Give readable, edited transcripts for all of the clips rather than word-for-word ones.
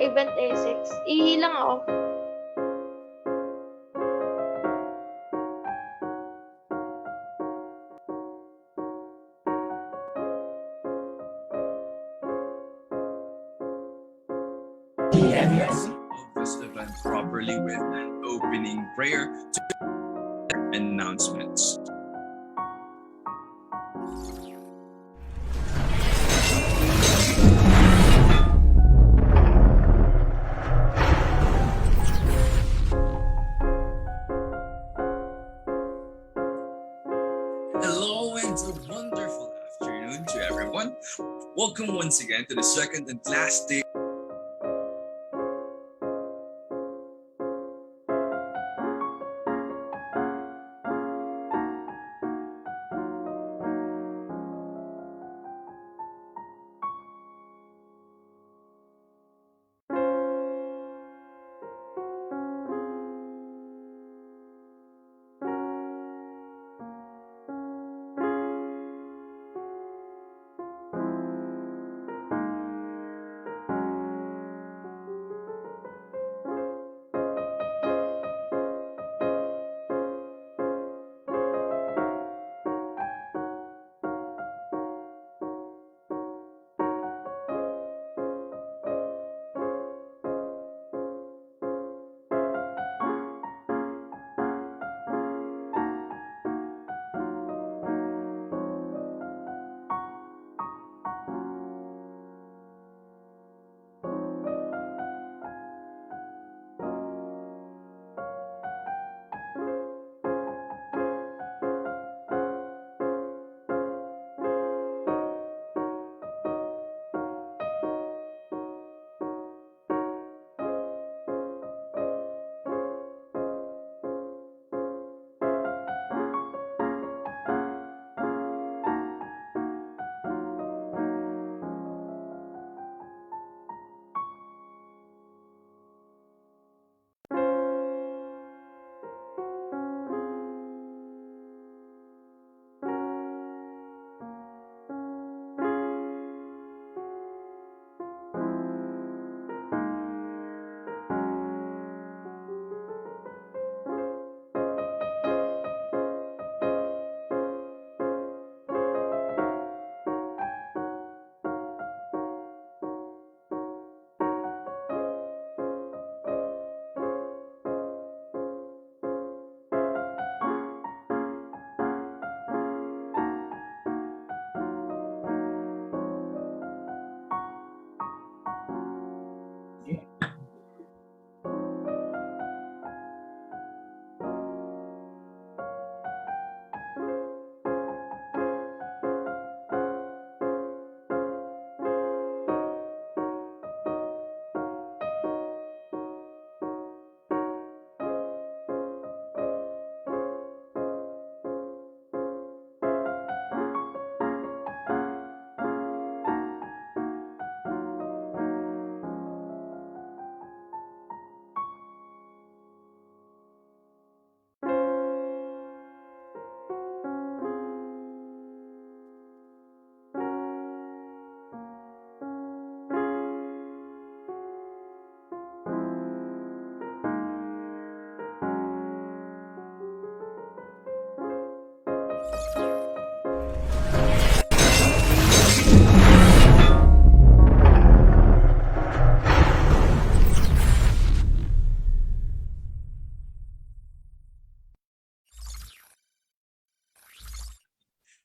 event A6. Ihi lang ako. Of this event properly with an opening prayer to announcements. Hello and a wonderful afternoon to everyone. Welcome once again to the second and last day.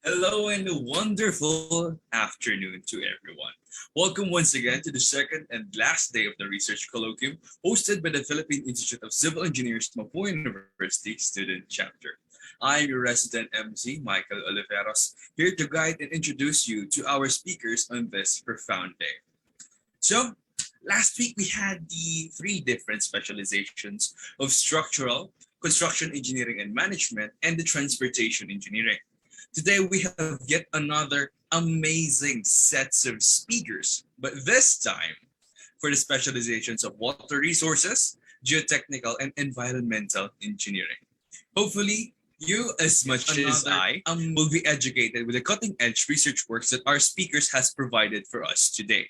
Hello and a wonderful afternoon to everyone. Welcome once again to the second and last day of the research colloquium hosted by the Philippine Institute of Civil Engineers Mapua University Student Chapter. I'm your resident MC, Michael Oliveros, here to guide and introduce you to our speakers on this profound day. So, last week we had the three different specializations of structural, construction engineering and management, and the transportation engineering. Today we have yet another amazing sets of speakers, but this time for the specializations of water resources, geotechnical, and environmental engineering. Hopefully, you as much as I will be educated with the cutting-edge research works that our speakers has provided for us today.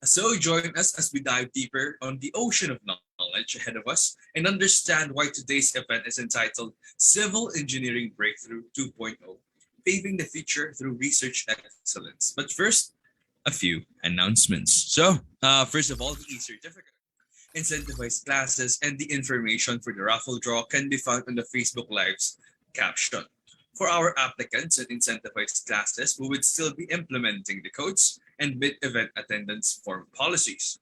So join us as we dive deeper on the ocean of knowledge ahead of us and understand why today's event is entitled Civil Engineering Breakthrough 2.0, Paving the Future Through Research Excellence. But first, a few announcements. First of all, the e-certificate, incentivized classes, and the information for the raffle draw can be found on the Facebook Live's caption. For our applicants and incentivized classes, we would still be implementing the codes and mid-event attendance form policies.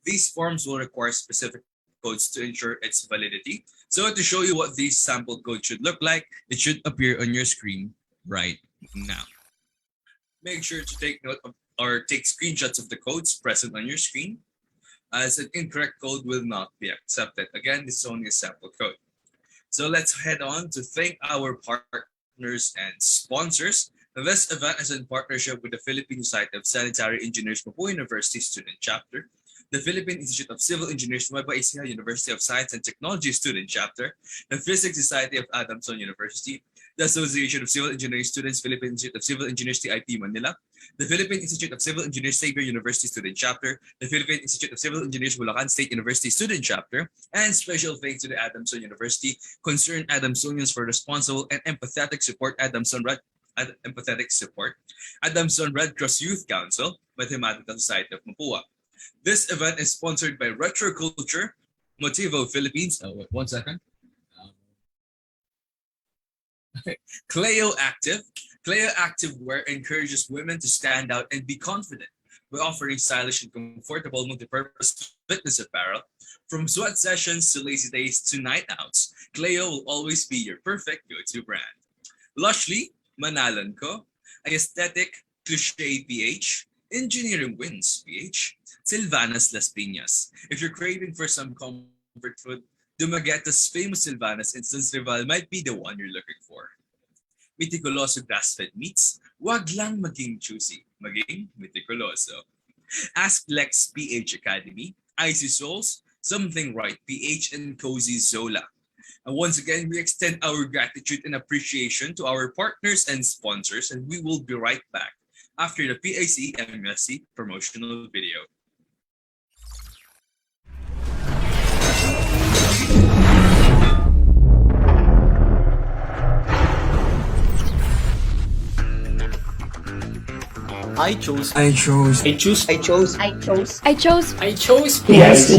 These forms will require specific codes to ensure its validity. So to show you what these sample codes should look like, it should appear on your screen right now. Make sure to take note of or take screenshots of the codes present on your screen, as an incorrect code will not be accepted. Again, this is only a sample code. So let's head on to thank our partners and sponsors. This event is in partnership with the Philippine Society of Sanitary Engineers Papua University Student Chapter, the Philippine Institute of Civil Engineers Nueva Ecija University of Science and Technology Student Chapter, the Physics Society of Adamson University, the Association of Civil Engineering Students, Philippine Institute of Civil Engineers TIP Manila, the Philippine Institute of Civil Engineers Xavier University Student Chapter, the Philippine Institute of Civil Engineers Bulacan State University Student Chapter, and special thanks to the Adamson University, concerned Adamsonians for responsible and empathetic support, Adamson Red Cross Youth Council, Mathematical Society of Mapua. This event is sponsored by Retroculture, Motivo Philippines. Oh, wait, 1 second. Cleo Active. Cleo Active Wear encourages women to stand out and be confident by offering stylish and comfortable multi-purpose fitness apparel. From sweat sessions to lazy days to night outs, Cleo will always be your perfect go-to brand. Lushly, Manalan Ko, Aesthetic, Cliche PH, Engineering Wins PH, Silvanas Las Piñas. If you're craving for some comfort food, Dumagueta's famous Silvanas Instance Rival might be the one you're looking for. Meticuloso grass-fed meats, wag lang maging juicy, maging meticuloso. Ask Lex PH Academy, Icy Souls, Something Right PH, and Cozy Zola. And once again, we extend our gratitude and appreciation to our partners and sponsors, and we will be right back after the PICE MUSC promotional video. I chose PICE MUSC. I chose PICE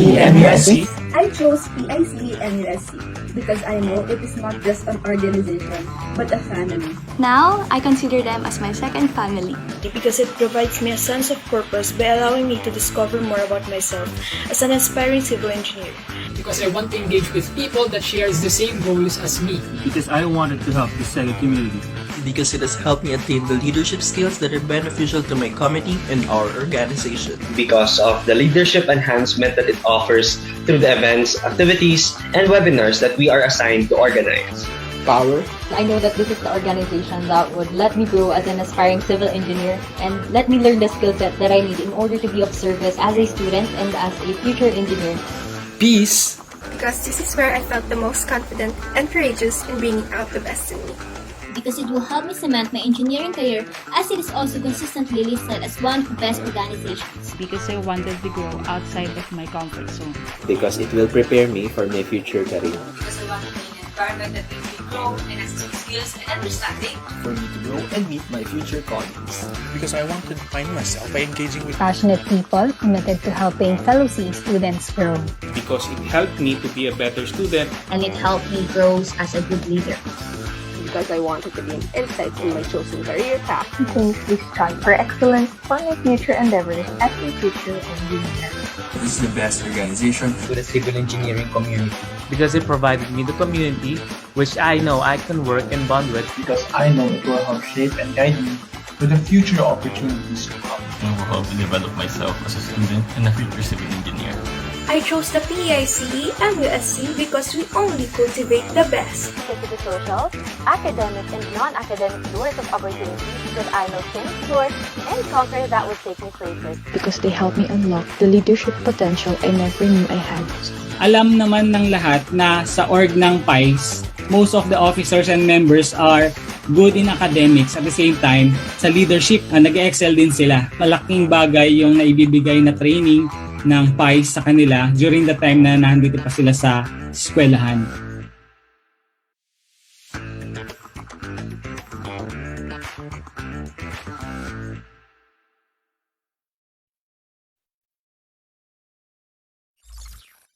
MUSC because I know it is not just an organization, but a family. Now, I consider them as my second family. Because it provides me a sense of purpose by allowing me to discover more about myself as an aspiring civil engineer. Because I want to engage with people that shares the same goals as me. because I wanted to help the Sega community. Because it has helped me attain the leadership skills that are beneficial to my committee and our organization. Because of the leadership enhancement that it offers through the events, activities, and webinars that we are assigned to organize. Power. I know that this is the organization that would let me grow as an aspiring civil engineer and let me learn the skill set that I need in order to be of service as a student and as a future engineer. Peace. Because this is where I felt the most confident and courageous in bringing out the best in me. Because it will help me cement my engineering career, as it is also consistently listed as one of the best organizations. Because I wanted to grow outside of my comfort zone. Because it will prepare me for my future career. Because I want to be in an environment that makes me grow and access skills and understanding. For me to grow and meet my future colleagues. Because I want to define myself by engaging with passionate people committed to helping fellow CE students grow. Because it helped me to be a better student. And it helped me grow as a good leader. Because I wanted to gain insights in my chosen career path. Since we strive for excellence for my future endeavors as a future engineer. This is the best organization for the civil engineering community. Because it provided me the community which I know I can work and bond with. Because I know it will help shape and guide me to the future opportunities to come. It will help me develop myself as a student and a future civil engineer. I chose the PICE MUSC because we only cultivate the best. Because of the social, academic, and non-academic doors of opportunities that I know can explore and conquer that would take me places. Because they help me unlock the leadership potential I never knew I had. Alam naman ng lahat na sa org ng PICE, most of the officers and members are good in academics, at the same time, sa leadership, nag-excel din sila. Malaking bagay yung naibibigay na training ng PICE sa kanila during the time na nandito pa sila sa eskwelahan.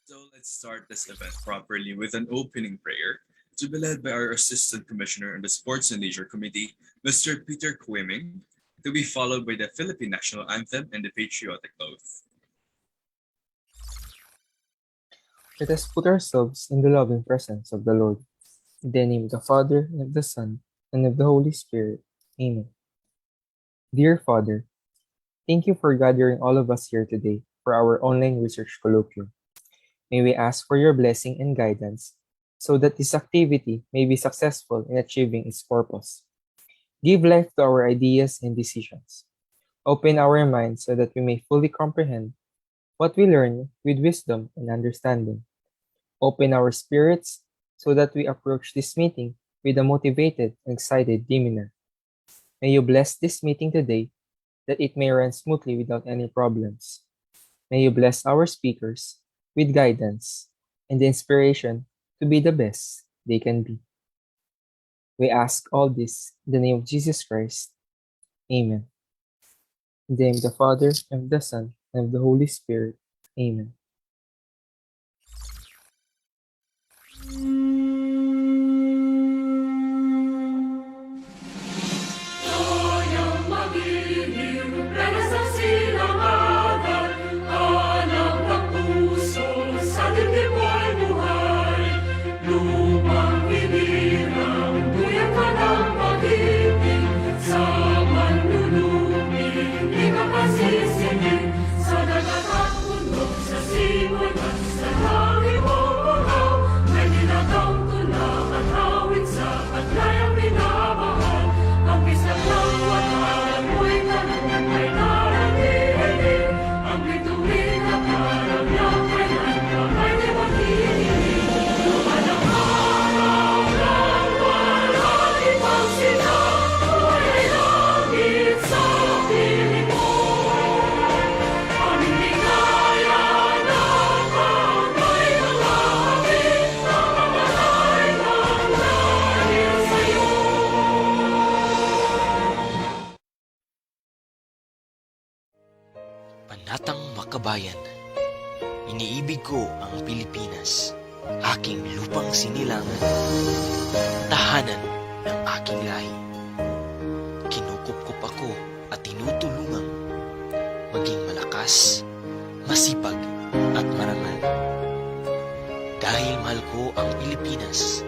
So let's start this event properly with an opening prayer to be led by our Assistant Commissioner on the Sports and Leisure Committee, Mr. Peter Quiming, to be followed by the Philippine National Anthem and the Patriotic Oath. Let us put ourselves in the loving presence of the Lord. In the name of the Father, and of the Son, and of the Holy Spirit. Amen. Dear Father, thank you for gathering all of us here today for our online research colloquium. May we ask for your blessing and guidance so that this activity may be successful in achieving its purpose. Give life to our ideas and decisions. Open our minds so that we may fully comprehend what we learn with wisdom and understanding. Open our spirits so that we approach this meeting with a motivated and excited demeanor. May you bless this meeting today that it may run smoothly without any problems. May you bless our speakers with guidance and the inspiration to be the best they can be. We ask all this in the name of Jesus Christ. Amen. In the name of the Father, and of the Son, and of the Holy Spirit. Amen. Panatang makabayan, iniibig ko ang Pilipinas, aking lupang sinilangan, tahanan ng aking lahi. Kinukupkup ako at tinutulungang maging malakas, masipag at marangal. Dahil mahal ko ang Pilipinas,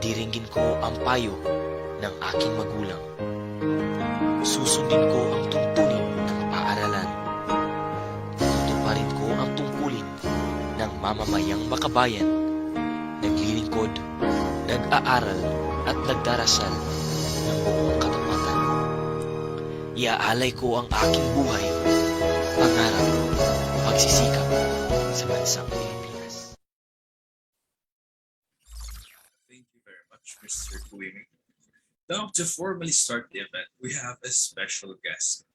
diringgin ko ang payo ng aking magulang. Susundin ko ang tuntunin ng paaralan. Tutuparin ko ang tungkulin ng mamamayang makabayan. Naglilingkod, nag-aaral at nagdarasal ng buong katapatan. Iaalay ko ang aking buhay, pangarap, pagsisikap sa bansang Pilipinas. Thank you very much, Mr. Quiming. Now, to formally start the event, we have a special guest.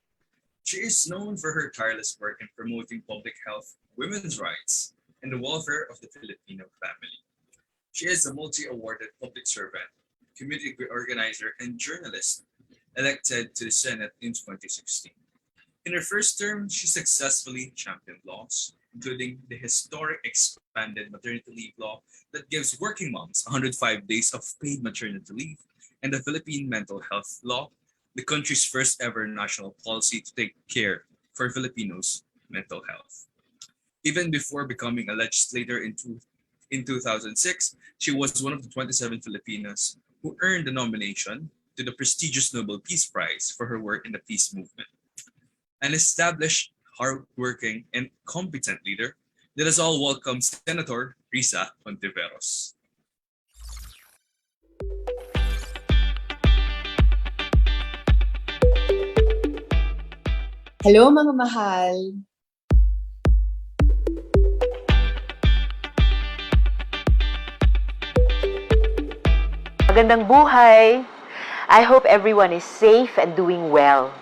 She is known for her tireless work in promoting public health, women's rights, and the welfare of the Filipino family. She is a multi-awarded public servant, community organizer, and journalist elected to the Senate in 2016. In her first term, she successfully championed laws, including the historic expanded maternity leave law that gives working moms 105 days of paid maternity leave, and the Philippine Mental Health Law, the country's first ever national policy to take care for Filipinos' mental health. Even before becoming a legislator in 2006, she was one of the 27 Filipinos who earned the nomination to the prestigious Nobel Peace Prize for her work in the peace movement. An established, hardworking, and competent leader, let us all welcome Senator Risa Hontiveros. Hello mga mahal! Magandang buhay! I hope everyone is safe and doing well.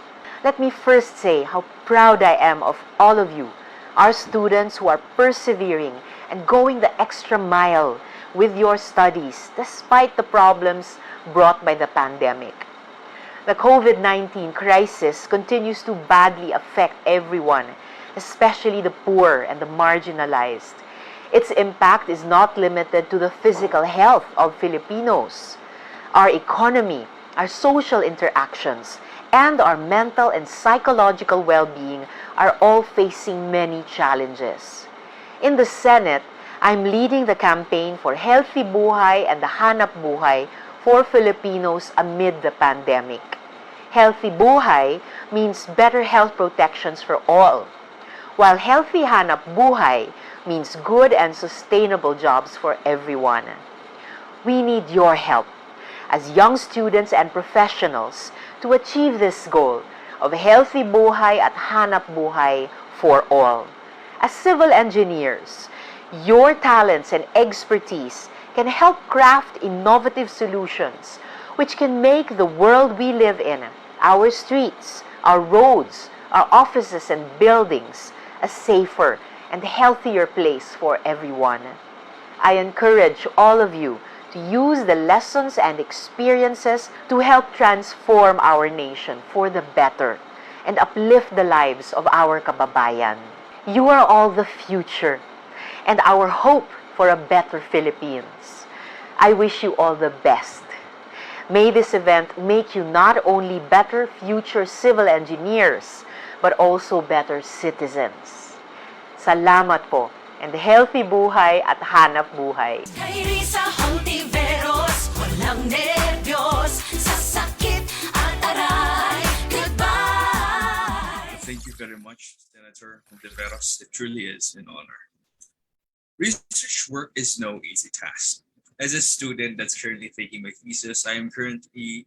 Let me first say how proud I am of all of you, our students who are persevering and going the extra mile with your studies despite the problems brought by the pandemic. The COVID-19 crisis continues to badly affect everyone, especially the poor and the marginalized. Its impact is not limited to the physical health of Filipinos. Our economy, our social interactions, and our mental and psychological well-being are all facing many challenges. In the Senate, I'm leading the campaign for Healthy Buhay and the Hanap Buhay for Filipinos amid the pandemic. Healthy Buhay means better health protections for all, while Healthy Hanap Buhay means good and sustainable jobs for everyone. We need your help as young students and professionals to achieve this goal of healthy buhay at hanap buhay for all. As civil engineers, your talents and expertise can help craft innovative solutions which can make the world we live in, our streets, our roads, our offices and buildings, a safer and healthier place for everyone. I encourage all of you to use the lessons and experiences to help transform our nation for the better and uplift the lives of our kababayan. You are all the future and our hope for a better Philippines. I wish you all the best. May this event make you not only better future civil engineers, but also better citizens. Salamat po, and healthy buhay at hanap buhay. Walang nerbiyos sa sakit at aray. Goodbye! Thank you very much, Senator Montiveros. It truly is an honor. Research work is no easy task. As a student that's currently taking my thesis, I am currently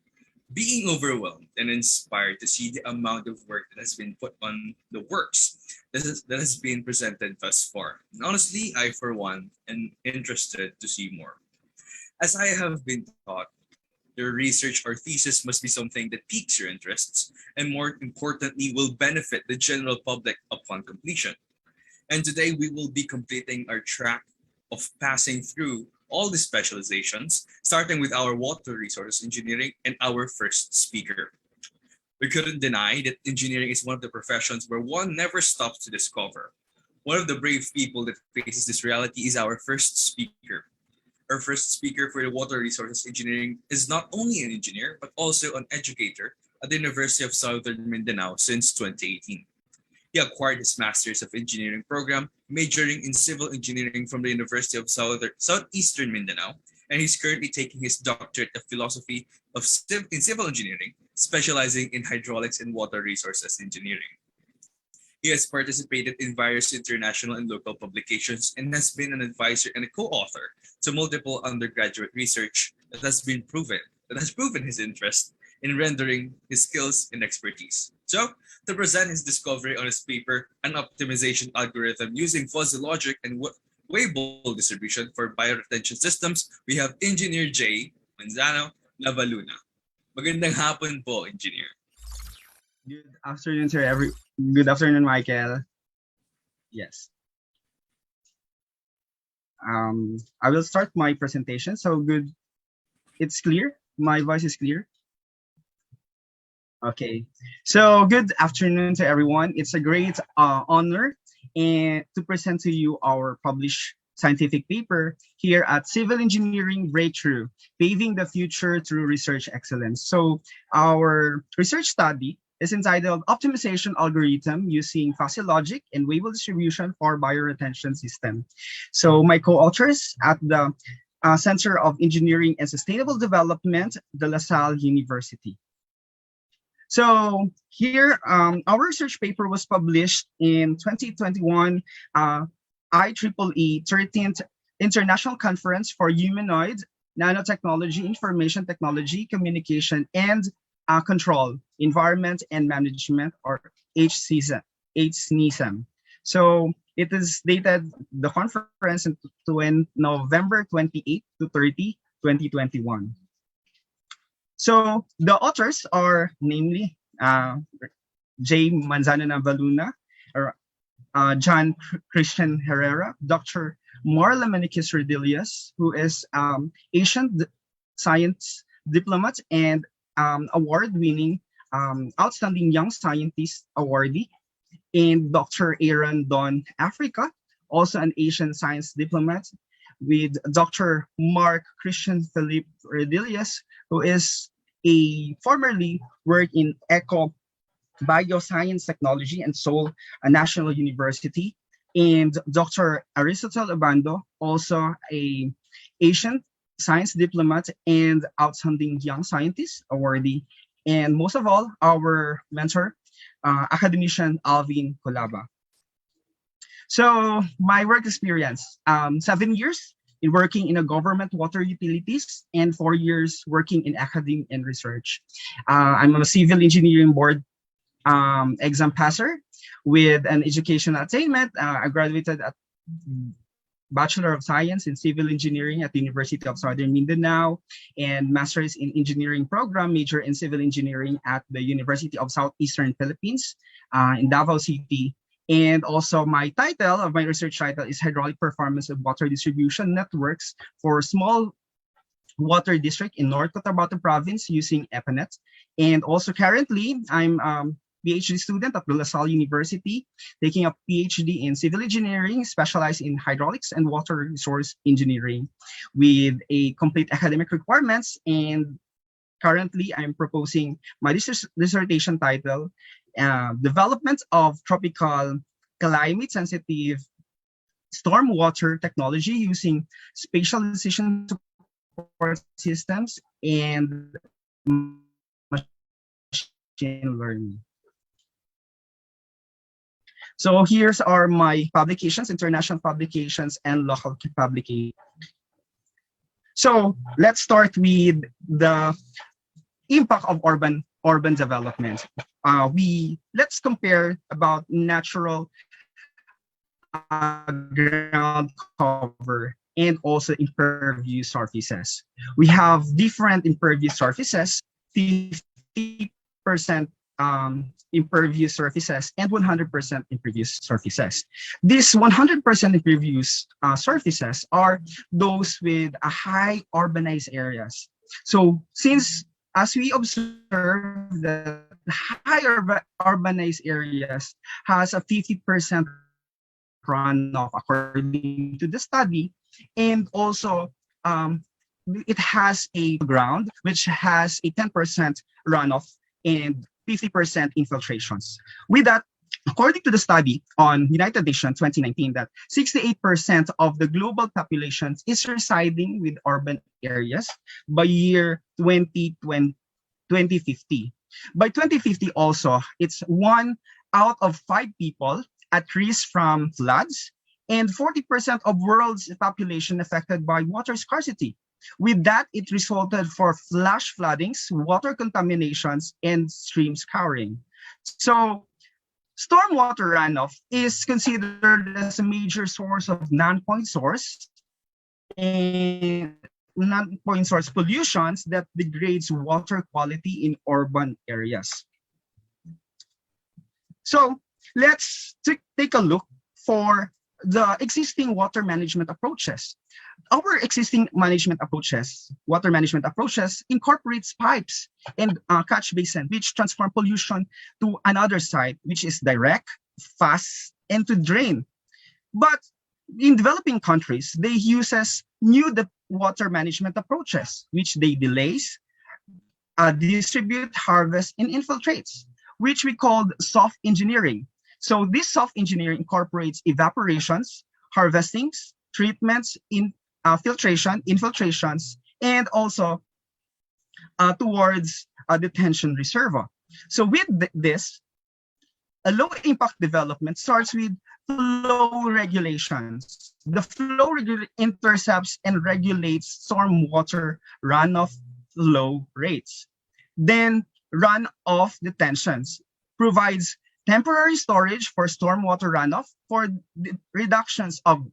being overwhelmed and inspired to see the amount of work that has been put on the works that has been presented thus far. And honestly, I, for one, am interested to see more. As I have been taught, your research or thesis must be something that piques your interests and, more importantly, will benefit the general public upon completion. And today we will be completing our track of passing through all the specializations, starting with our water resources engineering and our first speaker. We couldn't deny that engineering is one of the professions where one never stops to discover. One of the brave people that faces this reality is our first speaker. Our first speaker for the water resources engineering is not only an engineer, but also an educator at the University of Southern Mindanao since 2018. He acquired his Master's of Engineering program, majoring in civil engineering from the University of Southeastern Mindanao, and he's currently taking his doctorate of philosophy in civil engineering, specializing in hydraulics and water resources engineering. He has participated in various international and local publications and has been an advisor and a co-author to multiple undergraduate research that has proven his interest in rendering his skills and expertise. So, to present his discovery on his paper, an optimization algorithm using fuzzy logic and Weibull distribution for bioretention systems, we have Engineer J. Manzano Lavaluna. Magandang hapon po, Engineer. Good afternoon, sir. Good afternoon, Michael. Yes. I will start my presentation. So good. It's clear. My voice is clear. Okay. So good afternoon to everyone. It's a great honor to present to you our published scientific paper here at Civil Engineering Breakthrough, Paving the Future Through Research Excellence. So our research study is entitled Optimization Algorithm Using Fuzzy Logic and Weibull Distribution for Bioretention System. So my co-authors at the Center of Engineering and Sustainable Development, De La Salle University. So here, our research paper was published in 2021 IEEE 13th International Conference for Humanoid Nanotechnology, Information Technology, Communication, and Control, Environment and Management, or HCNISM. So it is dated, the conference in November 28 to 30, 2021. So the authors are namely J. Manzano Navaluna, John Christian Herrera, Dr. Marla Maniquis Rodillas, who is Asian science diplomat and award-winning Outstanding Young Scientist awardee, and Dr. Aaron Don Africa, also an Asian science diplomat, with Dr. Mark Christian Philippe Rodillas, who is a formerly worked in Eco Bioscience Technology and Seoul National University, and Dr. Aristotle Obando, also a Asian science diplomat and outstanding young scientist awardee, and most of all, our mentor, academician Alvin Colaba. So my work experience, 7 years in working in a government water utilities and 4 years working in academia and research. I'm a civil engineering board exam passer with an educational attainment. I graduated at Bachelor of Science in Civil Engineering at the University of Southern Mindanao and Master's in Engineering program, major in Civil Engineering at the University of Southeastern Philippines in Davao City. And also my title of my research title is Hydraulic Performance of Water Distribution Networks for Small Water District in North Cotabato Province using EPANET. And also currently, I'm PhD student at La Salle University, taking a PhD in Civil Engineering, specialized in Hydraulics and Water Resource Engineering with a complete academic requirements. And currently, I'm proposing my dissertation title, Development of Tropical Climate-Sensitive Stormwater Technology using Spatial Decision Support Systems and Machine Learning. So here's are my publications, international publications and local publications. So let's start with the impact of urban development. Let's compare about natural ground cover and also impervious surfaces. We have different impervious surfaces, 50% impervious surfaces and 100% impervious surfaces. These 100% impervious surfaces are those with a high urbanized areas. So since as we observe that high urbanized areas has a 50% runoff according to the study, and also it has a ground which has a 10% runoff and 50% infiltrations. With that, according to the study on United Nations 2019, that 68% of the global population is residing with urban areas by year 2050. By 2050 also, it's 1 out of 5 people at risk from floods and 40% of world's population affected by water scarcity. With that, it resulted for flash floodings, water contaminations, and stream scouring. So stormwater runoff is considered as a major source of non-point source and non-point source pollutions that degrades water quality in urban areas. So let's take a look for the existing water management approaches. Our existing water management approaches incorporates pipes and catch basin, which transform pollution to another side, which is direct, fast, and to drain. But in developing countries, they uses new water management approaches, which they delays, distribute, harvest, and infiltrates, which we called soft engineering. So this soft engineering incorporates evaporations, harvestings, treatments, filtration, infiltrations, and also towards detention reservoir. So with this, a low impact development starts with flow regulations. The flow intercepts and regulates stormwater runoff flow rates. Then runoff detentions provides temporary storage for stormwater runoff for the reductions of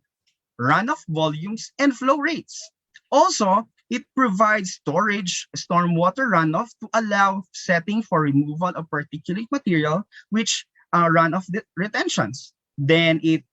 runoff volumes and flow rates. Also, It provides storage, stormwater runoff to allow setting for removal of particulate material, which runoff retentions. Then it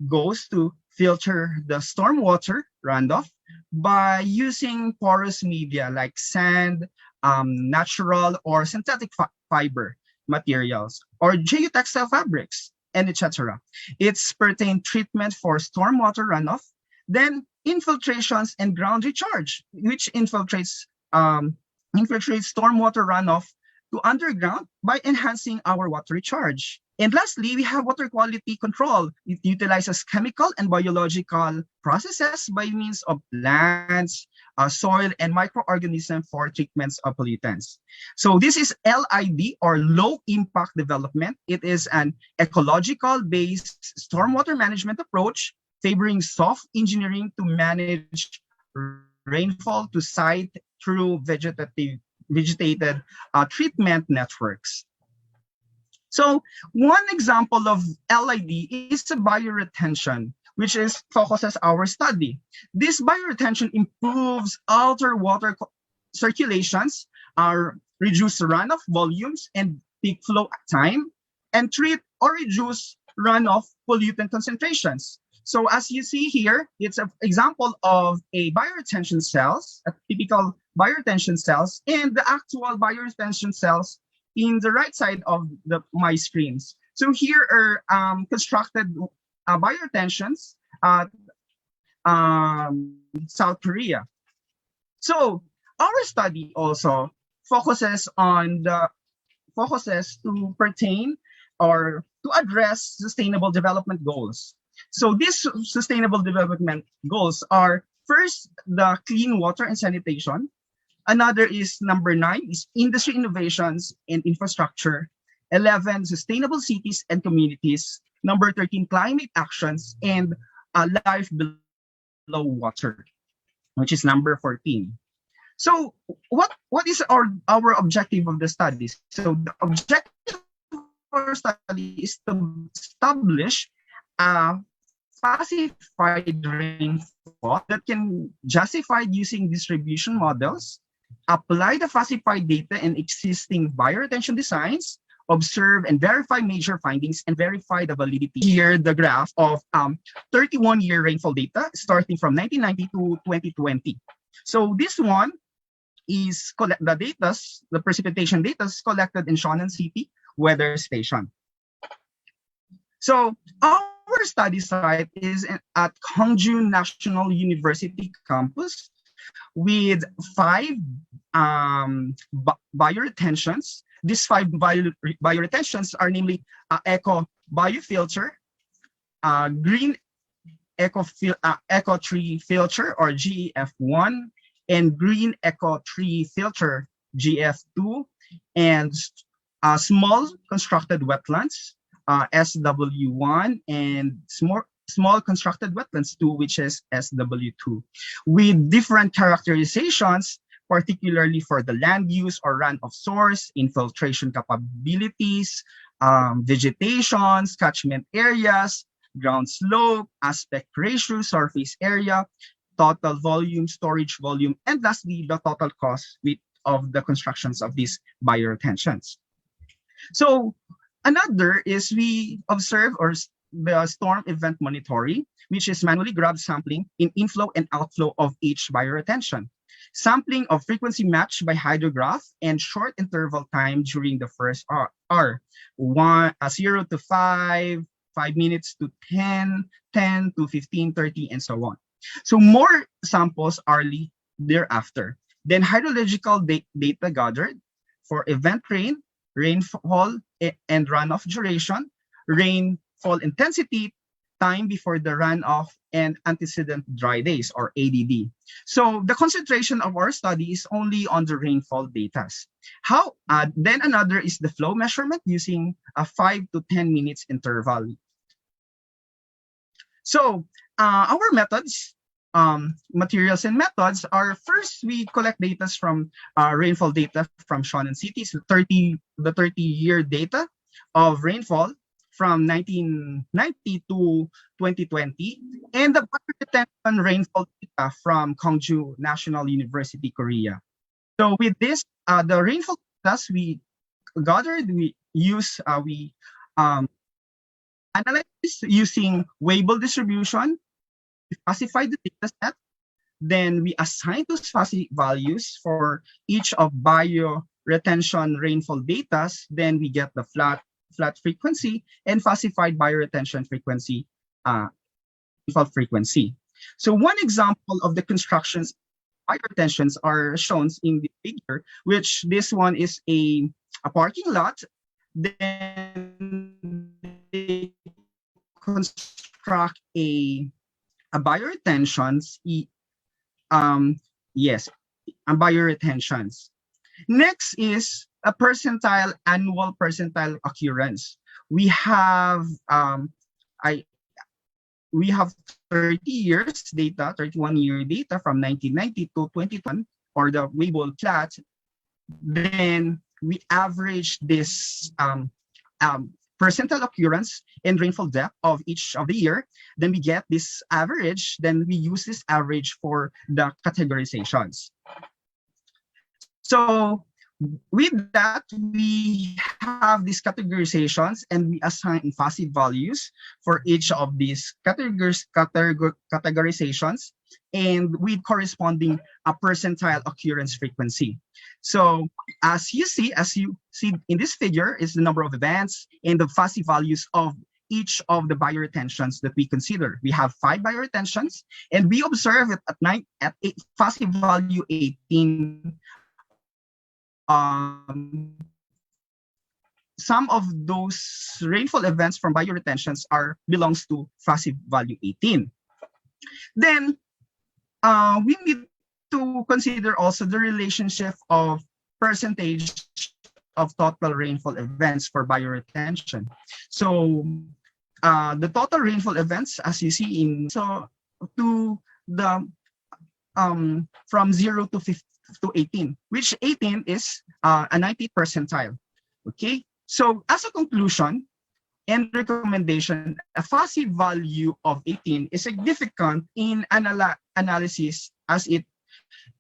goes to filter the stormwater runoff by using porous media like sand, natural or synthetic fiber materials, or geotextile fabrics, and etc. It's pertain treatment for stormwater runoff, then infiltrations and ground recharge, which infiltrates stormwater runoff to underground by enhancing our water recharge. And lastly, we have water quality control. It utilizes chemical and biological processes by means of plants, soil, and microorganisms for treatments of pollutants. So this is LID, or low impact development. It is an ecological based stormwater management approach favoring soft engineering to manage rainfall to site through vegetated treatment networks. So one example of LID is the bioretention, which focuses our study. This bioretention improves outer water circulations, reduce runoff volumes and peak flow time, and treat or reduce runoff pollutant concentrations. So as you see here, it's an example of a bioretention cells, a typical bioretention cells, and the actual bioretention cells in the right side of my screens. So here are constructed bioretentions at South Korea. So our study also focuses to pertain or to address sustainable development goals. So these sustainable development goals are, first, the clean water and sanitation. Another is number 9 is industry innovations and infrastructure. 11, sustainable cities and communities. Number 13, climate actions, and life below water, which is number 14. So what is our objective of the studies? So the objective of our study is to establish a classified rainfall that can justify using distribution models, apply the falsified data and existing bioretention designs, observe and verify major findings, and verify the validity. Here, the graph of 31-year rainfall data starting from 1990 to 2020. So this one is the precipitation data is collected in Shonan City Weather Station. So our study site is at Hongju National University campus with 5 bioretentions. These 5 bioretentions are namely Eco Biofilter, Green Eco Tree Filter or GEF1, and Green Eco Tree Filter GF2, and small constructed wetlands SW1, and small constructed wetlands 2, which is SW2, with different characterizations, particularly for the land use or runoff source, infiltration capabilities, vegetations, catchment areas, ground slope, aspect ratio, surface area, total volume, storage volume, and lastly, the total cost of the constructions of these bioretentions. So another is we observe the storm event monitoring, which is manually grab sampling in inflow and outflow of each bioretention. Sampling of frequency matched by hydrograph and short interval time during the first hour. 0 to 5, 5 minutes to 10, 10 to 15, 30, and so on. So more samples are thereafter. Then hydrological data gathered for event rain, rainfall and runoff duration, rainfall intensity, time before the runoff, and antecedent dry days or ADD. So the concentration of our study is only on the rainfall data. Then another is the flow measurement using a 5 to 10 minutes interval. So our methods, materials and methods are, first, we collect data from rainfall data from Shonan City, so the 30-year data of rainfall from 1990 to 2020, and the water retention rainfall data from Gwangju National University, Korea. So with this, the rainfall data we gathered, we analyze this using Weibull distribution. We classify the data set, then we assign those fuzzy values for each of bioretention rainfall data. Then we get the flat frequency and falsified bioretention frequency, rainfall frequency. So one example of the constructions bioretentions are shown in the figure, which this one is a parking lot. Then they construct a bioretentions. Yes, bioretentions. Next is a annual percentile occurrence. We have we have 30 years data, 31-year data from 1990 to 2021, or the Weibull plot. Then we average this percentile occurrence and rainfall depth of each of the year. Then we get this average. Then we use this average for the categorizations. So with that, we have these categorizations and we assign fuzzy values for each of these categorizations and with corresponding percentile occurrence frequency. So as you see in this figure is the number of events and the fuzzy values of each of the bioretentions that we consider. We have 5 bioretentions and we observe it at fuzzy value 18. Some of those rainfall events from bioretentions belongs to fuzzy value 18. Then we need to consider also the relationship of percentage of total rainfall events for bioretention. So the total rainfall events, as you see to the from 0 to 50 to 18, which 18 is a 90th percentile. Okay, so as a conclusion and recommendation, a fuzzy value of 18 is significant in analysis as it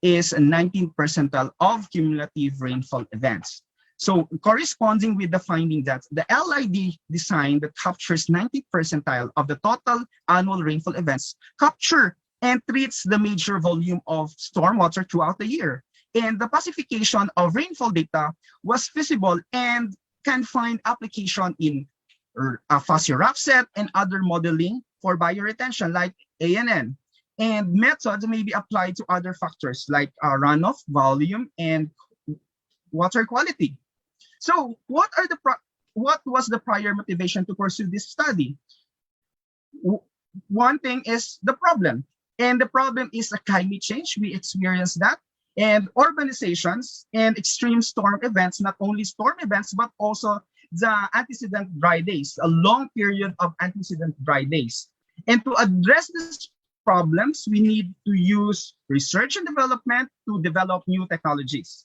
is a 19th percentile of cumulative rainfall events. So corresponding with the finding that the LID design that captures 90th percentile of the total annual rainfall events capture and treats the major volume of stormwater throughout the year. And the classification of rainfall data was feasible and can find application in a fuzzy rock set and other modeling for bioretention like ANN. And methods may be applied to other factors like runoff, volume, and water quality. So what was the prior motivation to pursue this study? One thing is the problem. And the problem is climate change. We experience that. And urbanizations and extreme storm events, not only storm events, but also the antecedent dry days, a long period of antecedent dry days. And to address these problems, we need to use research and development to develop new technologies.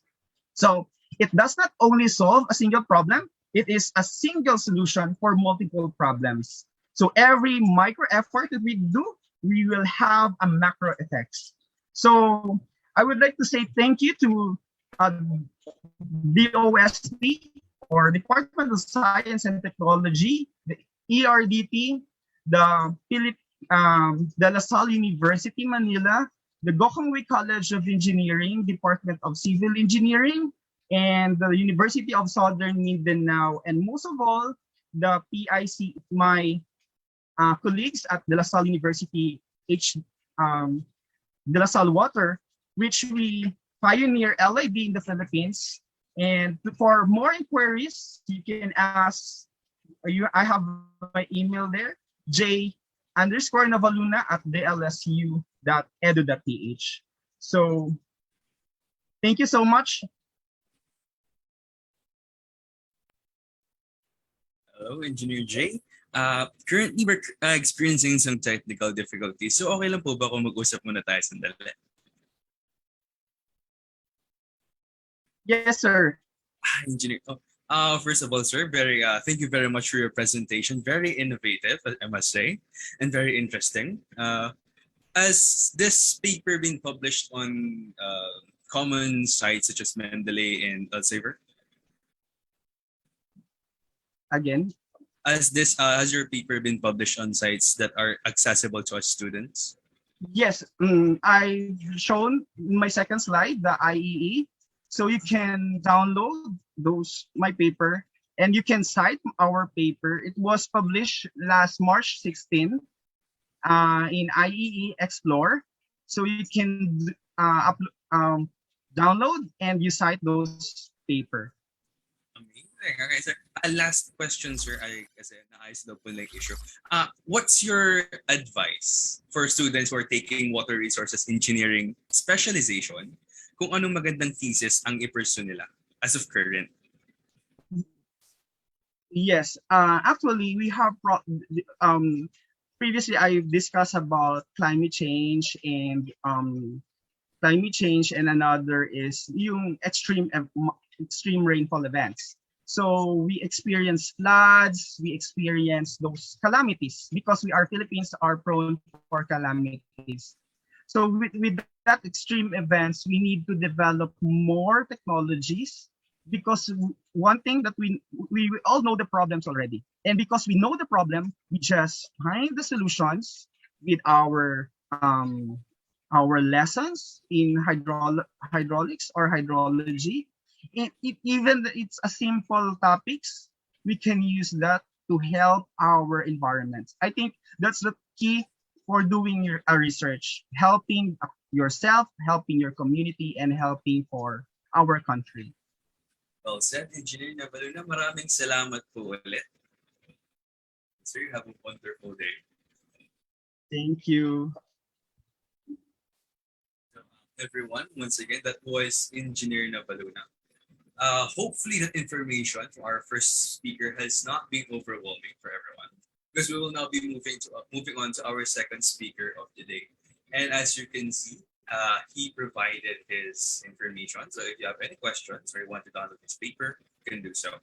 So it does not only solve a single problem, it is a single solution for multiple problems. So every micro effort that we do, we will have a macro effects. So I would like to say thank you to DOST or Department of Science and Technology, the ERDT, the La Salle University, Manila, the Gokongwei College of Engineering, Department of Civil Engineering, and the University of Southern Mindanao, and most of all, the PICE, my colleagues at De La Salle University, De La Salle Water, which we pioneer LID in the Philippines. And for more inquiries, you can ask, I have my email there, j_navaluna@dlsu.edu.ph. So thank you so much. Hello, Engineer Jay. Currently, we're experiencing some technical difficulties. So okay lang po ba kung mag-usap muna tayo sandali? Yes, sir. Engineer, First of all, sir, thank you very much for your presentation. Very innovative, I must say, and very interesting. Has this paper been published on common sites such as Mendeley and Elsevier? Again? Has your paper been published on sites that are accessible to us students? Yes, I've shown my second slide, the IEE. So you can download my paper and you can cite our paper. It was published last March 16 in IEE Explore. So you can download and you cite those paper. Amazing. Okay, sir. Last question, sir. Kasi naayos daw po lang issue. What's your advice for students who are taking water resources engineering specialization kung anong magandang thesis ang i-pursue nila as of current? Yes, actually we have previously I discussed about climate change and another is yung extreme rainfall events. So we experience floods, we experience those calamities because Philippines are prone for calamities. So with that extreme events, we need to develop more technologies because one thing that we all know the problems already. And because we know the problem, we just find the solutions with our lessons in hydraulics or hydrology. Even it's a simple topics, we can use that to help our environment. I think that's the key for doing a research, helping yourself, helping your community, and helping for our country. Well said, Engineer Nabaluna. Maraming salamat po ulit. Sir, you have a wonderful day. Thank you. Everyone, once again, that was Engineer Nabaluna. Hopefully that information from our first speaker has not been overwhelming for everyone, because we will now be moving on to our second speaker of the day. And as you can see, he provided his information. So if you have any questions or you want to download his paper, you can do so.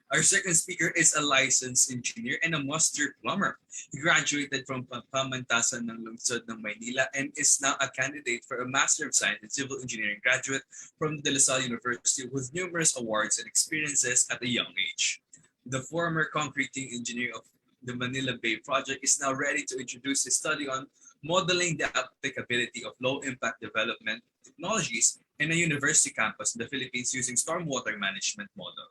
Our second speaker is a licensed engineer and a master plumber. He graduated from Pamantasan ng Lungsod ng Maynila and is now a candidate for a Master of Science in Civil Engineering graduate from De La Salle University with numerous awards and experiences at a young age. The former concreting engineer of the Manila Bay project is now ready to introduce his study on modeling the applicability of low-impact development technologies in a university campus in the Philippines using stormwater management model.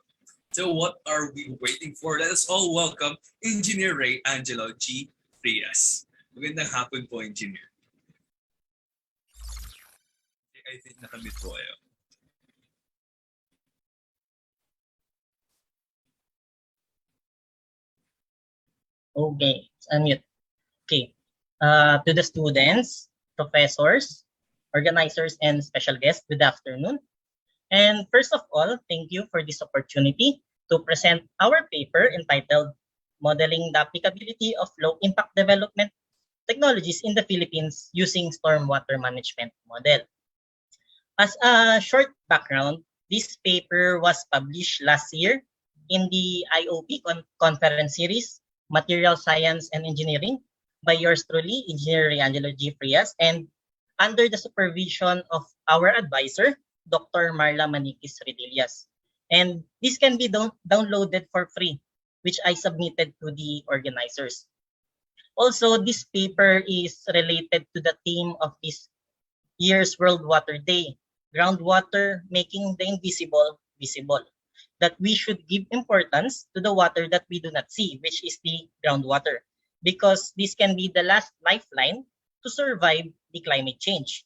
So what are we waiting for? Let us all welcome Engineer Ray Angelo G. Frias. Magandang hapon po, Engineer. I think nakamit po kayo. Okay, unmute. Okay. To the students, professors, organizers, and special guests, good afternoon. And first of all, thank you for this opportunity to present our paper entitled Modeling the Applicability of Low-Impact Development Technologies in the Philippines Using Stormwater Management Model. As a short background, this paper was published last year in the IOP conference series, Material Science and Engineering, by yours truly, Engineer Angelo G. Frias, and under the supervision of our advisor, Dr. Marla Maniquis Redillas. And this can be downloaded for free, which I submitted to the organizers. Also, this paper is related to the theme of this year's World Water Day, groundwater making the invisible visible, that we should give importance to the water that we do not see, which is the groundwater, because this can be the last lifeline to survive the climate change.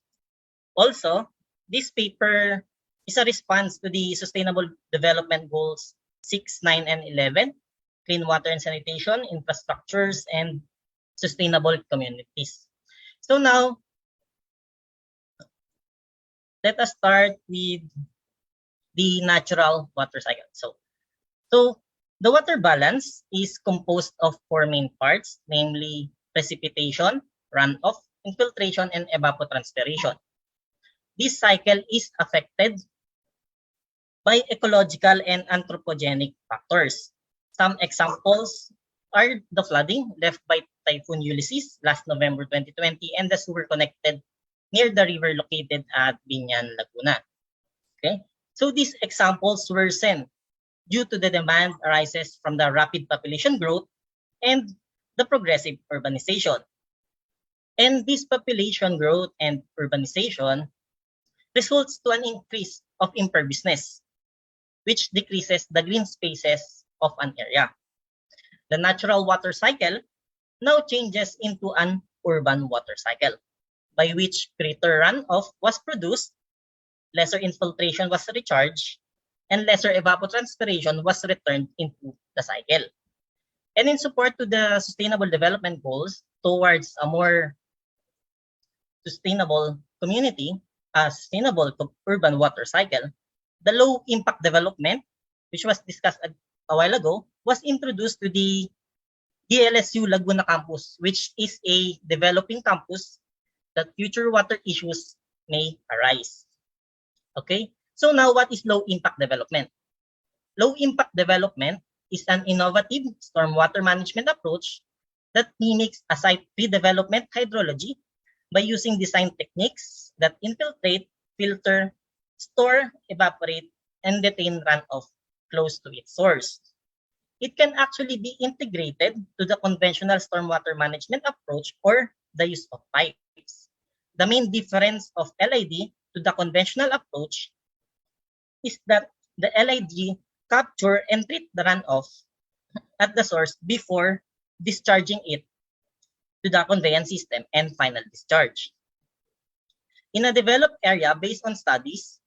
Also, this paper is a response to the Sustainable Development Goals 6, 9, and 11, clean water and sanitation, infrastructures, and sustainable communities. So now, let us start with the natural water cycle. So the water balance is composed of four main parts, namely precipitation, runoff, infiltration, and evapotranspiration. This cycle is affected by ecological and anthropogenic factors. Some examples are the flooding left by Typhoon Ulysses last November 2020 and the sewer connected near the river located at Binyan, Laguna. Okay, so these examples worsen due to the demand arises from the rapid population growth and the progressive urbanization. And this population growth and urbanization results to an increase of imperviousness, which decreases the green spaces of an area. The natural water cycle now changes into an urban water cycle, by which greater runoff was produced, lesser infiltration was recharged, and lesser evapotranspiration was returned into the cycle. And in support to the Sustainable Development Goals towards a more sustainable community, a sustainable urban water cycle, the low impact development, which was discussed a while ago, was introduced to the DLSU Laguna campus, which is a developing campus that future water issues may arise. Okay, so now what is low impact development? Low impact development is an innovative stormwater management approach that mimics a site pre-development hydrology by using design techniques that infiltrate, filter, store, evaporate, and detain runoff close to its source. It can actually be integrated to the conventional stormwater management approach or the use of pipes. The main difference of LID to the conventional approach is that the LID capture and treat the runoff at the source before discharging it to the conveyance system and final discharge. In a developed area based on studies,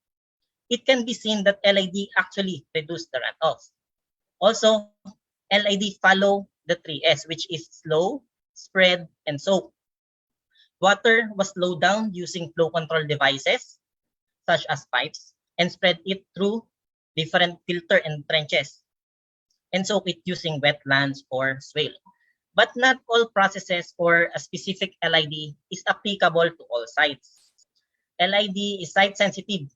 it can be seen that LID actually reduce the runoff. Also, LID follow the 3S, which is slow, spread, and soak. Water was slowed down using flow control devices, such as pipes, and spread it through different filter and trenches, and soak it using wetlands or swale. But not all processes for a specific LID is applicable to all sites. LID is site sensitive.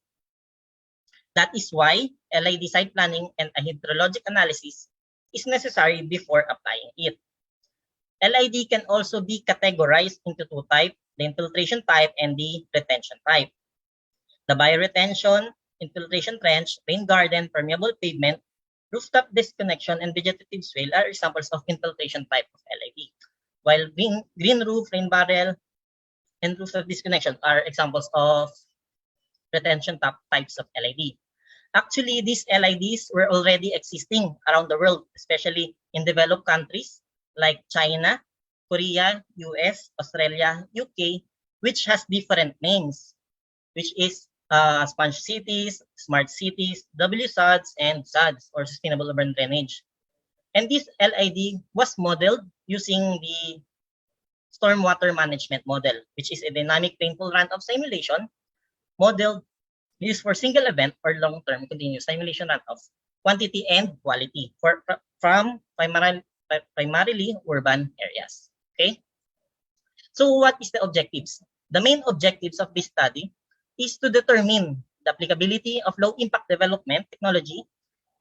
That is why LID site planning and a hydrologic analysis is necessary before applying it. LID can also be categorized into two types, the infiltration type and the retention type. The bioretention, infiltration trench, rain garden, permeable pavement, rooftop disconnection, and vegetative swale are examples of infiltration type of LID, while green roof, rain barrel, and rooftop disconnection are examples of retention types of LID. Actually, these LIDs were already existing around the world, especially in developed countries like China, Korea, US, Australia, UK, which has different names, which is sponge cities, smart cities, WSUDs, and SUDs, or sustainable urban drainage. And this LID was modeled using the stormwater management model, which is a dynamic rainfall runoff simulation modeled used for single event or long-term continuous simulation runoff quantity and quality from primarily urban areas. Okay, so what is the objectives? The main objectives of this study is to determine the applicability of low-impact development technology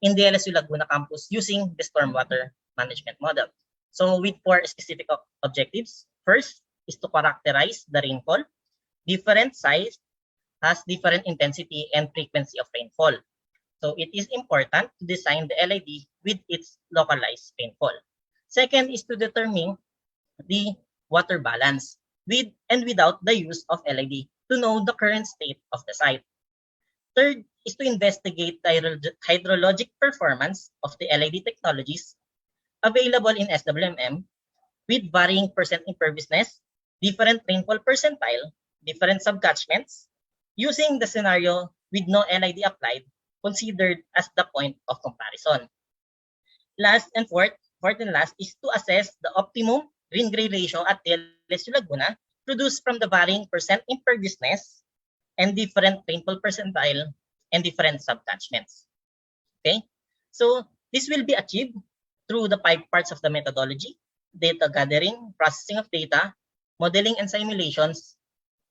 in the LSU Laguna campus using the stormwater management model. So with 4 specific objectives. First is to characterize the rainfall. Different size has different intensity and frequency of rainfall. So it is important to design the LID with its localized rainfall. Second is to determine the water balance with and without the use of LID to know the current state of the site. Third is to investigate the hydrologic performance of the LID technologies available in SWMM with varying percent imperviousness, different rainfall percentile, different subcatchments, using the scenario with no LID applied considered as the point of comparison. Last and fourth and last is to assess the optimum green-gray ratio at LSU Laguna produced from the varying percent imperviousness and different rainfall percentile and different subcatchments. Okay, so this will be achieved through the 5 parts of the methodology: data gathering, processing of data, modeling and simulations,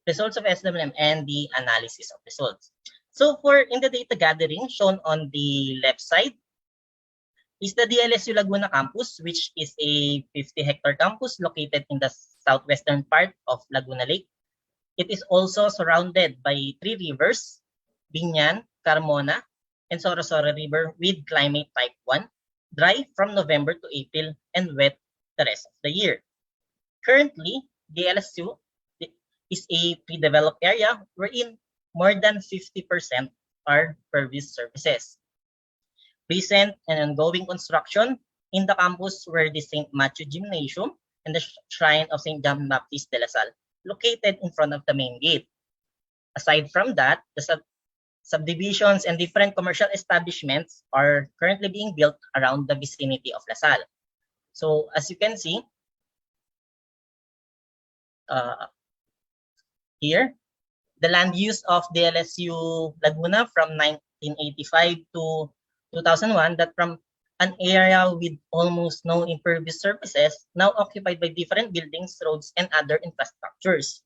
results of SWM, and the analysis of results. So for in the data gathering shown on the left side is the DLSU Laguna campus, which is a 50-hectare campus located in the southwestern part of Laguna Lake. It is also surrounded by 3 rivers, Binyan, Carmona, and Sorosoro River with climate type 1, dry from November to April and wet the rest of the year. Currently, DLSU is a pre-developed area wherein more than 50% are pervious surfaces. Recent and ongoing construction in the campus were the St. Matthew Gymnasium and the Shrine of St. John Baptist de La Salle, located in front of the main gate. Aside from that, the subdivisions and different commercial establishments are currently being built around the vicinity of La Salle. So as you can see, here, the land use of DLSU Laguna from 1985 to 2001, that from an area with almost no impervious surfaces, now occupied by different buildings, roads, and other infrastructures.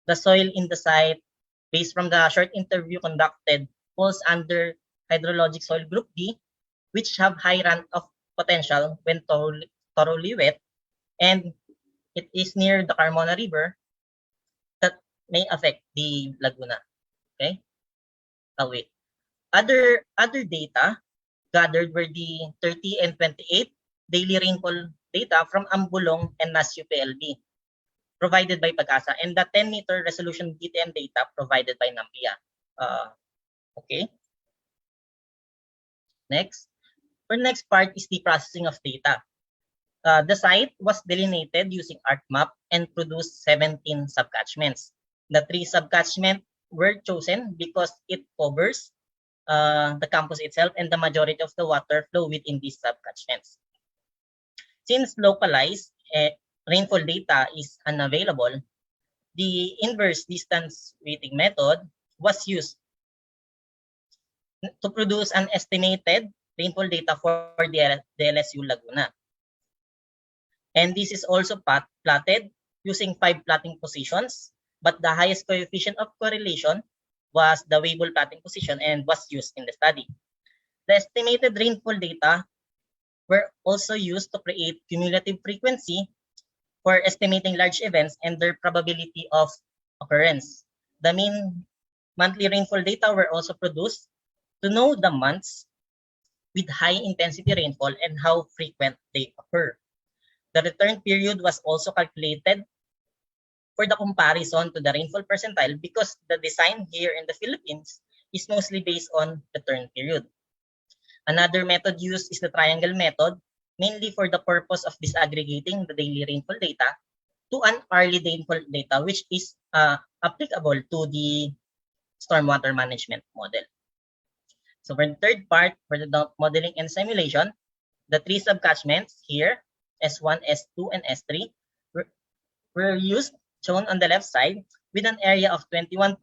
The soil in the site, based from the short interview conducted, falls under hydrologic soil group B, which have high runoff potential when thoroughly wet, and it is near the Carmona River that may affect the Laguna. Okay? Oh, wait. Other data gathered were the 30 and 28 daily rainfall data from Ambulong and MUSC PLB, provided by Pag-asa, and the 10-meter resolution DTM data provided by NAMPIA. Okay. Next. For next part is the processing of data. The site was delineated using ArcMap and produced 17 subcatchments. The 3 subcatchments were chosen because it covers the campus itself and the majority of the water flow within these subcatchments. Since localized rainfall data is unavailable, the inverse distance weighting method was used to produce an estimated rainfall data for the DLSU Laguna. And this is also plotted using 5 plotting positions, but the highest coefficient of correlation was the Weibull plotting position and was used in the study. The estimated rainfall data were also used to create cumulative frequency for estimating large events and their probability of occurrence. The mean monthly rainfall data were also produced to know the months with high intensity rainfall and how frequent they occur. The return period was also calculated for the comparison to the rainfall percentile because the design here in the Philippines is mostly based on the return period. Another method used is the triangle method, mainly for the purpose of disaggregating the daily rainfall data to an hourly rainfall data, which is applicable to the stormwater management model. So for the third part, for the modeling and simulation, the 3 subcatchments here, S1, S2, and S3, were used, shown on the left side, with an area of 21.13,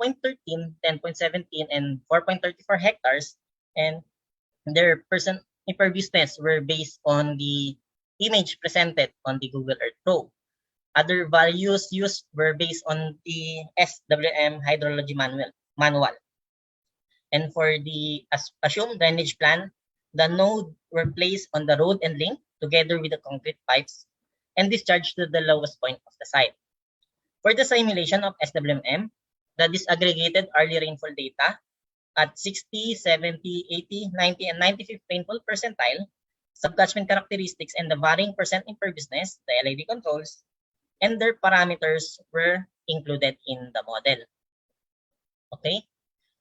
10.17, and 4.34 hectares, and their imperviousness were based on the image presented on the Google Earth Pro. Other values used were based on the SWM hydrology manual. And for the assumed drainage plan, the node were placed on the road and linked together with the concrete pipes and discharged to the lowest point of the site. For the simulation of SWM, the disaggregated early rainfall data at 60, 70, 80, 90, and 95th rainfall percentile, subcatchment characteristics, and the varying percent imperviousness, the LID controls, and their parameters were included in the model. Okay,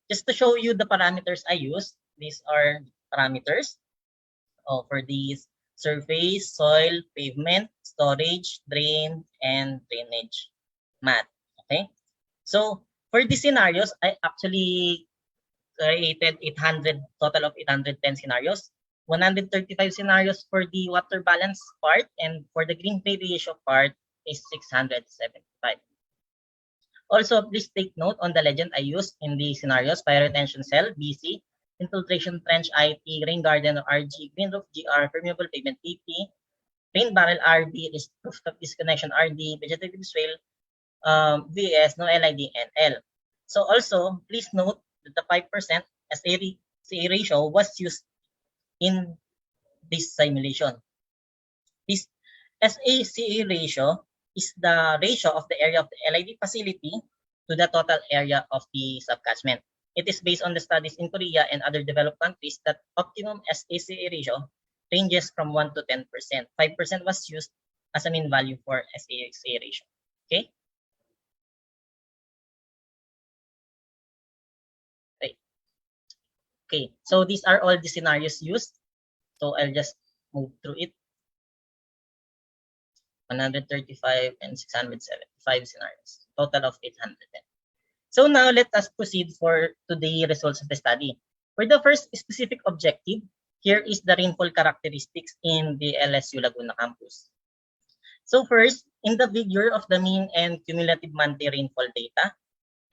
just to show you the parameters I used, these are parameters for these: surface, soil, pavement, storage, drain, and drainage mat. Okay, so for these scenarios, I actually created total of 810 scenarios, 135 scenarios for the water balance part, and for the green pay ratio part is 675. Also, please take note on the legend I used in the scenarios: fire retention cell, BC, infiltration trench, IT, rain garden, RG, green roof, GR, permeable pavement, PP, rain barrel, RD, rooftop disconnection, RD, vegetative swale, VS, no LID, and L. So also, please note that the 5% SACA ratio was used in this simulation. This SACA ratio is the ratio of the area of the LID facility to the total area of the subcatchment. It is based on the studies in Korea and other developed countries that optimum SACA ratio ranges from 1 to 10%. 5% was used as a mean value for SACA ratio. Okay. Okay, so these are all the scenarios used. So I'll just move through it. 135 and 675 scenarios, total of 810. So now let us proceed to the results of the study. For the first specific objective, here is the rainfall characteristics in the LSU Laguna campus. So first, in the figure of the mean and cumulative monthly rainfall data,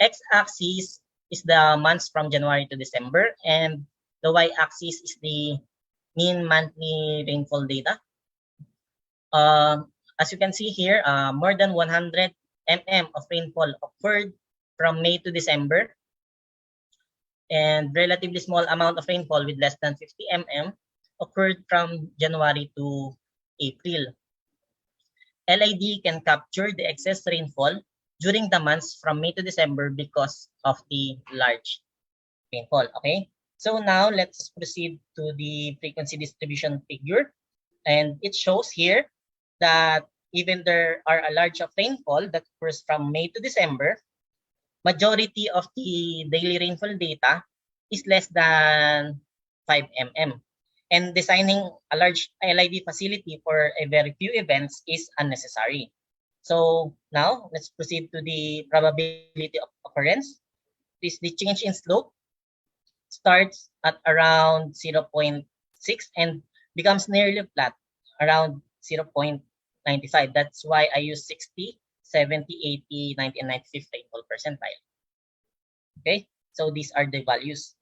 x-axis is the months from January to December, and the y-axis is the mean monthly rainfall data. As you can see here, more than 100 mm of rainfall occurred from May to December, and relatively small amount of rainfall with less than 50 mm occurred from January to April. LID can capture the excess rainfall during the months from May to December because of the large rainfall. Okay, so now let's proceed to the frequency distribution figure, and it shows here that even there are a large of rainfall that occurs from May to December, majority of the daily rainfall data is less than 5 mm. And designing a large LID facility for a very few events is unnecessary. So now let's proceed to the probability of occurrence. The change in slope starts at around 0.6 and becomes nearly flat around 0.95. That's why I use 60, 70, 80, 90, and 95th rainfall percentile. Okay, so these are the values.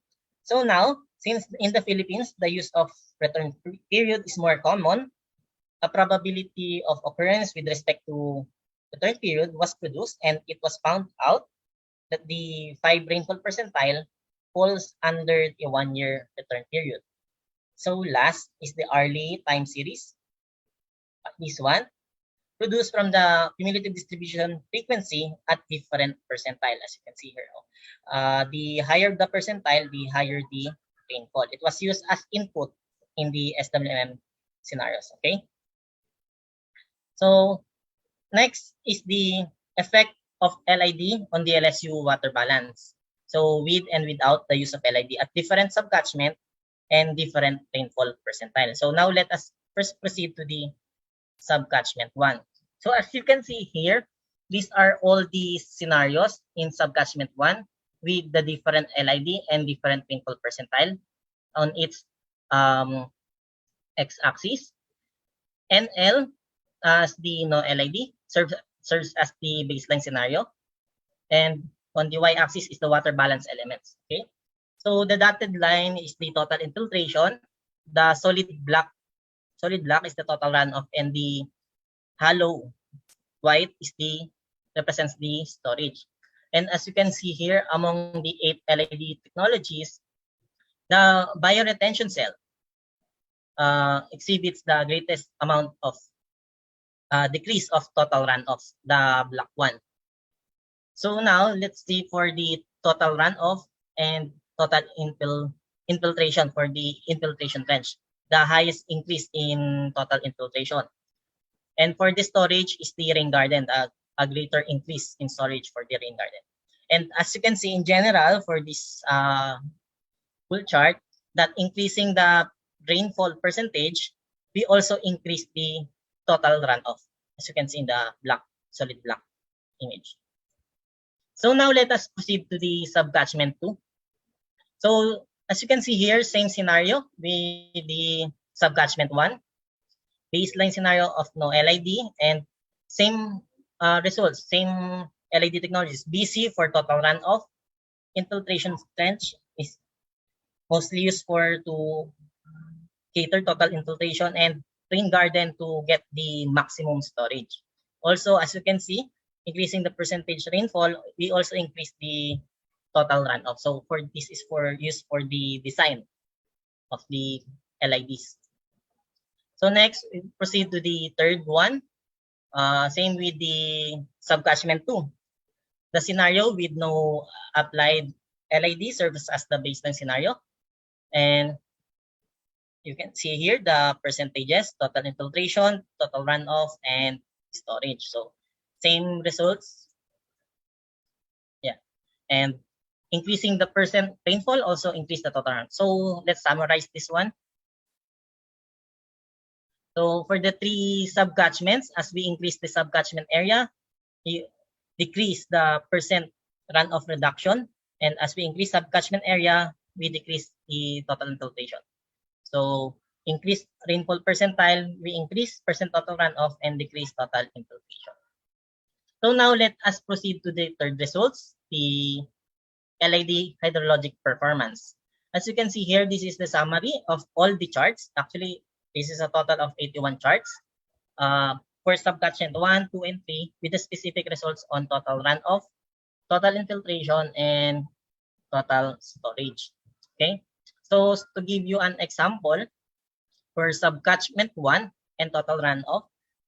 So now, since in the Philippines, the use of return period is more common, a probability of occurrence with respect to return period was produced, and it was found out that the 5 rainfall percentile falls under the 1-year return period. So last is the hourly time series. This one, produced from the cumulative distribution frequency at different percentile, as you can see here. The higher the percentile, the higher the rainfall. It was used as input in the SWM scenarios. Okay. So next is the effect of LID on the LSU water balance. So with and without the use of LID at different subcatchment and different rainfall percentile. So now let us first proceed to the subcatchment 1. So as you can see here, these are all the scenarios in subcatchment 1 with the different LID and different rainfall percentile on its x-axis. NL as the no LID serves as the baseline scenario, and on the y-axis is the water balance elements. Okay, so the dotted line is the total infiltration, the solid black is the total runoff, and the hollow white is represents the storage. And as you can see here, among the 8 LID technologies, the bioretention cell exhibits the greatest amount of decrease of total runoff, the black one. So now let's see for the total runoff and total infiltration for the infiltration trench. The highest increase in total infiltration. And for the storage is the rain garden, a greater increase in storage for the rain garden. And as you can see in general for this full chart, that increasing the rainfall percentage, we also increase the total runoff, as you can see in the solid black image. So now let us proceed to the subcatchment 2. So as you can see here, same scenario with the subcatchment 1. Baseline scenario of no LID and same results, same LID technologies. BC for total runoff. Infiltration trench is mostly used to cater total infiltration, and rain garden to get the maximum storage. Also, as you can see, increasing the percentage rainfall, we also increase the total runoff. So for this is for use for the design of the LIDs. So next, we proceed to the third one. Same with the subcatchment 2. The scenario with no applied LID serves as the baseline scenario. And you can see here the percentages, total infiltration, total runoff, and storage. So same results. Yeah. And increasing the percent rainfall also increase the total runoff. So let's summarize this one. So for the 3 subcatchments, as we increase the subcatchment area, you decrease the percent runoff reduction. And as we increase subcatchment area, we decrease the total infiltration. So increase rainfall percentile, we increase percent total runoff and decrease total infiltration. So now let us proceed to the third results, the LID hydrologic performance. As you can see here, this is the summary of all the charts. Actually, this is a total of 81 charts for subcatchment 1, 2, and 3 with the specific results on total runoff, total infiltration, and total storage. Okay, so to give you an example for subcatchment 1 and total runoff,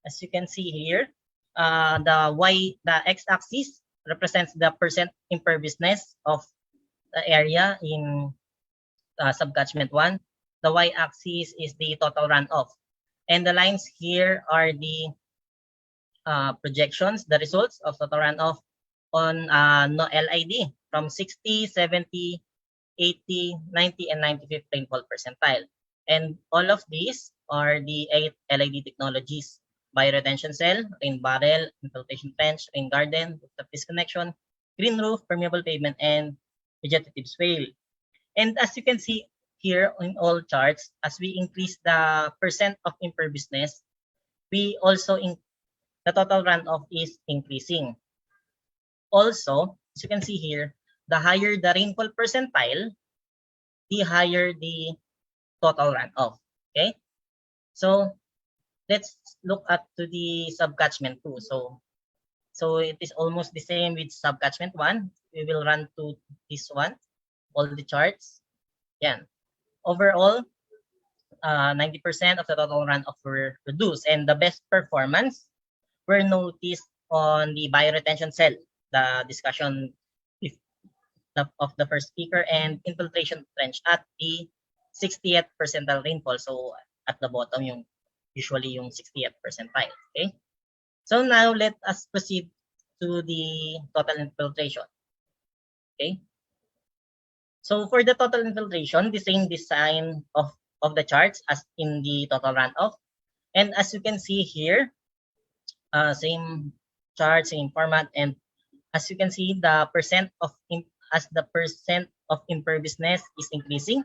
as you can see here, the x-axis represents the percent imperviousness of the area in subcatchment 1. The y-axis is the total runoff. And the lines here are the projections, the results of total runoff on no LID from 60, 70, 80, 90, and 95th rainfall percentile. And all of these are the 8 LID technologies: bioretention cell, rain barrel, infiltration trench, rain garden, rooftop disconnection, green roof, permeable pavement, and vegetative swale. And as you can see here in all charts, as we increase the percent of imperviousness, we also the total runoff is increasing. Also, as you can see here, the higher the rainfall percentile, the higher the total runoff. Okay, so let's look at to the subcatchment 2. So it is almost the same with subcatchment 1. We will run to this one, all the charts. Yeah. Overall, 90% of the total runoff were reduced, and the best performance were noticed on the bioretention cell, the discussion of the first speaker, and infiltration trench at the 60th percentile rainfall. So at the bottom, usually yung 60th percentile. Okay. So now let us proceed to the total infiltration. Okay. So for the total infiltration, the same design of the charts as in the total runoff. And as you can see here, same chart, same format. And as you can see, the percent of imperviousness is increasing,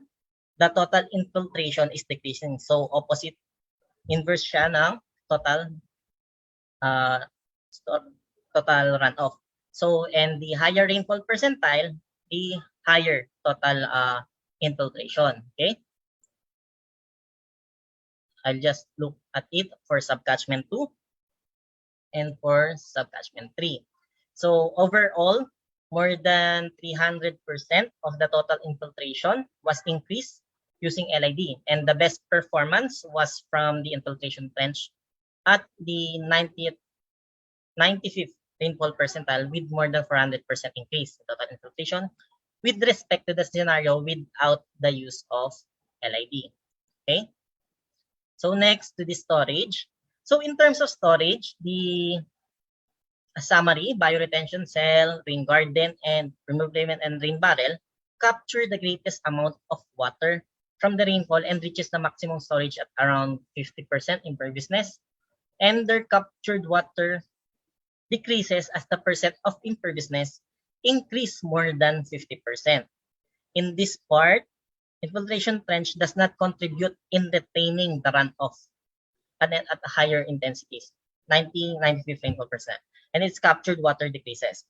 the total infiltration is decreasing. So opposite, inverse siya ng total runoff. So, and the higher rainfall percentile, the higher total infiltration. Okay, I'll just look at it for subcatchment 2 and for subcatchment 3. So overall, more than 300% of the total infiltration was increased using LID, and the best performance was from the infiltration trench at the 95th rainfall percentile with more than 400% increase in total infiltration with respect to the scenario without the use of LID. Okay. So next to the storage. So in terms of storage, the summary, bioretention cell, rain garden, and permeable pavement and rain barrel capture the greatest amount of water from the rainfall and reaches the maximum storage at around 50% imperviousness. And their captured water decreases as the percent of imperviousness increase more than 50%. In this part, infiltration trench does not contribute in retaining the runoff at higher intensities, 95 rainfall percent, and its captured water decreases.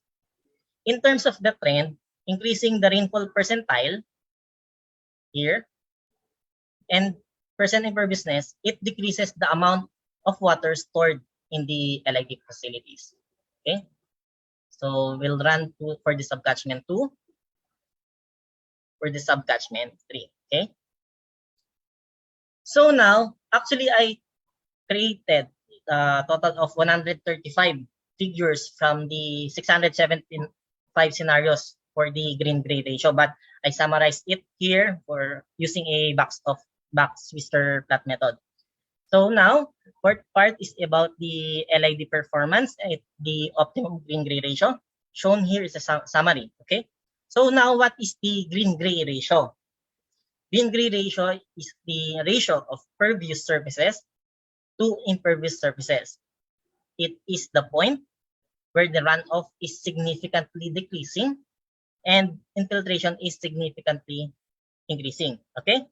In terms of the trend, increasing the rainfall percentile here and percent imperviousness, it decreases the amount of water stored in the LID facilities. Okay. So we'll run for the subcatchment 2 for the subcatchment 3. Okay. So now, actually, I created a total of 135 figures from the 675 scenarios for the green-gray ratio, but I summarized it here for using a box Twister plot method. So now, fourth part is about the LID performance at the optimum green-gray ratio. Shown here is a summary. Okay. So now, what is the green-gray ratio? Green-gray ratio is the ratio of pervious surfaces to impervious surfaces. It is the point where the runoff is significantly decreasing and infiltration is significantly increasing. Okay?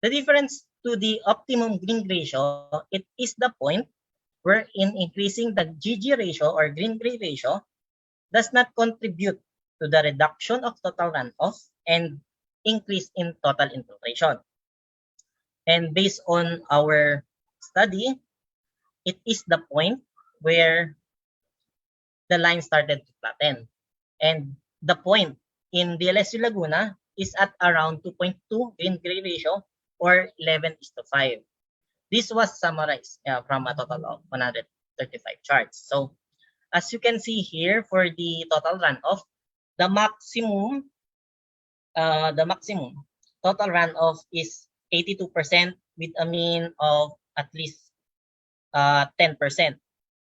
The difference to the optimum green ratio, it is the point wherein increasing the GG ratio or green-gray ratio does not contribute to the reduction of total runoff and increase in total infiltration. And based on our study, it is the point where the line started to flatten. And the point in DLSU Laguna is at around 2.2 green-gray ratio or 11:5. This was summarized from a total of 135 charts. So as you can see here, for the total runoff, the maximum total runoff is 82% with a mean of at least 10%.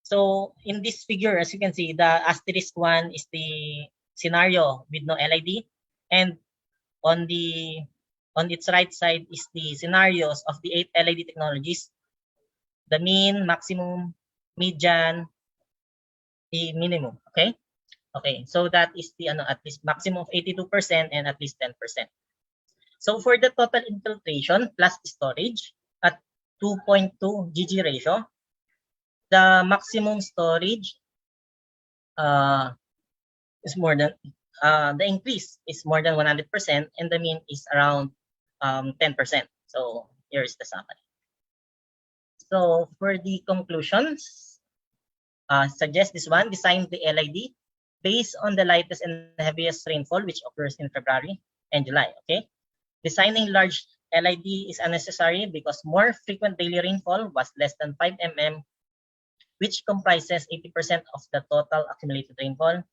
So in this figure, as you can see, the asterisk one is the scenario with no LID, and on its right side is the scenarios of the 8 LID technologies, the mean, maximum, median, the minimum. Okay. Okay, so that is the at least maximum of 82% and at least 10%. So for the total infiltration plus storage at 2.2 GG ratio, the maximum storage is more than the increase is more than 100% and the mean is around 10%. So here is the summary. So for the conclusions, suggest this one: design the LID based on the lightest and heaviest rainfall which occurs in February and July. Okay, designing large LID is unnecessary because more frequent daily rainfall was less than 5 mm, which comprises 80% of the total accumulated rainfall.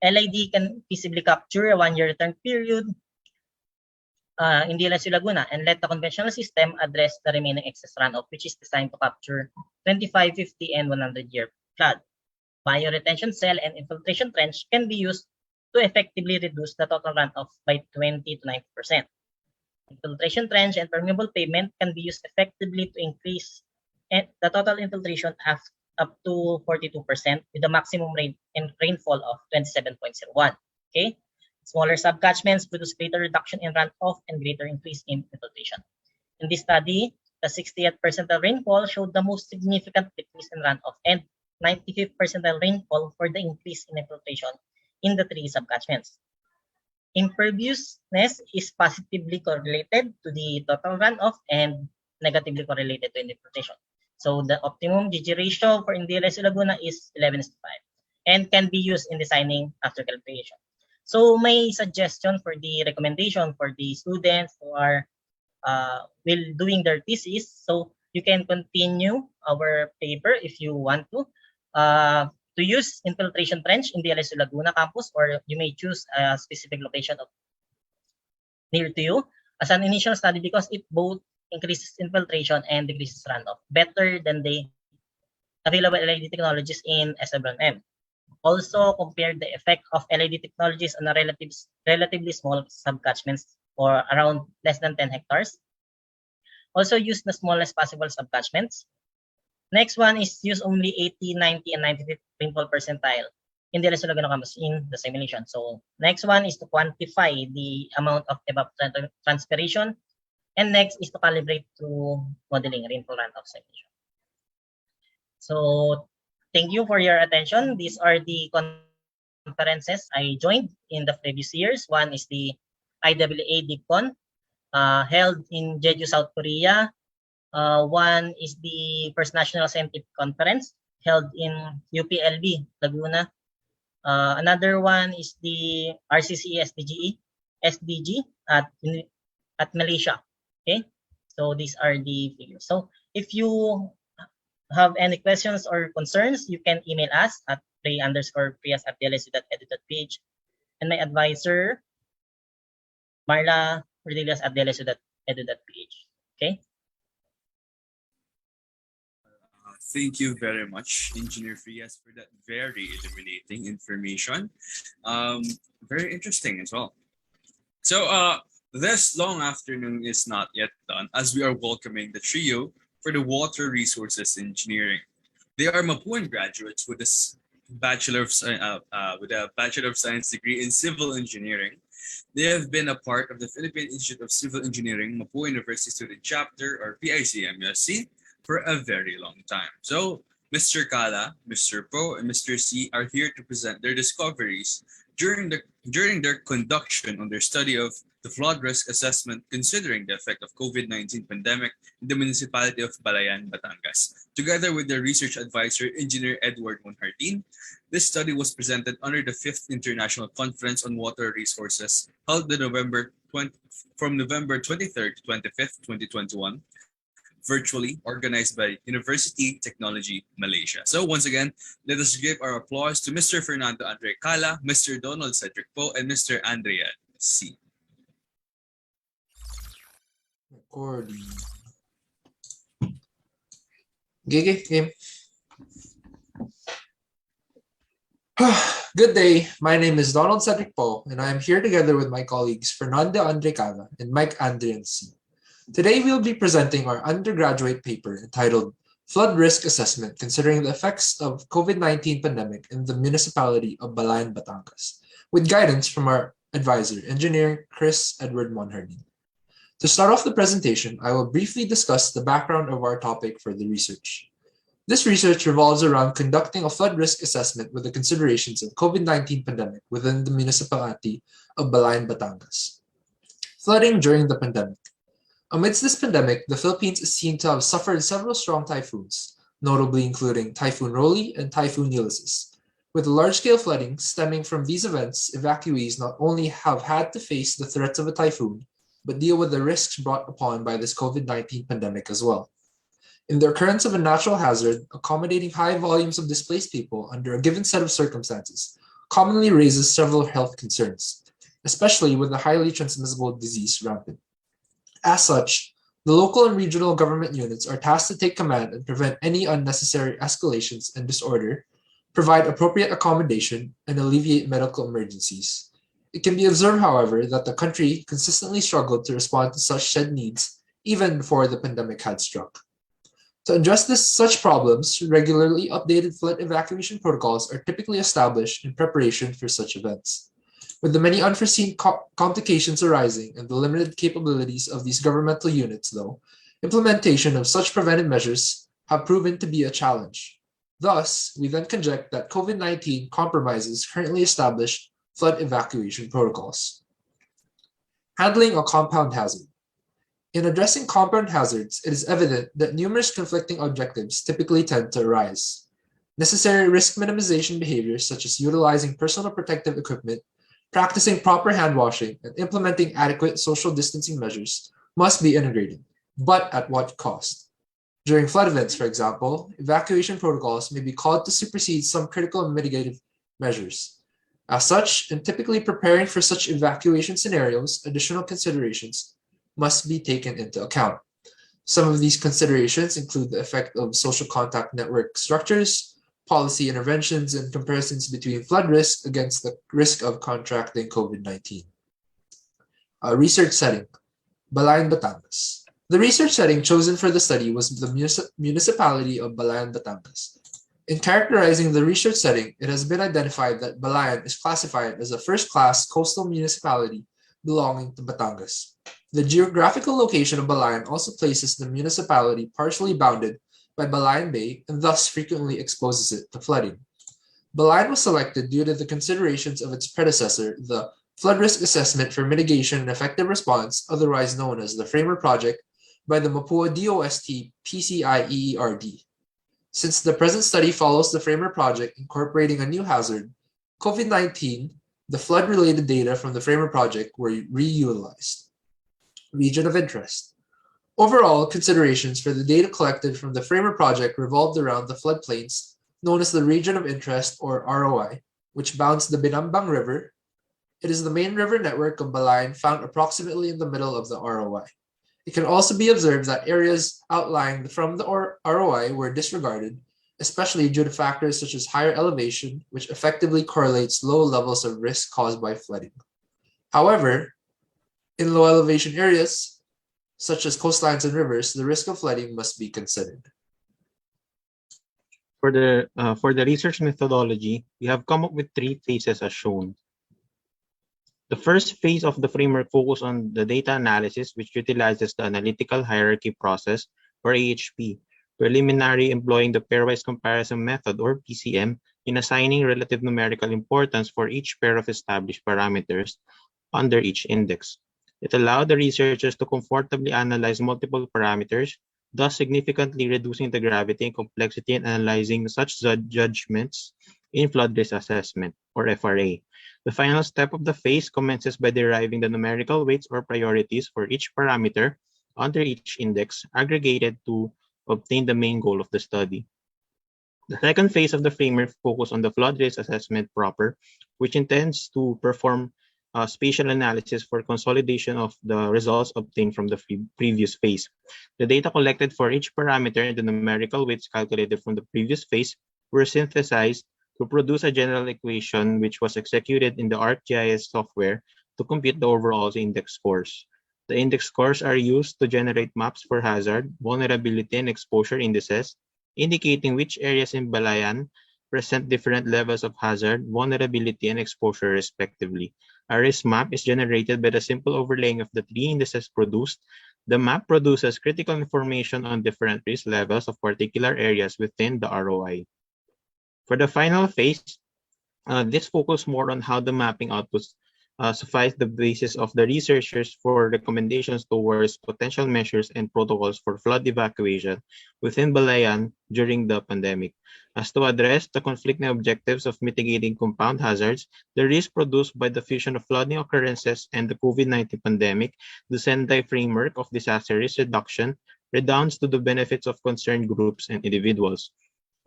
LID can feasibly capture a 1-year return period in DLSU Laguna and let the conventional system address the remaining excess runoff, which is designed to capture 25, 50, and 100-year flood. Bioretention cell and infiltration trench can be used to effectively reduce the total runoff by 20 to 90%. Infiltration trench and permeable pavement can be used effectively to increase the total infiltration up to 42% with a maximum rainfall of 27.01. Okay, smaller subcatchments produce greater reduction in runoff and greater increase in infiltration. In this study, the 68th percentile rainfall showed the most significant decrease in runoff and 95th percentile rainfall for the increase in infiltration in the 3 subcatchments. Imperviousness is positively correlated to the total runoff and negatively correlated to infiltration. So the optimum GG ratio for DLSU Laguna is 11:5 and can be used in designing after calculation. So my suggestion for the recommendation for the students who are will doing their thesis, so you can continue our paper if you want to use infiltration trench in the DLSU Laguna campus, or you may choose a specific location near to you as an initial study because it both increases infiltration and decreases runoff better than the available LID technologies in SWM. Also, compare the effect of LID technologies on a relatively small subcatchments or around less than 10 hectares. Also, use the smallest possible subcatchments. Next one is use only 80, 90, and 95 rainfall percentile in the DLSU Laguna campus in the simulation. So next one is to quantify the amount of evapotranspiration. And next is to calibrate through modeling rainfall runoff simulation. So thank you for your attention. These are the conferences I joined in the previous years. One is the IWA DeepCon held in Jeju, South Korea. One is the First National Scientific Conference held in UPLB, Laguna. Another one is the RCC SDGE. SDG at Malaysia. Okay, so these are the figures. So if you have any questions or concerns, you can email us at prias_prias@dlsu.edu.ph and my advisor Marla Rodriguez@dlsu.edu.ph. Okay. Thank you very much, Engineer Frias, for that very illuminating information. Very interesting as well. So, this long afternoon is not yet done as we are welcoming the trio for the Water Resources Engineering. They are Mapuan graduates with a Bachelor of Science degree in Civil Engineering. They have been a part of the Philippine Institute of Civil Engineering Mapua University Student Chapter, or PICE MUSC, for a very long time. So, Mr. Kala, Mr. Po, and Mr. C are here to present their discoveries during their conduction on their study of the flood risk assessment considering the effect of COVID-19 pandemic in the municipality of Balayan, Batangas. Together with their research advisor, Engineer Edward Monjardin, this study was presented under the 5th International Conference on Water Resources held from November 23rd to 25th, 2021, virtually organized by University Technology Malaysia. So once again, let us give our applause to Mr. Fernando Andre Cala, Mr. Donald Cedric Po, and Mr. Andrea C. Recording. Game. Good day, my name is Donald Cedric Po, and I am here together with my colleagues Fernando Andre Cala and Mike Andrian C. Today, we'll be presenting our undergraduate paper entitled Flood Risk Assessment Considering the Effects of COVID-19 Pandemic in the Municipality of Balayan, Batangas, with guidance from our advisor, Engineer Chris Edward Monjardin. To start off the presentation, I will briefly discuss the background of our topic for the research. This research revolves around conducting a flood risk assessment with the considerations of COVID-19 pandemic within the municipality of Balayan, Batangas. Flooding during the pandemic. Amidst this pandemic, the Philippines is seen to have suffered several strong typhoons, notably including Typhoon Rolly and Typhoon Ulysses. With large-scale flooding stemming from these events, evacuees not only have had to face the threats of a typhoon, but deal with the risks brought upon by this COVID-19 pandemic as well. In the occurrence of a natural hazard, accommodating high volumes of displaced people under a given set of circumstances commonly raises several health concerns, especially with the highly transmissible disease rampant. As such, the local and regional government units are tasked to take command and prevent any unnecessary escalations and disorder, provide appropriate accommodation, and alleviate medical emergencies. It can be observed, however, that the country consistently struggled to respond to such said needs even before the pandemic had struck. To address such problems, regularly updated flood evacuation protocols are typically established in preparation for such events. With the many unforeseen complications arising and the limited capabilities of these governmental units, though, implementation of such preventive measures have proven to be a challenge. Thus, we then conject that COVID-19 compromises currently established flood evacuation protocols. Handling a compound hazard. In addressing compound hazards, it is evident that numerous conflicting objectives typically tend to arise. Necessary risk minimization behaviors such as utilizing personal protective equipment, practicing proper hand washing, and implementing adequate social distancing measures must be integrated, but at what cost? During flood events, for example, evacuation protocols may be called to supersede some critical and mitigative measures. As such, in typically preparing for such evacuation scenarios, additional considerations must be taken into account. Some of these considerations include the effect of social contact network structures, policy interventions, and comparisons between flood risk against the risk of contracting COVID-19. Research setting, Balayan, Batangas. The research setting chosen for the study was the municipality of Balayan, Batangas. In characterizing the research setting, it has been identified that Balayan is classified as a first-class coastal municipality belonging to Batangas. The geographical location of Balayan also places the municipality partially bounded by Balayan Bay and thus frequently exposes it to flooding. Balayan was selected due to the considerations of its predecessor, the Flood Risk Assessment for Mitigation and Effective Response, otherwise known as the Framer Project, by the Mapua DOST PCI-EERD. Since the present study follows the Framer Project incorporating a new hazard, COVID-19, The flood-related data from the Framer project were reutilized. Region of interest. Overall, considerations for the data collected from the Framer project revolved around the floodplains known as the region of interest, or ROI, which bounds the Binambang River. It is the main river network of Balayan found approximately in the middle of the ROI. It can also be observed that areas outlying from the ROI were disregarded, especially due to factors such as higher elevation, which effectively correlates low levels of risk caused by flooding. However, in low elevation areas, such as coastlines and rivers, the risk of flooding must be considered. For the research methodology, we have come up with 3 phases as shown. The first phase of the framework focuses on the data analysis, which utilizes the analytical hierarchy process, or AHP, preliminary employing the pairwise comparison method, or PCM, in assigning relative numerical importance for each pair of established parameters under each index. It allowed the researchers to comfortably analyze multiple parameters, thus significantly reducing the gravity and complexity in analyzing such judgments in flood risk assessment, or FRA. The final step of the phase commences by deriving the numerical weights or priorities for each parameter under each index, aggregated to obtain the main goal of the study. The second phase of the framework focuses on the flood risk assessment proper, which intends to perform spatial analysis for consolidation of the results obtained from the previous phase. The data collected for each parameter and the numerical weights calculated from the previous phase were synthesized to produce a general equation which was executed in the ArcGIS software to compute the overall index scores. The index scores are used to generate maps for hazard, vulnerability, and exposure indices, indicating which areas in Balayan present different levels of hazard, vulnerability, and exposure respectively. A risk map is generated by the simple overlaying of the 3 indices produced. The map produces critical information on different risk levels of particular areas within the ROI. For the final phase, this focuses more on how the mapping outputs suffice the basis of the researchers for recommendations towards potential measures and protocols for flood evacuation within Balayan during the pandemic. As to address the conflicting objectives of mitigating compound hazards, the risk produced by the fusion of flooding occurrences and the COVID-19 pandemic, the Sendai framework of disaster risk reduction redounds to the benefits of concerned groups and individuals.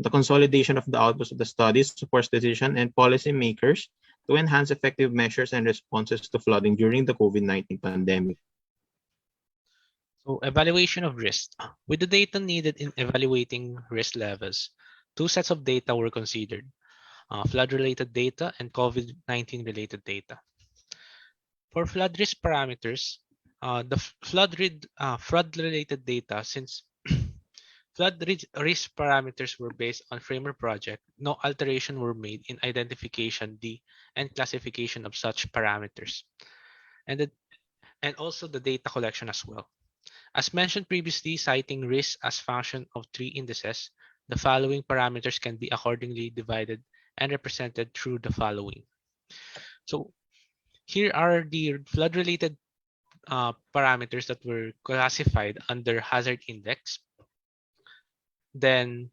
The consolidation of the outputs of the studies supports decision and policy makers to enhance effective measures and responses to flooding during the COVID-19 pandemic. So, evaluation of risk. With the data needed in evaluating risk levels, 2 sets of data were considered, flood-related data and COVID-19 related data. For flood risk parameters, the flood-related data, since flood risk parameters were based on Framer project, no alteration were made in identification and classification of such parameters, and also the data collection as well. As mentioned previously, citing risk as function of 3 indices, the following parameters can be accordingly divided and represented through the following. So here are the flood-related parameters that were classified under hazard index. Then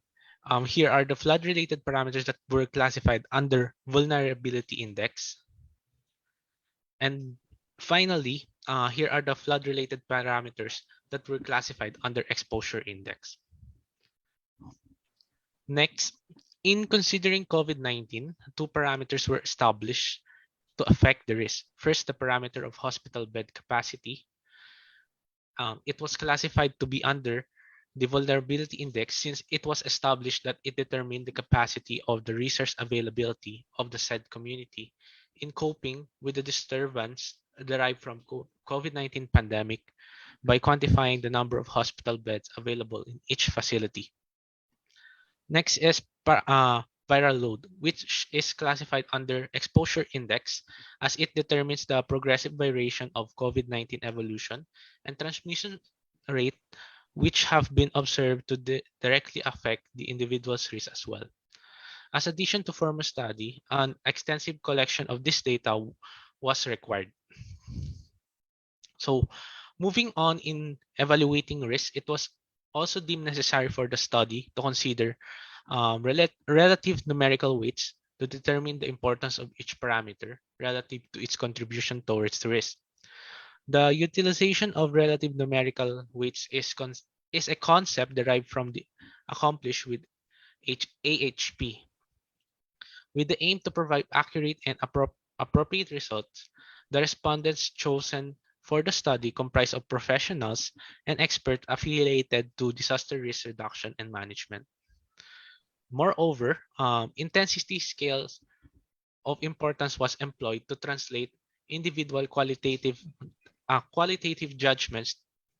here are the flood-related parameters that were classified under vulnerability index. And finally, here are the flood-related parameters that were classified under exposure index. Next, in considering COVID-19, 2 parameters were established to affect the risk. First, the parameter of hospital bed capacity. It was classified to be under the vulnerability index since it was established that it determined the capacity of the resource availability of the said community in coping with the disturbance derived from COVID-19 pandemic by quantifying the number of hospital beds available in each facility. Next is viral load, which is classified under exposure index as it determines the progressive variation of COVID-19 evolution and transmission rate, which have been observed to directly affect the individual's risk as well. As addition to former study, an extensive collection of this data was required. So moving on in evaluating risk, it was also deemed necessary for the study to consider relative numerical weights to determine the importance of each parameter, relative to its contribution towards the risk. The utilization of relative numerical weights is a concept derived from the accomplished with AHP, with the aim to provide accurate and appropriate results. The respondents chosen for the study comprise of professionals and experts affiliated to disaster risk reduction and management. Moreover, intensity scales of importance was employed to translate individual qualitative judgments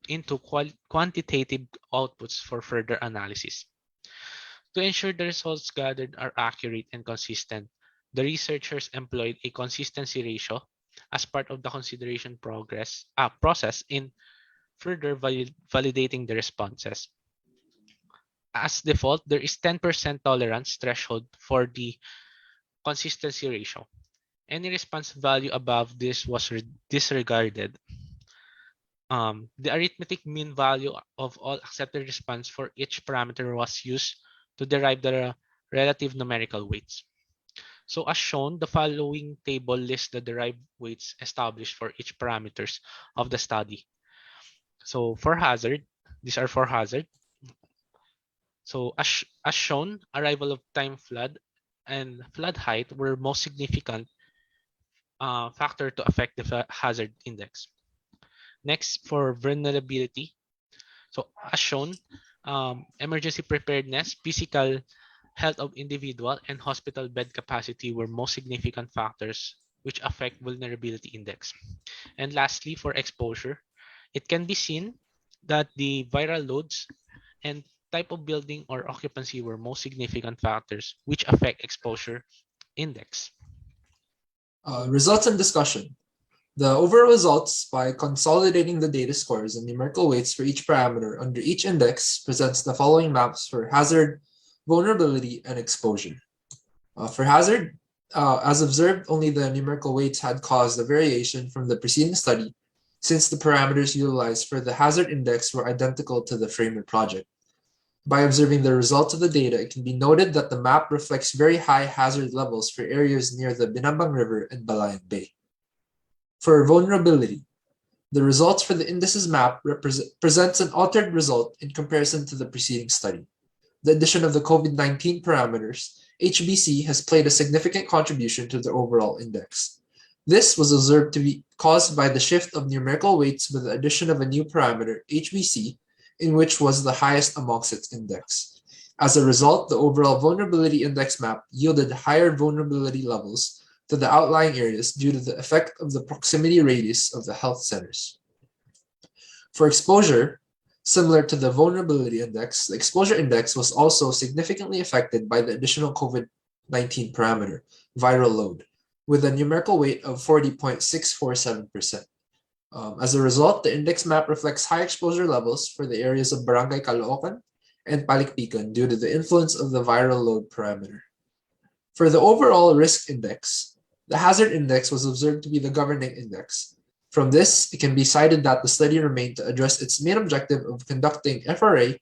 into quantitative outputs for further analysis. To ensure the results gathered are accurate and consistent, the researchers employed a consistency ratio as part of the consideration process in further validating the responses. As default, there is 10% tolerance threshold for the consistency ratio. Any response value above this was disregarded. The arithmetic mean value of all accepted response for each parameter was used to derive the relative numerical weights. So as shown, the following table lists the derived weights established for each parameters of the study. So for hazard, these are for hazard. So as shown, arrival of time flood and flood height were most significant factor to affect the hazard index. Next, for vulnerability. So as shown, emergency preparedness, physical health of individual, and hospital bed capacity were most significant factors which affect vulnerability index. And lastly, for exposure, it can be seen that the viral loads and type of building or occupancy were most significant factors which affect exposure index. Results and discussion. The overall results, by consolidating the data scores and numerical weights for each parameter under each index, presents the following maps for hazard, vulnerability, and exposure. For hazard, as observed, only the numerical weights had caused a variation from the preceding study, since the parameters utilized for the hazard index were identical to the Framer project. By observing the results of the data, it can be noted that the map reflects very high hazard levels for areas near the Binambang River and Balayan Bay. For vulnerability, the results for the indices map presents an altered result in comparison to the preceding study. The addition of the COVID-19 parameters, HBC, has played a significant contribution to the overall index. This was observed to be caused by the shift of numerical weights with the addition of a new parameter, HBC, in which was the highest amongst its index. As a result, the overall vulnerability index map yielded higher vulnerability levels to the outlying areas due to the effect of the proximity radius of the health centers. For exposure, similar to the vulnerability index, the exposure index was also significantly affected by the additional COVID-19 parameter, viral load, with a numerical weight of 40.647%. As a result, the index map reflects high exposure levels for the areas of Barangay Caloocan and Palikpikan due to the influence of the viral load parameter. For the overall risk index, the hazard index was observed to be the governing index. From this, it can be cited that the study remained to address its main objective of conducting FRA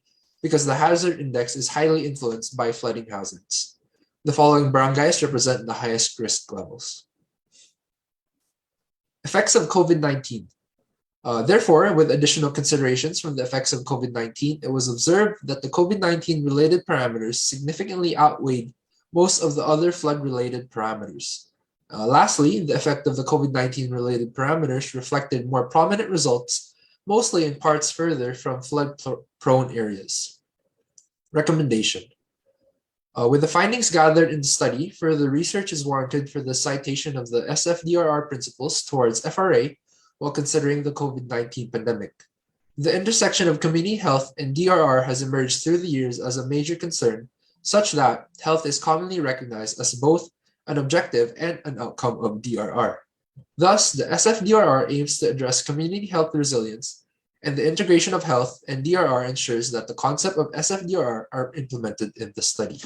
because the hazard index is highly influenced by flooding hazards. The following barangays represent the highest risk levels. Effects of COVID-19. Therefore, with additional considerations from the effects of COVID-19, it was observed that the COVID-19 related parameters significantly outweighed most of the other flood-related parameters. Lastly, the effect of the COVID-19 related parameters reflected more prominent results, mostly in parts further from flood-prone areas. Recommendation. With the findings gathered in the study, further research is warranted for the citation of the SFDRR principles towards FRA while considering the COVID-19 pandemic. The intersection of community health and DRR has emerged through the years as a major concern, such that health is commonly recognized as both an objective and an outcome of DRR. Thus, the SFDRR aims to address community health resilience, and the integration of health and DRR ensures that the concept of SFDRR are implemented in the study.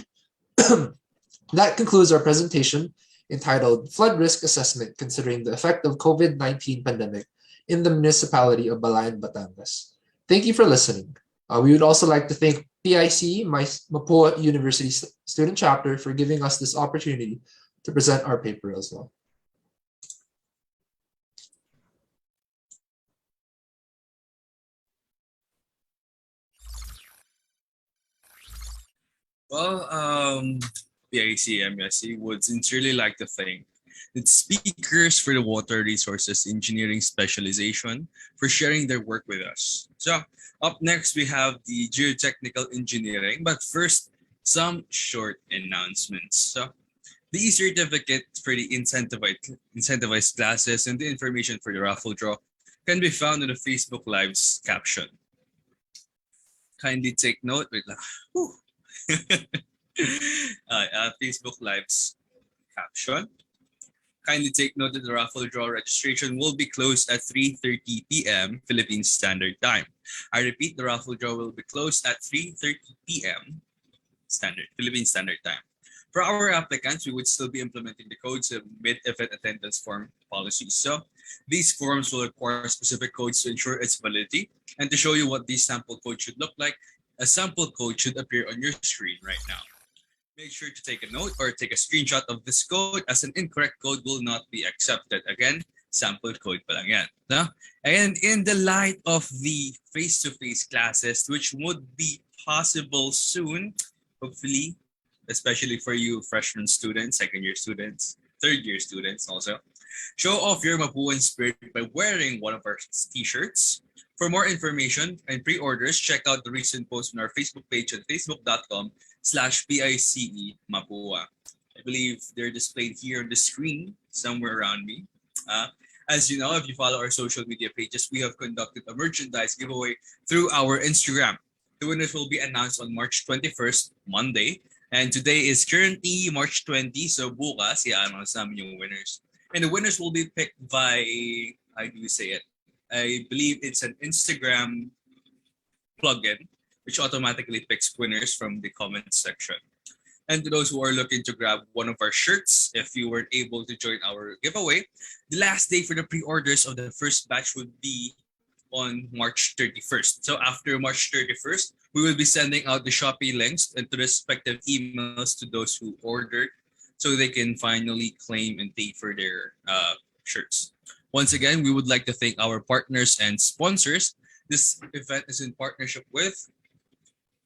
That concludes our presentation entitled Flood Risk Assessment Considering the Effect of COVID-19 Pandemic in the Municipality of Balayan, Batangas. Thank you for listening. We would also like to thank PICE, Mapua University Student Chapter, for giving us this opportunity to present our paper as well. Well, PIC MUSC would sincerely like to thank the speakers for the water resources engineering specialization for sharing their work with us. So up next we have the geotechnical engineering, but first some short announcements. So the e-certificate for the incentivized classes and the information for the raffle draw can be found in the Facebook Live's caption. Kindly take note. Wait lang. Whew. Facebook Live's caption. Kindly take note that the raffle draw registration will be closed at 3:30 p.m. Philippine Standard Time. I repeat, the raffle draw will be closed at 3:30 p.m. Philippine Standard Time. For our applicants, we would still be implementing the codes of mid-event attendance form policies. So these forms will require specific codes to ensure its validity. And to show you what these sample codes should look like, a sample code should appear on your screen right now. Make sure to take a note or take a screenshot of this code, as an incorrect code will not be accepted. Again, sample code pa lang yan. No? And in the light of the face-to-face classes, which would be possible soon, hopefully, especially for you freshman students, second-year students, third-year students also, show off your Mapuan spirit by wearing one of our t-shirts. For more information and pre-orders, check out the recent post on our Facebook page at facebook.com/PICE Mapua. I believe they're displayed here on the screen somewhere around me. As you know, if you follow our social media pages, we have conducted a merchandise giveaway through our Instagram. The winners will be announced on March 21st, Monday. And today is currently March 20, so bukas, i-announce namin yung winners. And the winners will be picked by, how do you say it? I believe it's an Instagram plugin, which automatically picks winners from the comments section. And to those who are looking to grab one of our shirts, if you weren't able to join our giveaway, the last day for the pre-orders of the first batch would be on March 31st. So after March 31st, we will be sending out the Shopee links and to respective emails to those who ordered, so they can finally claim and pay for their shirts. Once again, we would like to thank our partners and sponsors. This event is in partnership with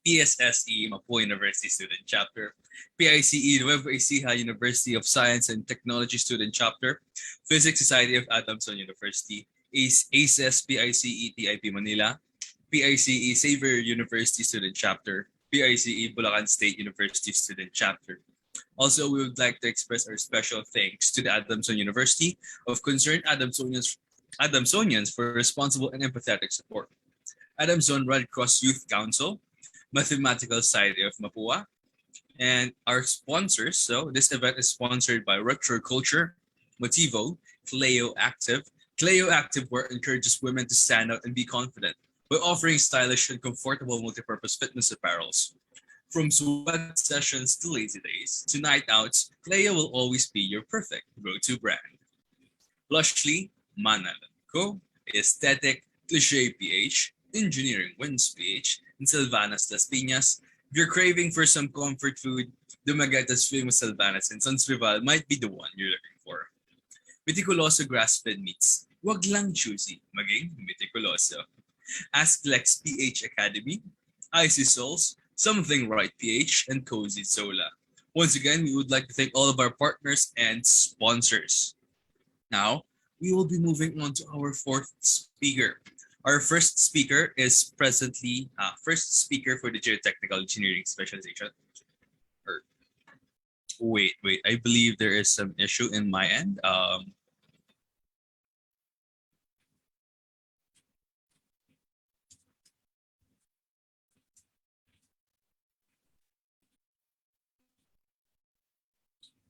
PSSE Mapua University Student Chapter, PICE Nueva Ecija University of Science and Technology Student Chapter, Physics Society of Adamson University, ACES PICE TIP Manila, PICE Xavier University Student Chapter, PICE Bulacan State University Student Chapter. Also, we would like to express our special thanks to the Adamson University of concerned Adamsonians for responsible and empathetic support. Adamson Red Cross Youth Council, Mathematical Society of Mapua, and our sponsors. So this event is sponsored by Retro Culture, Motivo, Cleo Active. Cleo Activewear encourages women to stand out and be confident by offering stylish and comfortable multi-purpose fitness apparels. From sweat sessions to lazy days to night outs, Cleo will always be your perfect go-to brand. Blushly, Manalan Co, Aesthetic, Cliche PH, Engineering Wins PH, and Silvanas Las Piñas. If you're craving for some comfort food, Dumagueta's famous Silvanas and Sans Rival might be the one you're looking for. Meticuloso grass-fed meats. Wag lang choosy, maging meticuloso. Ask Lex PH Academy, Icy Souls, Something Right PH, and Cozy Sola. Once again, we would like to thank all of our partners and sponsors. Now, we will be moving on to our fourth speaker. Our first speaker is presently first speaker for the geotechnical engineering specialization. Wait, I believe there is some issue in my end.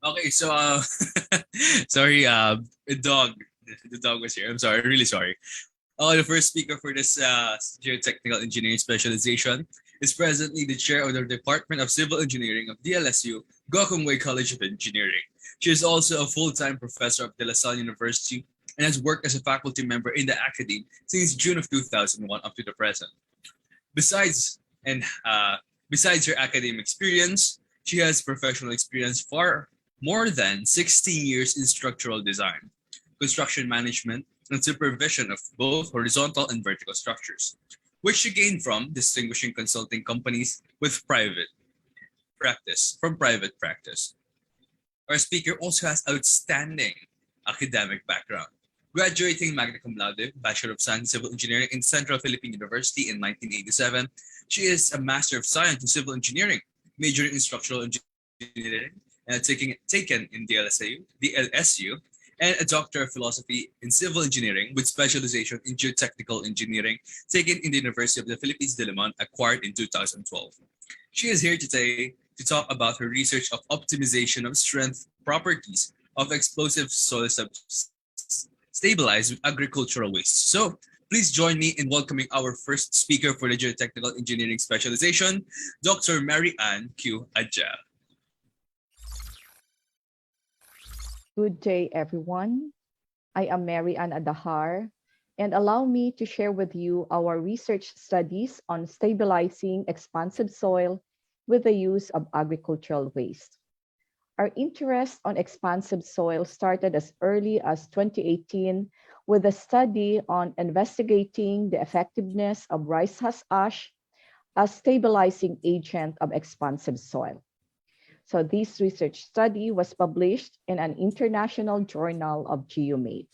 Okay, so sorry, the dog was here. I'm sorry, really sorry. The first speaker for this geotechnical engineering specialization is presently the chair of the Department of Civil Engineering of DLSU, Gokongwei College of Engineering. She is also a full-time professor of De La Salle University and has worked as a faculty member in the academy since June of 2001 up to the present. Besides her academic experience, she has professional experience for more than 16 years in structural design, construction management, and supervision of both horizontal and vertical structures, which she gained from distinguishing consulting companies with private private practice. Our speaker also has outstanding academic background, graduating magna cum laude, Bachelor of Science in Civil Engineering in Central Philippine University in 1987. She is a Master of Science in Civil Engineering, majoring in Structural Engineering, and taken in DLSU, and a Doctor of Philosophy in Civil Engineering with specialization in Geotechnical Engineering, taken in the University of the Philippines, Diliman, acquired in 2012. She is here today to talk about her research of optimization of strength properties of explosive soil stabilized with agricultural waste. So please join me in welcoming our first speaker for the Geotechnical Engineering specialization, Dr. Mary Ann Q. Adjel. Good day, everyone. I am Mary Ann Adahar, and allow me to share with you our research studies on stabilizing expansive soil with the use of agricultural waste. Our interest on expansive soil started as early as 2018 with a study on investigating the effectiveness of rice husk ash as stabilizing agent of expansive soil. So this research study was published in an international journal of GeoMate.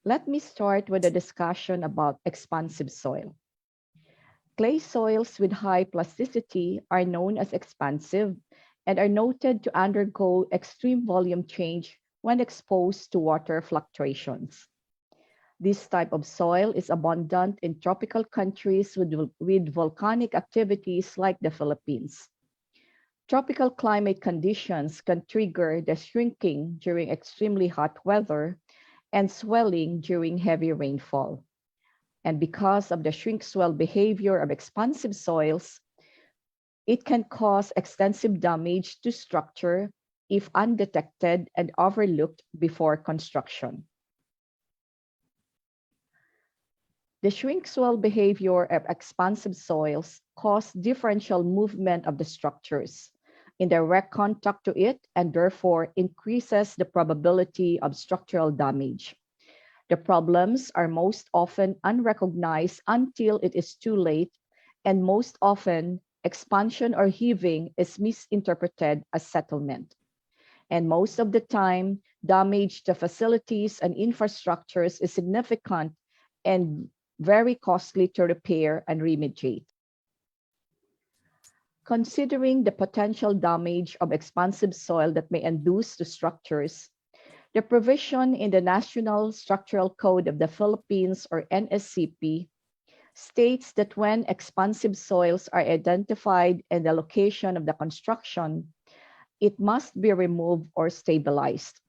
Let me start with a discussion about expansive soil. Clay soils with high plasticity are known as expansive and are noted to undergo extreme volume change when exposed to water fluctuations. This type of soil is abundant in tropical countries with volcanic activities like the Philippines. Tropical climate conditions can trigger the shrinking during extremely hot weather and swelling during heavy rainfall. And because of the shrink-swell behavior of expansive soils, it can cause extensive damage to structure if undetected and overlooked before construction. The shrink-swell behavior of expansive soils cause differential movement of the structures in direct contact to it and therefore increases the probability of structural damage. The problems are most often unrecognized until it is too late, and most often expansion or heaving is misinterpreted as settlement. And most of the time, damage to facilities and infrastructures is significant and very costly to repair and remediate. Considering the potential damage of expansive soil that may induce to structures, the provision in the National Structural Code of the Philippines, or NSCP, states that when expansive soils are identified in the location of the construction, it must be removed or stabilized.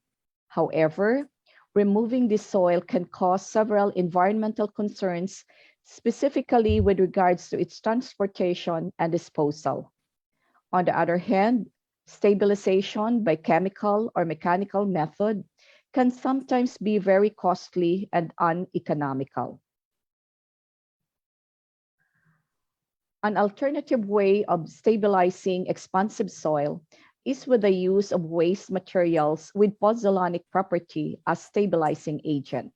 However, removing this soil can cause several environmental concerns, specifically with regards to its transportation and disposal. On the other hand, stabilization by chemical or mechanical method can sometimes be very costly and uneconomical. An alternative way of stabilizing expansive soil is with the use of waste materials with pozzolanic property as stabilizing agent.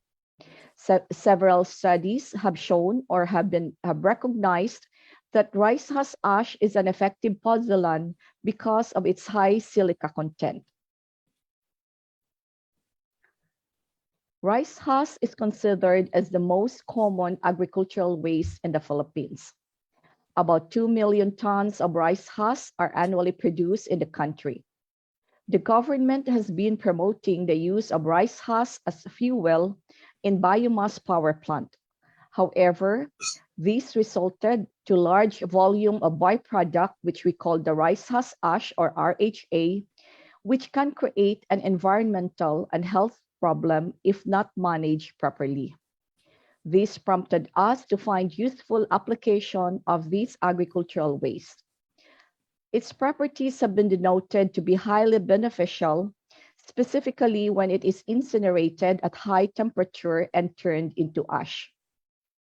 Several studies have shown or have recognized that rice husk ash is an effective pozzolan because of its high silica content. Rice husk is considered as the most common agricultural waste in the Philippines. About 2 million tons of rice husks are annually produced in the country. The government has been promoting the use of rice husk as fuel in biomass power plant. However, this resulted to large volume of byproduct, which we call the rice husk ash or RHA, which can create an environmental and health problem if not managed properly. This prompted us to find useful application of this agricultural waste. Its properties have been denoted to be highly beneficial, specifically when it is incinerated at high temperature and turned into ash.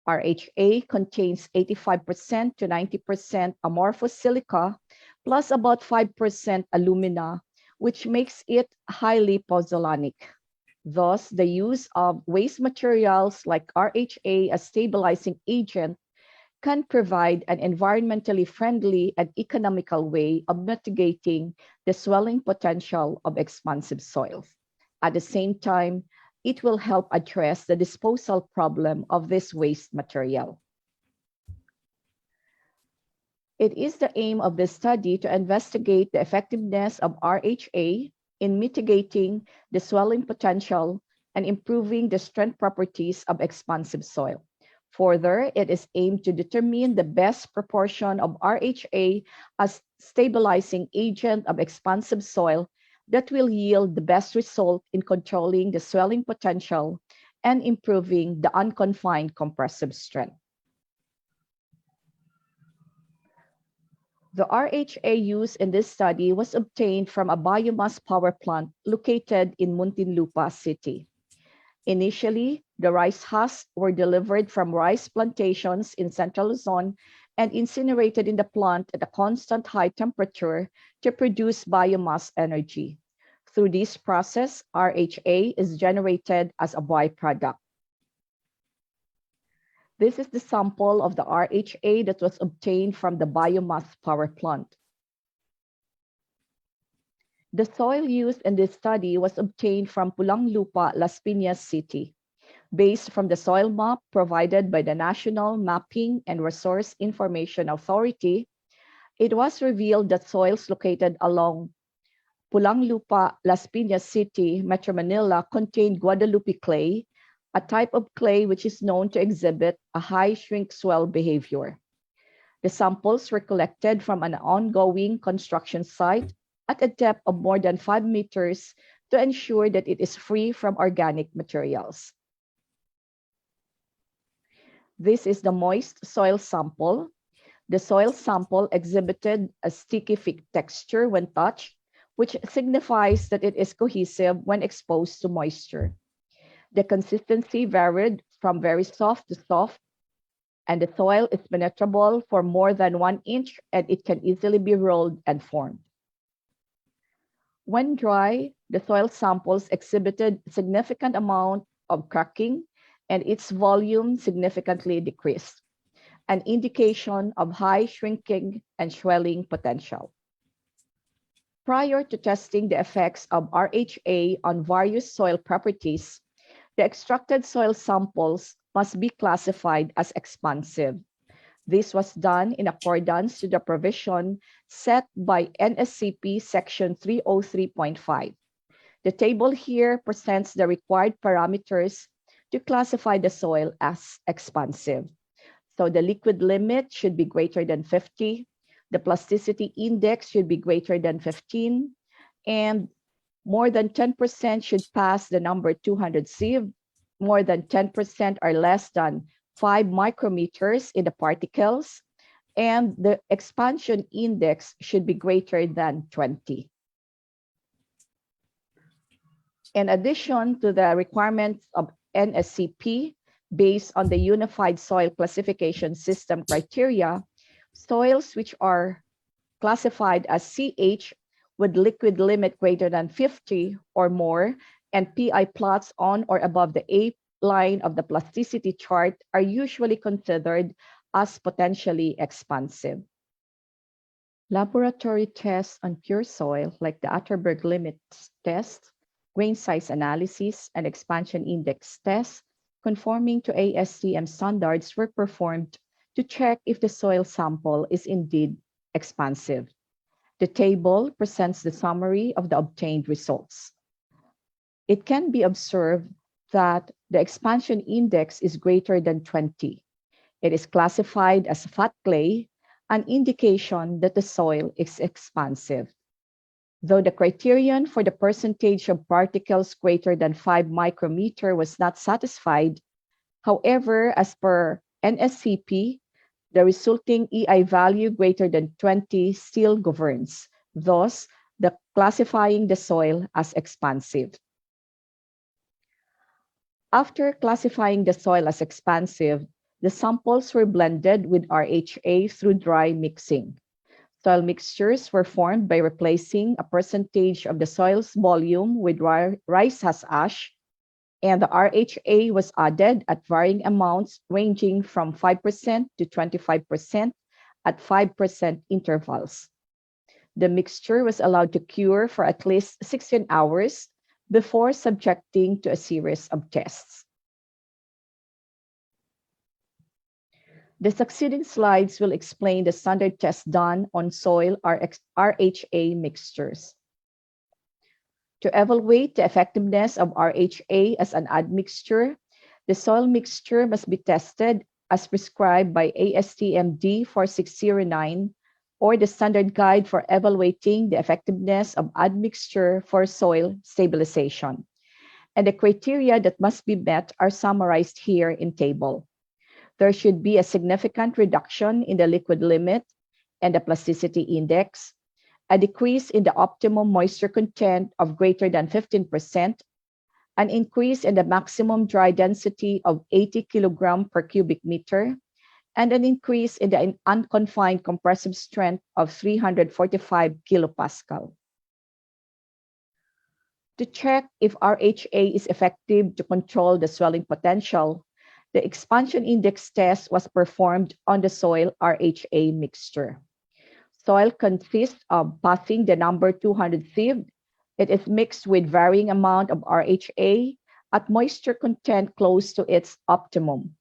RHA contains 85% to 90% amorphous silica plus about 5% alumina, which makes it highly pozzolanic. Thus, the use of waste materials like RHA as stabilizing agent can provide an environmentally friendly and economical way of mitigating the swelling potential of expansive soils. At the same time, it will help address the disposal problem of this waste material. It is the aim of the study to investigate the effectiveness of RHA in mitigating the swelling potential and improving the strength properties of expansive soil. Further, it is aimed to determine the best proportion of RHA as stabilizing agent of expansive soil that will yield the best result in controlling the swelling potential and improving the unconfined compressive strength. The RHA used in this study was obtained from a biomass power plant located in Muntinlupa City. Initially, the rice husks were delivered from rice plantations in Central Luzon and incinerated in the plant at a constant high temperature to produce biomass energy. Through this process, RHA is generated as a byproduct. This is the sample of the RHA that was obtained from the biomass power plant. The soil used in this study was obtained from Pulanglupa, Las Piñas City. Based from the soil map provided by the National Mapping and Resource Information Authority, it was revealed that soils located along Pulanglupa, Las Piñas City, Metro Manila contained Guadalupe clay, a type of clay which is known to exhibit a high shrink swell behavior. The samples were collected from an ongoing construction site at a depth of more than 5 meters to ensure that it is free from organic materials. This is the moist soil sample. The soil sample exhibited a sticky texture when touched, which signifies that it is cohesive when exposed to moisture. The consistency varied from very soft to soft, and the soil is penetrable for more than 1 inch, and it can easily be rolled and formed. When dry, the soil samples exhibited significant amount of cracking and its volume significantly decreased, an indication of high shrinking and swelling potential. Prior to testing the effects of RHA on various soil properties, the extracted soil samples must be classified as expansive. This was done in accordance to the provision set by NSCP Section 303.5. The table here presents the required parameters to classify the soil as expansive. So the liquid limit should be greater than 50, the plasticity index should be greater than 15, and more than 10% should pass the number 200 sieve, more than 10% are less than 5 micrometers in the particles, and the expansion index should be greater than 20. In addition to the requirements of NSCP, based on the Unified Soil Classification System criteria, soils which are classified as CH with liquid limit greater than 50 or more and PI plots on or above the A line of the plasticity chart are usually considered as potentially expansive. Laboratory tests on pure soil, like the Atterberg limits test, grain size analysis, and expansion index tests conforming to ASTM standards were performed to check if the soil sample is indeed expansive. The table presents the summary of the obtained results. It can be observed that the expansion index is greater than 20. It is classified as fat clay, an indication that the soil is expansive. Though the criterion for the percentage of particles greater than 5 micrometer was not satisfied, however, as per NSCP, the resulting EI value greater than 20 still governs, thus classifying the soil as expansive. After classifying the soil as expansive, the samples were blended with RHA through dry mixing. Soil mixtures were formed by replacing a percentage of the soil's volume with rice husk ash and the RHA was added at varying amounts ranging from 5% to 25% at 5% intervals. The mixture was allowed to cure for at least 16 hours before subjecting to a series of tests. The succeeding slides will explain the standard tests done on soil RHA mixtures. To evaluate the effectiveness of RHA as an admixture, the soil mixture must be tested as prescribed by ASTM D4609 or the standard guide for evaluating the effectiveness of admixture for soil stabilization. And the criteria that must be met are summarized here in table. There should be a significant reduction in the liquid limit and the plasticity index, a decrease in the optimum moisture content of greater than 15%, an increase in the maximum dry density of 80 kilogram per cubic meter, and an increase in the unconfined compressive strength of 345 kilopascal. To check if RHA is effective to control the swelling potential, the expansion index test was performed on the soil RHA mixture. Soil consists of passing the number 200 sieved. It is mixed with varying amount of RHA at moisture content close to its optimum.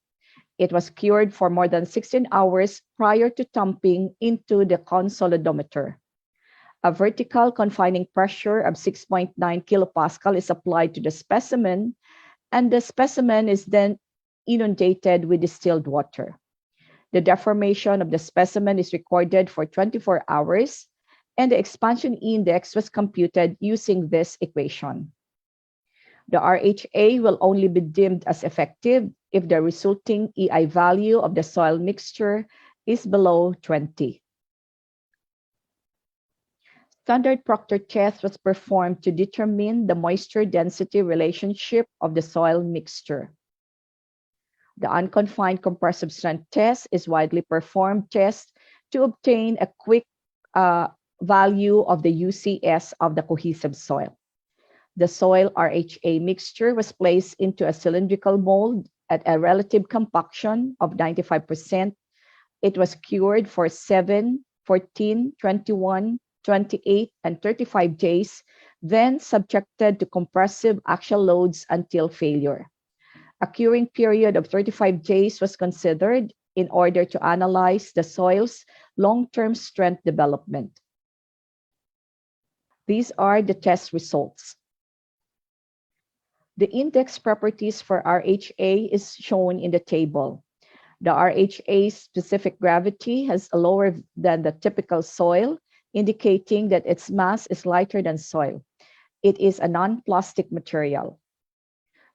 It was cured for more than 16 hours prior to dumping into the consolidometer. A vertical confining pressure of 6.9 kilopascal is applied to the specimen, and the specimen is then inundated with distilled water. The deformation of the specimen is recorded for 24 hours, and the expansion index was computed using this equation. The RHA will only be deemed as effective if the resulting EI value of the soil mixture is below 20. Standard Proctor test was performed to determine the moisture density relationship of the soil mixture. The unconfined compressive strength test is widely performed test to obtain a quick value of the UCS of the cohesive soil. The soil RHA mixture was placed into a cylindrical mold at a relative compaction of 95%. It was cured for 7, 14, 21, 28, and 35 days, then subjected to compressive axial loads until failure. A curing period of 35 days was considered in order to analyze the soil's long-term strength development. These are the test results. The index properties for RHA is shown in the table. The RHA's specific gravity has a lower than the typical soil, indicating that its mass is lighter than soil. It is a non-plastic material.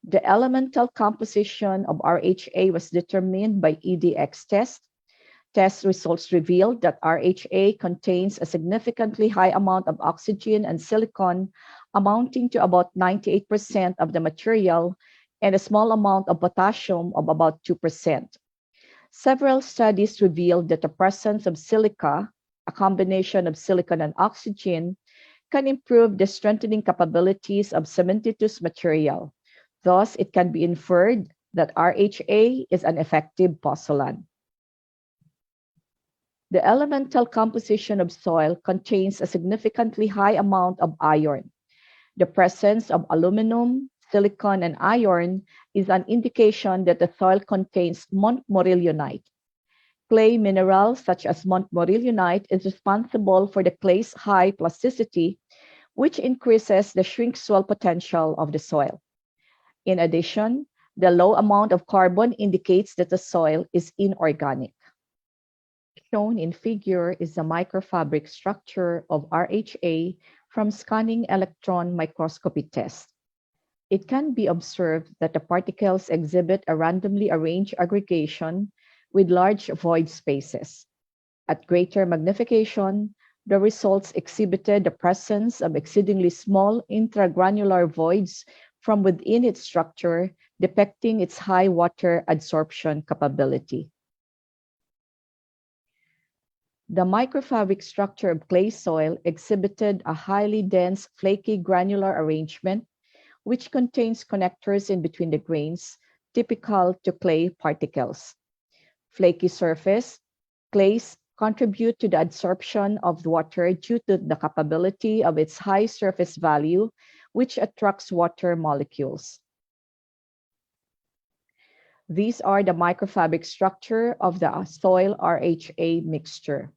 The elemental composition of RHA was determined by EDX test. Test results revealed that RHA contains a significantly high amount of oxygen and silicon, amounting to about 98% of the material, and a small amount of potassium of about 2%. Several studies revealed that the presence of silica, a combination of silicon and oxygen, can improve the strengthening capabilities of cementitious material. Thus, it can be inferred that RHA is an effective pozzolan. The elemental composition of soil contains a significantly high amount of iron. The presence of aluminum, silicon, and iron is an indication that the soil contains montmorillonite. Clay minerals such as montmorillonite is responsible for the clay's high plasticity, which increases the shrink swell potential of the soil. In addition, the low amount of carbon indicates that the soil is inorganic. Shown in figure is the microfabric structure of RHA from scanning electron microscopy test. It can be observed that the particles exhibit a randomly arranged aggregation with large void spaces. At greater magnification, the results exhibited the presence of exceedingly small intragranular voids from within its structure, depicting its high water adsorption capability. The microfabric structure of clay soil exhibited a highly dense, flaky granular arrangement which contains connectors in between the grains, typical to clay particles. Flaky surface, clays contribute to the adsorption of water due to the capability of its high surface value, which attracts water molecules. These are the microfabric structure of the soil RHA mixture.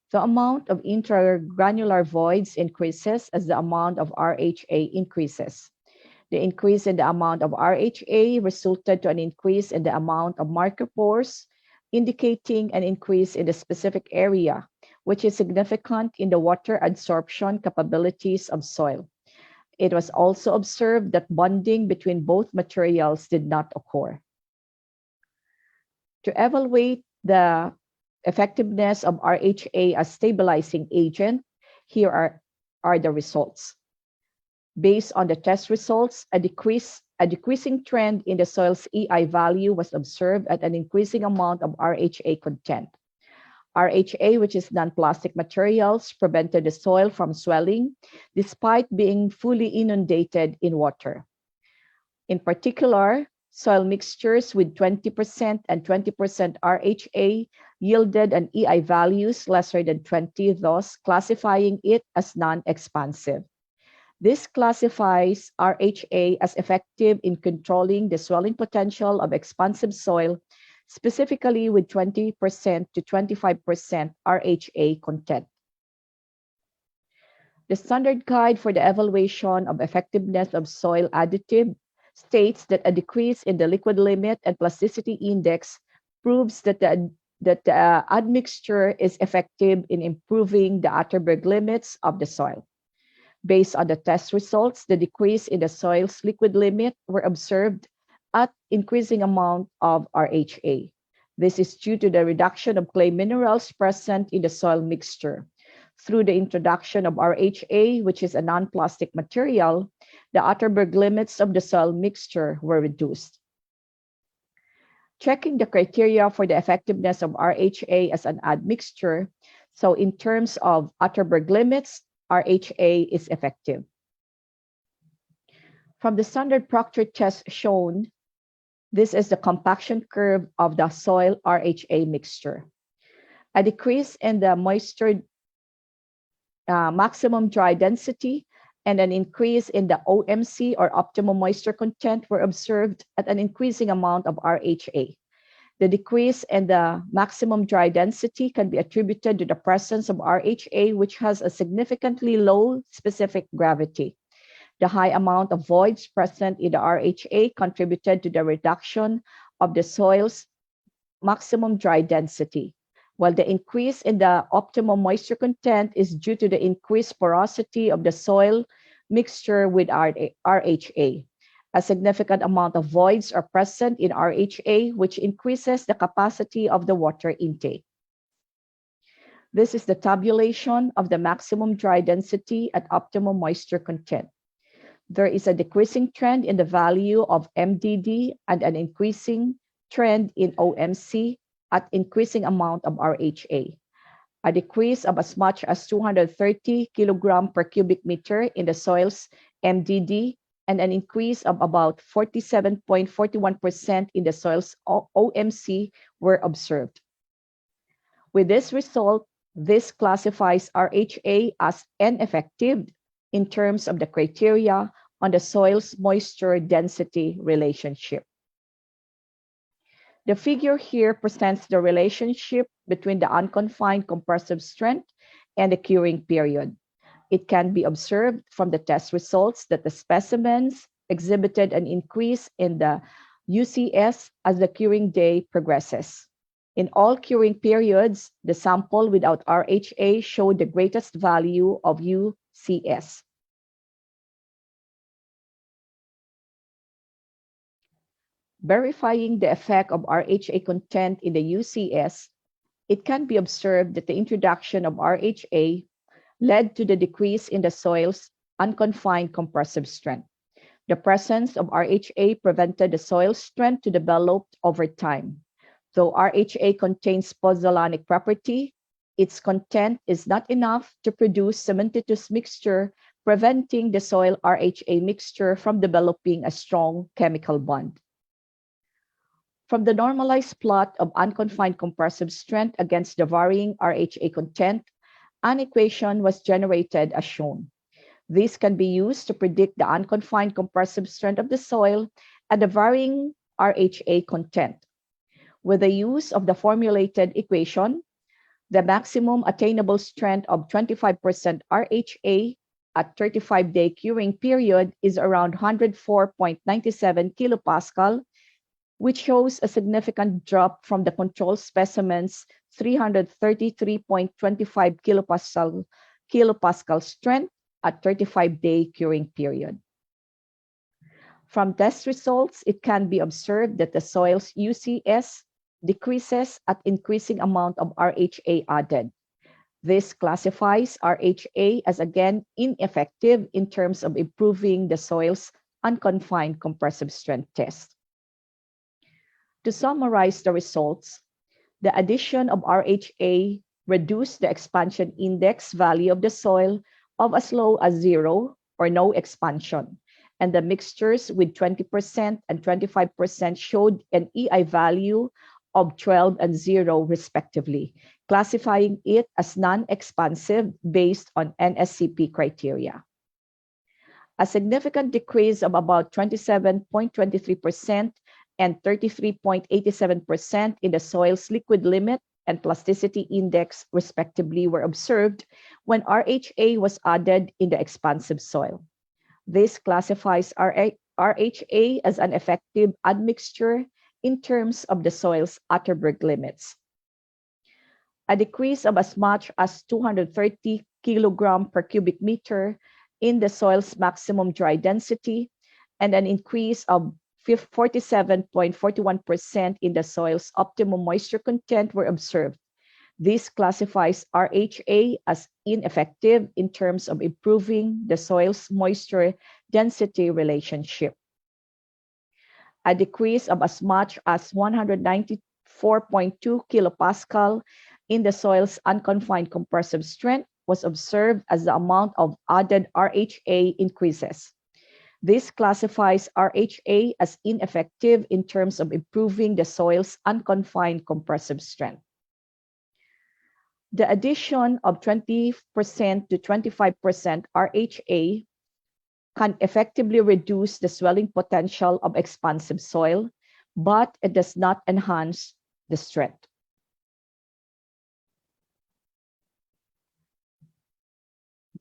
The amount of intragranular voids increases as the amount of RHA increases. The increase in the amount of RHA resulted to an increase in the amount of micropores, indicating an increase in the specific area, which is significant in the water adsorption capabilities of soil. It was also observed that bonding between both materials did not occur. To evaluate the effectiveness of RHA as stabilizing agent, here are the results. Based on the test results, a decreasing trend in the soil's EI value was observed at an increasing amount of RHA content. RHA, which is non-plastic materials, prevented the soil from swelling despite being fully inundated in water. In particular, soil mixtures with 20% and 20% RHA yielded an EI values lesser than 20, thus classifying it as non-expansive. This classifies RHA as effective in controlling the swelling potential of expansive soil, specifically with 20% to 25% RHA content. The standard guide for the evaluation of effectiveness of soil additive states that a decrease in the liquid limit and plasticity index proves that the admixture is effective in improving the Atterberg limits of the soil. Based on the test results, the decrease in the soil's liquid limit were observed at increasing amount of RHA. This is due to the reduction of clay minerals present in the soil mixture. Through the introduction of RHA, which is a non-plastic material, the Atterberg limits of the soil mixture were reduced. Checking the criteria for the effectiveness of RHA as an admixture, so in terms of Atterberg limits, RHA is effective. From the standard Proctor test shown, this is the compaction curve of the soil RHA mixture. A decrease in the moisture maximum dry density and an increase in the OMC or optimum moisture content were observed at an increasing amount of RHA. The decrease in the maximum dry density can be attributed to the presence of RHA, which has a significantly low specific gravity. The high amount of voids present in the RHA contributed to the reduction of the soil's maximum dry density, while the increase in the optimum moisture content is due to the increased porosity of the soil mixture with RHA. A significant amount of voids are present in RHA, which increases the capacity of the water intake. This is the tabulation of the maximum dry density at optimum moisture content. There is a decreasing trend in the value of MDD and an increasing trend in OMC at increasing amount of RHA. A decrease of as much as 230 kilogram per cubic meter in the soil's MDD and an increase of about 47.41% in the soil's OMC were observed. With this result, this classifies RHA as ineffective in terms of the criteria on the soil's moisture density relationship. The figure here presents the relationship between the unconfined compressive strength and the curing period. It can be observed from the test results that the specimens exhibited an increase in the UCS as the curing day progresses. In all curing periods, the sample without RHA showed the greatest value of UCS. Verifying the effect of RHA content in the UCS, it can be observed that the introduction of RHA led to the decrease in the soil's unconfined compressive strength. The presence of RHA prevented the soil's strength to develop over time. Though RHA contains pozzolanic property, its content is not enough to produce cementitious mixture preventing the soil RHA mixture from developing a strong chemical bond. From the normalized plot of unconfined compressive strength against the varying RHA content, an equation was generated as shown. This can be used to predict the unconfined compressive strength of the soil at the varying RHA content. With the use of the formulated equation, the maximum attainable strength of 25% RHA at 35-day curing period is around 104.97 kilopascal, which shows a significant drop from the control specimen's 333.25 kilopascal strength at 35-day curing period. From test results, it can be observed that the soil's UCS decreases at increasing amount of RHA added. This classifies RHA as again ineffective in terms of improving the soil's unconfined compressive strength test. To summarize the results, the addition of RHA reduced the expansion index value of the soil of as low as 0 or no expansion, and the mixtures with 20% and 25% showed an EI value of 12 and 0 respectively, classifying it as non-expansive based on NSCP criteria. A significant decrease of about 27.23% and 33.87% in the soil's liquid limit and plasticity index respectively were observed when RHA was added in the expansive soil. This classifies RHA as an effective admixture in terms of the soil's Atterberg limits. A decrease of as much as 230 kilogram per cubic meter in the soil's maximum dry density and an increase of 47.41% in the soil's optimum moisture content were observed. This classifies RHA as ineffective in terms of improving the soil's moisture density relationship. A decrease of as much as 194.2 kilopascal in the soil's unconfined compressive strength was observed as the amount of added RHA increases. This classifies RHA as ineffective in terms of improving the soil's unconfined compressive strength. The addition of 20% to 25% RHA can effectively reduce the swelling potential of expansive soil, but it does not enhance the strength.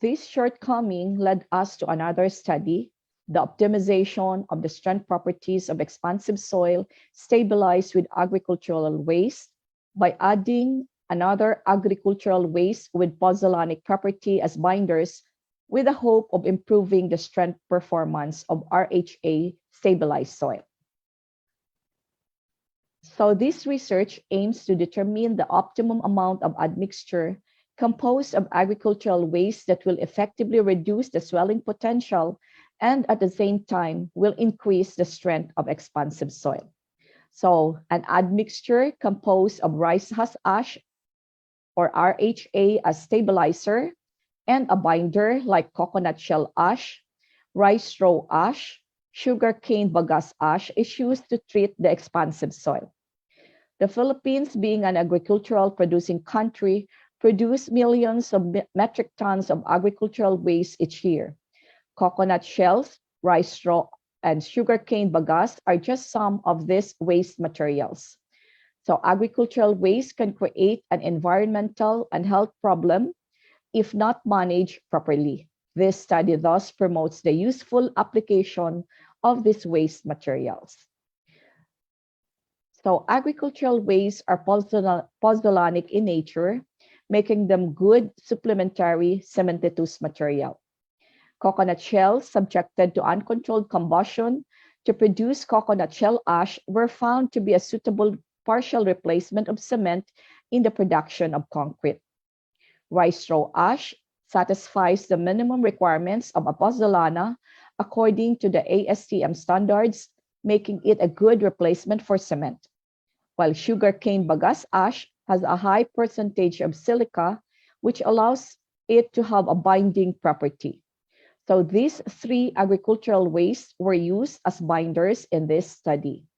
This shortcoming led us to another study, the optimization of the strength properties of expansive soil stabilized with agricultural waste by adding another agricultural waste with pozzolanic property as binders with the hope of improving the strength performance of RHA stabilized soil. So this research aims to determine the optimum amount of admixture composed of agricultural waste that will effectively reduce the swelling potential and at the same time will increase the strength of expansive soil. So an admixture composed of rice husk ash or RHA as stabilizer and a binder like coconut shell ash, rice straw ash, sugarcane bagasse ash is used to treat the expansive soil. The Philippines, being an agricultural producing country, produce millions of metric tons of agricultural waste each year. Coconut shells, rice straw, and sugarcane bagasse are just some of these waste materials. So agricultural waste can create an environmental and health problem if not managed properly. This study thus promotes the useful application of these waste materials. So agricultural wastes are pozzolanic in nature, making them good supplementary cementitious material. Coconut shells subjected to uncontrolled combustion to produce coconut shell ash were found to be a suitable partial replacement of cement in the production of concrete. Rice straw ash satisfies the minimum requirements of a pozzolana according to the ASTM standards, making it a good replacement for cement. While sugarcane bagasse ash has a high percentage of silica, which allows it to have a binding property. So these three agricultural wastes were used as binders in this study.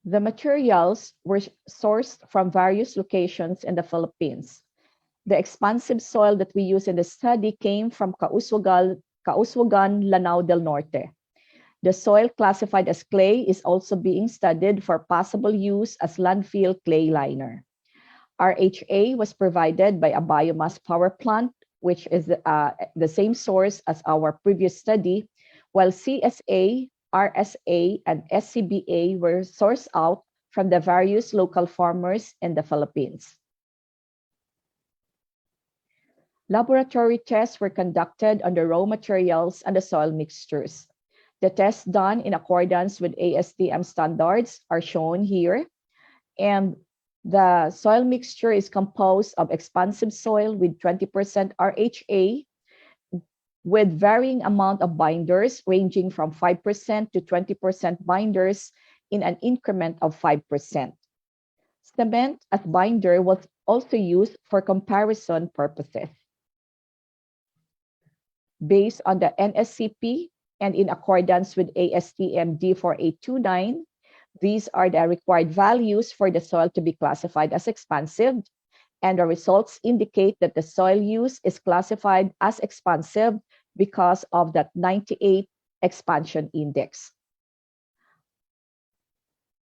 The materials were sourced from various locations in the Philippines. The expansive soil that we use in the study came from Causwagan, Lanao del Norte. The soil classified as clay is also being studied for possible use as landfill clay liner. RHA was provided by a biomass power plant, which is the same source as our previous study, while CSA, RSA, and SCBA were sourced out from the various local farmers in the Philippines. Laboratory tests were conducted on the raw materials and the soil mixtures. The tests done in accordance with ASTM standards are shown here, and the soil mixture is composed of expansive soil with 20% RHA, with varying amount of binders ranging from 5% to 20% binders in an increment of 5%. Cement as binder was also used for comparison purposes. Based on the NSCP and in accordance with ASTM D4829, these are the required values for the soil to be classified as expansive, and the results indicate that the soil use is classified as expansive because of that 98 expansion index.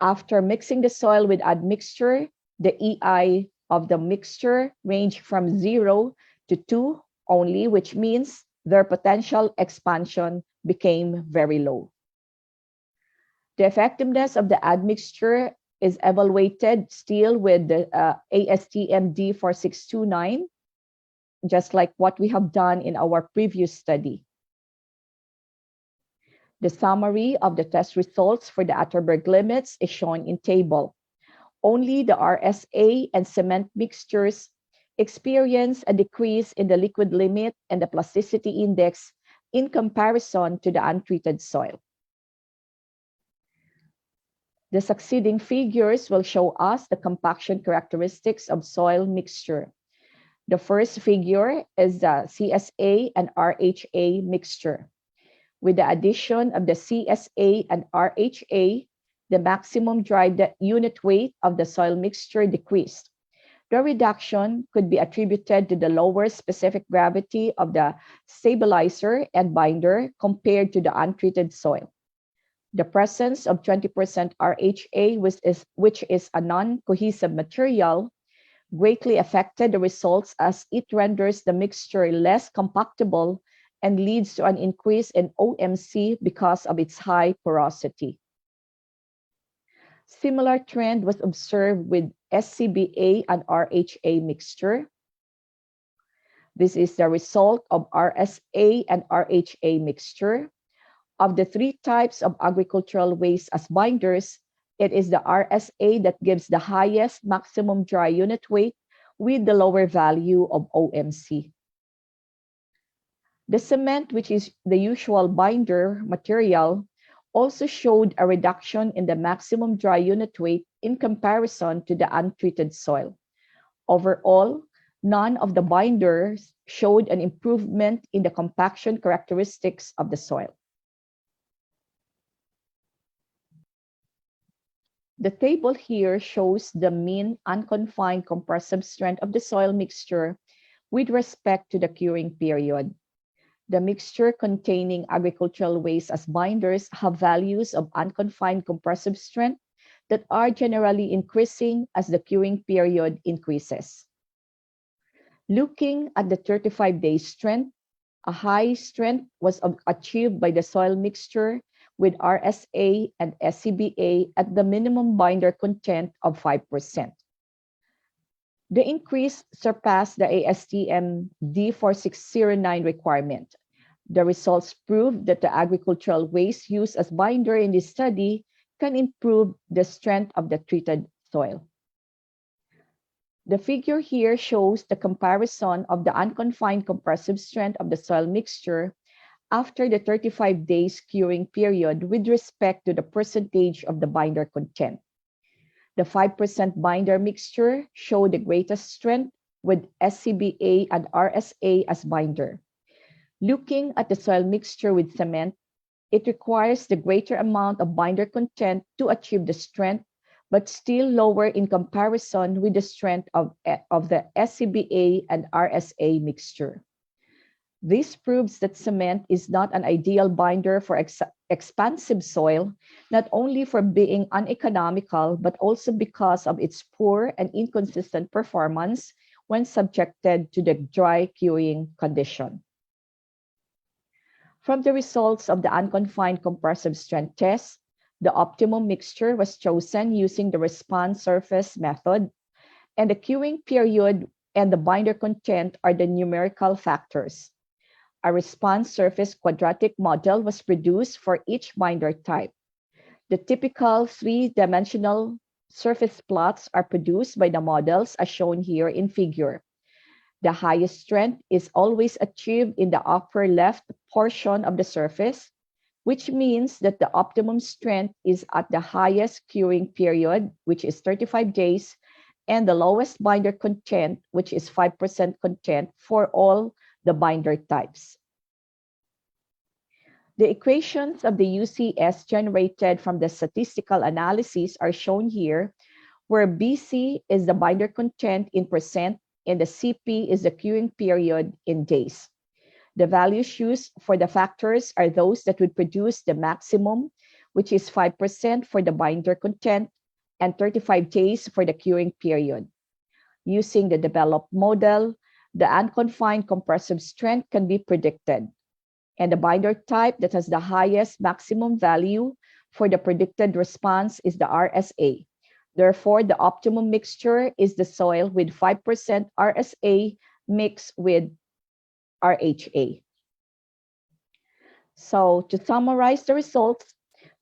After mixing the soil with admixture, the EI of the mixture range from 0 to 2 only, which means their potential expansion became very low. The effectiveness of the admixture is evaluated still with the ASTM D4629, just like what we have done in our previous study. The summary of the test results for the Atterberg limits is shown in table. Only the RSA and cement mixtures experience a decrease in the liquid limit and the plasticity index in comparison to the untreated soil. The succeeding figures will show us the compaction characteristics of soil mixture. The first figure is the CSA and RHA mixture. With the addition of the CSA and RHA, the maximum dry unit weight of the soil mixture decreased. The reduction could be attributed to the lower specific gravity of the stabilizer and binder compared to the untreated soil. The presence of 20% RHA, which is a non-cohesive material, greatly affected the results as it renders the mixture less compactable and leads to an increase in OMC because of its high porosity. Similar trend was observed with SCBA and RHA mixture. This is the result of RSA and RHA mixture. Of the three types of agricultural waste as binders, it is the RSA that gives the highest maximum dry unit weight with the lower value of OMC. The cement, which is the usual binder material, also showed a reduction in the maximum dry unit weight in comparison to the untreated soil. Overall, none of the binders showed an improvement in the compaction characteristics of the soil. The table here shows the mean unconfined compressive strength of the soil mixture with respect to the curing period. The mixture containing agricultural waste as binders have values of unconfined compressive strength that are generally increasing as the curing period increases. Looking at the 35-day strength, a high strength was achieved by the soil mixture with RSA and SCBA at the minimum binder content of 5%. The increase surpassed the ASTM D4609 requirement. The results prove that the agricultural waste used as binder in this study can improve the strength of the treated soil. The figure here shows the comparison of the unconfined compressive strength of the soil mixture after the 35 days curing period with respect to the percentage of the binder content. The 5% binder mixture showed the greatest strength with SCBA and RSA as binder. Looking at the soil mixture with cement, it requires the greater amount of binder content to achieve the strength, but still lower in comparison with the strength of the SCBA and RSA mixture. This proves that cement is not an ideal binder for expansive soil, not only for being uneconomical, but also because of its poor and inconsistent performance when subjected to the dry curing condition. From the results of the unconfined compressive strength test, the optimum mixture was chosen using the response surface method, and the curing period and the binder content are the numerical factors. A response surface quadratic model was produced for each binder type. The typical three-dimensional surface plots are produced by the models as shown here in figure. The highest strength is always achieved in the upper left portion of the surface, which means that the optimum strength is at the highest curing period, which is 35 days, and the lowest binder content, which is 5% content for all the binder types. The equations of the UCS generated from the statistical analysis are shown here, where BC is the binder content in percent and the CP is the curing period in days. The values used for the factors are those that would produce the maximum, which is 5% for the binder content and 35 days for the curing period. Using the developed model, the unconfined compressive strength can be predicted, and the binder type that has the highest maximum value for the predicted response is the RSA. Therefore, the optimum mixture is the soil with 5% RSA mixed with RHA. So to summarize the results,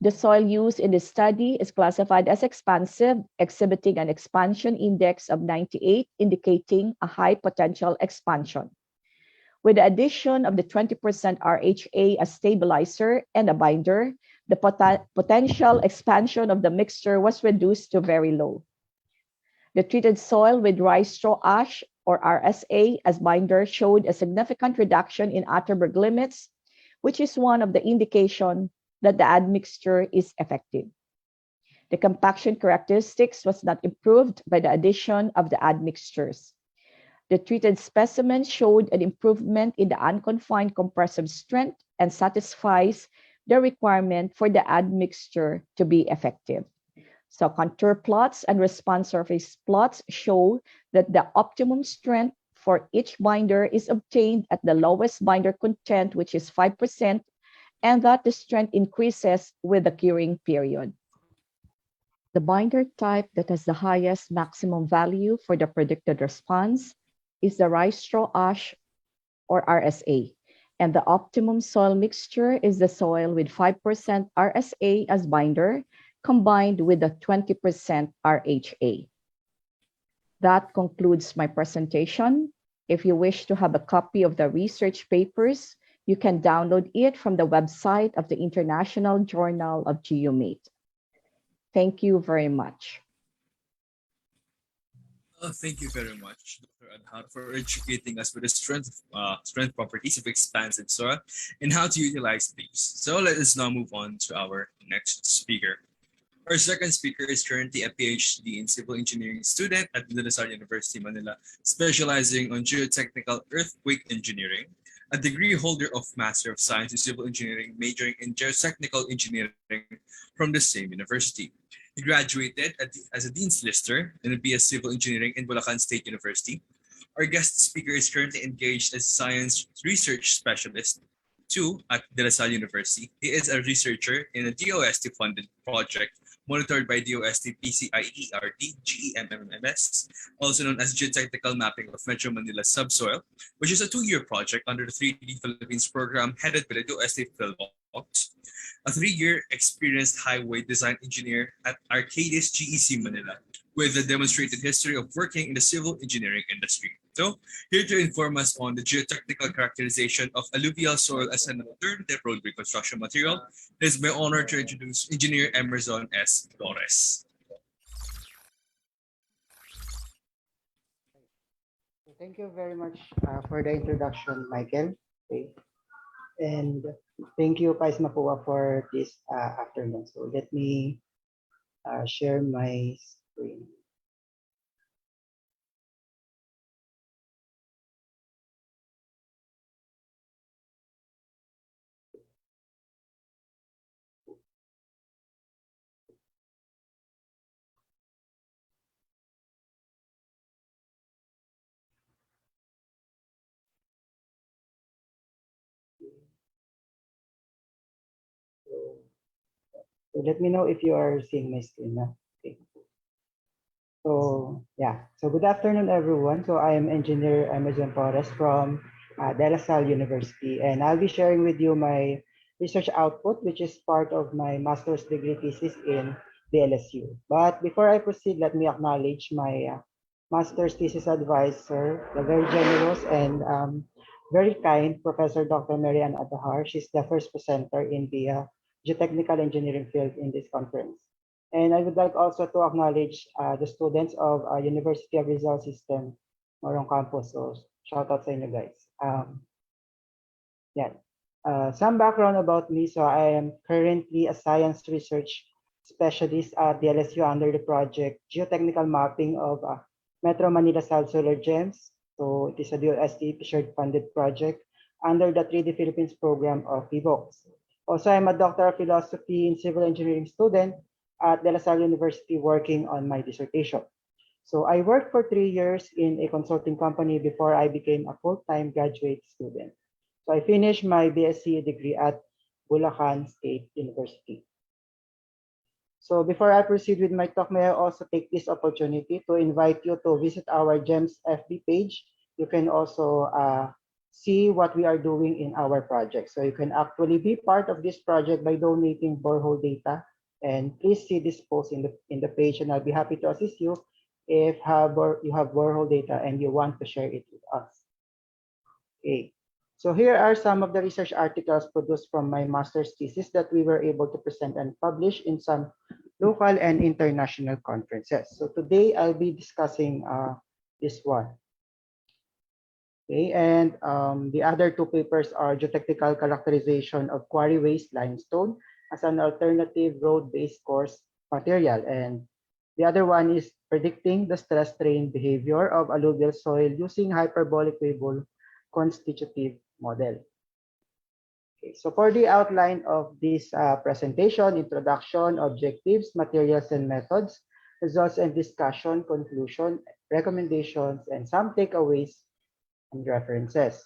the soil used in the study is classified as expansive, exhibiting an expansion index of 98, indicating a high potential expansion. With the addition of the 20% RHA as stabilizer and a binder, the potential expansion of the mixture was reduced to very low. The treated soil with rice straw ash or RSA as binder showed a significant reduction in Atterberg limits, which is one of the indications that the admixture is effective. The compaction characteristics was not improved by the addition of the admixtures. The treated specimen showed an improvement in the unconfined compressive strength and satisfies the requirement for the admixture to be effective. So contour plots and response surface plots show that the optimum strength for each binder is obtained at the lowest binder content, which is 5%, and that the strength increases with the curing period. The binder type that has the highest maximum value for the predicted response is the rice straw ash or RSA, and the optimum soil mixture is the soil with 5% RSA as binder combined with the 20% RHA. That concludes my presentation. If you wish to have a copy of the research papers, you can download it from the website of the International Journal of GeoMate. Thank you very much. Thank you very much, Dr. Adhar, for educating us with the strength properties of expansive soil and how to utilize these. So let us now move on to our next speaker. Our second speaker is currently a PhD in civil engineering student at De La Salle University, Manila, specializing on geotechnical earthquake engineering, a degree holder of Master of Science in Civil Engineering, majoring in geotechnical engineering from the same university. He graduated as a Dean's Lister in a BS Civil Engineering in Bulacan State University. Our guest speaker is currently engaged as Science Research Specialist 2 at De La Salle University. He is a researcher in a DOST-funded project monitored by DOST PCIERT GEMMS, also known as Geotechnical Mapping of Metro Manila Subsoil, which is a 2-year project under the 3D Philippines program headed by the DOST Philbox. A 3-year experienced highway design engineer at Arcadis GEC Manila, with a demonstrated history of working in the civil engineering industry. So, here to inform us on the geotechnical characterization of alluvial soil as an alternative road reconstruction material, it is my honor to introduce Engineer Emerson S. Torres. Thank you very much for the introduction, Michael. Okay. And thank you, Pais Mapua, for this afternoon. So let me share my screen. So let me know if you are seeing my screen now. Okay. So yeah, so good afternoon, everyone. So I am Engineer Amazon Torres from De La Salle University, and I'll be sharing with you my research output, which is part of my master's degree thesis in the LSU. But before I proceed, let me acknowledge my master's thesis advisor, the very generous and very kind Professor Dr. Marianne Adahar. She's the first presenter in the geotechnical engineering field in this conference. And I would like also to acknowledge the students of University of Rizal System, Morong Campus. So shout out sa inyo guys. Yeah. Some background about me. So I am currently a science research specialist at the LSU under the project Geotechnical Mapping of Metro Manila South Solar Gems. So it is a DOST shared funded project under the 3D Philippines program of PIVOX. Also, I'm a Doctor of Philosophy in Civil Engineering student at De La Salle University working on my dissertation. So I worked for 3 years in a consulting company before I became a full-time graduate student. So I finished my BSc degree at Bulacan State University. So before I proceed with my talk, may I also take this opportunity to invite you to visit our GEMS FB page. You can also see what we are doing in our project. So you can actually be part of this project by donating borehole data. And please see this post in the page, and I'll be happy to assist you if you have borehole data and you want to share it with us. Okay. So here are some of the research articles produced from my master's thesis that we were able to present and publish in some local and international conferences. So today I'll be discussing this one. Okay, and the other two papers are geotechnical characterization of quarry waste limestone as an alternative road-based coarse material. And the other one is predicting the stress strain behavior of alluvial soil using hyperbolic Weibull constitutive model. Okay, so for the outline of this presentation, introduction, objectives, materials and methods, results and discussion, conclusion, recommendations, and some takeaways and references.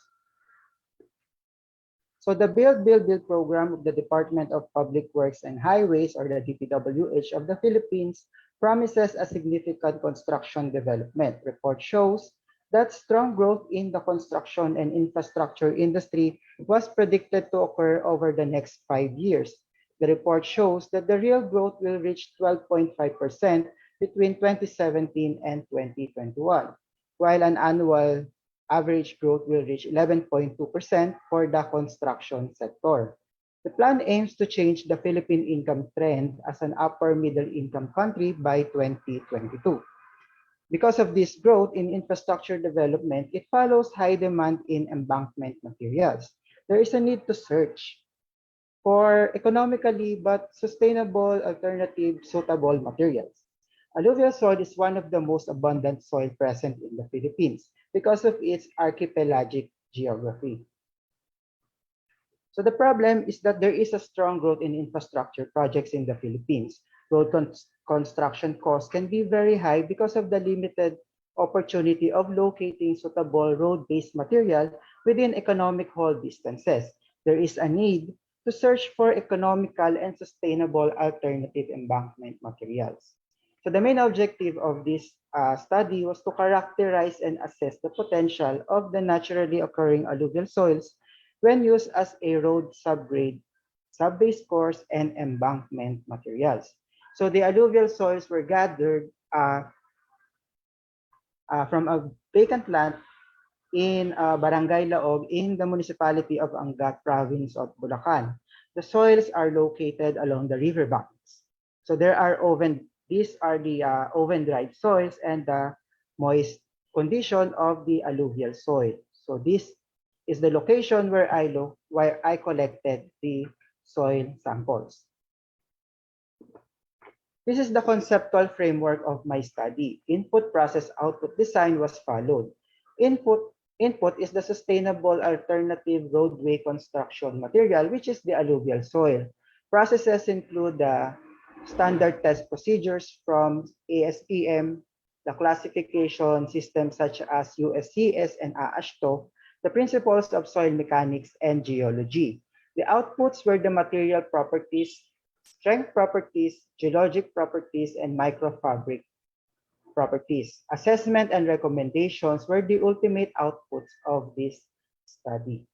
So the Build program of the Department of Public Works and Highways, or the DPWH of the Philippines, promises a significant construction development. Report shows that strong growth in the construction and infrastructure industry was predicted to occur over the next 5 years. The report shows that the real growth will reach 12.5% between 2017 and 2021, while an annual average growth will reach 11.2% for the construction sector. The plan aims to change the Philippine income trend as an upper middle income country by 2022. Because of this growth in infrastructure development, it follows high demand in embankment materials. There is a need to search for economically but sustainable alternative suitable materials. Alluvial soil is one of the most abundant soil present in the Philippines because of its archipelagic geography. So the problem is that there is a strong growth in infrastructure projects in the Philippines. Road construction costs can be very high because of the limited opportunity of locating suitable road-based material within economic haul distances. There is a need to search for economical and sustainable alternative embankment materials. So the main objective of this study was to characterize and assess the potential of the naturally occurring alluvial soils when used as a road subgrade, subbase course, and embankment materials. So the alluvial soils were gathered from a vacant land in Barangay Laog in the municipality of Angat, province of Bulacan. The soils are located along the river banks. So these are the oven-dried soils and the moist condition of the alluvial soil. So this is the location where I collected the soil samples. This is the conceptual framework of my study. Input, process, output design was followed. Input is the sustainable alternative roadway construction material, which is the alluvial soil. Processes include the standard test procedures from ASTM, the classification systems such as USCS and AASHTO, the principles of soil mechanics and geology. The outputs were the material properties, strength properties, geologic properties, and microfabric properties. Assessment and recommendations were the ultimate outputs of this study.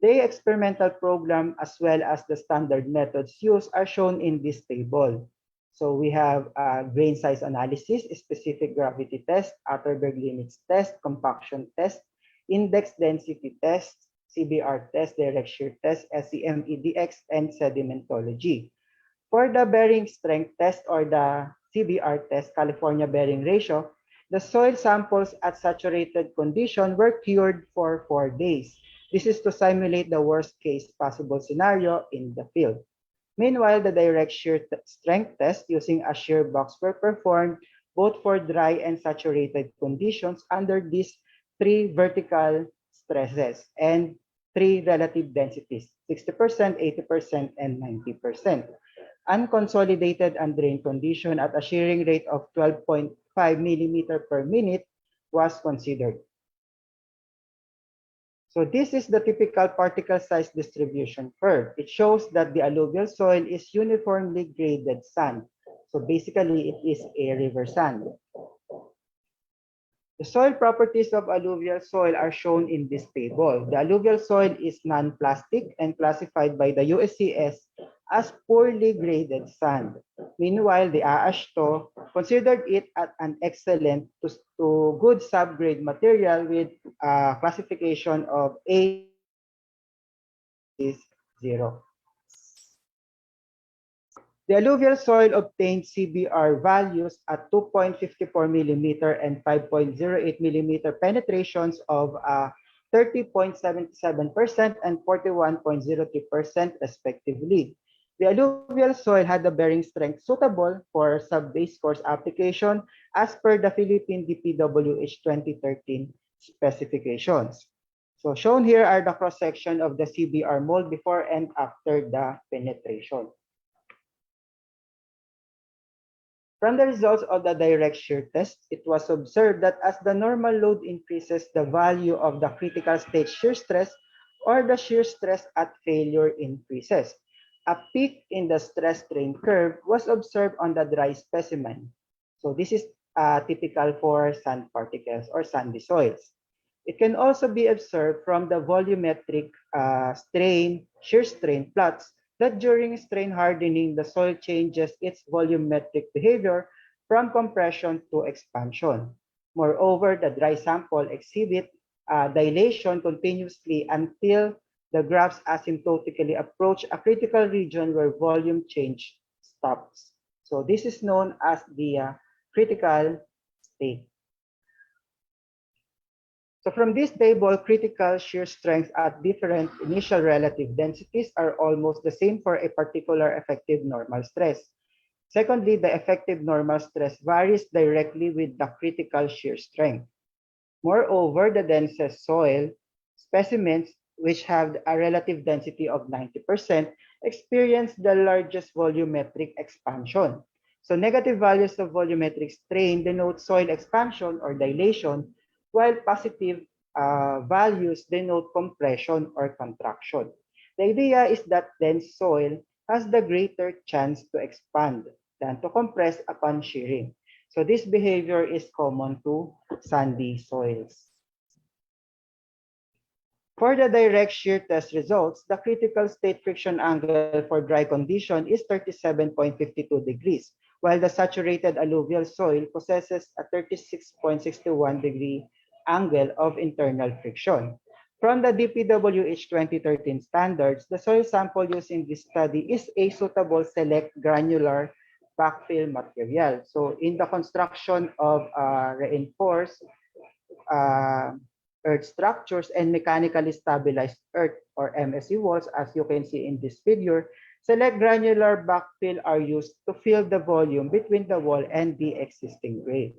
The experimental program as well as the standard methods used are shown in this table. So we have grain size analysis, specific gravity test, Atterberg limits test, compaction test, index density test, CBR test, direct shear test, SEMEDX, and sedimentology. For the bearing strength test or the CBR test, California bearing ratio, the soil samples at saturated condition were cured for 4 days. This is to simulate the worst case possible scenario in the field. Meanwhile, the direct shear strength test using a shear box were performed both for dry and saturated conditions under these 3 vertical stresses and 3 relative densities, 60%, 80%, and 90%. Unconsolidated undrained condition at a shearing rate of 12.5 millimeter per minute was considered. So this is the typical particle size distribution curve. It shows that the alluvial soil is uniformly graded sand. So basically, it is a river sand. The soil properties of alluvial soil are shown in this table. The alluvial soil is non-plastic and classified by the USCS as poorly graded sand. Meanwhile, the AASHTO considered it an excellent to good subgrade material with classification of A is 0. The alluvial soil obtained CBR values at 2.54 millimeter and 5.08 millimeter penetrations of 30.77% and 41.03% respectively. The alluvial soil had a bearing strength suitable for sub-base course application as per the Philippine DPWH 2013 specifications. So shown here are the cross-section of the CBR mold before and after the penetration. From the results of the direct shear test, it was observed that as the normal load increases, the value of the critical state shear stress or the shear stress at failure increases. A peak in the stress strain curve was observed on the dry specimen. So this is typical for sand particles or sandy soils. It can also be observed from the volumetric shear strain plots that during strain hardening, the soil changes its volumetric behavior from compression to expansion. Moreover, the dry sample exhibit dilation continuously until the graphs asymptotically approach a critical region where volume change stops. So this is known as the critical state. So from this table, critical shear strengths at different initial relative densities are almost the same for a particular effective normal stress. Secondly, the effective normal stress varies directly with the critical shear strength. Moreover, the densest soil specimens, which have a relative density of 90%, experience the largest volumetric expansion. So negative values of volumetric strain denote soil expansion or dilation, while positive values denote compression or contraction. The idea is that dense soil has the greater chance to expand than to compress upon shearing. So this behavior is common to sandy soils. For the direct shear test results, the critical state friction angle for dry condition is 37.52 degrees, while the saturated alluvial soil possesses a 36.61 degree angle of internal friction. From the DPWH 2013 standards, the soil sample used in this study is a suitable select granular backfill material. So in the construction of reinforced earth structures and mechanically stabilized earth or MSE walls, as you can see in this figure, select granular backfill are used to fill the volume between the wall and the existing grade.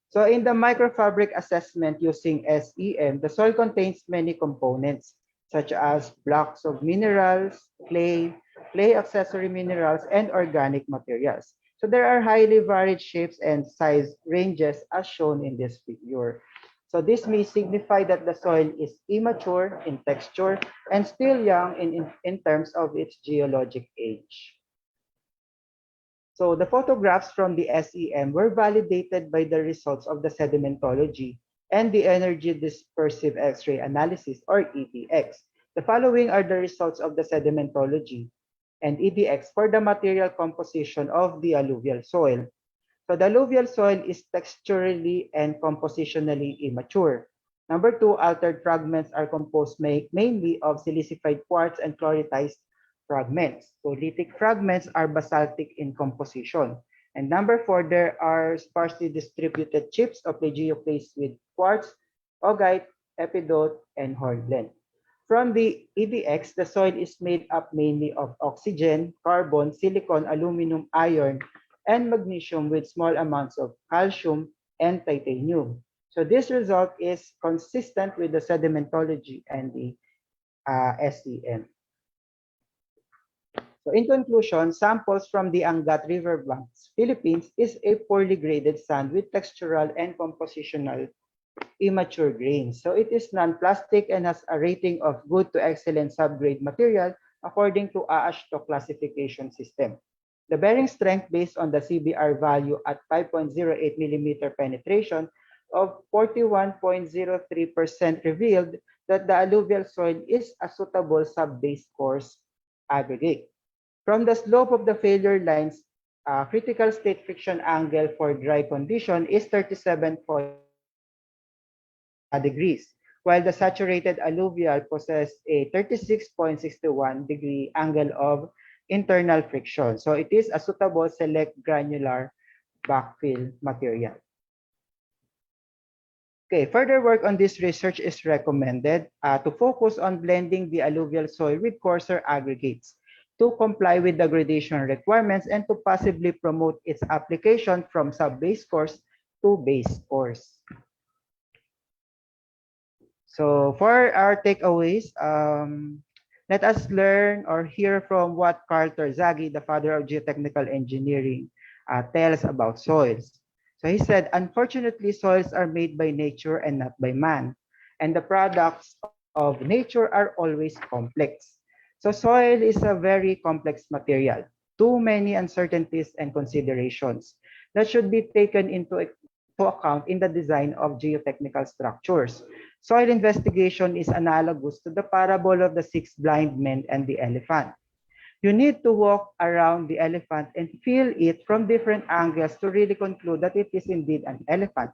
So in the microfabric assessment using SEM, the soil contains many components such as blocks of minerals, clay accessory minerals, and organic materials. So there are highly varied shapes and size ranges as shown in this figure. So this may signify that the soil is immature in texture and still young in terms of its geologic age. So the photographs from the SEM were validated by the results of the sedimentology and the energy dispersive X-ray analysis or EDX. The following are the results of the sedimentology and EDX for the material composition of the alluvial soil. So the alluvial soil is texturally and compositionally immature. Number two, altered fragments are composed mainly of silicified quartz and chloritized fragments. So lithic fragments are basaltic in composition. And number four, there are sparsely distributed chips of plagioclase with quartz, augite, epidote, and hornblende. From the EDX, the soil is made up mainly of oxygen, carbon, silicon, aluminum, iron, and magnesium with small amounts of calcium and titanium. So this result is consistent with the sedimentology and the SEM. So in conclusion, samples from the Angat River banks, Philippines is a poorly graded sand with textural and compositional immature grains. So it is non-plastic and has a rating of good to excellent subgrade material according to AASHTO classification system. The bearing strength based on the CBR value at 5.08 millimeter penetration of 41.03% revealed that the alluvial soil is a suitable sub-base course aggregate. From the slope of the failure lines, critical state friction angle for dry condition is 37 degrees, while the saturated alluvial possesses a 36.61 degree angle of internal friction. So it is a suitable select granular backfill material. Okay, further work on this research is recommended to focus on blending the alluvial soil with coarser aggregates to comply with the gradation requirements and to possibly promote its application from sub-base course to base course. So for our takeaways, let us learn or hear from what Carl Terzaghi, the father of geotechnical engineering, tells about soils. So he said, unfortunately, soils are made by nature and not by man, and the products of nature are always complex. So soil is a very complex material, too many uncertainties and considerations that should be taken into account in the design of geotechnical structures. Soil investigation is analogous to the parable of the six blind men and the elephant. You need to walk around the elephant and feel it from different angles to really conclude that it is indeed an elephant,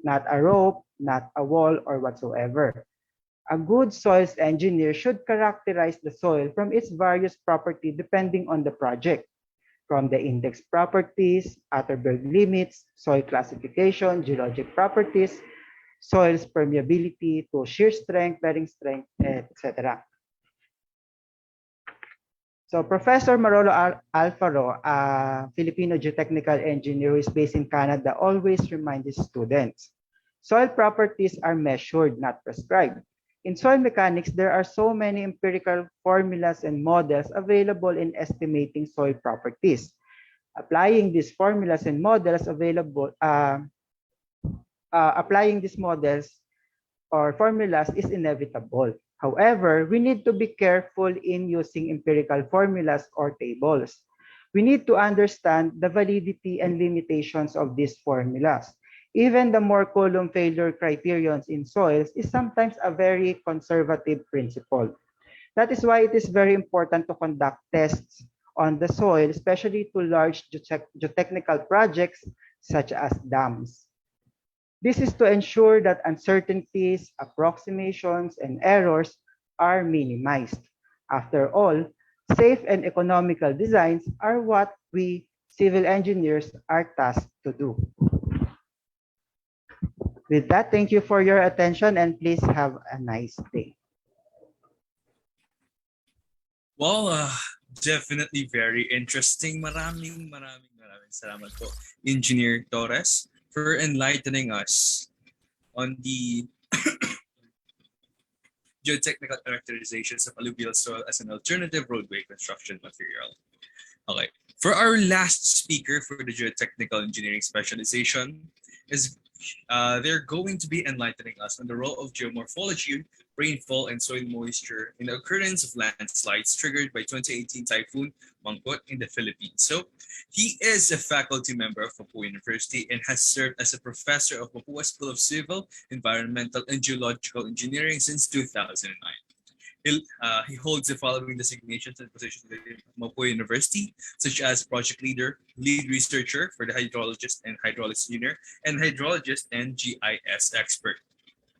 not a rope, not a wall, or whatsoever. A good soils engineer should characterize the soil from its various properties depending on the project, from the index properties, Atterberg limits, soil classification, geologic properties, soil's permeability to shear strength, bearing strength, etc. So Professor Marolo Alfaro, a Filipino geotechnical engineer who is based in Canada, always reminds his students, soil properties are measured, not prescribed. In soil mechanics, there are so many empirical formulas and models available in estimating soil properties. Applying these formulas and models applying these models or formulas is inevitable. However, we need to be careful in using empirical formulas or tables. We need to understand the validity and limitations of these formulas. Even the more column failure criterions in soils is sometimes a very conservative principle. That is why it is very important to conduct tests on the soil, especially to large geotechnical projects such as dams. This is to ensure that uncertainties, approximations, and errors are minimized. After all, Safe and economical designs are what we civil engineers are tasked to do. With that, thank you for your attention and please have a nice day. Well, definitely very interesting. Maraming salamat po, Engineer Torres, for enlightening us on the geotechnical characterizations of alluvial soil as an alternative roadway construction material. Okay. For our last speaker for the geotechnical engineering specialization is they're going to be enlightening us on the role of geomorphology, rainfall, and soil moisture in the occurrence of landslides triggered by 2018 Typhoon Mangkut in the Philippines. So he is a faculty member of Papua University and has served as a professor of Papua School of Civil, Environmental, and Geological Engineering since 2009. He holds the following designations and positions within Mapua University, such as project leader, lead researcher for the hydrologist and hydraulics engineer, and hydrologist and GIS expert.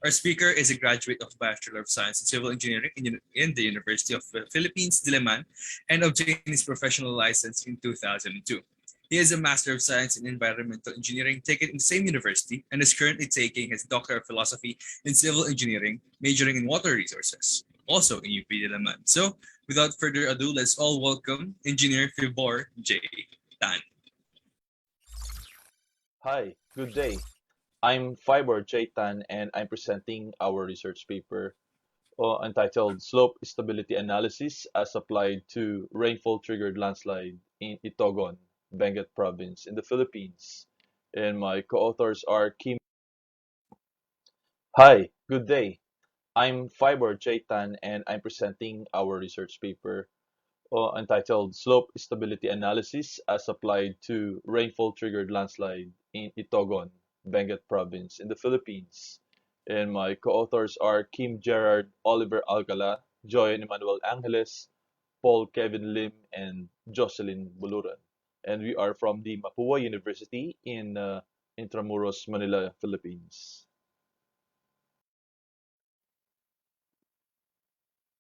Our speaker is a graduate of Bachelor of Science in Civil Engineering in the University of the Philippines, Diliman, and obtained his professional license in 2002. He is a Master of Science in Environmental Engineering taken in the same university and is currently taking his Doctor of Philosophy in Civil Engineering, majoring in water resources, also in UP Diliman. So, without further ado, let's all welcome Engineer Fibor J. Tan. Hi, good day. I'm Fiber Jaitan and I'm presenting our research paper entitled Slope Stability Analysis as Applied to Rainfall Triggered Landslide in Itogon, Benguet Province in the Philippines. And my co-authors are Kim. Hi, good day. I'm Fiber Jaitan and I'm presenting our research paper entitled Slope Stability Analysis as Applied to Rainfall Triggered Landslide in Itogon, Benguet Province in the Philippines. And my co-authors are Kim Gerard Oliver Alcala, Joy Emmanuel Angeles, Paul Kevin Lim, and Jocelyn Buluran. And we are from the Mapua University in Intramuros, Manila, Philippines.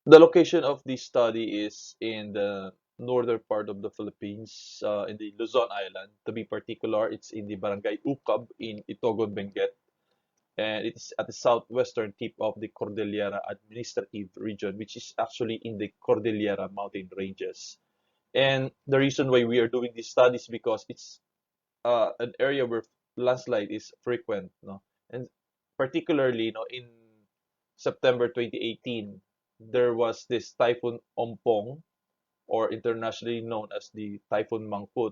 The location of this study is in the northern part of the Philippines, in the Luzon Island. To be particular, it's in the Barangay Ukab in Itogon, Benguet, and it's at the southwestern tip of the Cordillera Administrative Region, which is actually in the Cordillera mountain ranges. And the reason why we are doing this study is because it's an area where landslide is frequent, no? And particularly, in September 2018, there was this Typhoon Ompong, or internationally known as the Typhoon Mangkut,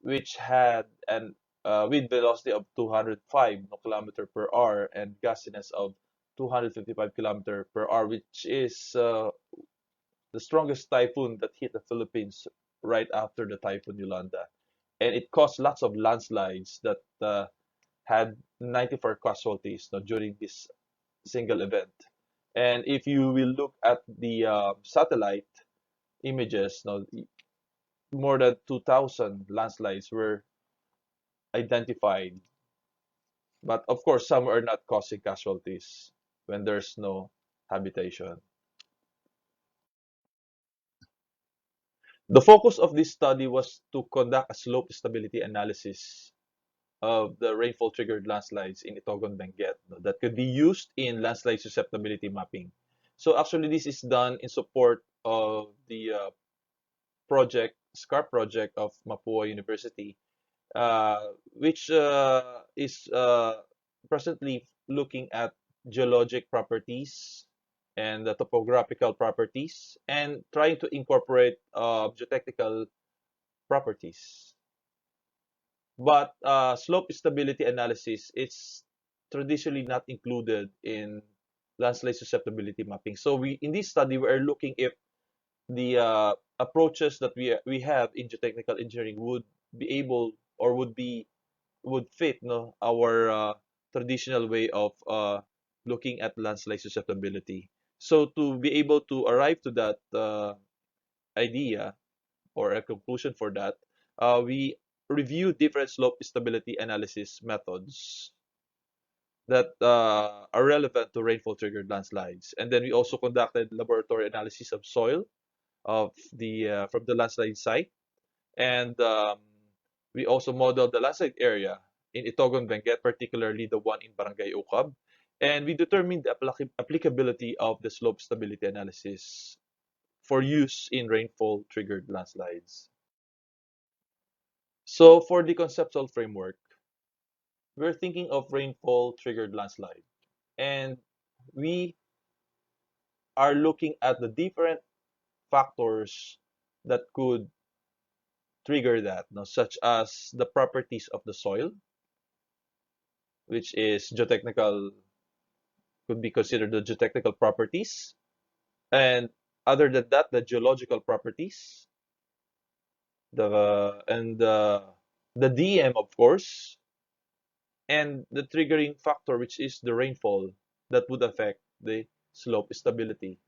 which had an wind velocity of 205 km per hour and gustiness of 255 km per hour, which is the strongest typhoon that hit the Philippines right after the Typhoon Yolanda. And it caused lots of landslides that had 94 casualties, during this single event. And if you will look at the satellite images, more than 2,000 landslides were identified. But of course, some are not causing casualties when there's no habitation. The focus of this study was to conduct a slope stability analysis of the rainfall triggered landslides in Itogon Benguet that could be used in landslide susceptibility mapping. So actually, this is done in support of the SCAR project of Mapua University, which is presently looking at geologic properties and the topographical properties and trying to incorporate geotechnical properties. But slope stability analysis is traditionally not included in landslide susceptibility mapping. So in this study we are looking if the approaches that we have in geotechnical engineering would be able or would fit our traditional way of looking at landslide susceptibility. So to be able to arrive to that idea or a conclusion for that, we review different slope stability analysis methods that are relevant to rainfall triggered landslides. And then we also conducted laboratory analysis of soil, of the from the landslide site, and we also modeled the landslide area in Itogon, Benguet, particularly the one in Barangay Ukab, and we determined the applicability of the slope stability analysis for use in rainfall triggered landslides. So for the conceptual framework, we're thinking of rainfall triggered landslide, and we are looking at the different factors that could trigger that, no, such as the properties of the soil, which is geotechnical, could be considered the geotechnical properties, and other than that, the geological properties, the DM, of course, and the triggering factor, which is the rainfall that would affect the slope stability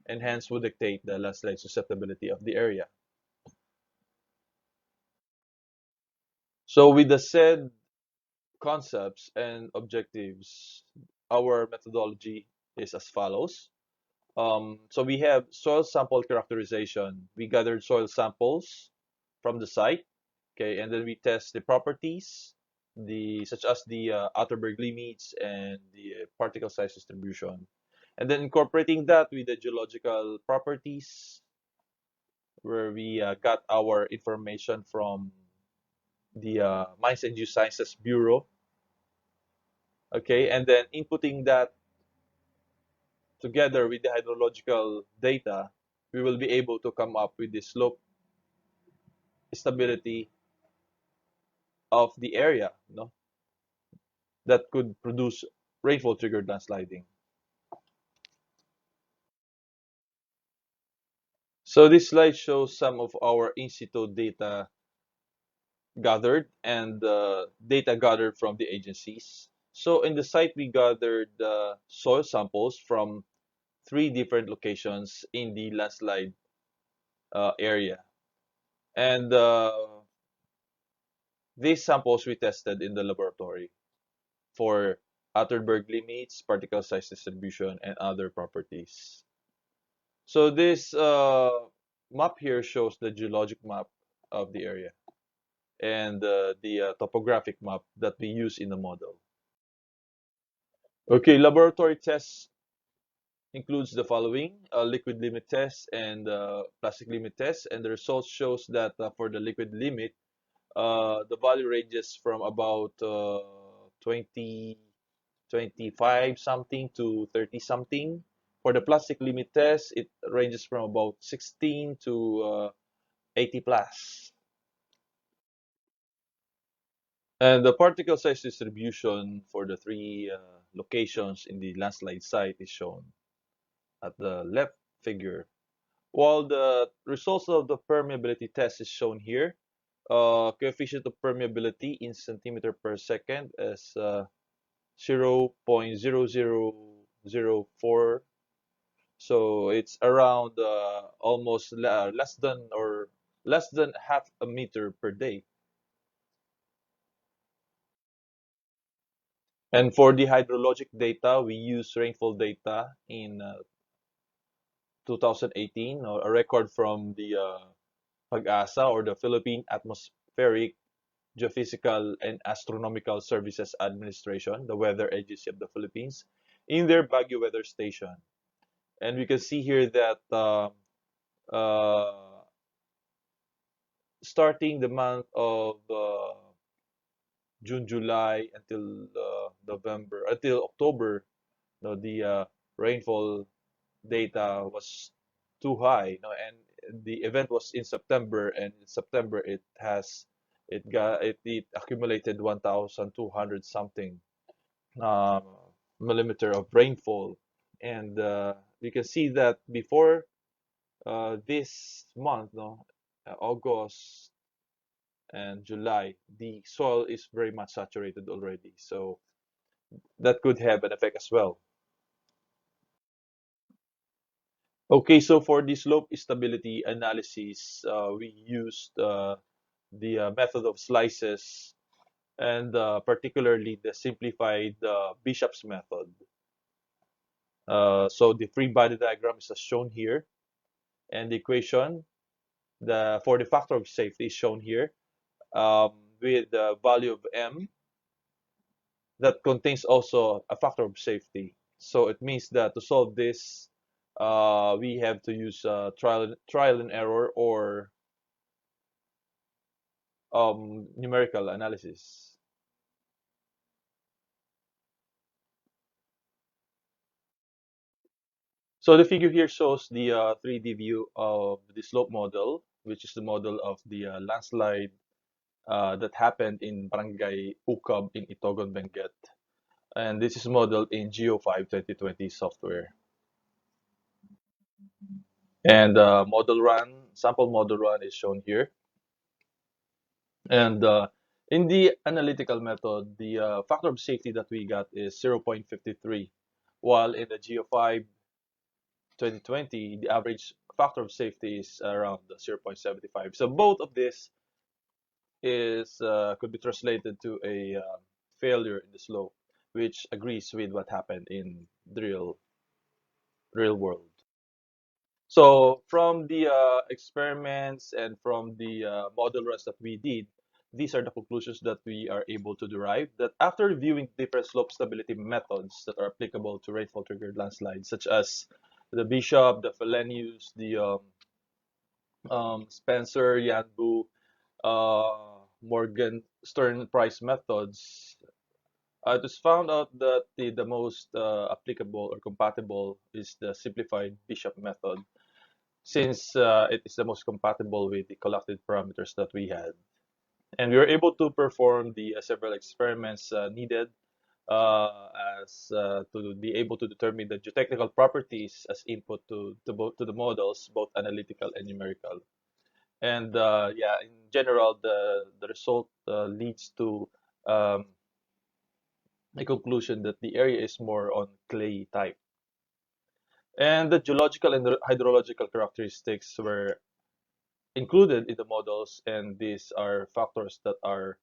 and hence would dictate the landslide susceptibility of the area. So with the said concepts and objectives, our methodology is as follows. So we have soil sample characterization. We gathered soil samples from the site, okay, and then we test the properties, such as the Atterberg limits and the particle size distribution, and then incorporating that with the geological properties, where we got our information from the Mines and Geosciences Bureau, okay, and then inputting that together with the hydrological data, we will be able to come up with the slope stability of the area, no, that could produce rainfall triggered landsliding. So this slide shows some of our in situ data gathered and data gathered from the agencies. So in the site, we gathered soil samples from 3 different locations in the landslide area. And these samples we tested in the laboratory for Atterberg limits, particle size distribution, and other properties. So this map here shows the geologic map of the area and the topographic map that we use in the model. Okay, laboratory tests includes the following: liquid limit test and plastic limit test, and the results shows that for the liquid limit, the value ranges from about 20, 25 something to 30 something. For the plastic limit test, it ranges from about 16 to 80 plus. And the particle size distribution for the 3 locations in the landslide site is shown at the left figure, while the results of the permeability test is shown here. Coefficient of permeability in centimeter per second is 0.0004, so it's around almost less than half a meter per day. And for the hydrologic data, we use rainfall data in 2018, or a record from the PAG-ASA, or the Philippine Atmospheric, Geophysical, and Astronomical Services Administration, the weather agency of the Philippines, in their Baguio weather station. And we can see here that starting the month of June, July until October, the rainfall data was too high, and the event was in September, and in September it accumulated 1,200 something millimeter of rainfall, and you can see that before this month, August and July, the soil is very much saturated already, so that could have an effect as well. Okay, so for the slope stability analysis, we used the method of slices, and particularly the simplified Bishop's method. So the free body diagram is as shown here, And the equation for the factor of safety is shown here, with the value of m that contains also a factor of safety. So it means that to solve this, we have to use trial and error or numerical analysis. So the figure here shows the 3D view of the slope model, which is the model of the landslide that happened in Barangay Ukab in Itogon, Benguet. And this is modeled in Geo5 2020 software. And sample model run is shown here. And in the analytical method, the factor of safety that we got is 0.53, while in the Geo5 2020, the average factor of safety is around 0.75. So both of this could be translated to a failure in the slope, which agrees with what happened in the real world. So from the experiments and from the model runs that we did, these are the conclusions that we are able to derive, that after reviewing different slope stability methods that are applicable to rainfall triggered landslides, such as the Bishop, the Felenius, the Spencer, Yanbu, Morgan, Stern, Price methods, it was found out that the most applicable or compatible is the simplified Bishop method, since it is the most compatible with the collected parameters that we had. And we were able to perform the several experiments needed to be able to determine the geotechnical properties as input to the models, both analytical and numerical. And yeah, in general, the result leads to a conclusion that the area is more on clay type. And the geological and the hydrological characteristics were included in the models, and these are factors that are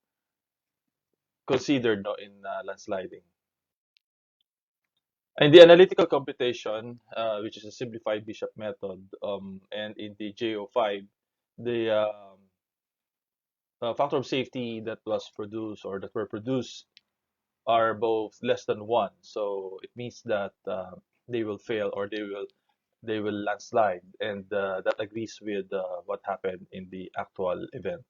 considered in landsliding. In the analytical computation, which is a simplified Bishop method, and in the JO5, the factor of safety that was produced or that were produced are both less than 1. So it means that they will fail or they will landslide, and that agrees with what happened in the actual event.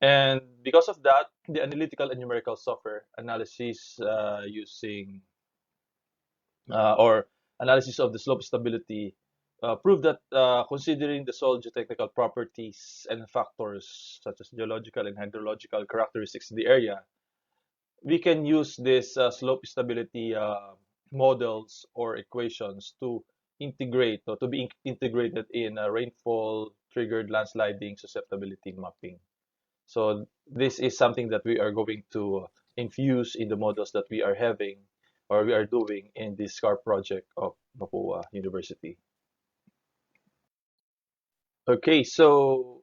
And because of that, the analytical and numerical software analysis using or analysis of the slope stability proved that considering the soil geotechnical properties and factors such as geological and hydrological characteristics in the area, we can use this slope stability models or equations to integrate or to be integrated in rainfall triggered landsliding susceptibility mapping. So this is something that we are going to infuse in the models that we are having or we are doing in the SCAR project of Mapua University. Okay, so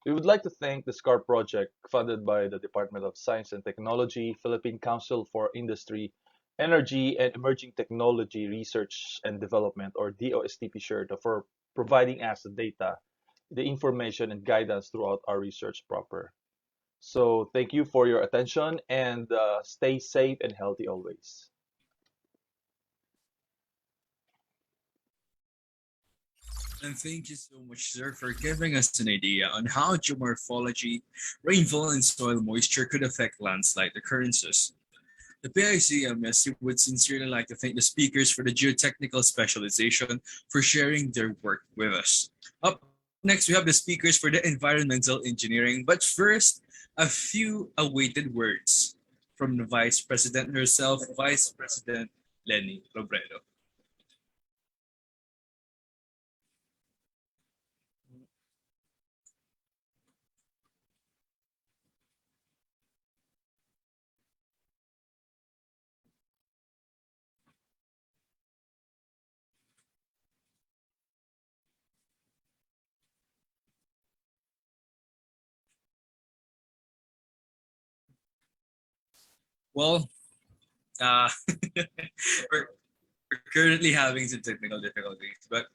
we would like to thank the SCAR project funded by the Department of Science and Technology, Philippine Council for Industry, Energy and Emerging Technology Research and Development, or DOSTP shirt, for providing us the data, the information and guidance throughout our research proper. So thank you for your attention, and stay safe and healthy always. And thank you so much, sir, for giving us an idea on how geomorphology, rainfall, and soil moisture could affect landslide occurrences. The PICE MUSC would sincerely like to thank the speakers for the geotechnical specialization for sharing their work with us. Up next, we have the speakers for the environmental engineering. But first, a few awaited words from the Vice President herself, Vice President Lenny Robredo. Well, uh, we're currently having some technical difficulties, but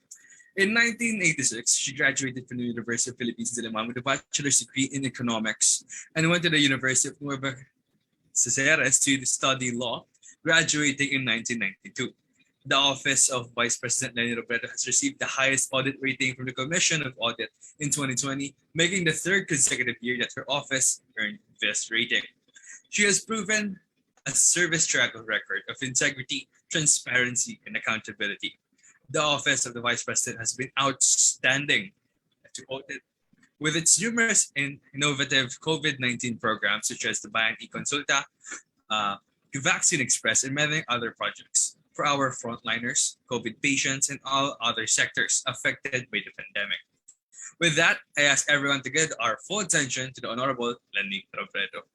In 1986, she graduated from the University of Philippines in Diliman with a bachelor's degree in economics and went to the University of Nueva Cesares to study law, graduating in 1992. The Office of Vice President Lenny Robredo has received the highest audit rating from the Commission of Audit in 2020, making the third consecutive year that her office earned this rating. She has proven a service track record of integrity, transparency, and accountability. The Office of the Vice President has been outstanding to audit with its numerous innovative COVID-19 programs such as the Bayan e-Consulta, Vaccine Express, and many other projects for our frontliners, COVID patients, and all other sectors affected by the pandemic. With that, I ask everyone to give our full attention to the Honorable Lenny Robredo.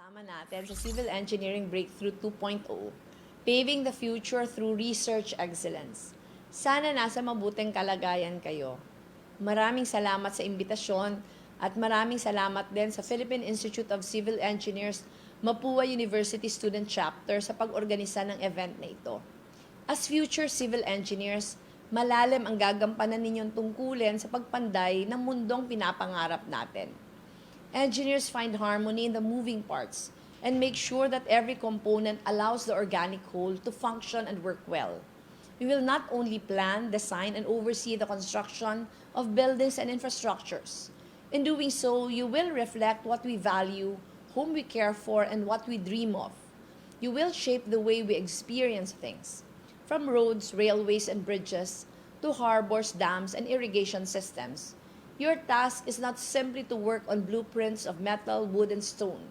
Kasama natin sa Civil Engineering Breakthrough 2.0, paving the future through research excellence. Sana nasa mabuting kalagayan kayo. Maraming salamat sa imbitasyon at maraming salamat din sa Philippine Institute of Civil Engineers Mapua University Student Chapter sa pag-organisa ng event na ito. As future civil engineers, malalim ang gagampanan ninyong tungkulin sa pagpanday ng mundong pinapangarap natin. Engineers find harmony in the moving parts and make sure that every component allows the organic whole to function and work well. We will not only plan, design, and oversee the construction of buildings and infrastructures. In doing so, you will reflect what we value, whom we care for, and what we dream of. You will shape the way we experience things, from roads, railways, and bridges, to harbors, dams, and irrigation systems. Your task is not simply to work on blueprints of metal, wood, and stone.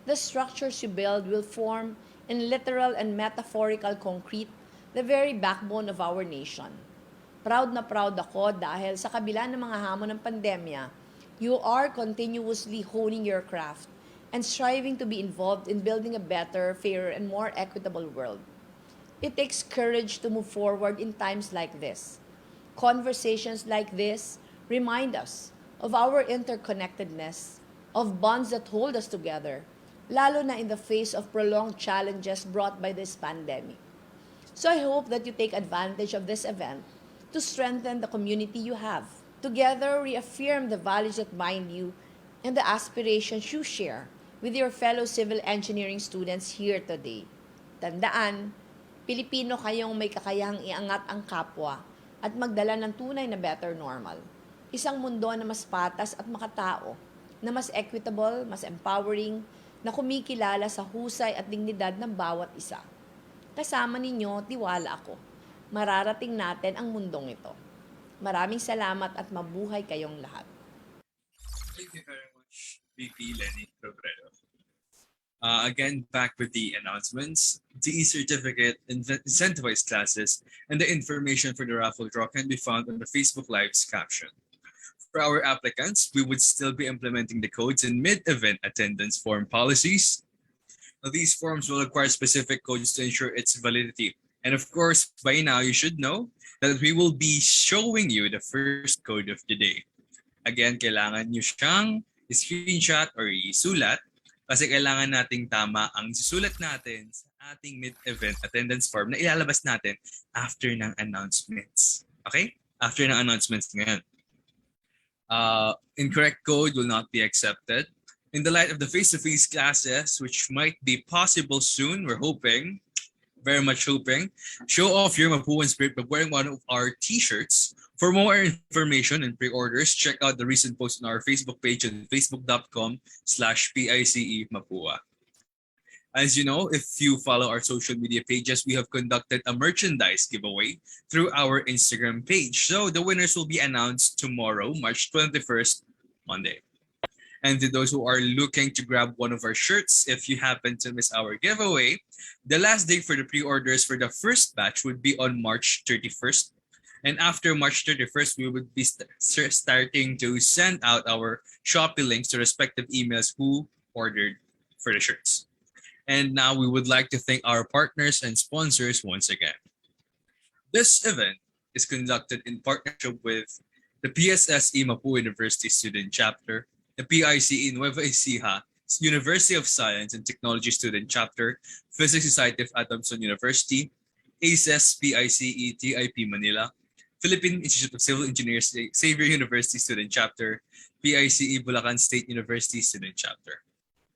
The structures you build will form, in literal and metaphorical concrete, the very backbone of our nation. Proud na proud ako dahil sa kabila ng mga hamon ng pandemya, you are continuously honing your craft and striving to be involved in building a better, fairer, and more equitable world. It takes courage to move forward in times like this. Conversations like this remind us of our interconnectedness, of bonds that hold us together, lalo na in the face of prolonged challenges brought by this pandemic. So I hope that you take advantage of this event to strengthen the community you have. Together, reaffirm the values that bind you and the aspirations you share with your fellow civil engineering students here today. Tandaan, Pilipino kayong may kakayahang iangat ang kapwa at magdala ng tunay na better normal. Isang mundo na mas patas at makatao, na mas equitable, mas empowering, na kumikilala sa husay at dignidad ng bawat isa. Kasama ninyo, tiwala ako. Mararating natin ang mundong ito. Maraming salamat at mabuhay kayong lahat. Thank you very much, VP Lenny Robredo. Again, back with the announcements. The e-certificate, incentivized classes, and the information for the raffle draw can be found on the Facebook Live's caption. For our applicants, we would still be implementing the codes and mid-event attendance form policies. Now, these forms will require specific codes to ensure its validity. And of course, by now you should know that we will be showing you the first code of the day. Again, kailangan nyo siyang screenshot or isulat kasi kailangan nating tama ang susulat natin sa ating mid-event attendance form na ilalabas natin after ng announcements. Okay? After ng announcements ngayon. Incorrect code will not be accepted. In the light of the face-to-face classes, which might be possible soon, we're hoping, very much hoping, show off your Mapuan spirit by wearing one of our t-shirts. For more information and pre-orders, check out the recent post on our Facebook page at facebook.com/PICE Mapua. As you know, if you follow our social media pages, we have conducted a merchandise giveaway through our Instagram page. So the winners will be announced tomorrow, March 21st, Monday. And to those who are looking to grab one of our shirts, if you happen to miss our giveaway, the last day for the pre-orders for the first batch would be on March 31st. And after March 31st, we would be starting to send out our Shopee links to respective emails who ordered for the shirts. And now we would like to thank our partners and sponsors once again. This event is conducted in partnership with the PSSE Mapua University Student Chapter, the PICE Nueva Ecija University of Science and Technology Student Chapter, Physics Society of Adamson University, ACES PICE TIP Manila, Philippine Institute of Civil Engineers Xavier University Student Chapter, PICE Bulacan State University Student Chapter.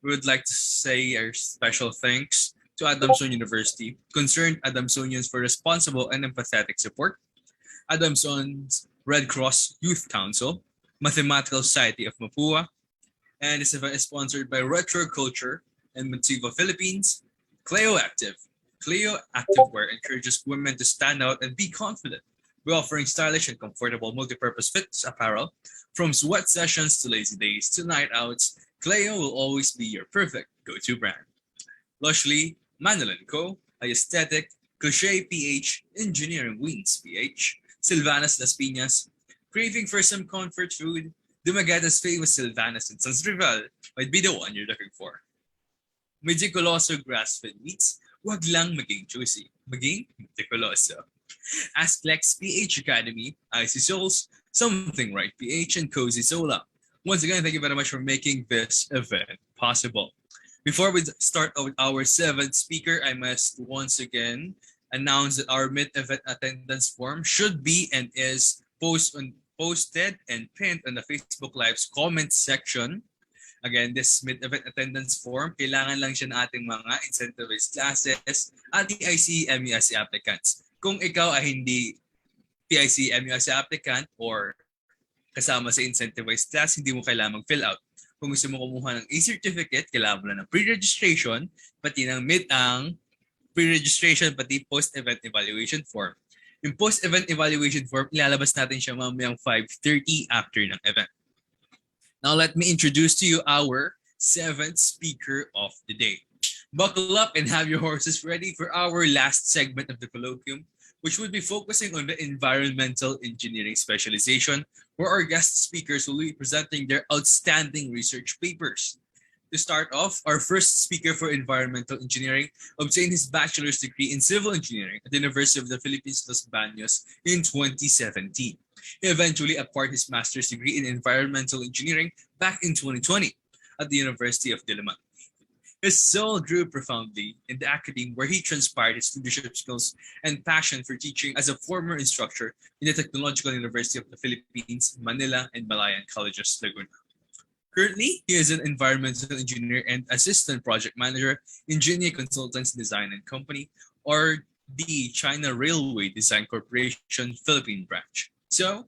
We would like to say our special thanks to Adamson University, concerned Adamsonians for responsible and empathetic support, Adamson's Red Cross Youth Council, Mathematical Society of Mapua, and this event is sponsored by Retro Culture and Motiva Philippines, Cleo Active. Cleo Activewear encourages women to stand out and be confident. We're offering stylish and comfortable multi-purpose fits apparel, from sweat sessions to lazy days to night outs. Cleo will always be your perfect go-to brand. Lushly, Manolin Co., Aesthetic, Cliche PH, Engineering Wings PH, Silvanas Las Piñas, craving for some comfort food? Dumagueta's famous Silvanas and Sons Rival might be the one you're looking for. Meticuloso grass-fed meats, wag lang maging juicy, maging meticuloso. Ask Lex PH Academy, Icy Souls, Something Right PH, and Cozy Sola. Once again, thank you very much for making this event possible. Before we start with our seventh speaker, I must once again announce that our mid-event attendance form should be and is posted and pinned on the Facebook Live's comment section. Again, this mid-event attendance form, kailangan lang siya ng ating mga incentivized classes at PIC MUSC applicants. Kung ikaw ay hindi PIC MUSC applicant or kasama sa incentivized class, hindi mo kailangan mag-fill out. Kung gusto mo kumuha ng e-certificate, kailangan mo na ng pre-registration, pati ng pre-registration, pati post-event evaluation form. Yung post-event evaluation form, ilalabas natin siya mamayang 5:30 after ng event. Now let me introduce to you our seventh speaker of the day. Buckle up and have your horses ready for our last segment of the colloquium, which will be focusing on the environmental engineering specialization, where our guest speakers will be presenting their outstanding research papers. To start off, our first speaker for environmental engineering obtained his bachelor's degree in civil engineering at the University of the Philippines, Los Baños in 2017. He eventually acquired his master's degree in environmental engineering back in 2020 at the University of Diliman. His soul grew profoundly in the academe, where he transpired his leadership skills and passion for teaching as a former instructor in the Technological University of the Philippines, Manila, and Malayan Colleges, Laguna. Currently, he is an environmental engineer and assistant project manager in Genia Consultants Design and Company, or the China Railway Design Corporation Philippine branch. So,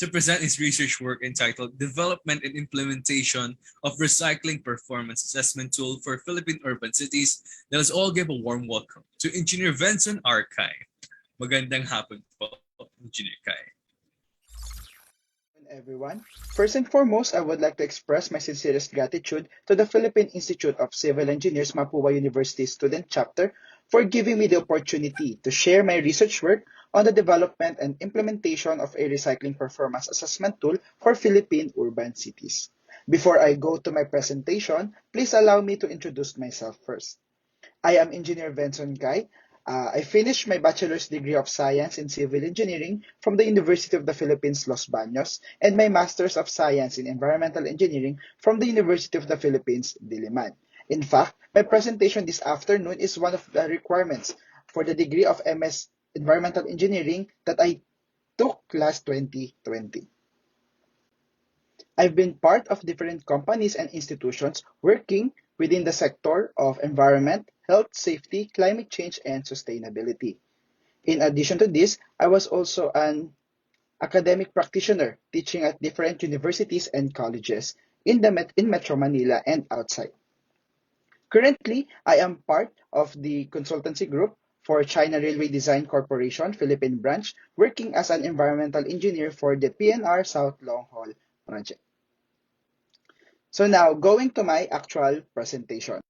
to present his research work entitled Development and Implementation of Recycling Performance Assessment Tool for Philippine Urban Cities, let us all give a warm welcome to Engineer Vincent R. Kai. Magandang hapon po, Engineer Kai. Everyone. First and foremost, I would like to express my sincerest gratitude to the Philippine Institute of Civil Engineers Mapua University Student Chapter for giving me the opportunity to share my research work on the development and implementation of a recycling performance assessment tool for Philippine urban cities. Before I go to my presentation, please allow me to introduce myself first. I am Engineer Vincent Kai. I finished my Bachelor's degree of Science in Civil Engineering from the University of the Philippines, Los Baños, and my Master's of Science in Environmental Engineering from the University of the Philippines, Diliman. In fact, my presentation this afternoon is one of the requirements for the degree of MS Environmental Engineering that I took last 2020. I've been part of different companies and institutions working within the sector of environment, health, safety, climate change, and sustainability. In addition to this, I was also an academic practitioner teaching at different universities and colleges in Metro Manila and outside. Currently, I am part of the consultancy group for China Railway Design Corporation Philippine branch, working as an environmental engineer for the PNR South Long Haul project. So now, going to my actual presentation.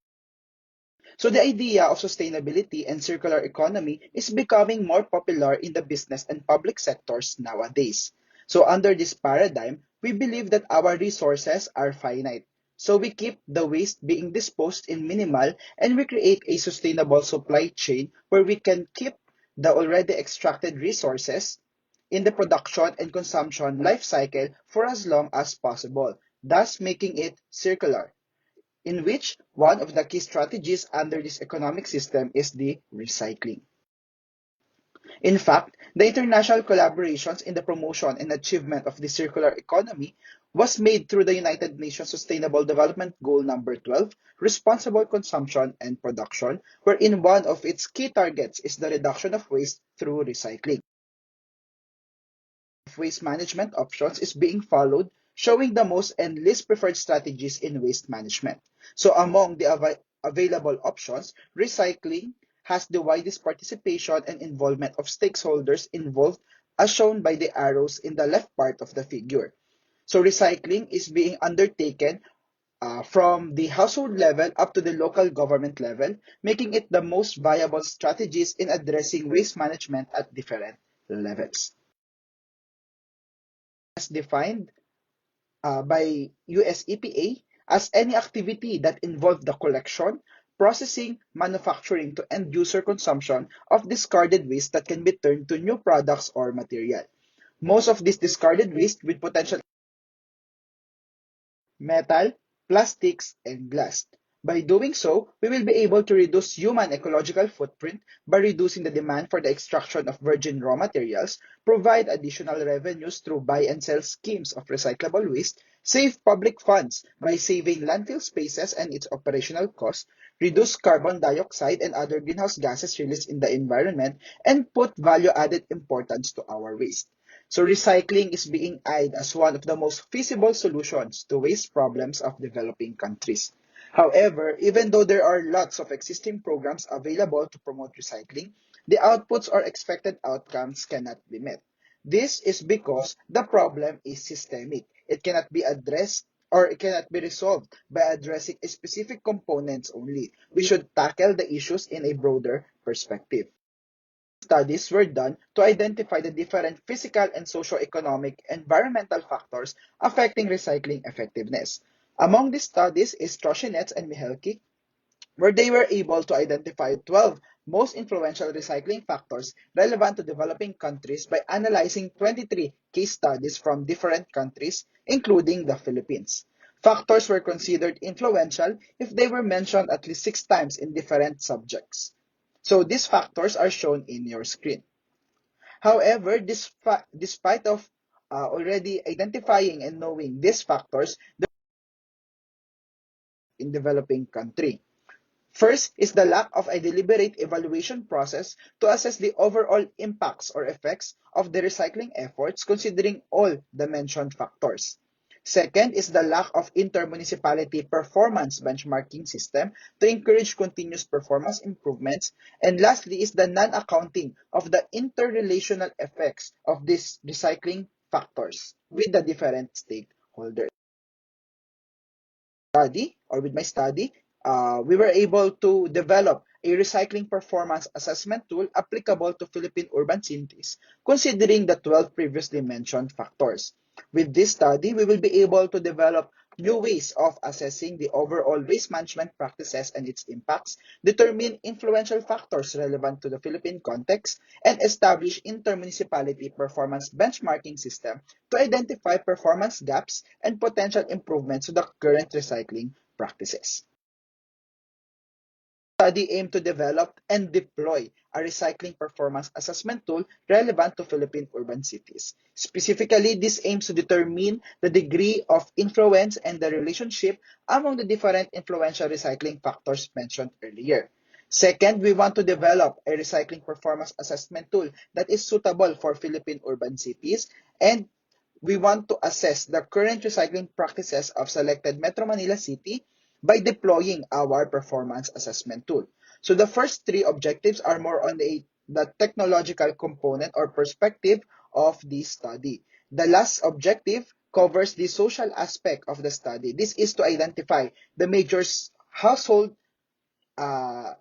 So the idea of sustainability and circular economy is becoming more popular in the business and public sectors nowadays. So under this paradigm, we believe that our resources are finite. So we keep the waste being disposed in minimal, and we create a sustainable supply chain where we can keep the already extracted resources in the production and consumption life cycle for as long as possible, thus making it circular, in which one of the key strategies under this economic system is the recycling. In fact, the international collaborations in the promotion and achievement of the circular economy was made through the United Nations Sustainable Development Goal number 12, responsible consumption and production, wherein one of its key targets is the reduction of waste through recycling. Waste management options is being followed, showing the most and least preferred strategies in waste management. So among the available options, recycling has the widest participation and involvement of stakeholders involved, as shown by the arrows in the left part of the figure. So recycling is being undertaken from the household level up to the local government level, making it the most viable strategies in addressing waste management at different levels. As defined by US EPA as any activity that involves the collection, processing, manufacturing to end user consumption of discarded waste that can be turned to new products or material. Most of this discarded waste with potential metal, plastics, and glass. By doing so, we will be able to reduce human ecological footprint by reducing the demand for the extraction of virgin raw materials, provide additional revenues through buy and sell schemes of recyclable waste, save public funds by saving landfill spaces and its operational costs, reduce carbon dioxide and other greenhouse gases released in the environment, and put value-added importance to our waste. So recycling is being eyed as one of the most feasible solutions to waste problems of developing countries. However, even though there are lots of existing programs available to promote recycling, the outputs or expected outcomes cannot be met. This is because the problem is systemic. It cannot be addressed or it cannot be resolved by addressing specific components only. We should tackle the issues in a broader perspective. Studies were done to identify the different physical and socio-economic environmental factors affecting recycling effectiveness. Among these studies is Troshinets and Mihelki, where they were able to identify 12 most influential recycling factors relevant to developing countries by analyzing 23 case studies from different countries, including the Philippines. Factors were considered influential if they were mentioned at least 6 times in different subjects. So these factors are shown in your screen. However, despite of already identifying and knowing these factors in developing country. First is the lack of a deliberate evaluation process to assess the overall impacts or effects of the recycling efforts considering all the mentioned factors. Second is the lack of intermunicipality performance benchmarking system to encourage continuous performance improvements. And lastly is the non-accounting of the interrelational effects of these recycling factors with the different stakeholders. With my study, we were able to develop a recycling performance assessment tool applicable to Philippine urban cities, considering the 12 previously mentioned factors. With this study, we will be able to develop new ways of assessing the overall waste management practices and its impacts, determine influential factors relevant to the Philippine context, and establish intermunicipality performance benchmarking system to identify performance gaps and potential improvements to the current recycling practices. Study aimed to develop and deploy a recycling performance assessment tool relevant to Philippine urban cities. Specifically, this aims to determine the degree of influence and the relationship among the different influential recycling factors mentioned earlier. Second, we want to develop a recycling performance assessment tool that is suitable for Philippine urban cities, and we want to assess the current recycling practices of selected Metro Manila City by deploying our performance assessment tool. So the first three objectives are more on the technological component or perspective of the study. The last objective covers the social aspect of the study. This is to identify the major household uh,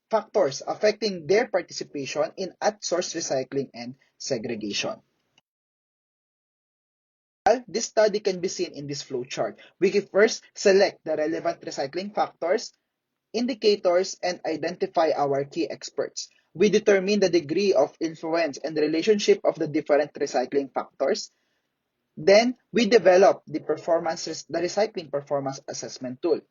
factors affecting their participation in at-source recycling and segregation. This study can be seen in this flowchart. We can first select the relevant recycling factors, indicators, and identify our key experts. we determine the degree of influence and relationship of the different recycling factors. Then we develop the recycling performance assessment tool.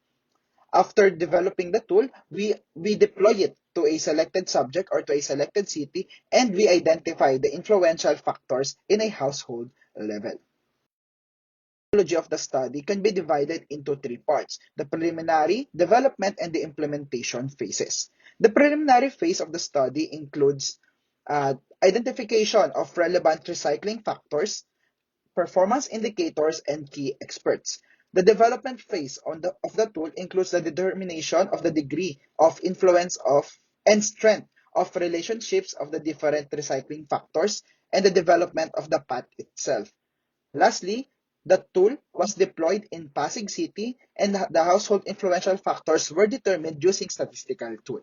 After developing the tool, we deploy it to a selected subject or to a selected city, and we identify the influential factors in a household level. The methodology of the study can be divided into three parts: the preliminary, development, and the implementation phases. The preliminary phase of the study includes identification of relevant recycling factors, performance indicators, and key experts. The development phase of the tool includes the determination of the degree of influence of and strength of relationships of the different recycling factors and the development of the path itself. Lastly, the tool was deployed in Pasig City, and the household influential factors were determined using statistical tool.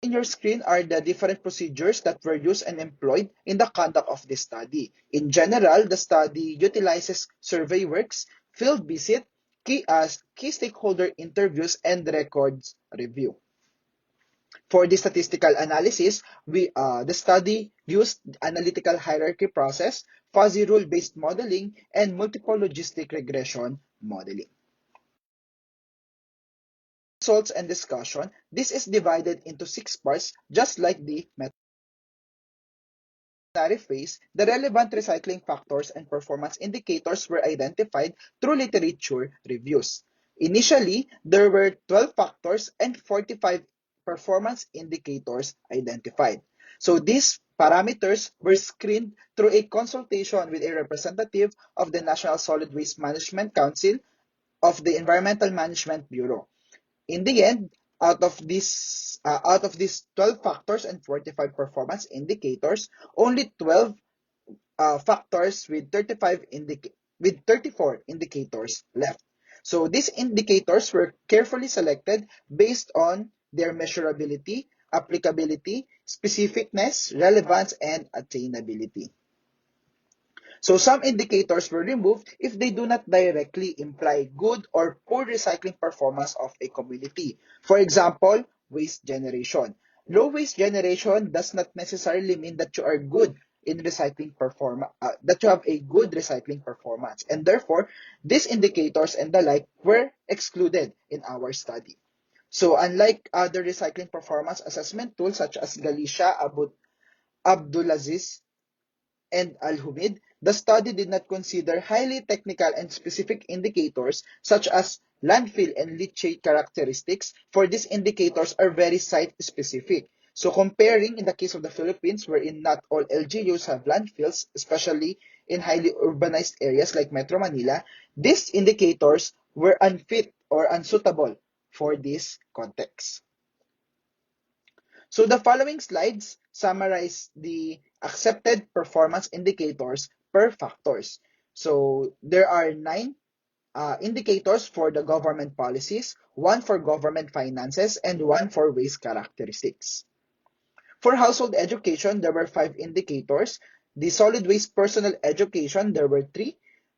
In your screen are the different procedures that were used and employed in the conduct of this study. In general, the study utilizes survey works, field visit, key stakeholder interviews, and records review. For the statistical analysis, the study used analytical hierarchy process, fuzzy rule-based modeling, and multiple logistic regression modeling. Results and discussion. This is divided into 6 parts, just like the preliminary phase. The relevant recycling factors and performance indicators were identified through literature reviews. Initially, there were 12 factors and 45 performance indicators identified. So these parameters were screened through a consultation with a representative of the National Solid Waste Management Council of the Environmental Management Bureau. In the end, out of these 12 factors and 45 performance indicators, only 12 factors with 34 indicators left. So these indicators were carefully selected based on their measurability, applicability, specificness, relevance, and attainability. So some indicators were removed if they do not directly imply good or poor recycling performance of a community. For example, waste generation. Low waste generation does not necessarily mean that you are good in recycling performance, that you have a good recycling performance. And therefore, these indicators and the like were excluded in our study. So unlike other recycling performance assessment tools such as Galicia, Abdulaziz, and Al-Humid, the study did not consider highly technical and specific indicators such as landfill and leachate characteristics, for these indicators are very site-specific. So comparing in the case of the Philippines, wherein not all LGUs have landfills, especially in highly urbanized areas like Metro Manila, these indicators were unfit or unsuitable for this context. So the following slides summarize the accepted performance indicators per factors. So there are 9 indicators for the government policies, 1 for government finances, and 1 for waste characteristics. For household education, there were 5 indicators. The solid waste personal education, there were 3.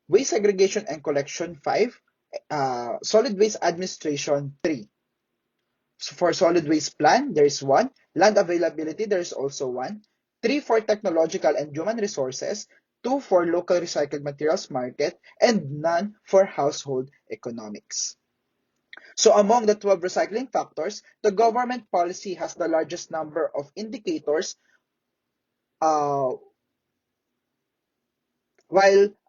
Waste segregation and collection, 5. Solid waste administration, 3. So for solid waste plan, there is 1. Land availability, there is also 1. 3 for technological and human resources. 2 for local recycled materials market, and none for household economics. So among the 12 recycling factors, the government policy has the largest number of indicators, while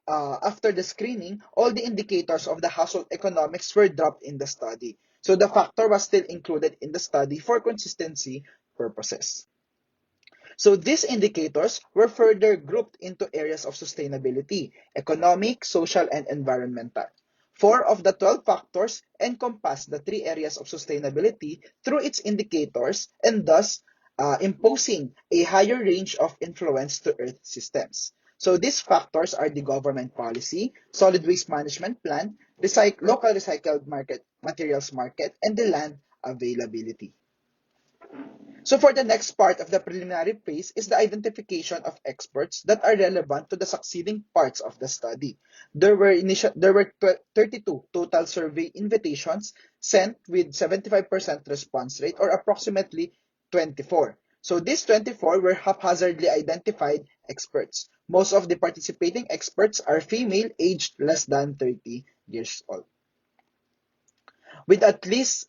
after the screening, all the indicators of the household economics were dropped in the study. So the factor was still included in the study for consistency purposes. So these indicators were further grouped into areas of sustainability: economic, social, and environmental. 4 of the 12 factors encompass the 3 areas of sustainability through its indicators, and thus imposing a higher range of influence to Earth systems. So these factors are the government policy, solid waste management plan, local recycled materials market, and the land availability. So for the next part of the preliminary phase is the identification of experts that are relevant to the succeeding parts of the study. There were 32 total survey invitations sent with 75% response rate, or approximately 24. So these 24 were haphazardly identified experts. Most of the participating experts are female, aged less than 30 years old, with at least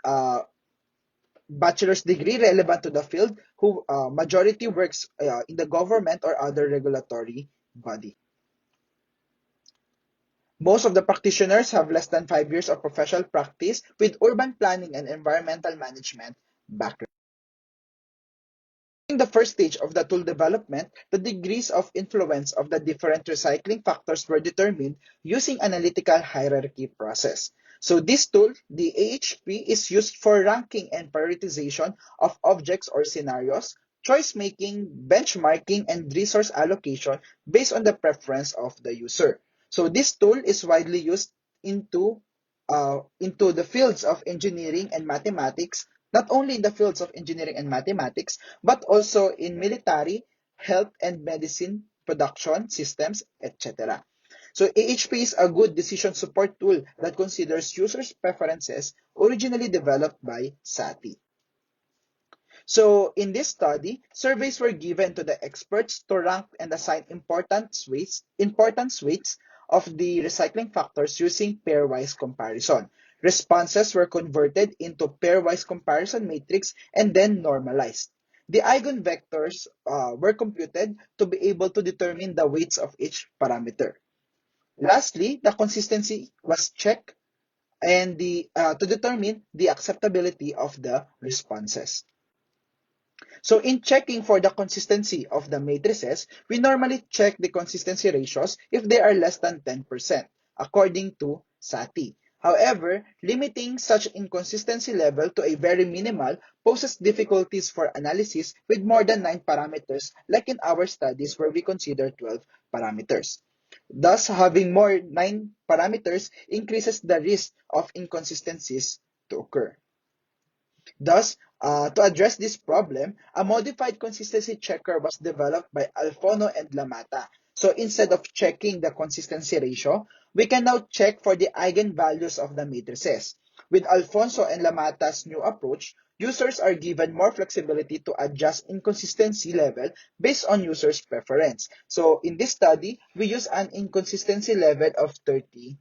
bachelor's degree relevant to the field, who majority works in the government or other regulatory body. Most of the practitioners have less than 5 years of professional practice with urban planning and environmental management background. In the first stage of the tool development, the degrees of influence of the different recycling factors were determined using analytical hierarchy process. So this tool, the AHP, is used for ranking and prioritization of objects or scenarios, choice making, benchmarking, and resource allocation based on the preference of the user. So this tool is widely used into the fields of engineering and mathematics, not only in the fields of engineering and mathematics, but also in military, health and medicine, production, systems, etc. So AHP is a good decision support tool that considers users' preferences, originally developed by SATI. So in this study, surveys were given to the experts to rank and assign importance weights of the recycling factors using pairwise comparison. Responses were converted into pairwise comparison matrix and then normalized. The eigenvectors were computed to be able to determine the weights of each parameter. Lastly, the consistency was checked and to determine the acceptability of the responses. So in checking for the consistency of the matrices, we normally check the consistency ratios if they are less than 10%, according to SATI. However, limiting such inconsistency level to a very minimal poses difficulties for analysis with more than 9 parameters, like in our studies where we consider 12 parameters. Thus, having more 9 parameters increases the risk of inconsistencies to occur. Thus, to address this problem, a modified consistency checker was developed by Alfono and Lamata. So instead of checking the consistency ratio, we can now check for the eigenvalues of the matrices. With Alfonso and Lamata's new approach, users are given more flexibility to adjust inconsistency level based on users' preference. So in this study, we use an inconsistency level of 30%.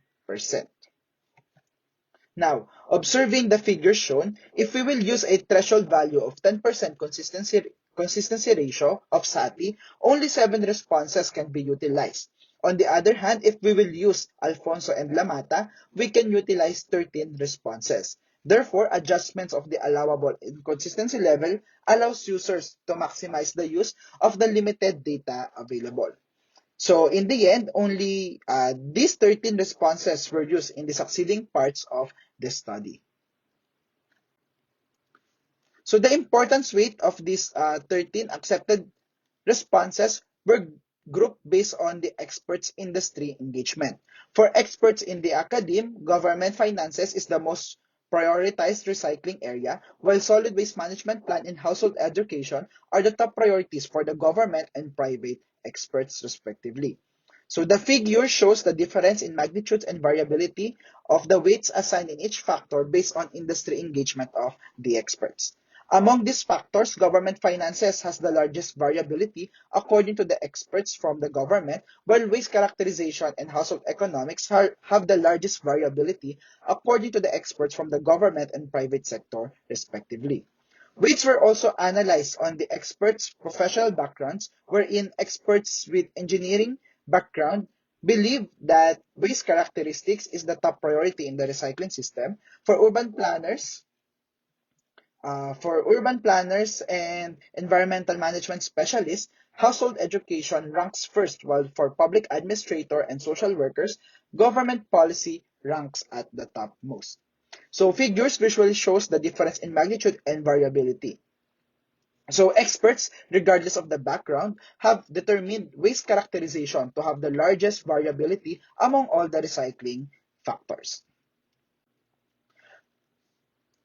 Now, observing the figures shown, if we will use a threshold value of 10% consistency ratio of SATI, only 7 responses can be utilized. On the other hand, if we will use Alfonso and Lamata, we can utilize 13 responses. Therefore, adjustments of the allowable inconsistency level allows users to maximize the use of the limited data available. So in the end, only these 13 responses were used in the succeeding parts of the study. So the importance weight of these 13 accepted responses were grouped based on the experts' industry engagement. For experts in the academe, government finances is the most prioritized recycling area, while solid waste management plan and household education are the top priorities for the government and private experts respectively. So the figure shows the difference in magnitudes and variability of the weights assigned in each factor based on industry engagement of the experts. Among these factors, government finances has the largest variability according to the experts from the government, while waste characterization and household economics have the largest variability according to the experts from the government and private sector, respectively. Weights were also analyzed on the experts' professional backgrounds, wherein experts with engineering background believe that waste characteristics is the top priority in the recycling system. For urban planners and environmental management specialists, household education ranks first, while for public administrator and social workers, government policy ranks at the top most. So figures visually shows the difference in magnitude and variability. So experts, regardless of the background, have determined waste characterization to have the largest variability among all the recycling factors.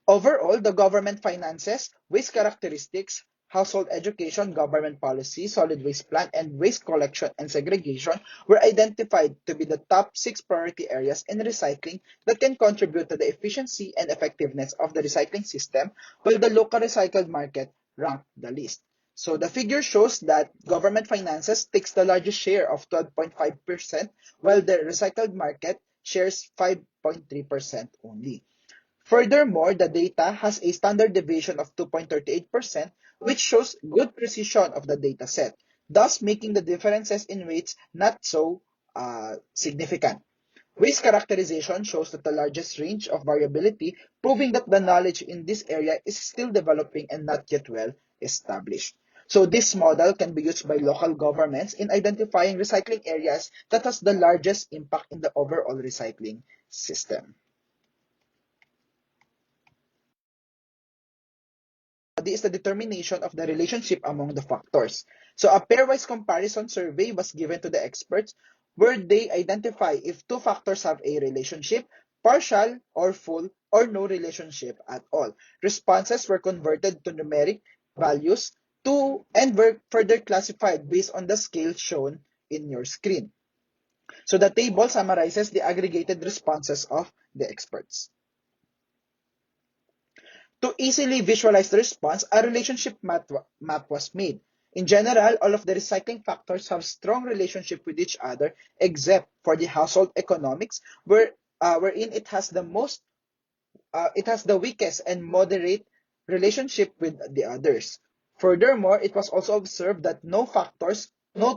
Overall, the government finances waste characteristics household education, government policy, solid waste plan, and waste collection and segregation were identified to be the top 6 priority areas in recycling that can contribute to the efficiency and effectiveness of the recycling system, while the local recycled market ranked the least. So the figure shows that government finances takes the largest share of 12.5%, while the recycled market shares 5.3% only. Furthermore, the data has a standard deviation of 2.38%, which shows good precision of the data set, thus making the differences in weights not so significant. Waste characterization shows that the largest range of variability, proving that the knowledge in this area is still developing and not yet well established. So this model can be used by local governments in identifying recycling areas that has the largest impact in the overall recycling system. Is the determination of the relationship among the factors. So a pairwise comparison survey was given to the experts where they identify if two factors have a relationship, partial or full, or no relationship at all. Responses were converted to numeric values and were further classified based on the scale shown in your screen. So the table summarizes the aggregated responses of the experts. To easily visualize the response, a relationship map was made. In general, all of the recycling factors have strong relationship with each other except for the household economics, wherein it has the weakest and moderate relationship with the others. Furthermore, it was also observed that no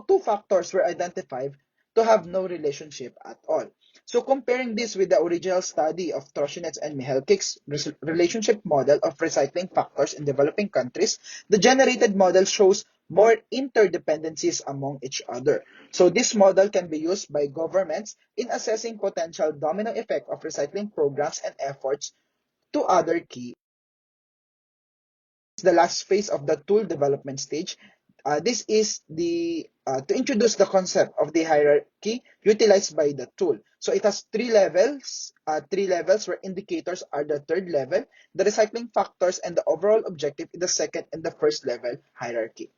two factors were identified to have no relationship at all. So comparing this with the original study of Troshinets and Mihalkic's relationship model of recycling factors in developing countries, the generated model shows more interdependencies among each other. So this model can be used by governments in assessing potential domino effect of recycling programs and efforts to other key. The last phase of the tool development stage. This is the to introduce the concept of the hierarchy utilized by the tool. So it has 3 levels, 3 levels where indicators are the third level, the recycling factors and the overall objective in the second and the first level hierarchy.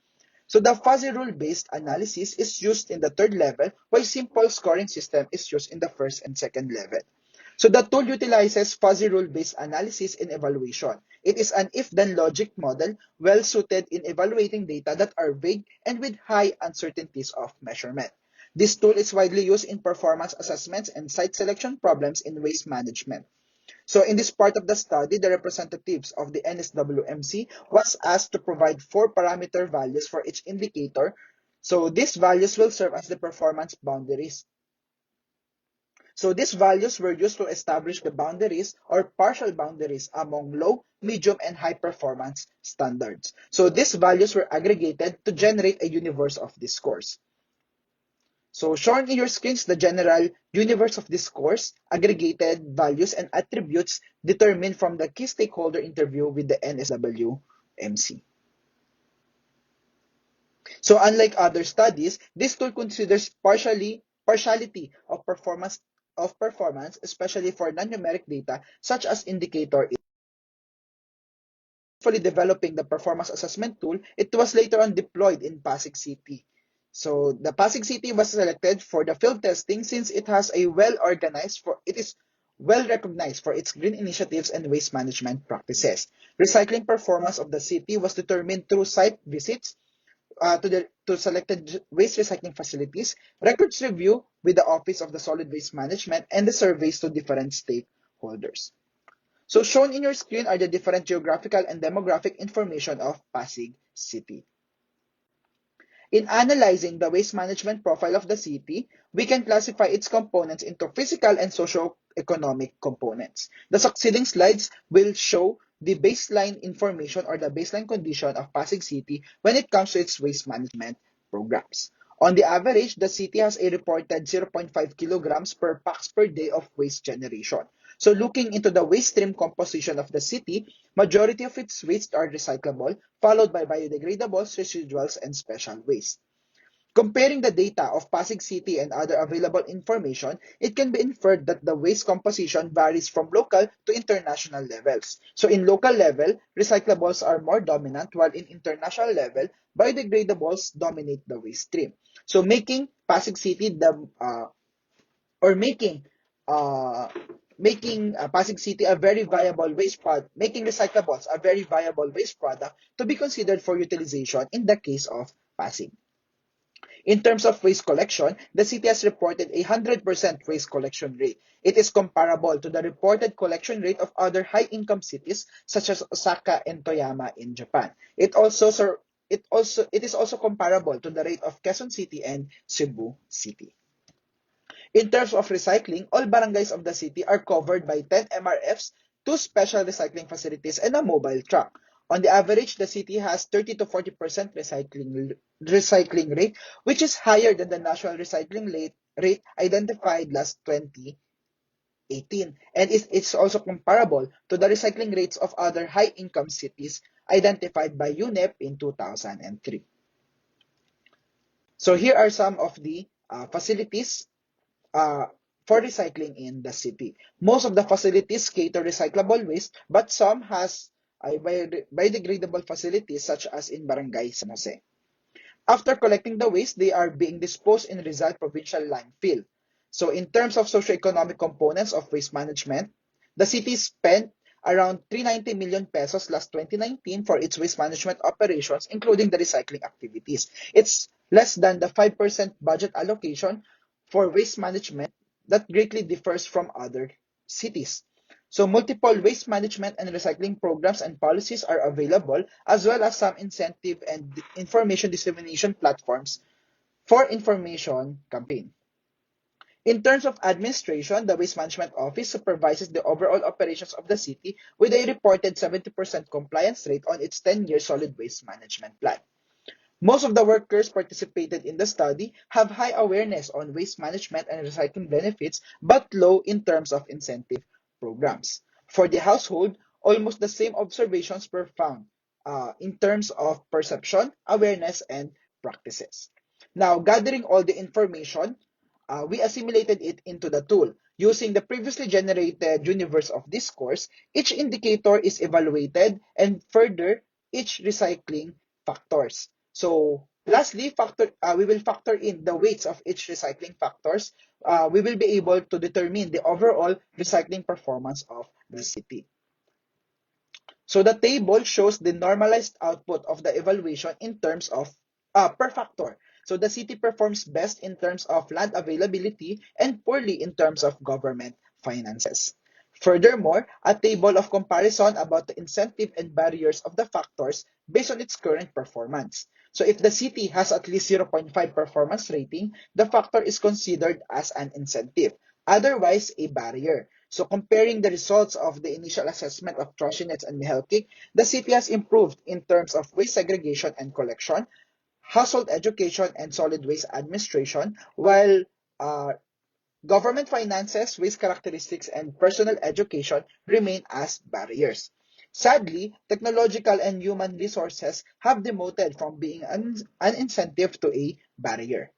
So the fuzzy rule-based analysis is used in the third level, while simple scoring system is used in the first and second level. So the tool utilizes fuzzy rule-based analysis in evaluation. It is an if-then logic model well suited in evaluating data that are vague and with high uncertainties of measurement. This tool is widely used in performance assessments and site selection problems in waste management. So in this part of the study, the representatives of the NSWMC was asked to provide 4 parameter values for each indicator. So these values will serve as the performance boundaries. So these values were used to establish the boundaries or partial boundaries among low, medium, and high performance standards. So these values were aggregated to generate a universe of these scores. So shown in your screens, the general universe of this course, aggregated values and attributes determined from the key stakeholder interview with the NSWMC. So unlike other studies, this tool considers partiality of performance, especially for non-numeric data, such as indicator. Fully developing the performance assessment tool, it was later on deployed in Pasig City. So the Pasig City was selected for the field testing since it is well recognized for its green initiatives and waste management practices. Recycling performance of the city was determined through site visits to selected waste recycling facilities, records review with the Office of the Solid Waste Management, and the surveys to different stakeholders. So shown in your screen are the different geographical and demographic information of Pasig City. In analyzing the waste management profile of the city, we can classify its components into physical and socio-economic components. The succeeding slides will show the baseline information or the baseline condition of Pasig City when it comes to its waste management programs. On the average, the city has a reported 0.5 kilograms per pax per day of waste generation. So looking into the waste stream composition of the city, majority of its waste are recyclable, followed by biodegradables, residuals, and special waste. Comparing the data of Pasig City and other available information, it can be inferred that the waste composition varies from local to international levels. So in local level, recyclables are more dominant, while in international level, biodegradables dominate the waste stream. So making Pasig City or making Pasig City a very viable waste product, making recyclables a very viable waste product to be considered for utilization in the case of Pasig. In terms of waste collection, the city has reported a 100% waste collection rate. It is comparable to the reported collection rate of other high-income cities such as Osaka and Toyama in Japan. It is also comparable to the rate of Quezon City and Cebu City. In terms of recycling, all barangays of the city are covered by 10 MRFs, 2 special recycling facilities, and a mobile truck. On the average, the city has 30 to 40% recycling rate, which is higher than the national recycling rate identified last 2018. And it's also comparable to the recycling rates of other high-income cities identified by UNEP in 2003. So here are some of the facilities for recycling in the city. Most of the facilities cater recyclable waste, but some has biodegradable facilities such as in Barangay San Jose. After collecting the waste, they are being disposed in Rizal Provincial Landfill. So in terms of socioeconomic components of waste management, the city spent around 390 million pesos last 2019 for its waste management operations, including the recycling activities. It's less than the 5% budget allocation for waste management that greatly differs from other cities. So multiple waste management and recycling programs and policies are available, as well as some incentive and information dissemination platforms for information campaign. In terms of administration, the Waste Management Office supervises the overall operations of the city with a reported 70% compliance rate on its 10-year solid waste management plan. Most of the workers participated in the study have high awareness on waste management and recycling benefits, but low in terms of incentive programs. For the household, almost the same observations were found in terms of perception, awareness, and practices. Now, gathering all the information, we assimilated it into the tool. Using the previously generated universe of discourse, each indicator is evaluated and further each recycling factors. So lastly, we will factor in the weights of each recycling factors. We will be able to determine the overall recycling performance of the city. So the table shows the normalized output of the evaluation in terms of per factor. So the city performs best in terms of land availability and poorly in terms of government finances. Furthermore, a table of comparison about the incentive and barriers of the factors based on its current performance. So if the city has at least 0.5 performance rating, the factor is considered as an incentive, otherwise a barrier. So comparing the results of the initial assessment of Trochinets and Mihelkic, the city has improved in terms of waste segregation and collection, household education, and solid waste administration, while government finances, waste characteristics, and personal education remain as barriers. Sadly, technological and human resources have demoted from being an incentive to a barrier.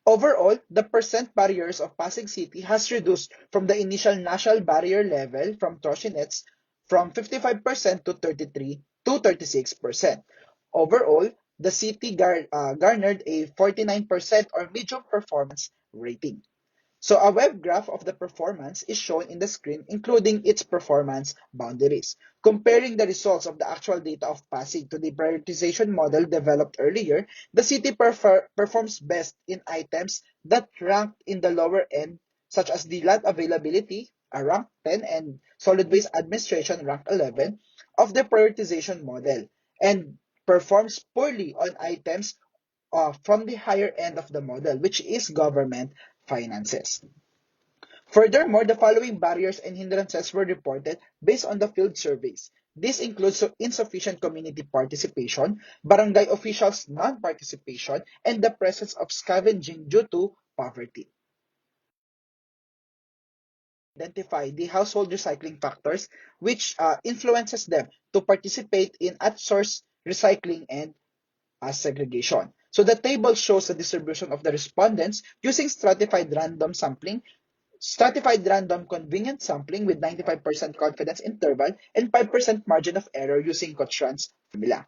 Overall, the percent barriers of Pasig City has reduced from the initial national barrier level from Trochinets from 55% to 33 to 36%. Overall, the city garnered a 49% or medium performance rating. So a web graph of the performance is shown in the screen, including its performance boundaries. Comparing the results of the actual data of Pasig to the prioritization model developed earlier, the city performs best in items that ranked in the lower end, such as the land availability, rank 10, and solid waste administration, rank 11, of the prioritization model, and performs poorly on items from the higher end of the model, which is government finances. Furthermore, the following barriers and hindrances were reported based on the field surveys. This includes insufficient community participation, barangay officials' non-participation, and the presence of scavenging due to poverty. Identify the household recycling factors which influences them to participate in at-source recycling and segregation. So the table shows the distribution of the respondents using stratified random convenient sampling with 95% confidence interval and 5% margin of error using Cotran's formula.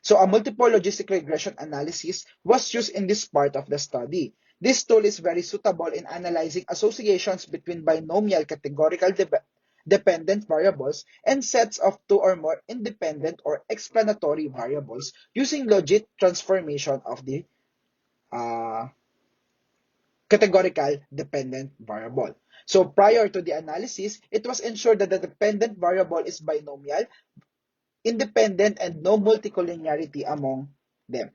So a multiple logistic regression analysis was used in this part of the study. This tool is very suitable in analyzing associations between binomial categorical dependent variables and sets of two or more independent or explanatory variables using logit transformation of the uh, categorical dependent variable. So prior to the analysis, it was ensured that the dependent variable is binomial, independent, and no multicollinearity among them.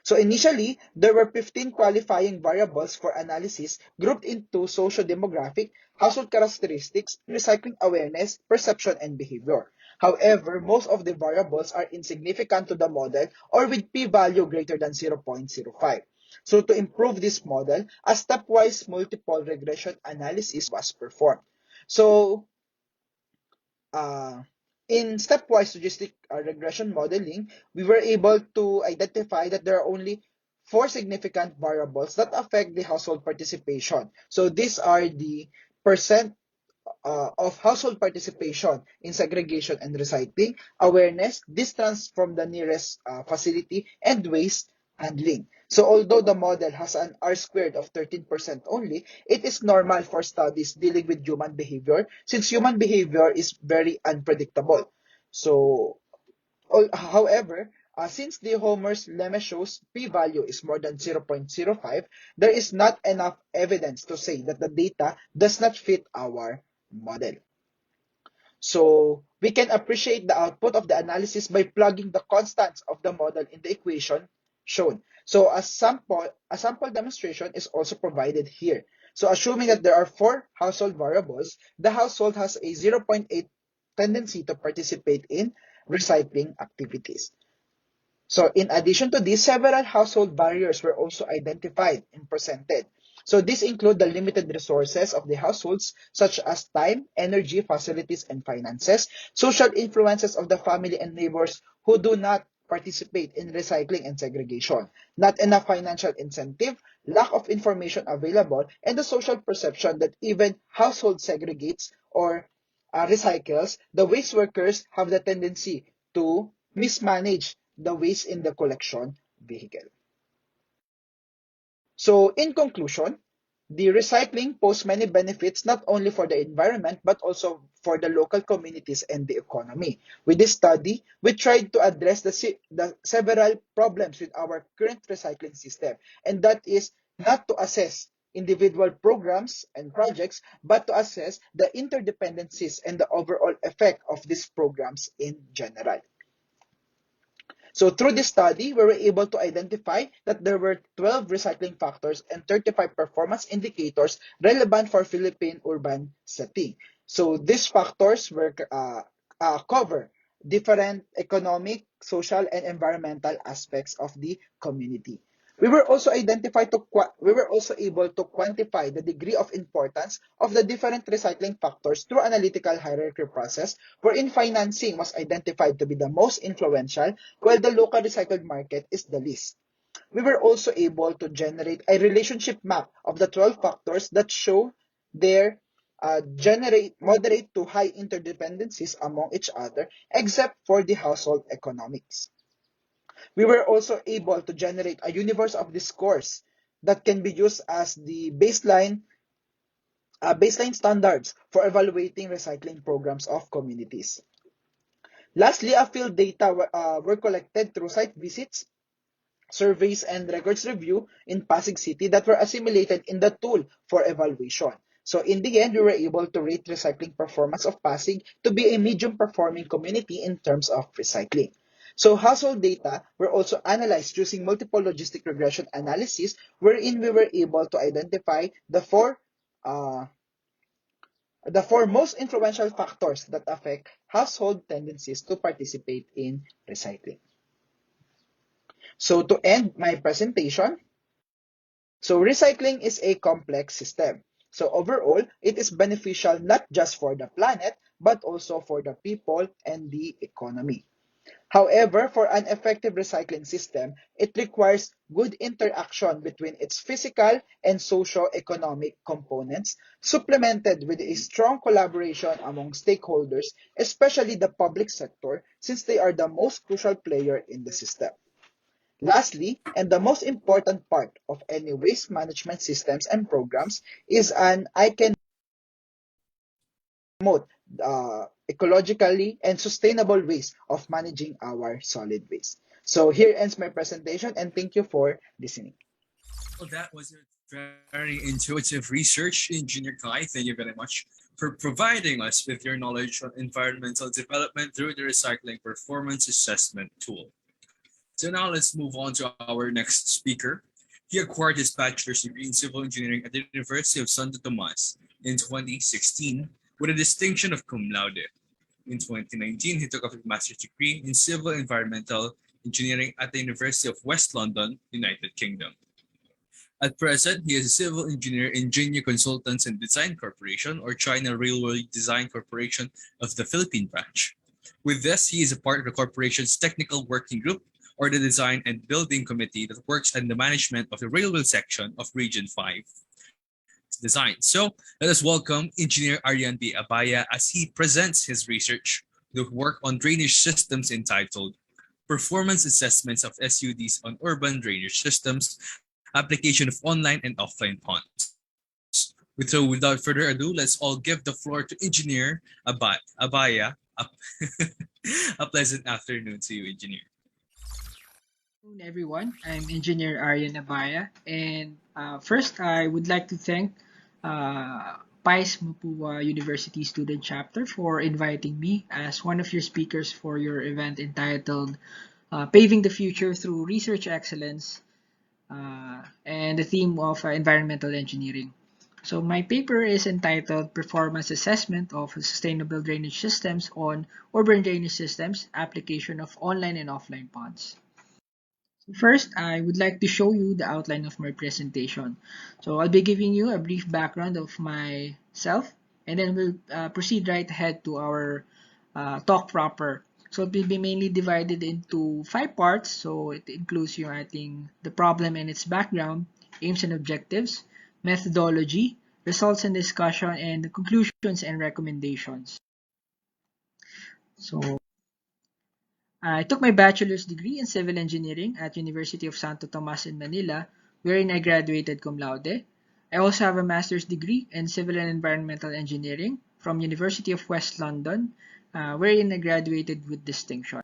So initially, there were 15 qualifying variables for analysis grouped into socio-demographic, household characteristics, recycling awareness, perception, and behavior. However, most of the variables are insignificant to the model or with p-value greater than 0.05. So to improve this model, a stepwise multiple regression analysis was performed. So uh, in stepwise logistic regression modeling, we were able to identify that there are only four significant variables that affect the household participation. So these are the percent of household participation in segregation and recycling, awareness, distance from the nearest facility, and waste handling. So although the model has an R squared of 13% only, it is normal for studies dealing with human behavior since human behavior is very unpredictable. So, however, since the Homer's lemma shows p-value is more than 0.05, there is not enough evidence to say that the data does not fit our model. So we can appreciate the output of the analysis by plugging the constants of the model in the equation shown. So a sample demonstration is also provided here. So assuming that there are four household variables, the household has a 0.8 tendency to participate in recycling activities. So in addition to this, several household barriers were also identified and presented. So these include the limited resources of the households, such as time, energy, facilities, and finances, social influences of the family and neighbors who do not participate in recycling and segregation, not enough financial incentive, lack of information available, and the social perception that even household segregates or recycles, the waste workers have the tendency to mismanage the waste in the collection vehicle. So in conclusion, the recycling poses many benefits not only for the environment but also for the local communities and the economy. With this study, we tried to address the several problems with our current recycling system, and that is not to assess individual programs and projects, but to assess the interdependencies and the overall effect of these programs in general. So through this study, we were able to identify that there were 12 recycling factors and 35 performance indicators relevant for Philippine urban setting. So these factors were cover different economic, social, and environmental aspects of the community. We were also able to quantify the degree of importance of the different recycling factors through analytical hierarchy process, wherein financing was identified to be the most influential, while the local recycled market is the least. We were also able to generate a relationship map of the 12 factors that show their generate moderate to high interdependencies among each other, except for the household economics. We were also able to generate a universe of discourse that can be used as the baseline standards for evaluating recycling programs of communities. Lastly, a field data were collected through site visits, surveys, and records review in Pasig City that were assimilated in the tool for evaluation. So in the end, we were able to rate recycling performance of Pasig to be a medium performing community in terms of recycling. So household data were also analyzed using multiple logistic regression analysis, wherein we were able to identify uh, the four most influential factors that affect household tendencies to participate in recycling. So to end my presentation, so recycling is a complex system. So overall, it is beneficial not just for the planet, but also for the people and the economy. However, for an effective recycling system, it requires good interaction between its physical and socio-economic components, supplemented with a strong collaboration among stakeholders, especially the public sector, since they are the most crucial player in the system. Lastly, and the most important part of any waste management systems and programs is an I can promote ecologically and sustainable ways of managing our solid waste. So here ends my presentation and thank you for listening. Well, that was a very intuitive research, Engineer Kai. Thank you very much for providing us with your knowledge on environmental development through the recycling performance assessment tool. So now let's move on to our next speaker. He acquired his bachelor's degree in civil engineering at the University of Santo Tomas in 2016 with a distinction of cum laude. In 2019, he took up a master's degree in civil environmental engineering at the University of West London, United Kingdom. At present, he is a civil engineer in Jinyu Consultants and Design Corporation, or China Railway Design Corporation of the Philippine branch. With this, he is a part of the corporation's technical working group, or the design and building committee that works on the management of the railway section of Region 5 design. So let us welcome Engineer Aryan B. Abaya as he presents his research, the work on drainage systems entitled Performance Assessments of SUDs on Urban Drainage Systems, Application of Online and Offline Ponds. So without further ado, let's all give the floor to Engineer Abaya. A pleasant afternoon to you, Engineer. Good afternoon, everyone. I'm Engineer Aryan Abaya, and first I would like to thank PICE Mapua University Student Chapter for inviting me as one of your speakers for your event entitled Paving the Future Through Research Excellence and the theme of environmental engineering. So my paper is entitled Performance Assessment of Sustainable Drainage Systems on Urban Drainage Systems, Application of Online and Offline Ponds. First, I would like to show you the outline of my presentation. So I'll be giving you a brief background of myself, and then we'll proceed right ahead to our talk proper. So it will be mainly divided into 5 parts. So it includes the problem and its background, aims and objectives, methodology, results and discussion, and the conclusions and recommendations. So I took my bachelor's degree in civil engineering at University of Santo Tomas in Manila, wherein I graduated cum laude. I also have a master's degree in civil and environmental engineering from University of West London, wherein I graduated with distinction.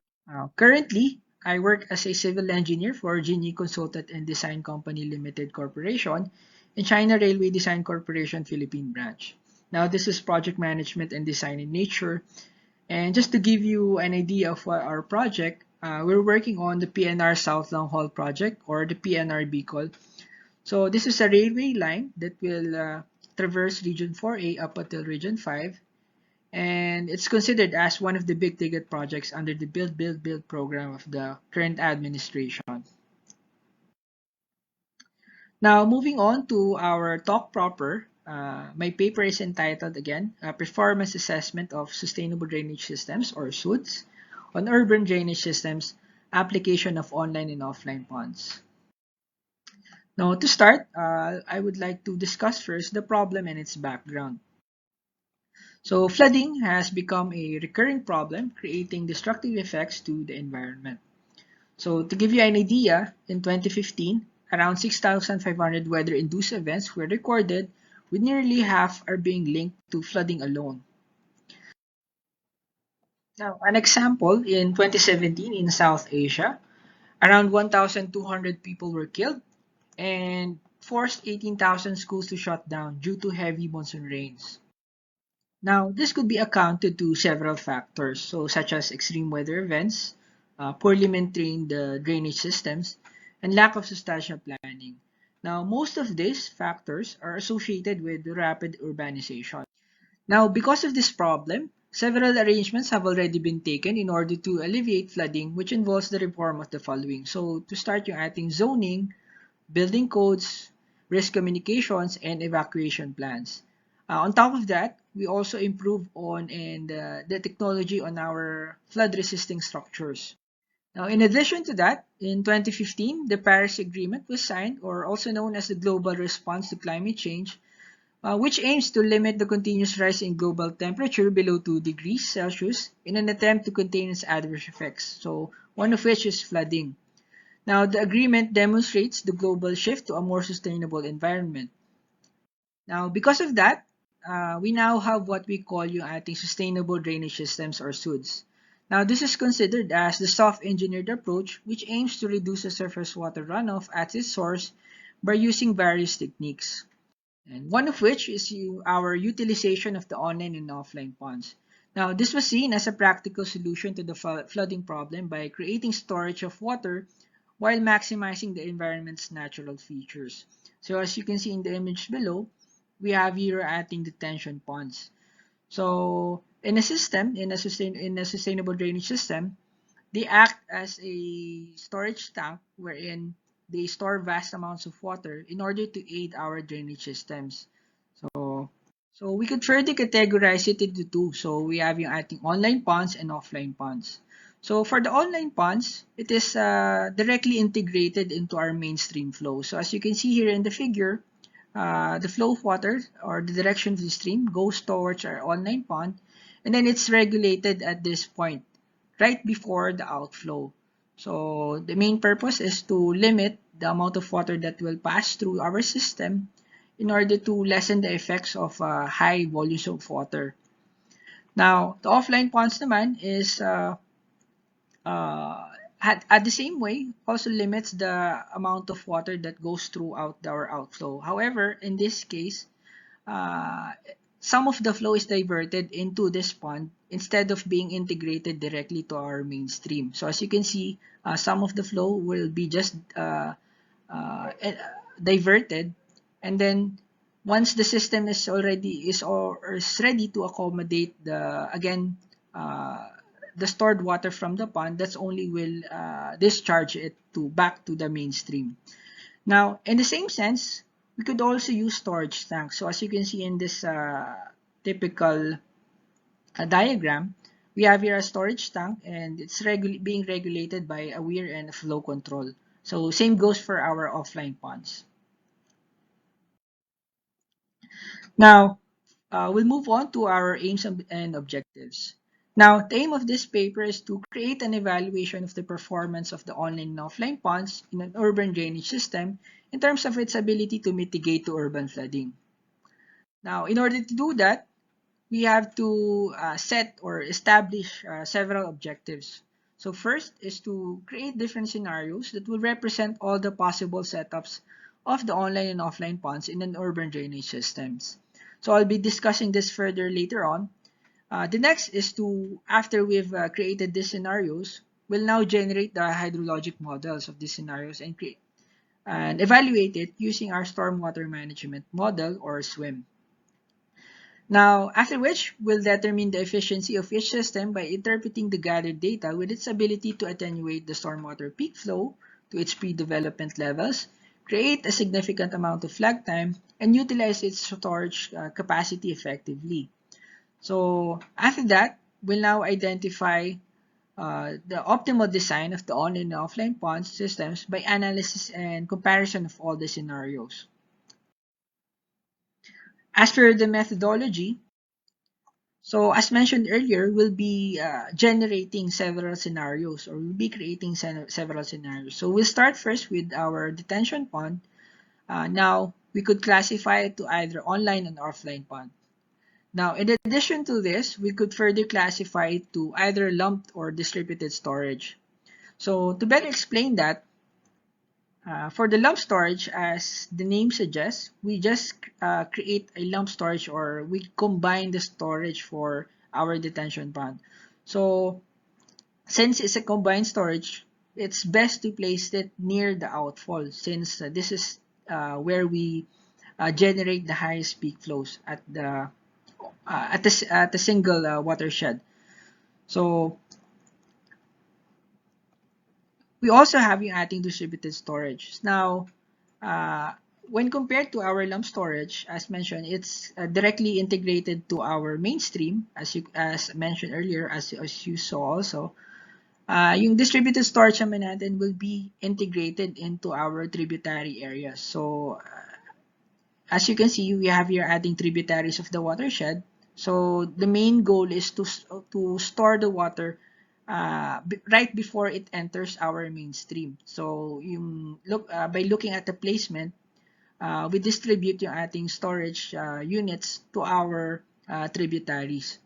Currently, I work as a civil engineer for Jinyi Consultant and Design Company Limited Corporation in China Railway Design Corporation Philippine branch. Now, this is project management and design in nature. And just to give you an idea of what our project, we're working on the PNR South Long Haul project, or the PNR Bicol. So this is a railway line that will traverse Region 4A up until Region 5. And it's considered as one of the big ticket projects under the Build, Build, Build program of the current administration. Now, moving on to our talk proper, my paper is entitled again, Performance Assessment of Sustainable Drainage Systems, or SUDS, on Urban Drainage Systems, Application of Online and Offline Ponds. Now, to start, I would like to discuss first the problem and its background. So, flooding has become a recurring problem, creating destructive effects to the environment. So, to give you an idea, in 2015, around 6,500 weather-induced events were recorded, with nearly half are being linked to flooding alone. Now, an example, in 2017 in South Asia, around 1,200 people were killed and forced 18,000 schools to shut down due to heavy monsoon rains. Now, this could be accounted to several factors, such as extreme weather events, poorly maintained drainage systems, and lack of substantial planning. Now, most of these factors are associated with rapid urbanization. Now, because of this problem, several arrangements have already been taken in order to alleviate flooding, which involves the reform of the following. So, to start yung ating zoning, building codes, risk communications, and evacuation plans. On top of that, we also improve on the technology on our flood resisting structures. Now, in addition to that, in 2015, the Paris Agreement was signed, or also known as the Global Response to Climate Change, which aims to limit the continuous rise in global temperature below 2 degrees Celsius in an attempt to contain its adverse effects. So, one of which is flooding. Now, the agreement demonstrates the global shift to a more sustainable environment. Now, because of that, we now have what we call yung ating sustainable drainage systems or SUDS. Now, this is considered as the soft-engineered approach which aims to reduce the surface water runoff at its source by using various techniques. And one of which is our utilization of the online and offline ponds. Now, this was seen as a practical solution to the flooding problem by creating storage of water while maximizing the environment's natural features. So as you can see in the image below, we have here adding detention ponds. So in a system, in a sustainable drainage system, they act as a storage tank wherein they store vast amounts of water in order to aid our drainage systems. So we could further categorize it into two. So we have yung ating online ponds and offline ponds. So for the online ponds, it is directly integrated into our mainstream flow. So as you can see here in the figure, the flow of water or the direction of the stream goes towards our online pond, and then it's regulated at this point right before the outflow. So the main purpose is to limit the amount of water that will pass through our system in order to lessen the effects of high volumes of water. Now, the offline ponds naman is at the same way also limits the amount of water that goes throughout our outflow. However, in this case, some of the flow is diverted into this pond instead of being integrated directly to our mainstream. So as you can see, some of the flow will be just diverted, and then once the system is ready to accommodate the stored water from the pond, that's only will discharge it back to the mainstream. Now, in the same sense, we could also use storage tanks. So as you can see in this typical diagram, we have here a storage tank, and it's being regulated by a weir and a flow control. So same goes for our offline ponds. Now, we'll move on to our aims and objectives. Now, the aim of this paper is to create an evaluation of the performance of the online and offline ponds in an urban drainage system in terms of its ability to mitigate to urban flooding. Now, in order to do that, we have to set or establish several objectives. So first is to create different scenarios that will represent all the possible setups of the online and offline ponds in an urban drainage systems. So I'll be discussing this further later on. The next is to, after we've created these scenarios, we'll now generate the hydrologic models of these scenarios and evaluate it using our stormwater management model or SWIM. Now, after which, we'll determine the efficiency of each system by interpreting the gathered data with its ability to attenuate the stormwater peak flow to its pre-development levels, create a significant amount of lag time, and utilize its storage capacity effectively. So after that, we'll now identify the optimal design of the on and offline pond systems by analysis and comparison of all the scenarios. As for the methodology, so as mentioned earlier, we'll be generating several scenarios, or we'll be creating several scenarios. So we'll start first with our detention pond. Now, we could classify it to either online and offline pond. Now, in addition to this, we could further classify it to either lumped or distributed storage. So to better explain that, for the lump storage, as the name suggests, we just create a lump storage, or we combine the storage for our detention pond. So since it's a combined storage, it's best to place it near the outfall, since this is where we generate the highest peak flows at the single watershed. So we also have yung ating distributed storage. Now, when compared to our lump storage, as mentioned, it's directly integrated to our mainstream, as mentioned earlier, as you saw also. Yung distributed storage naman natin will be integrated into our tributary areas. So, as you can see, we have here adding tributaries of the watershed. So, the main goal is to store the water right before it enters our mainstream. So, by looking at the placement, we distribute yung ating storage units to our tributaries.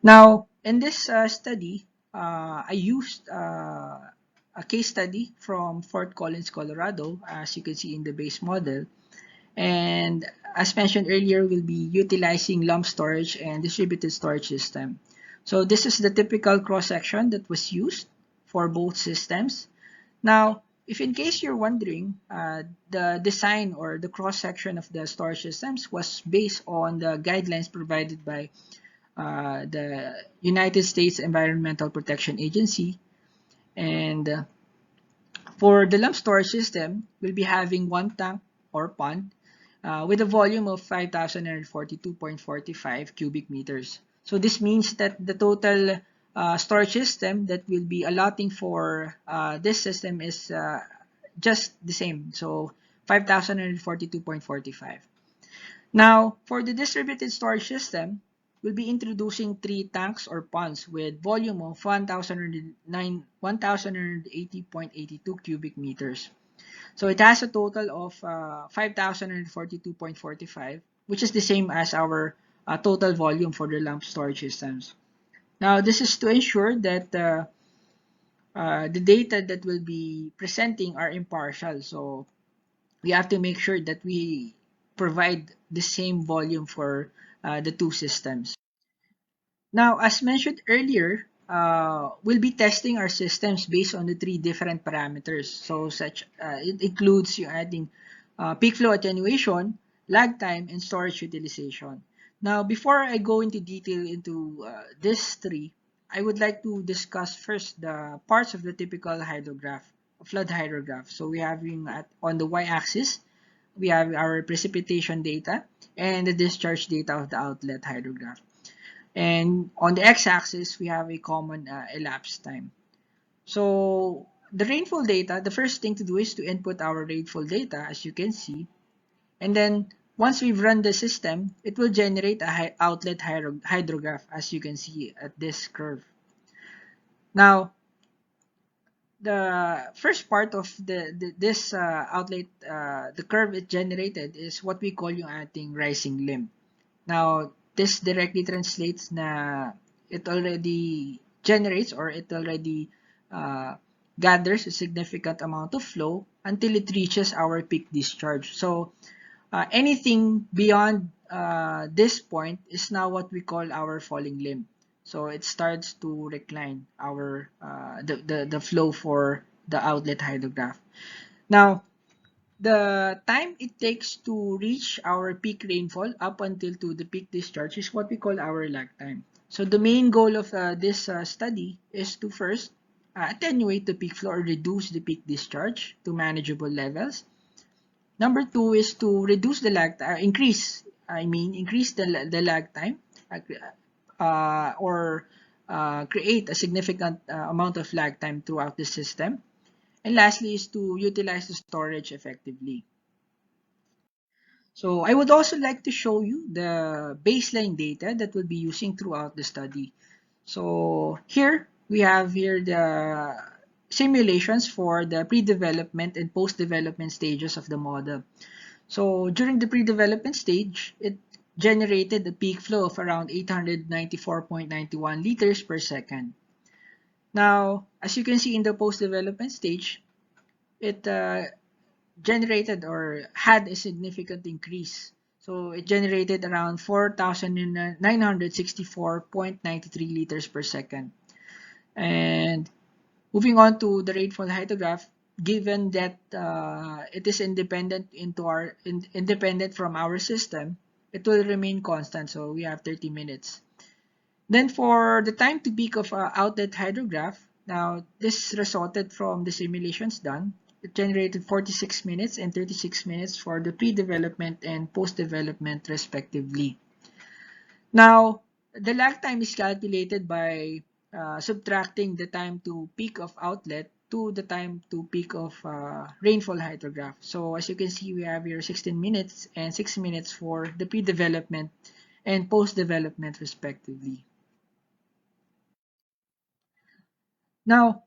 Now, in this study, I used a case study from Fort Collins, Colorado, as you can see in the base model. And as mentioned earlier, we'll be utilizing lump storage and distributed storage system. So this is the typical cross-section that was used for both systems. Now, if in case you're wondering, the design or the cross-section of the storage systems was based on the guidelines provided by the United States Environmental Protection Agency. And for the lump storage system, we'll be having one tank or pond with a volume of 5,042.45 cubic meters. So this means that the total storage system that we'll be allotting for this system is just the same. So 5,042.45. Now, for the distributed storage system, we'll be introducing 3 tanks or ponds with volume of 1,080.82 cubic meters. So it has a total of 5,042.45, which is the same as our total volume for the lump storage systems. Now, this is to ensure that the data that we'll be presenting are impartial. So we have to make sure that we provide the same volume for the two systems. Now, as mentioned earlier, we'll be testing our systems based on the 3 different parameters. So it includes yung ating peak flow attenuation, lag time, and storage utilization. Now, before I go into detail into these 3, I would like to discuss first the parts of the typical hydrograph, flood hydrograph. So we have on the y-axis, we have our precipitation data and the discharge data of the outlet hydrograph. And on the x-axis, we have a common elapsed time. So the rainfall data, the first thing to do is to input our rainfall data, as you can see. And then once we've run the system, it will generate a outlet hydrograph, as you can see at this curve. Now, the first part of this outlet, the curve it generated is what we call yung ating rising limb. Now, this directly translates na it already generates or it already gathers a significant amount of flow until it reaches our peak discharge. So anything beyond this point is now what we call our falling limb. So it starts to recline our the flow for the outlet hydrograph. Now, the time it takes to reach our peak rainfall up until to the peak discharge is what we call our lag time. So the main goal of this study is to first attenuate the peak flow or reduce the peak discharge to manageable levels. Number 2 is to reduce the lag time, increase the lag time or create a significant amount of lag time throughout the system. And lastly is to utilize the storage effectively. So I would also like to show you the baseline data that we'll be using throughout the study. So here we have the simulations for the pre-development and post-development stages of the model. So during the pre-development stage, it generated a peak flow of around 894.91 liters per second. Now, as you can see in the post-development stage, it generated or had a significant increase. So it generated around 4,964.93 liters per second. And moving on to the rainfall hydrograph, given that it is independent from our system, it will remain constant. So we have 30 minutes. Then for the time to peak of outlet hydrograph, now this resulted from the simulations done. it generated 46 minutes and 36 minutes for the pre-development and post-development respectively. Now, the lag time is calculated by subtracting the time to peak of outlet to the time to peak of rainfall hydrograph. So as you can see, we have here 16 minutes and 6 minutes for the pre-development and post-development respectively. Now,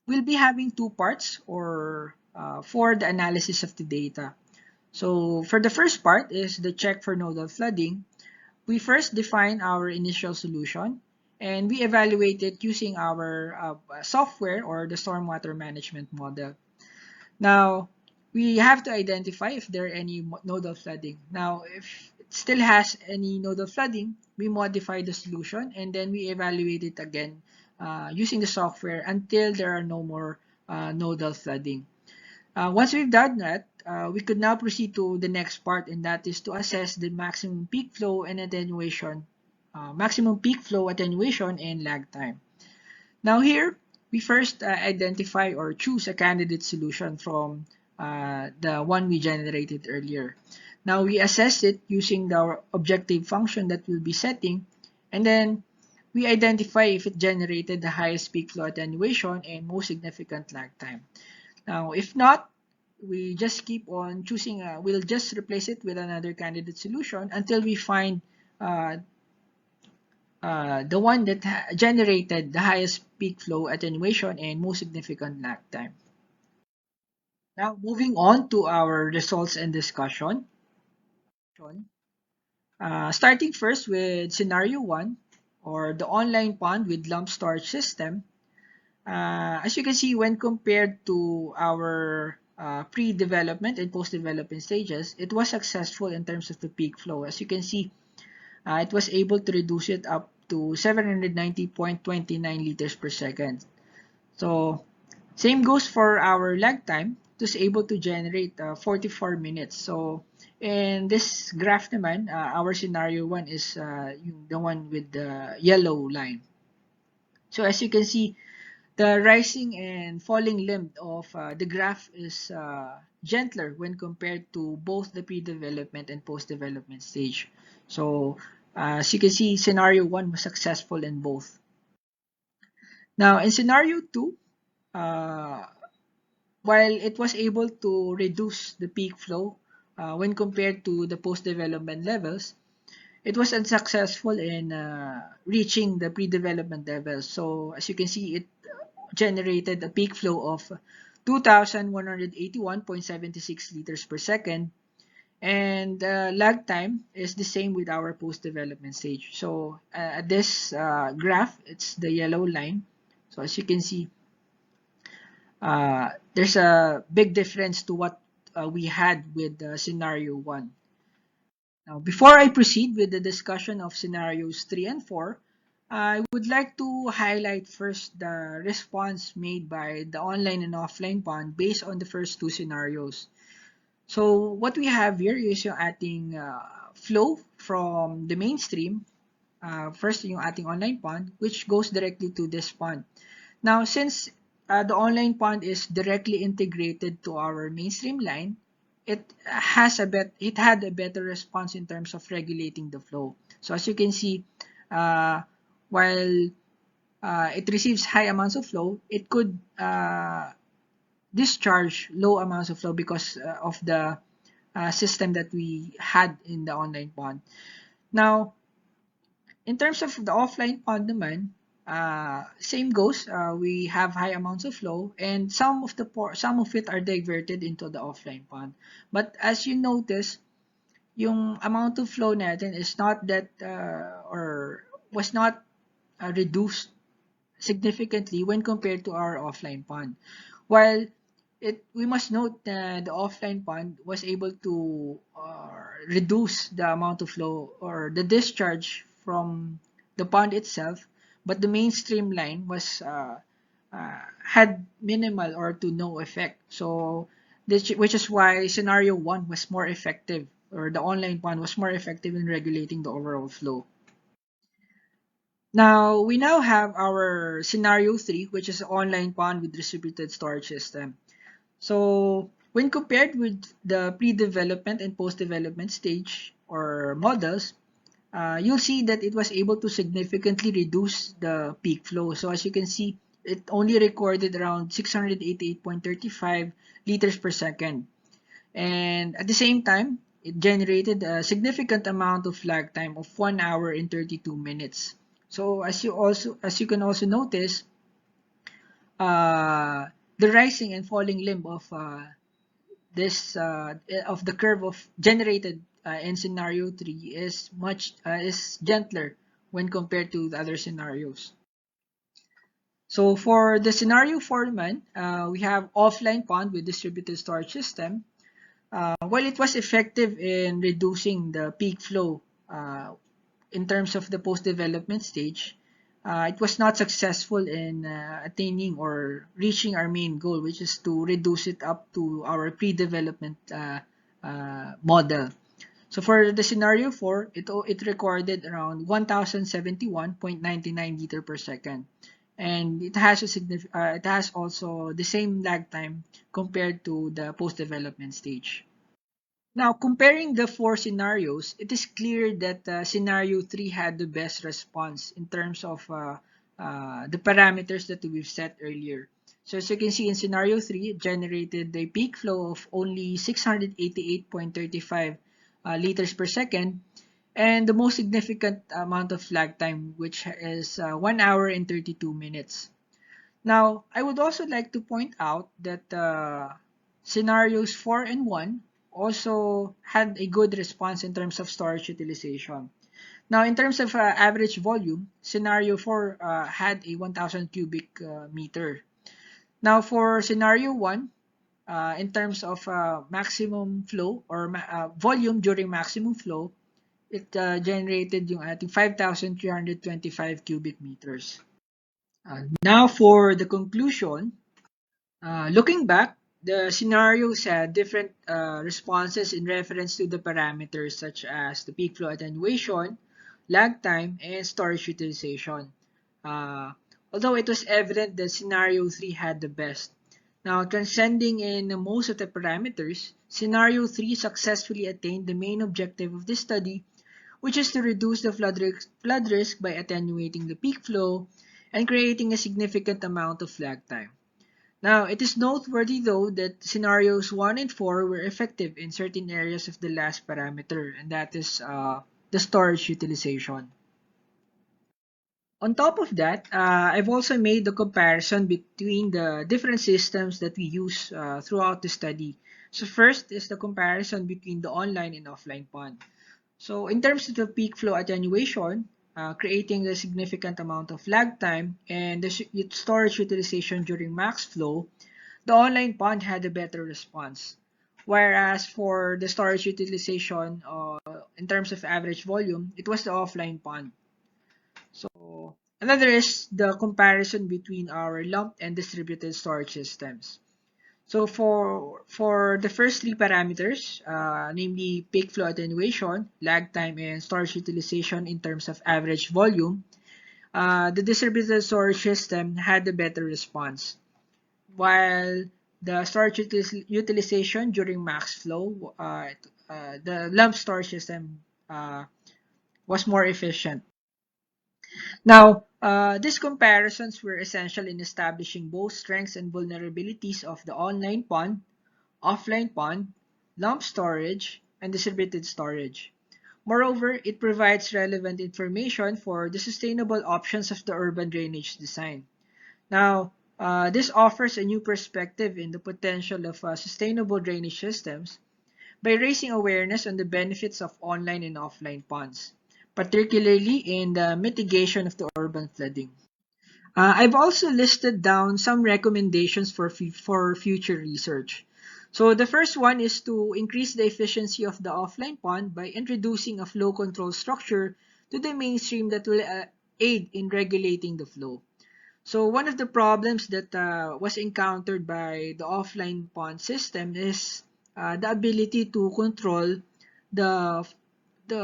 we'll be having two parts or for the analysis of the data. So for the first part is the check for nodal flooding. We first define our initial solution and we evaluate it using our software or the stormwater management model. Now, we have to identify if there are any nodal flooding. Now, if it still has any nodal flooding, we modify the solution and then we evaluate it again using the software until there are no more nodal flooding. Once we've done that, we could now proceed to the next part, and that is to assess the maximum peak flow and attenuation, and lag time. Now here, we first identify or choose a candidate solution from the one we generated earlier. Now we assess it using the objective function that we'll be setting, and then we identify if it generated the highest peak flow attenuation and most significant lag time. Now, if not, we just keep on choosing, we'll just replace it with another candidate solution until we find the one that generated the highest peak flow attenuation and most significant lag time. Now, moving on to our results and discussion. Starting first with scenario 1, or the online pond with lump storage system. As you can see, when compared to our pre-development and post-development stages, it was successful in terms of the peak flow. As you can see, it was able to reduce it up to 790.29 liters per second. So, same goes for our lag time. It was able to generate 44 minutes. So, in this graph naman, our scenario 1 is the one with the yellow line. So, as you can see, the rising and falling limb of the graph is gentler when compared to both the pre-development and post-development stage. So, as you can see, scenario 1 was successful in both. Now, in scenario 2, while it was able to reduce the peak flow when compared to the post-development levels, it was unsuccessful in reaching the pre-development levels. So, as you can see, it generated a peak flow of 2,181.76 liters per second, and lag time is the same with our post-development stage. So at this graph, it's the yellow line. So as you can see, there's a big difference to what we had with scenario 1. Now, before I proceed with the discussion of scenarios 3 and 4, I would like to highlight first the response made by the online and offline pond based on the first two scenarios. So what we have here is yung ating flow from the mainstream, first yung ating online pond, which goes directly to this pond. Now, since the online pond is directly integrated to our mainstream line, it had a better response in terms of regulating the flow. So as you can see, while it receives high amounts of flow, it could discharge low amounts of flow because of the system that we had in the online pond. Now, in terms of the offline pond naman, same goes. We have high amounts of flow, and some of it are diverted into the offline pond. But as you notice, yung amount of flow natin is not that or was not reduced significantly when compared to our offline pond. While we must note that the offline pond was able to reduce the amount of flow or the discharge from the pond itself, but the mainstream line was had minimal or to no effect. So, which is why scenario 1 was more effective, or the online pond was more effective in regulating the overall flow. Now, we now have our scenario 3, which is online pond with distributed storage system. So when compared with the pre-development and post-development stage or models, you'll see that it was able to significantly reduce the peak flow. So as you can see, it only recorded around 688.35 liters per second. And at the same time, it generated a significant amount of lag time of 1 hour and 32 minutes. So as you can also notice, the rising and falling limb of the curve of generated in scenario 3 is gentler when compared to the other scenarios. So for the scenario 4 man, we have offline pond with distributed storage system. While it was effective in reducing the peak flow in terms of the post-development stage, it was not successful in attaining or reaching our main goal, which is to reduce it up to our pre-development model. So for the scenario 4, it recorded around 1071.99 liter per second. And it has it has also the same lag time compared to the post-development stage. Now, comparing the 4 scenarios, it is clear that scenario 3 had the best response in terms of the parameters that we've set earlier. So as you can see in scenario 3, it generated a peak flow of only 688.35 liters per second, and the most significant amount of lag time, which is 1 hour and 32 minutes. Now, I would also like to point out that scenarios 4 and 1 also had a good response in terms of storage utilization. Now, in terms of average volume, scenario 4 had a 1,000 cubic meter. Now, for scenario 1, in terms of maximum flow or volume during maximum flow, it generated yung ating 5,325 cubic meters. Now for the conclusion, looking back, the scenarios had different responses in reference to the parameters such as the peak flow attenuation, lag time, and storage utilization. Although it was evident that scenario 3 had the best. Now, transcending in most of the parameters, scenario 3 successfully attained the main objective of this study, which is to reduce the flood risk by attenuating the peak flow and creating a significant amount of lag time. Now, it is noteworthy though that scenarios 1 and 4 were effective in certain areas of the last parameter, and that is the storage utilization. On top of that, I've also made the comparison between the different systems that we use throughout the study. So first is the comparison between the online and offline pond. So in terms of the peak flow attenuation, creating a significant amount of lag time, and the storage utilization during max flow, the online pond had a better response. Whereas for the storage utilization, in terms of average volume, it was the offline pond. So another is the comparison between our lumped and distributed storage systems. So for the first 3 parameters, namely peak flow attenuation, lag time, and storage utilization in terms of average volume, the distributed storage system had a better response. While the storage utilization during max flow, the lumped storage system was more efficient. Now, these comparisons were essential in establishing both strengths and vulnerabilities of the online pond, offline pond, lump storage, and distributed storage. Moreover, it provides relevant information for the sustainable options of the urban drainage design. Now, this offers a new perspective in the potential of sustainable drainage systems by raising awareness on the benefits of online and offline ponds, particularly in the mitigation of the urban flooding. I've also listed down some recommendations for future research. So the first one is to increase the efficiency of the offline pond by introducing a flow control structure to the mainstream that will aid in regulating the flow. So one of the problems that was encountered by the offline pond system is the ability to control the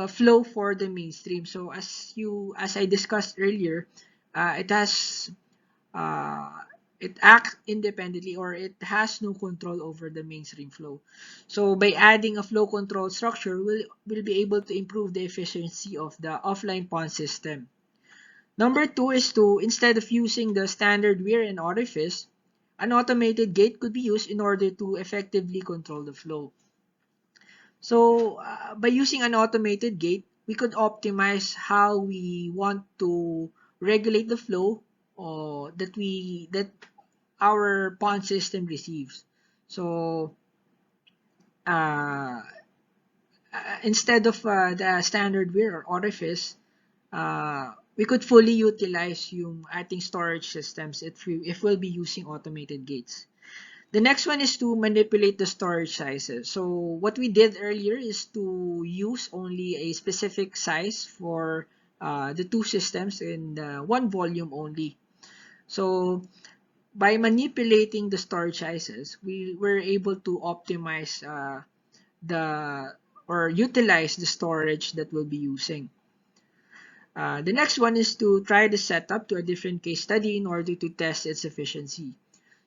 flow for the mainstream. So as I discussed earlier, it has it acts independently, or it has no control over the mainstream flow. So by adding a flow control structure, we'll be able to improve the efficiency of the offline pond system. Number two is to, instead of using the standard weir and orifice, an automated gate could be used in order to effectively control the flow. So by using an automated gate, we could optimize how we want to regulate the flow that our pond system receives. So instead of the standard weir or orifice, we could fully utilize yung ating storage systems if we'll be using automated gates. The next one is to manipulate the storage sizes. So what we did earlier is to use only a specific size for the two systems in one volume only. So by manipulating the storage sizes, we were able to optimize or utilize the storage that we'll be using. The next one is to try the setup to a different case study in order to test its efficiency.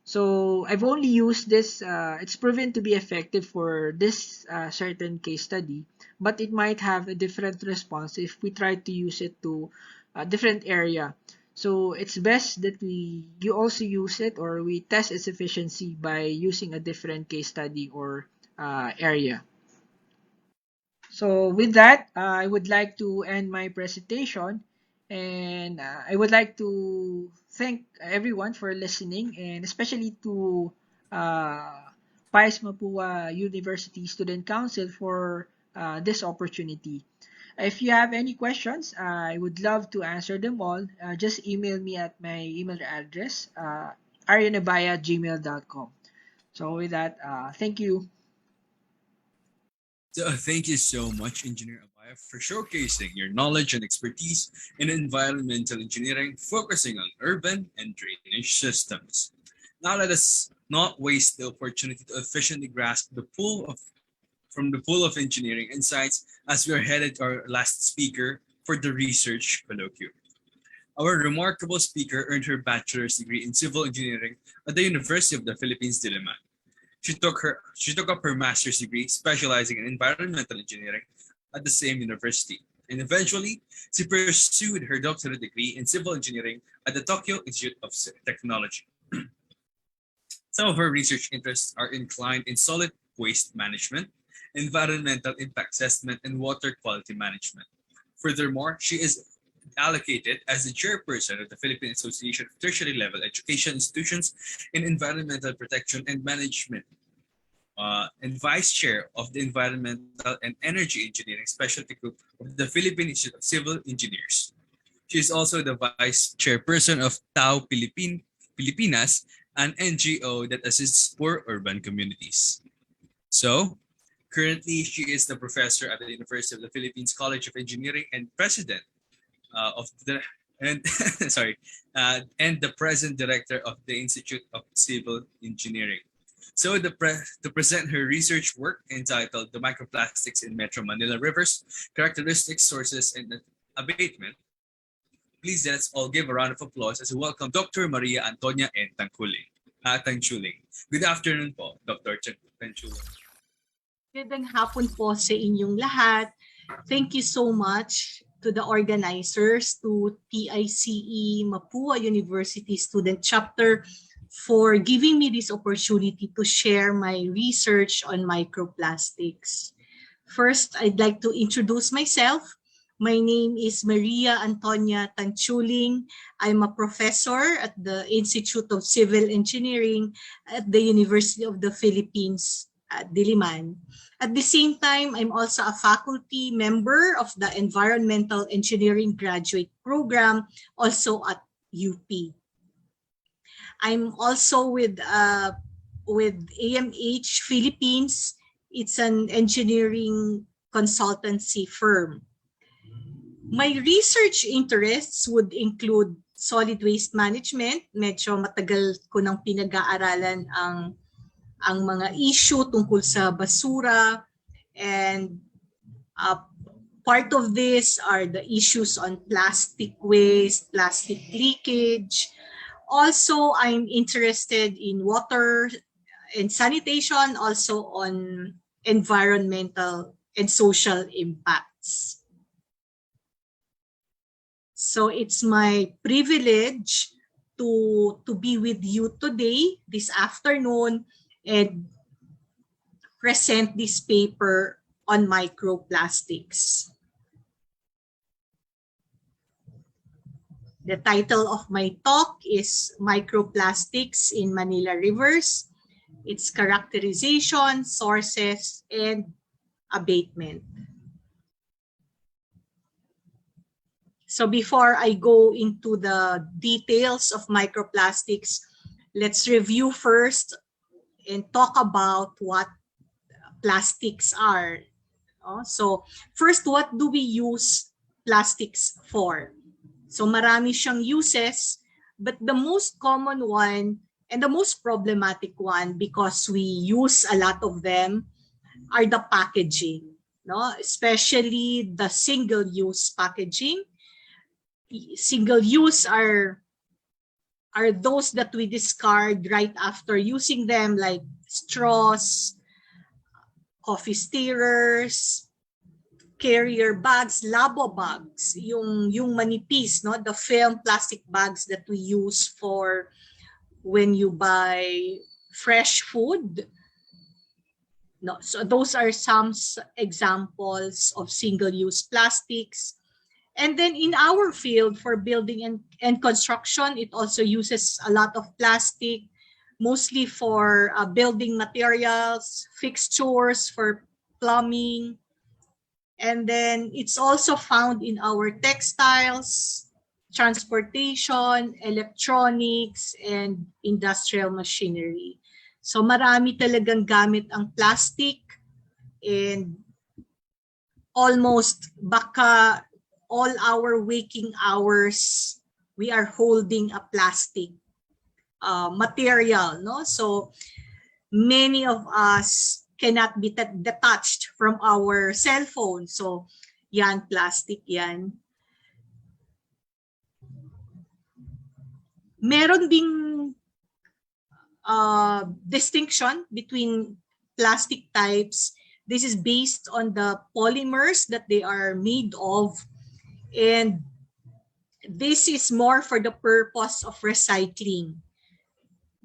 So I've only used this, it's proven to be effective for this certain case study, but it might have a different response if we try to use it to a different area. So it's best that you also use it, or we test its efficiency by using a different case study or area. So with that, I would like to end my presentation, and I would like to thank everyone for listening, and especially to PICE Mapua University Student Council for this opportunity. If you have any questions, I would love to answer them all. Just email me at my email address, aryanabaya@gmail.com. So with that, thank you. So thank you so much, Engineer Abaya, for showcasing your knowledge and expertise in environmental engineering, focusing on urban and drainage systems. Now let us not waste the opportunity to efficiently grasp from the pool of engineering insights as we are headed to our last speaker for the research colloquium. Our remarkable speaker earned her bachelor's degree in civil engineering at the University of the Philippines, Diliman. She took up her master's degree specializing in environmental engineering at the same university, and eventually she pursued her doctorate degree in civil engineering at the Tokyo Institute of Technology. Some of her research interests are inclined in solid waste management, environmental impact assessment, and water quality management. Furthermore, she is allocated as the chairperson of the Philippine Association of Tertiary Level Education Institutions in Environmental Protection and Management, and vice chair of the Environmental and Energy Engineering Specialty Group of the Philippine Institute of Civil Engineers. She is also the vice chairperson of TAO Pilipinas, an NGO that assists poor urban communities. So, currently, she is the professor at the University of the Philippines College of Engineering and president of the and and the present director of the Institute of Civil Engineering. So to present her research work entitled The Microplastics in Metro Manila Rivers, Characteristics, Sources, and Abatement, please let's all give a round of applause as we welcome Dr. Maria Antonia N. Tangchuling. Good afternoon po, Dr. Tangchuling. Magandang hapon po sa inyong lahat. Thank you so much to the organizers, to PICE Mapua University Student Chapter for giving me this opportunity to share my research on microplastics. First, I'd like to introduce myself. My name is Maria Antonia Tangchuling. I'm a professor at the Institute of Civil Engineering at the University of the Philippines at Diliman. At the same time, I'm also a faculty member of the Environmental Engineering Graduate Program, also at UP. I'm also with AMH Philippines. It's an engineering consultancy firm. My research interests would include solid waste management. Medyo matagal ko nang pinag-aaralan ang mga issue tungkol sa basura, and part of this are the issues on plastic waste, plastic leakage, Also, I'm interested in water and sanitation, also on environmental and social impacts. So it's my privilege to be with you today, this afternoon, and present this paper on microplastics. The title of my talk is Microplastics in Manila Rivers, its characterization, sources, and abatement. So before I go into the details of microplastics, let's review first and talk about what plastics are. So first, what do we use plastics for? So marami siyang uses, but the most common one and the most problematic one, because we use a lot of them, are the packaging, no? Especially the single-use packaging. Single-use are those that we discard right after using them, like straws, coffee stirrers, carrier bags, labo bags, yung manipis, no? The film plastic bags that we use for when you buy fresh food. No, so those are some examples of single-use plastics. And then in our field for building and construction, it also uses a lot of plastic, mostly for building materials, fixtures, for plumbing. And then it's also found in our textiles, transportation, electronics, and industrial machinery. So marami talagang gamit ang plastic, and almost baka all our waking hours, we are holding a plastic material, no? So many of us cannot be detached from our cell phone. So yan, plastic yan. Meron ding distinction between plastic types. This is based on the polymers that they are made of, and this is more for the purpose of recycling,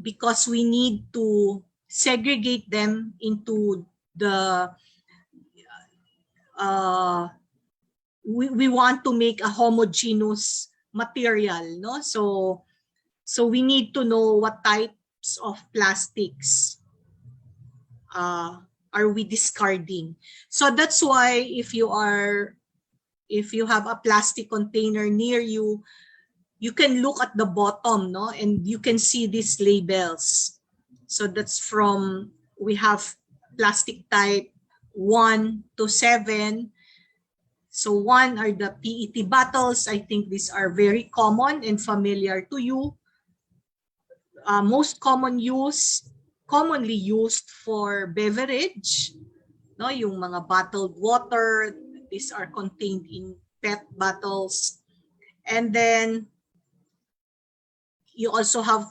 because we need to segregate them into the we want to make a homogeneous material, no? So we need to know what types of plastics are we discarding. So that's why if you have a plastic container near you, you can look at the bottom, no? And you can see these labels. So that's from, we have plastic type 1 to 7. So 1 are the PET bottles. I think these are very common and familiar to you. Most commonly used for beverage, no? Yung mga bottled water, these are contained in PET bottles. And then you also have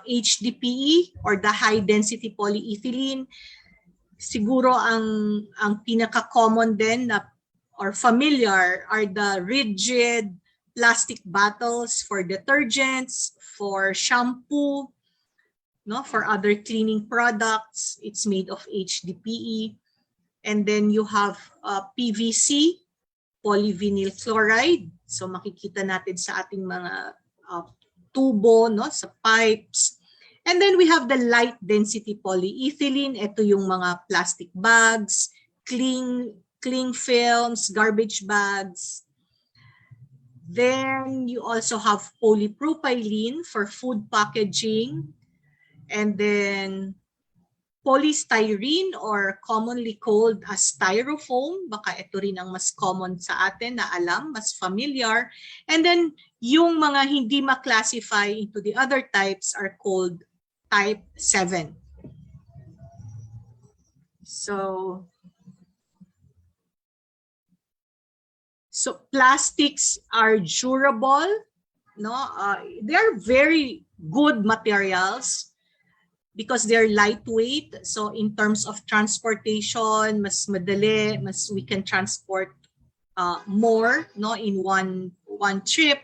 HDPE, or the high density polyethylene. Siguro ang pinaka-common din na or familiar are the rigid plastic bottles for detergents, for shampoo, no, for other cleaning products. It's made of HDPE. And then you have PVC, polyvinyl chloride. So makikita natin sa ating mga tubo, no, sa pipes. And then we have the light density polyethylene. Ito yung mga plastic bags, cling films, garbage bags. Then you also have polypropylene for food packaging. And then polystyrene, or commonly called as styrofoam. Baka ito rin ang mas common sa atin na alam, mas familiar. And then yung mga hindi ma-classify into the other types are called type 7. So plastics are durable, no, they are very good materials because they're lightweight. So in terms of transportation, mas madali, we can transport more, no, in one trip.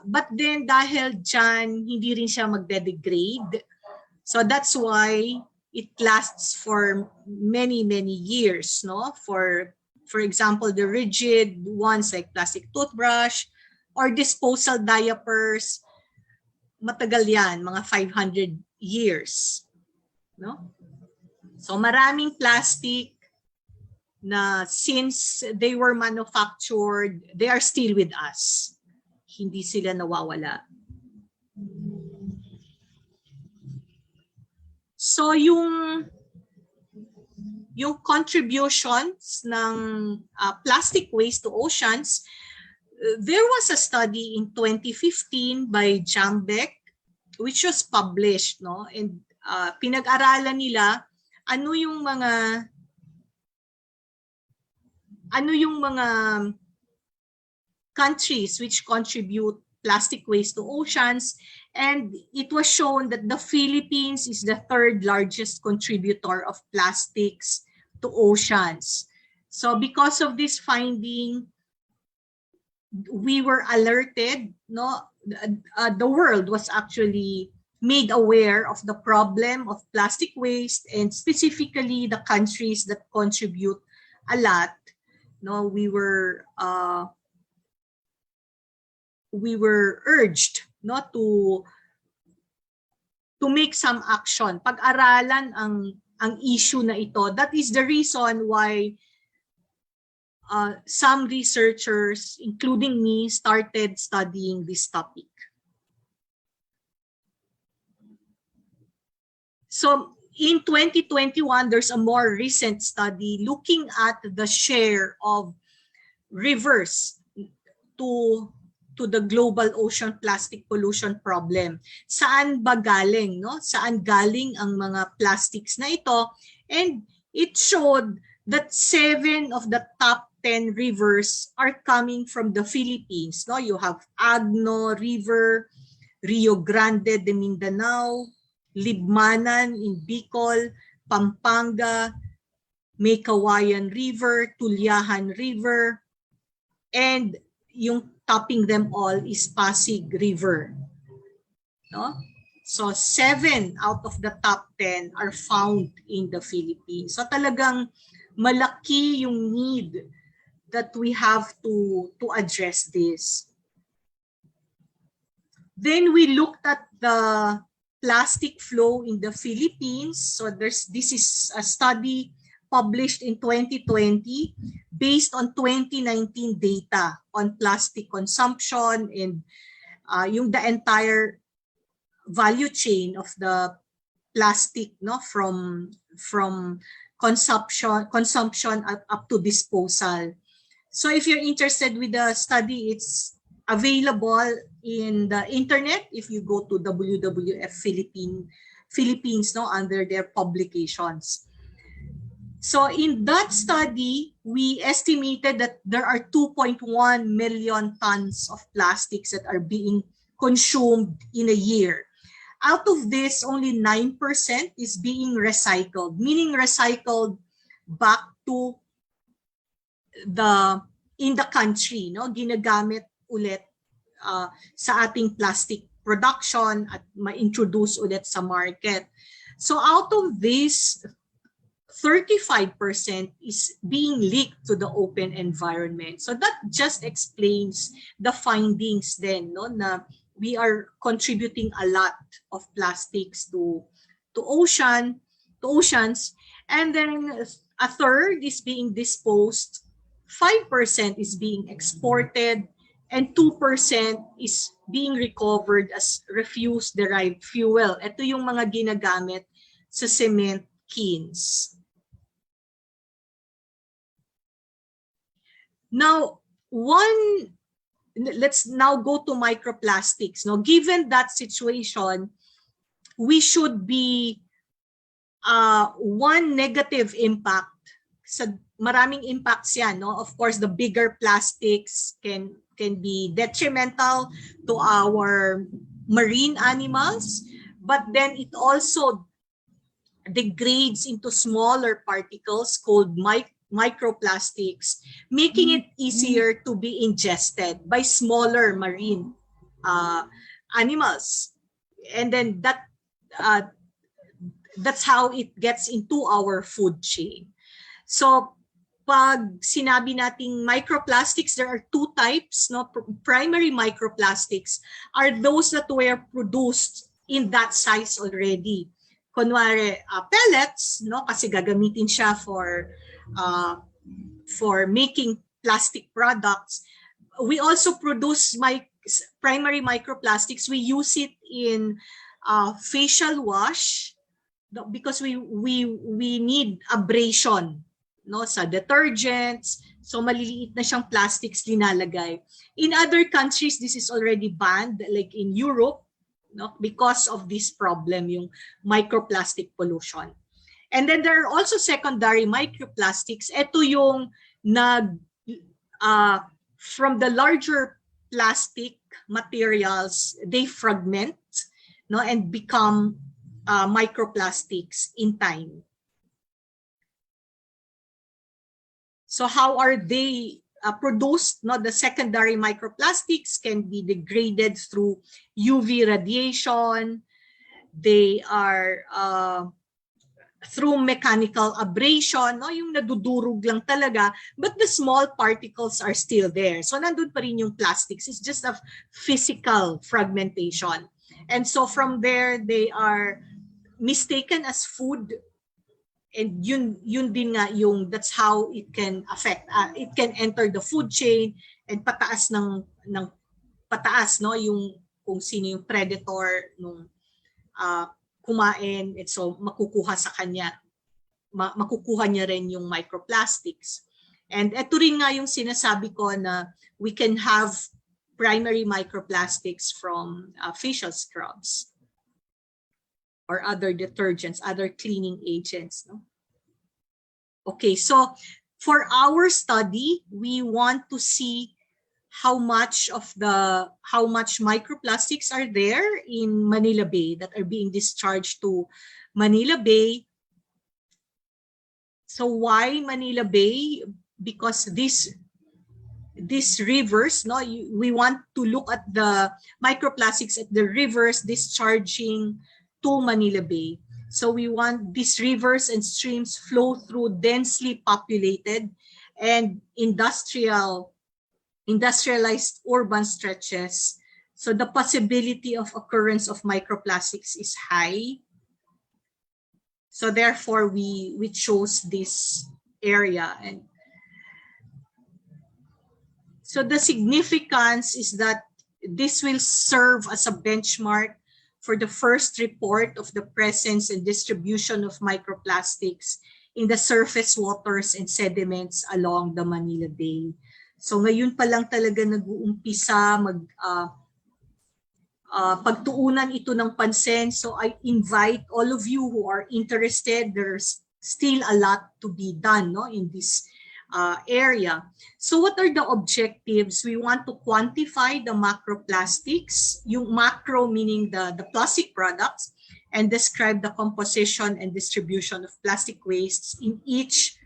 But then dahil dyan, hindi rin siya magde-degrade. So that's why it lasts for many years, no? For example, the rigid ones like plastic toothbrush or disposal diapers, matagal yan, mga 500 years, no? So maraming plastic na since they were manufactured, they are still with us. Hindi sila nawawala. So yung contributions ng plastic waste to oceans, there was a study in 2015 by Jambeck which was published, no? And pinag-aralan nila ano yung mga countries which contribute plastic waste to oceans, and it was shown that the Philippines is the third largest contributor of plastics to oceans. So because of this finding, we were alerted, no? The world was actually made aware of the problem of plastic waste, and specifically the countries that contribute a lot. No, we were urged, no, to make some action. Pag-aralan ang issue na ito. That is the reason why some researchers, including me, started studying this topic. So in 2021, there's a more recent study looking at the share of rivers to the global ocean plastic pollution problem. Saan ba galing, no? Saan galing ang mga plastics na ito? And it showed that 7 of the top 10 rivers are coming from the Philippines, no? You have Agno River, Rio Grande de Mindanao, Libmanan in Bicol, Pampanga, May Kawayan River, Tulyahan River, and yung topping them all is Pasig River. No? So 7 out of the top 10 are found in the Philippines. So talagang malaki yung need that we have to address this. Then we looked at the plastic flow in the Philippines. So this is a study published in 2020 based on 2019 data on plastic consumption and yung the entire value chain of the plastic, no, from consumption up to disposal. So if you're interested with the study, it's available in the internet if you go to WWF Philippines, no, under their publications. So in that study, we estimated that there are 2.1 million tons of plastics that are being consumed in a year. Out of this, only 9% is being recycled, meaning recycled back to in the country, no? Ginagamit ulit sa ating plastic production at ma-introduce ulit sa market. So out of this, 35% is being leaked to the open environment. So that just explains the findings then, no, na we are contributing a lot of plastics to oceans, and then a third is being disposed, 5% is being exported, and 2% is being recovered as refuse-derived fuel. Ito yung mga ginagamit sa cement kilns. Now, let's now go to microplastics. No, given that situation, we should be one negative impact. Sa maraming impacts yan, no? Of course, the bigger plastics can can be detrimental to our marine animals, but then it also degrades into smaller particles called microplastics, making it easier to be ingested by smaller marine animals. And then that's how it gets into our food chain. So pag sinabi nating microplastics, there are two types. No? Primary microplastics are those that were produced in that size already. Kunwari, pellets, no? Kasi gagamitin siya for making plastic products. We also produce primary microplastics. We use it in facial wash because we need abrasion, no, sa detergents. So maliliit na siyang plastics linalagay. In other countries, this is already banned, like in Europe, no, because of this problem, yung microplastic pollution. And then there are also secondary microplastics. Ito yung from the larger plastic materials, they fragment, no, and become microplastics in time. So how are they produced? No, the secondary microplastics can be degraded through UV radiation. They are through mechanical abrasion, no, yung nadudurog lang talaga, but the small particles are still there. So nandun pa rin yung plastics. It's just a physical fragmentation. And so from there, they are mistaken as food. And yun din nga yung, that's how it can affect, it can enter the food chain and pataas ng pataas, no, yung kung sino yung predator nung kumain, and so makukuha sa kanya, makukuha niya rin yung microplastics. And ito rin nga yung sinasabi ko na we can have primary microplastics from facial scrubs or other detergents, other cleaning agents. No? Okay, so for our study, we want to see how much microplastics are there in Manila Bay that are being discharged to Manila Bay. So why Manila Bay? Because these rivers, no, we want to look at the microplastics at the rivers discharging to Manila Bay. So we want these rivers and streams flow through densely populated and industrialized urban stretches. So the possibility of occurrence of microplastics is high. So therefore we chose this area. And so the significance is that this will serve as a benchmark for the first report of the presence and distribution of microplastics in the surface waters and sediments along the Manila Bay. So ngayon pa lang talaga nag-uumpisa pagtuunan ito ng pansin. So I invite all of you who are interested. There's still a lot to be done, no, in this area. So what are the objectives? We want to quantify the macroplastics, yung macro meaning the plastic products, and describe the composition and distribution of plastic wastes in each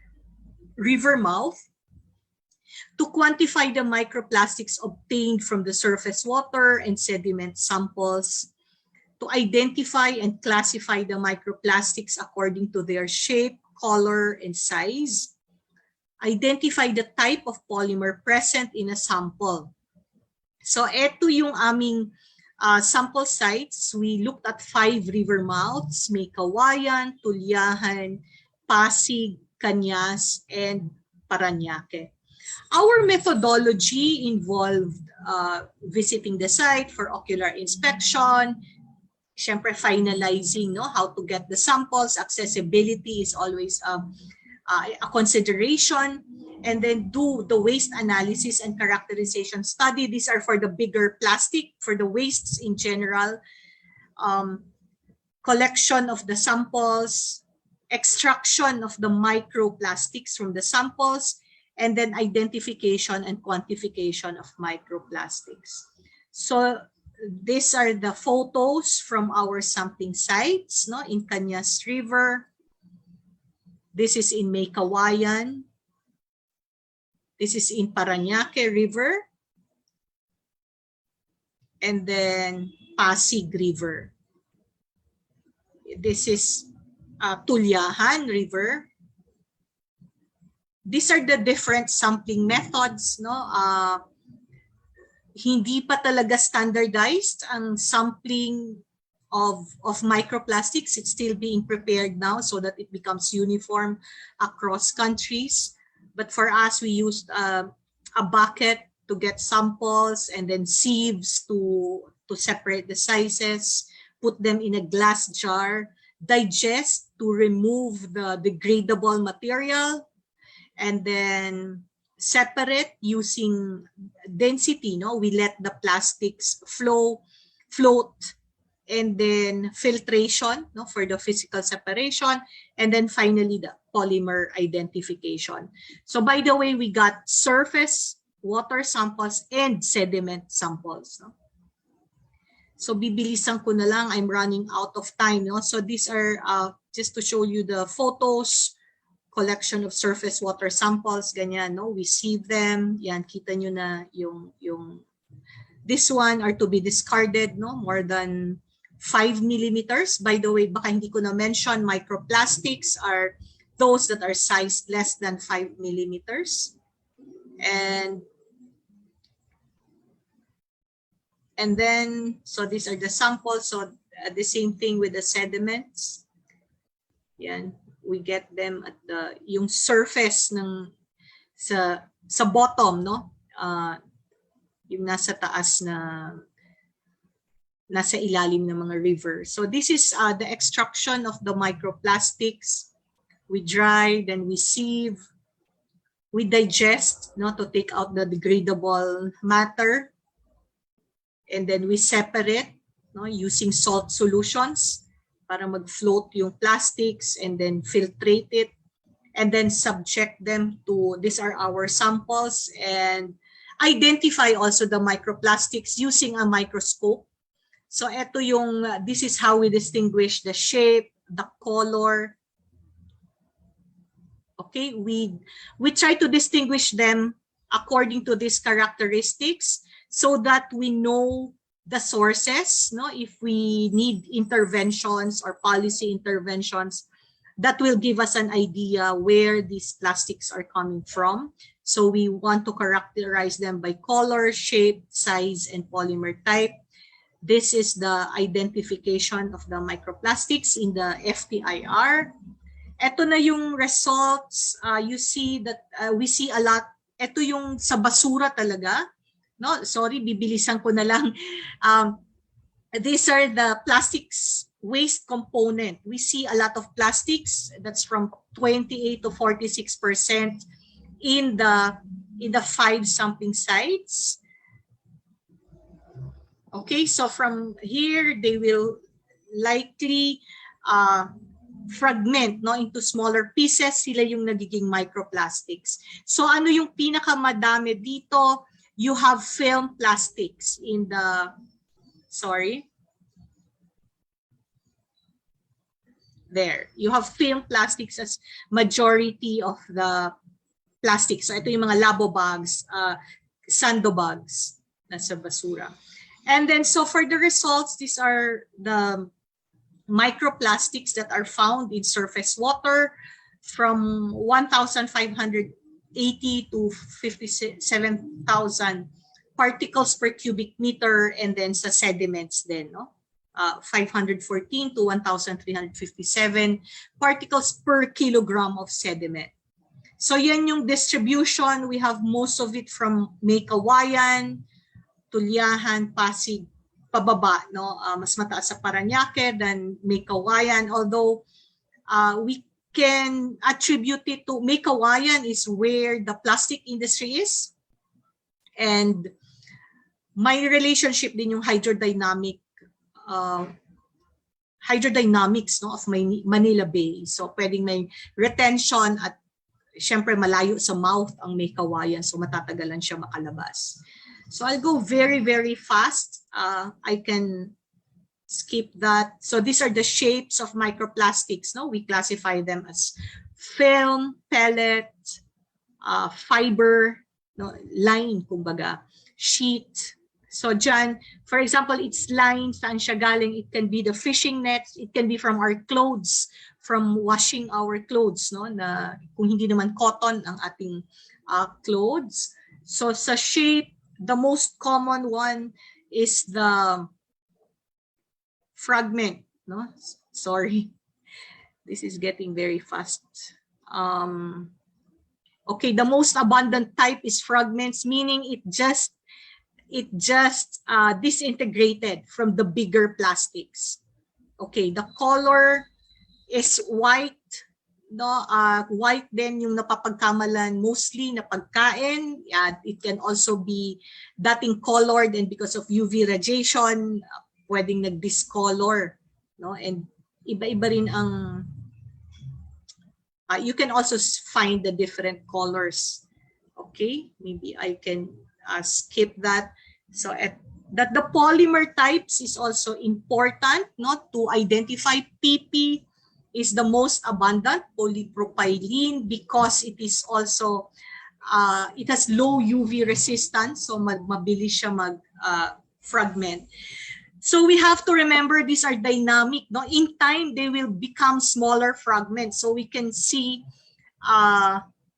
river mouth. To quantify the microplastics obtained from the surface water and sediment samples. To identify and classify the microplastics according to their shape, color, and size. Identify the type of polymer present in a sample. So ito yung aming sample sites. We looked at 5 river mouths, May Kawayan, Tulyahan, Pasig, Cañas, and Parañaque. Our methodology involved visiting the site for ocular inspection, syempre finalizing, no, how to get the samples. Accessibility is always a consideration, and then do the waste analysis and characterization study. These are for the bigger plastic. For the wastes in general, collection of the samples, extraction of the microplastics from the samples, and then identification and quantification of microplastics. So these are the photos from our sampling sites, no, in Cañas River. This is in May Kawayan. This is in Parañaque River. And then Pasig River. This is Tulyahan River. These are the different sampling methods, no? Hindi pa talaga standardized ang sampling of microplastics. It's still being prepared now so that it becomes uniform across countries. But for us, we used a bucket to get samples, and then sieves to separate the sizes, put them in a glass jar, digest to remove the degradable material, and then separate using density. No, we let the plastics float, and then filtration, no, for the physical separation, and then finally the polymer identification. So by the way, we got surface water samples and sediment samples. No? So bibilisan ko na lang, I'm running out of time. No? So these are just to show you the photos, collection of surface water samples, ganyan. No? We sieve them. Yan, kita nyo na yung this one are to be discarded, no? More than 5 millimeters. By the way, baka hindi ko na mention, microplastics are those that are sized less than 5 millimeters. And then, so these are the samples. So the same thing with the sediments. Yan, we get them at the yung surface ng sa bottom, no? Yung nasa taas na nasa ilalim ng mga river. So this is the extraction of the microplastics. We dry, then we sieve, we digest, no, to take out the degradable matter, and then we separate, no, using salt solutions para mag-float yung plastics, and then filtrate it, and then subject them to, these are our samples, and identify also the microplastics using a microscope. So ito yung, this is how we distinguish the shape, the color. Okay, we try to distinguish them according to these characteristics so that we know the sources, no? If we need interventions or policy interventions, that will give us an idea where these plastics are coming from. So we want to characterize them by color, shape, size, and polymer type. This is the identification of the microplastics in the FTIR. Ito na yung results. You see that we see a lot. Ito yung sa basura talaga. No, sorry, bibilisan ko na lang. These are the plastics waste component. We see a lot of plastics. That's from 28 to 46% in the 5 sampling sites. Okay, so from here they will likely fragment, no, into smaller pieces. Sila yung nagiging microplastics. So ano yung pinakamadami dito? You have film plastics in the, sorry. There, you have film plastics as majority of the plastics. So ito yung mga labo bags, sando bags nasa basura. And then, so for the results, these are the microplastics that are found in surface water from 1,580 to 57,000 particles per cubic meter, and then sa sediments din, no? 514 to 1,357 particles per kilogram of sediment. So yan yung distribution. We have most of it from May Kawayan, Tulyahan, Pasig, pababa, no? Mas mataas sa Parañaque than May Kawayan, although we can attribute it to May Kawayan is where the plastic industry is, and may relationship din yung hydrodynamics, no, of Manila Bay. So pwedeng may retention at syempre malayo sa mouth ang may kawayan, so matatagalan siya makalabas. So I'll go very, very fast. I can skip that. So these are the shapes of microplastics. No, we classify them as film, pellet, fiber, no, line, kumbaga, sheet. So dyan, for example, it's line, saan siya galing? It can be the fishing nets, it can be from our clothes, from washing our clothes, no, na kung hindi naman cotton ang ating clothes. So sa shape, the most common one is the fragment, no? Sorry, this is getting very fast. Okay, the most abundant type is fragments, meaning it just disintegrated from the bigger plastics. Okay, the color is white, no? White din yung napapagkamalan mostly na pagkain. It can also be dating colored, and because of UV radiation, pwedeng nag-discolor, no? And iba-iba rin ang you can also find the different colors. Okay, maybe I can skip that. So that the polymer types is also important, not to identify. PP is the most abundant, polypropylene, because it is also it has low UV resistance, so mabilis siya fragment. So we have to remember these are dynamic. No? In time, they will become smaller fragments, so we can see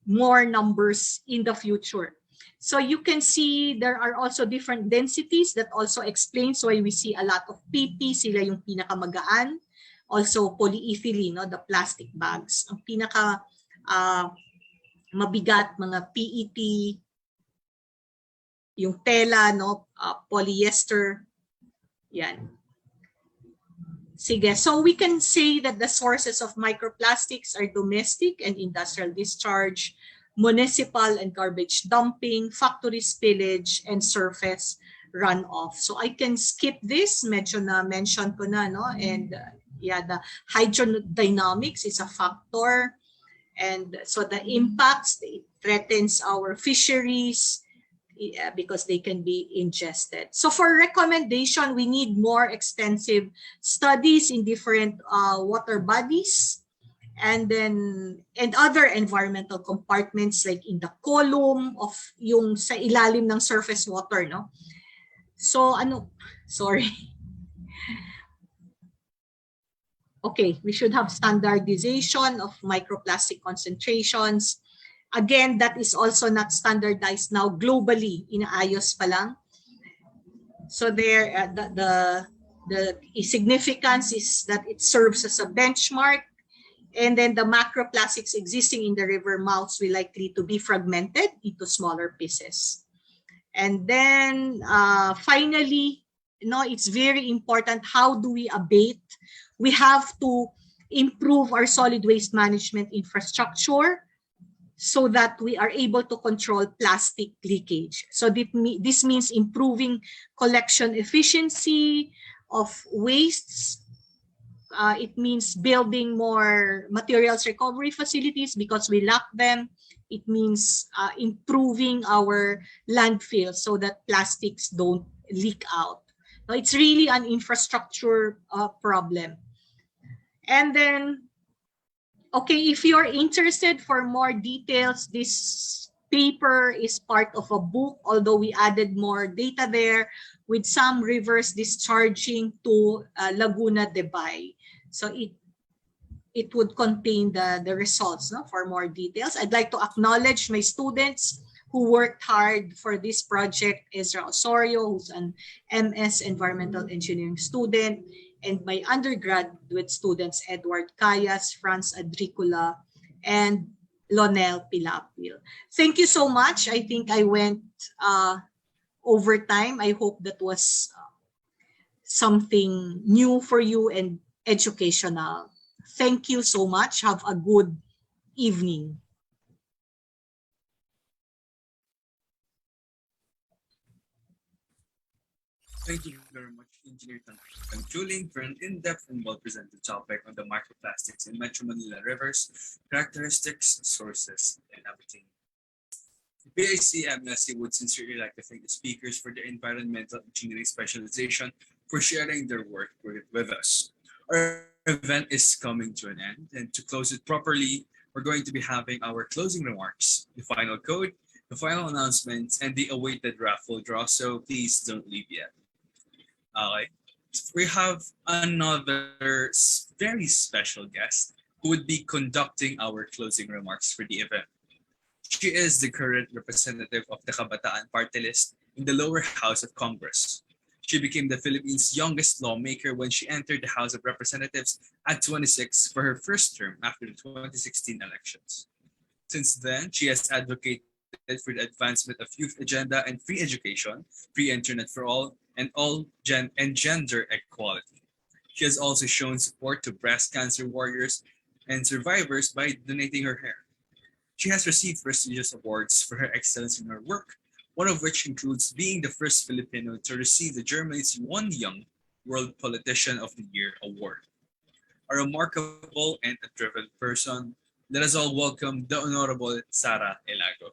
more numbers in the future. So you can see there are also different densities that also explains why we see a lot of PP, sila yung pinakamagaan. Also polyethylene, no? The plastic bags. Ang pinaka mabigat, mga PET, yung tela, no? Polyester. Yan. Sige, so we can say that the sources of microplastics are domestic and industrial discharge, municipal and garbage dumping, factory spillage, and surface runoff. So I can skip this, medyo na mention ko na, no? And yeah, the hydrodynamics is a factor. And so the impacts, it threatens our fisheries, because they can be ingested. So for recommendation, we need more extensive studies in different water bodies, and other environmental compartments, like in the column of yung sa ilalim ng surface water, no? So sorry. Okay, we should have standardization of microplastic concentrations. Again, that is also not standardized now globally. Inaayos pa lang. So there, the significance is that it serves as a benchmark, and then the macroplastics existing in the river mouths will likely to be fragmented into smaller pieces. And then finally, it's very important. How do we abate? We have to improve our solid waste management infrastructure, so that we are able to control plastic leakage. So this means improving collection efficiency of wastes. It means building more materials recovery facilities because we lack them. It means improving our landfills so that plastics don't leak out. Now, it's really an infrastructure problem. And then, okay, if you're interested for more details, this paper is part of a book, although we added more data there with some rivers discharging to Laguna de Bay. So it would contain the results, no, for more details. I'd like to acknowledge my students who worked hard for this project, Ezra Osorio, who's an MS Environmental Engineering student, and my undergraduate students, Edward Cayas, Franz Adricula, and Lonel Pilapil. Thank you so much. I think I went over time. I hope that was something new for you and educational. Thank you so much. Have a good evening. Thank you very much indeed. Engineer Juling for an in-depth and well-presented topic on the microplastics in Metro Manila rivers, characteristics, sources, and habitat. PIC MUSC would sincerely like to thank the speakers for their environmental engineering specialization for sharing their work with us. Our event is coming to an end, and to close it properly, we're going to be having our closing remarks, the final code, the final announcements, and the awaited raffle draw, so please don't leave yet. We have another very special guest who would be conducting our closing remarks for the event. She is the current representative of the Kabataan Party List in the lower house of Congress. She became the Philippines' youngest lawmaker when she entered the House of Representatives at 26 for her first term after the 2016 elections. Since then, she has advocated for the advancement of youth agenda and free education, free internet for all, and gender equality. She has also shown support to breast cancer warriors and survivors by donating her hair. She has received prestigious awards for her excellence in her work, one of which includes being the first Filipino to receive the Germany's One Young World Politician of the Year award. A remarkable and a driven person, let us all welcome the Honorable Sara Elago.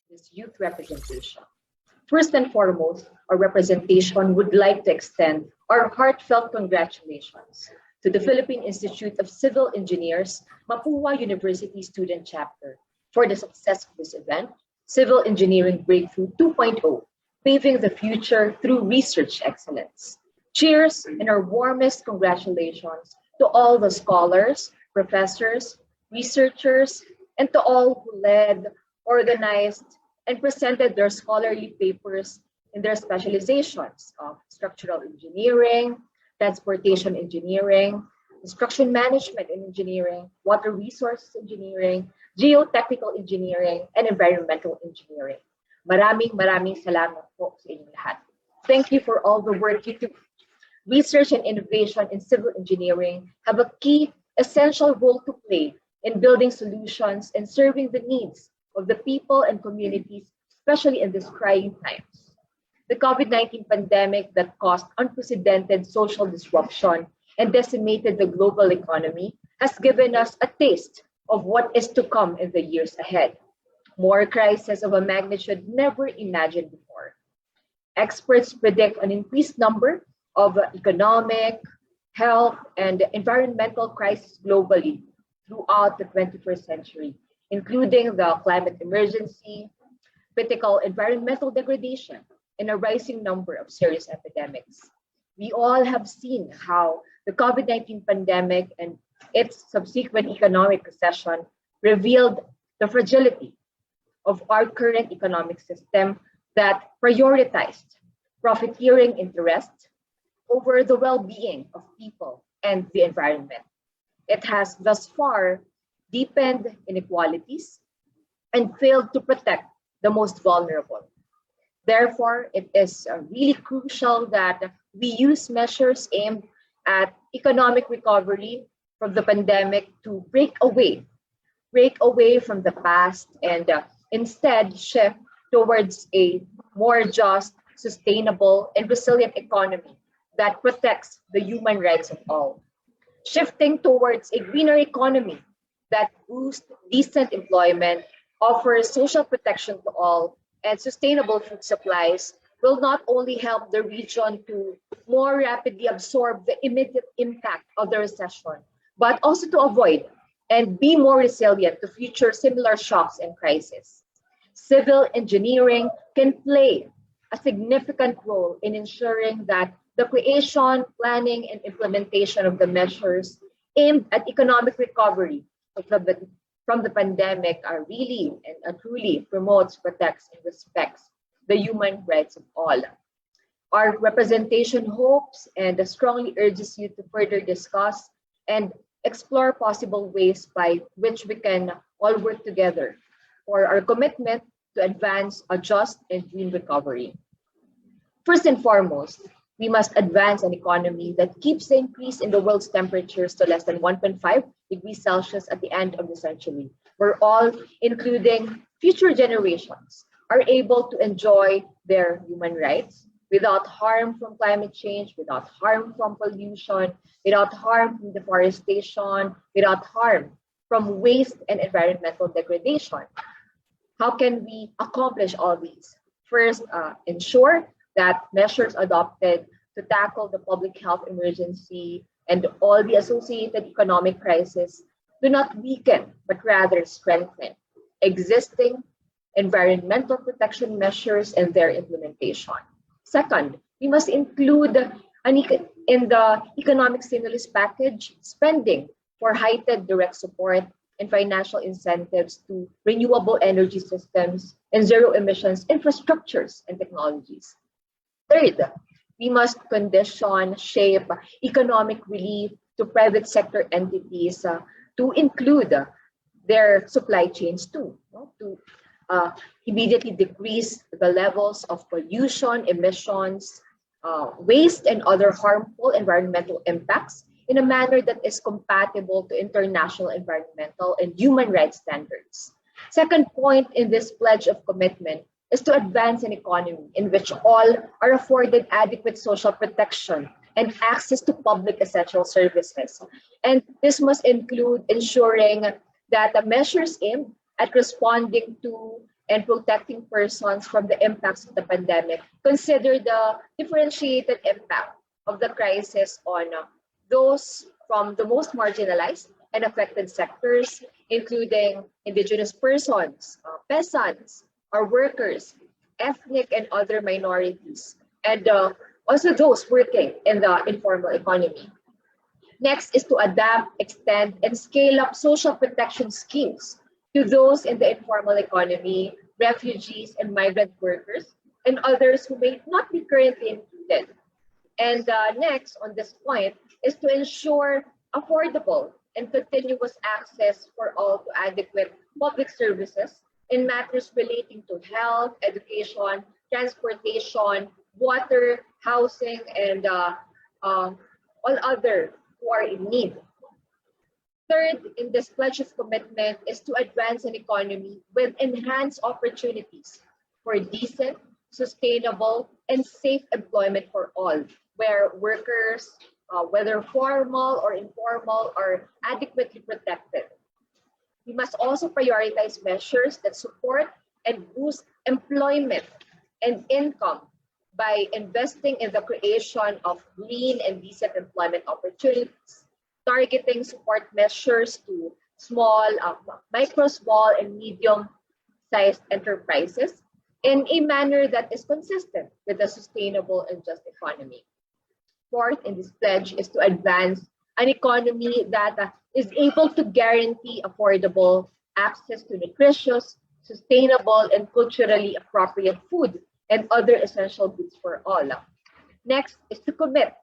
This youth representation. First and foremost, our representation would like to extend our heartfelt congratulations to the Philippine Institute of Civil Engineers, Mapua University Student Chapter, for the success of this event, Civil Engineering Breakthrough 2.0, paving the future through research excellence. Cheers and our warmest congratulations to all the scholars, professors, researchers, and to all who led, organized, and presented their scholarly papers in their specializations of structural engineering, transportation engineering, construction management and engineering, water resources engineering, geotechnical engineering, and environmental engineering. Maraming salamat po sa inyong lahat. Thank you for all the work you do. Research and innovation in civil engineering have a key, essential role to play in building solutions and serving the needs of the people and communities, especially in these trying times. The COVID-19 pandemic that caused unprecedented social disruption and decimated the global economy has given us a taste of what is to come in the years ahead. More crises of a magnitude never imagined before. Experts predict an increased number of economic, health, and environmental crises globally throughout the 21st century, including the climate emergency, critical environmental degradation, and a rising number of serious epidemics. We all have seen how the COVID-19 pandemic and its subsequent economic recession revealed the fragility of our current economic system that prioritized profiteering interests over the well-being of people and the environment. It has thus far deepened inequalities and failed to protect the most vulnerable. Therefore, it is really crucial that we use measures aimed at economic recovery from the pandemic to break away from the past and instead shift towards a more just, sustainable, and resilient economy that protects the human rights of all. Shifting towards a greener economy that boosts decent employment, offers social protection to all, and sustainable food supplies will not only help the region to more rapidly absorb the immediate impact of the recession, but also to avoid and be more resilient to future similar shocks and crises. Civil engineering can play a significant role in ensuring that the creation, planning, and implementation of the measures aimed at economic recovery from the pandemic are really and truly promotes, protects, and respects the human rights of all. Our representation hopes and strongly urges you to further discuss and explore possible ways by which we can all work together for our commitment to advance a just and green recovery. First and foremost, we must advance an economy that keeps the increase in the world's temperatures to less than 1.5 degrees Celsius at the end of the century, where all, including future generations, are able to enjoy their human rights, without harm from climate change, without harm from pollution, without harm from deforestation, without harm from waste and environmental degradation. How can we accomplish all these? First, ensure that measures adopted to tackle the public health emergency and all the associated economic crisis do not weaken, but rather strengthen existing environmental protection measures and their implementation. Second, we must include in the economic stimulus package spending for heightened direct support and financial incentives to renewable energy systems and zero emissions infrastructures and technologies. Third, we must condition, shape economic relief to private sector entities to include their supply chains too, to immediately decrease the levels of pollution, emissions, waste, and other harmful environmental impacts in a manner that is compatible to international environmental and human rights standards. Second point in this pledge of commitment is to advance an economy in which all are afforded adequate social protection and access to public essential services. And this must include ensuring that the measures aimed at responding to and protecting persons from the impacts of the pandemic consider the differentiated impact of the crisis on those from the most marginalized and affected sectors, including indigenous persons, peasants, our workers, ethnic and other minorities, and also those working in the informal economy. Next is to adapt, extend, and scale up social protection schemes to those in the informal economy, refugees and migrant workers, and others who may not be currently included. And next on this point is to ensure affordable and continuous access for all to adequate public services in matters relating to health, education, transportation, water, housing, and all other who are in need. Third, in this pledge of commitment is to advance an economy with enhanced opportunities for decent, sustainable, and safe employment for all, where workers, whether formal or informal, are adequately protected. We must also prioritize measures that support and boost employment and income by investing in the creation of green and decent employment opportunities, targeting support measures to small, micro, small, and medium-sized enterprises in a manner that is consistent with a sustainable and just economy. Fourth in this pledge is to advance an economy that is able to guarantee affordable access to nutritious, sustainable, and culturally appropriate food and other essential goods for all. Next is to commit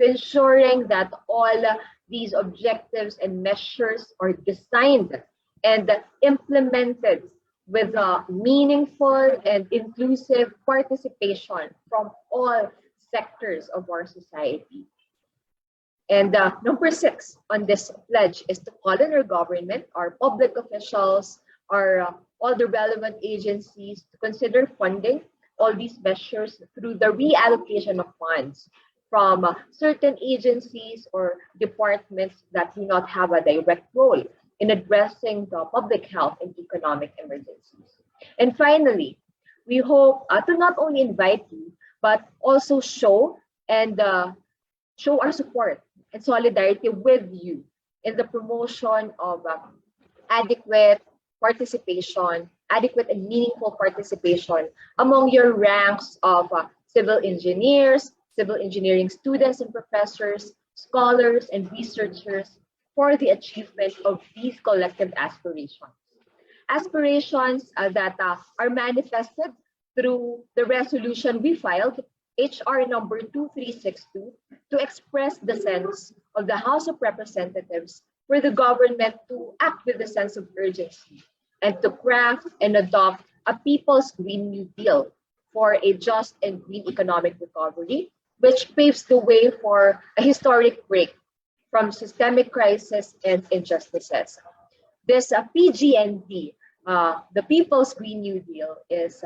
to ensuring that all these objectives and measures are designed and implemented with meaningful and inclusive participation from all sectors of our society. And number 6 on this pledge is to call on our government, our public officials, our all the relevant agencies to consider funding all these measures through the reallocation of funds from certain agencies or departments that do not have a direct role in addressing the public health and economic emergencies. And finally, we hope to not only invite you, but also show our support and solidarity with you in the promotion of adequate participation, adequate and meaningful participation among your ranks of civil engineers, civil engineering students and professors, scholars and researchers for the achievement of these collective aspirations. Aspirations that are manifested through the resolution we filed, HR number 2362, to express the sense of the House of Representatives for the government to act with a sense of urgency and to craft and adopt a People's Green New Deal for a just and green economic recovery, which paves the way for a historic break from systemic crisis and injustices. This PGND, the People's Green New Deal, is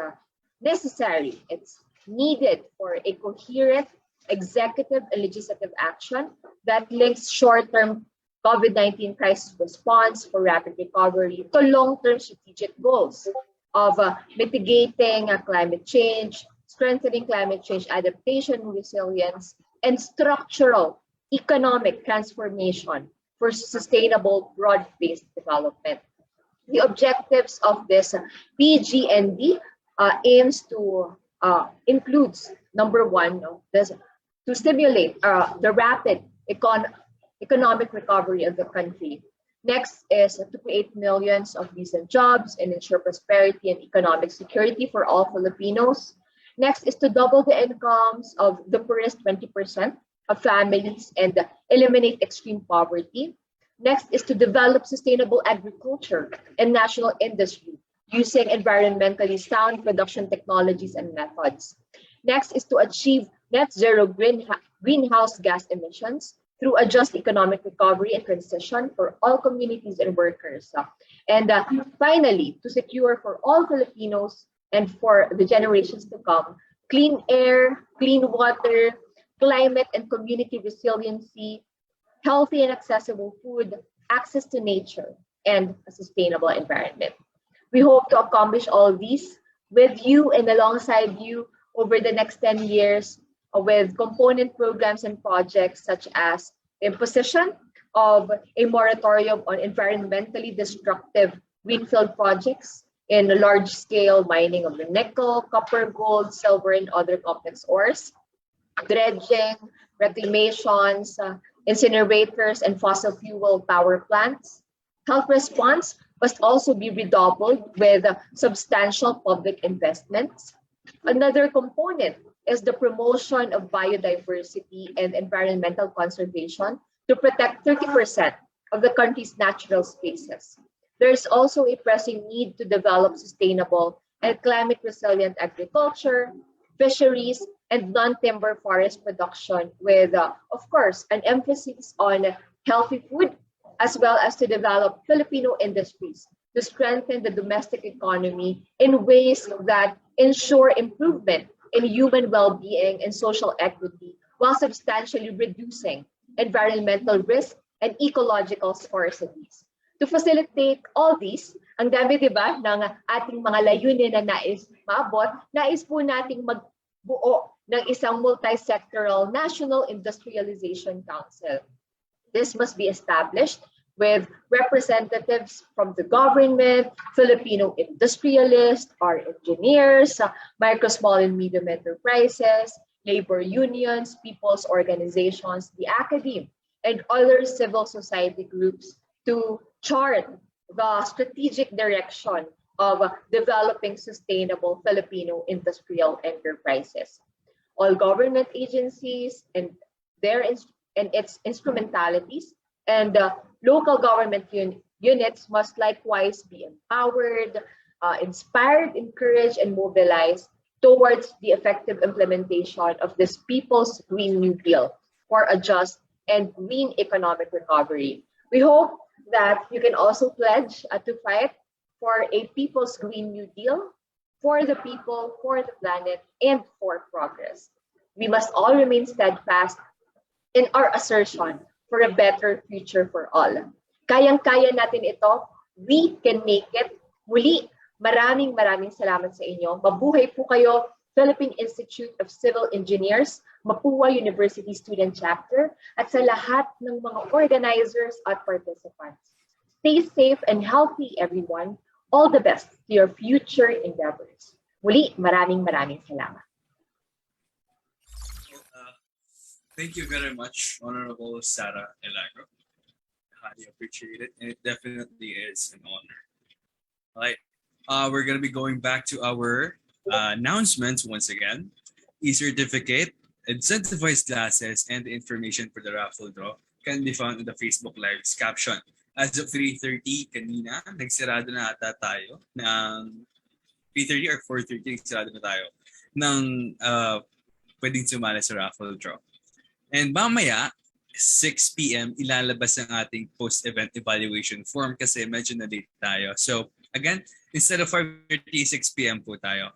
necessary. It's needed for a coherent executive and legislative action that links short-term COVID-19 crisis response for rapid recovery to long-term strategic goals of mitigating climate change, strengthening climate change adaptation resilience, and structural economic transformation for sustainable broad-based development. The objectives of this PGND aims to includes number one, to stimulate the rapid economic recovery of the country. Next is to create millions of decent jobs and ensure prosperity and economic security for all Filipinos. Next is to double the incomes of the poorest 20% of families and eliminate extreme poverty. Next is to develop sustainable agriculture and national industry using environmentally sound production technologies and methods. Next is to achieve net zero greenhouse gas emissions through a just economic recovery and transition for all communities and workers. And finally, to secure for all Filipinos and for the generations to come, clean air, clean water, climate and community resiliency, healthy and accessible food, access to nature, and a sustainable environment. We hope to accomplish all these with you and alongside you over the next 10 years with component programs and projects such as imposition of a moratorium on environmentally destructive greenfield projects in large-scale mining of the nickel, copper, gold, silver, and other complex ores, dredging, reclamations, incinerators, and fossil fuel power plants. Health response must also be redoubled with substantial public investments. Another component is the promotion of biodiversity and environmental conservation to protect 30% of the country's natural spaces. There's also a pressing need to develop sustainable and climate resilient agriculture, fisheries, and non-timber forest production with, of course, an emphasis on healthy food, as well as to develop Filipino industries to strengthen the domestic economy in ways that ensure improvement in human well-being and social equity while substantially reducing environmental risk and ecological scarcities. To facilitate all these, ang dami, di ba, ng ating mga layunin na nais maabot, nais po nating magbuo ng isang multi-sectoral National Industrialization Council. This must be established with representatives from the government, Filipino industrialists, our engineers, micro, small, and medium enterprises, labor unions, people's organizations, the academe, and other civil society groups to chart the strategic direction of developing sustainable Filipino industrial enterprises. All government agencies and its instrumentalities and local government units must likewise be empowered, inspired, encouraged, and mobilized towards the effective implementation of this People's Green New Deal for a just and green economic recovery. We hope that you can also pledge to fight for a People's Green New Deal for the people, for the planet, and for progress. We must all remain steadfast in our assertion for a better future for all. Kayang-kaya natin ito. We can make it. Muli, maraming salamat sa inyo. Mabuhay po kayo, Philippine Institute of Civil Engineers, Mapua University Student Chapter, at sa lahat ng mga organizers at participants. Stay safe and healthy, everyone. All the best to your future endeavors. Muli, maraming salamat. Thank you very much, Honorable Sarah Elagro. Highly appreciate it, and it definitely is an honor. All right, we're gonna be going back to our announcements once again. E-certificate, incentivized classes, and the information for the raffle draw can be found in the Facebook Live's caption. As of 3:30 kanina, nagsirado na ata tayo ng 3:30 or 4:30, nagsirado na tayo ng pwedeng sumali sa raffle draw. And mamaya, 6 p.m. ilalabas ang ating post-event evaluation form kasi medyo na late tayo. So again, instead of 5:30, 6 p.m. po tayo.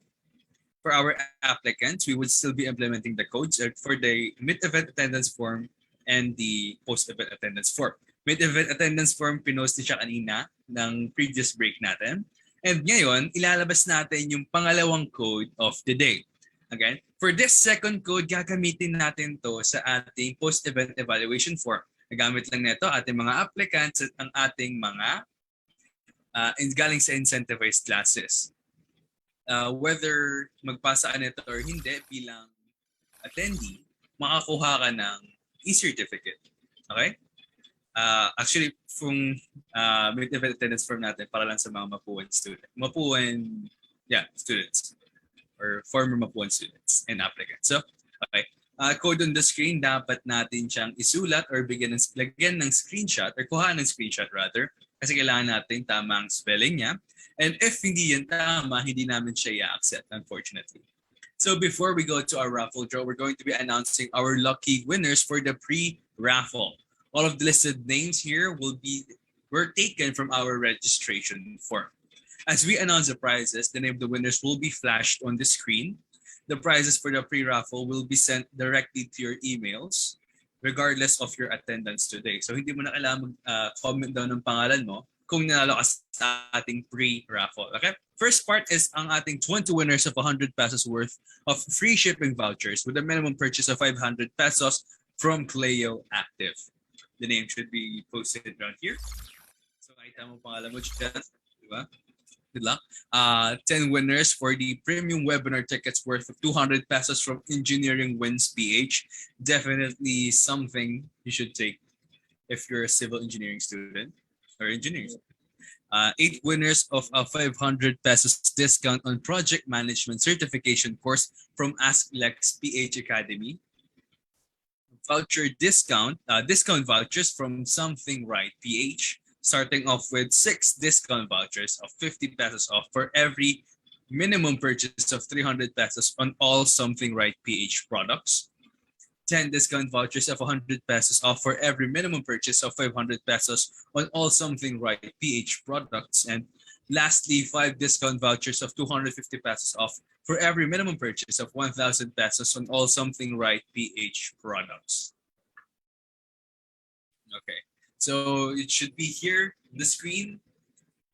For our applicants, we would still be implementing the codes for the mid-event attendance form and the post-event attendance form. Mid-event attendance form, pinost siya kanina ng previous break natin. And ngayon, ilalabas natin yung pangalawang code of the day. Again, for this second code, gagamitin natin to sa ating post-event evaluation form. Nagamit lang nito ating mga applicants at ang ating mga galing sa incentivized classes. Whether magpasa ka nito or hindi bilang attendee, makakuha ka ng e-certificate. Okay? Actually, kung mid-event attendance form natin para lang sa mga Mapuan students or former Mapuan students and applicants. So, okay. Code on the screen, dapat natin siyang isulat or lagyan ng screenshot or kuha ng screenshot rather kasi kailangan natin tamang spelling niya. And if hindi yan tama, hindi namin siya i-accept, unfortunately. So before we go to our raffle draw, we're going to be announcing our lucky winners for the pre-raffle. All of the listed names here were taken from our registration form. As we announce the prizes, the name of the winners will be flashed on the screen. The prizes for the pre-raffle will be sent directly to your emails, regardless of your attendance today. So hindi mo na kailangan mag-comment down ng pangalan mo kung nanalo ka sa ating pre-raffle. Okay? First part is ang ating 20 winners of 100 pesos worth of free shipping vouchers with a minimum purchase of 500 pesos from Cleo Active. The name should be posted around here. So nakita mo pangalan mo dyan. Diba? Good luck. 10 winners for the premium webinar tickets worth of 200 pesos from Engineering Wins PH. Definitely something you should take if you're a civil engineering student or engineering. 8 winners of a 500 pesos discount on project management certification course from AskLex PH Academy. Voucher discount vouchers from Something Right PH, starting off with 6 discount vouchers of 50 pesos off for every minimum purchase of 300 pesos on all Something Right PH products. 10 discount vouchers of 100 pesos off for every minimum purchase of 500 pesos on all Something Right PH products. And lastly, 5 discount vouchers of 250 pesos off for every minimum purchase of 1,000 pesos on all Something Right PH products. Okay, so it should be here on the screen.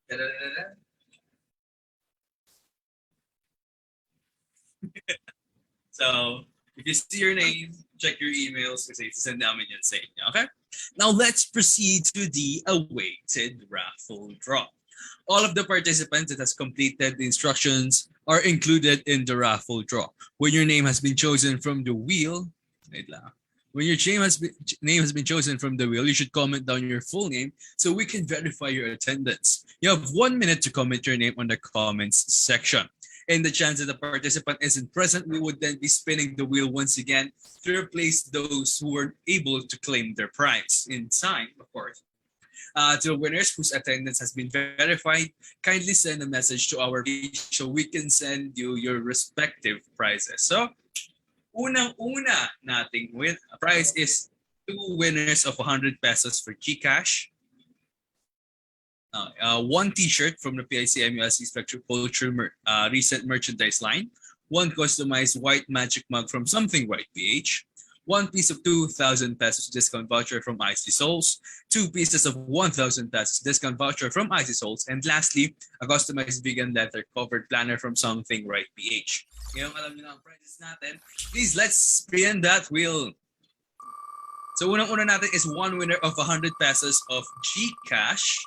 Da-da-da-da. So if you see your name, check your emails kasi send namin yan sa inyo, okay? Now let's proceed to the awaited raffle draw. All of the participants that has completed the instructions are included in the raffle draw. When your name has been chosen from the wheel, when your name has been chosen from the wheel, you should comment down your full name so we can verify your attendance. You have 1 minute to comment your name on the comments section. In the chance that the participant isn't present, we would then be spinning the wheel once again to replace those who weren't able to claim their prize in time, of course. To the winners whose attendance has been verified, kindly send a message to our page so we can send you your respective prizes. So, unang-una nating prize is 2 winners of 100 pesos for GCash. 1 t-shirt from the PICE MUSC Spectrum Culture recent merchandise line, 1 customized white magic mug from Something Right PH, 1 piece of 2,000 pesos discount voucher from Icy Souls, 2 pieces of 1,000 pesos discount voucher from Icy Souls, and lastly, a customized vegan leather covered planner from Something Right PH. Ngayon alam niyo na ang prizes natin. Please, let's spin that wheel. So unang-una natin is 1 winner of 100 pesos of GCash.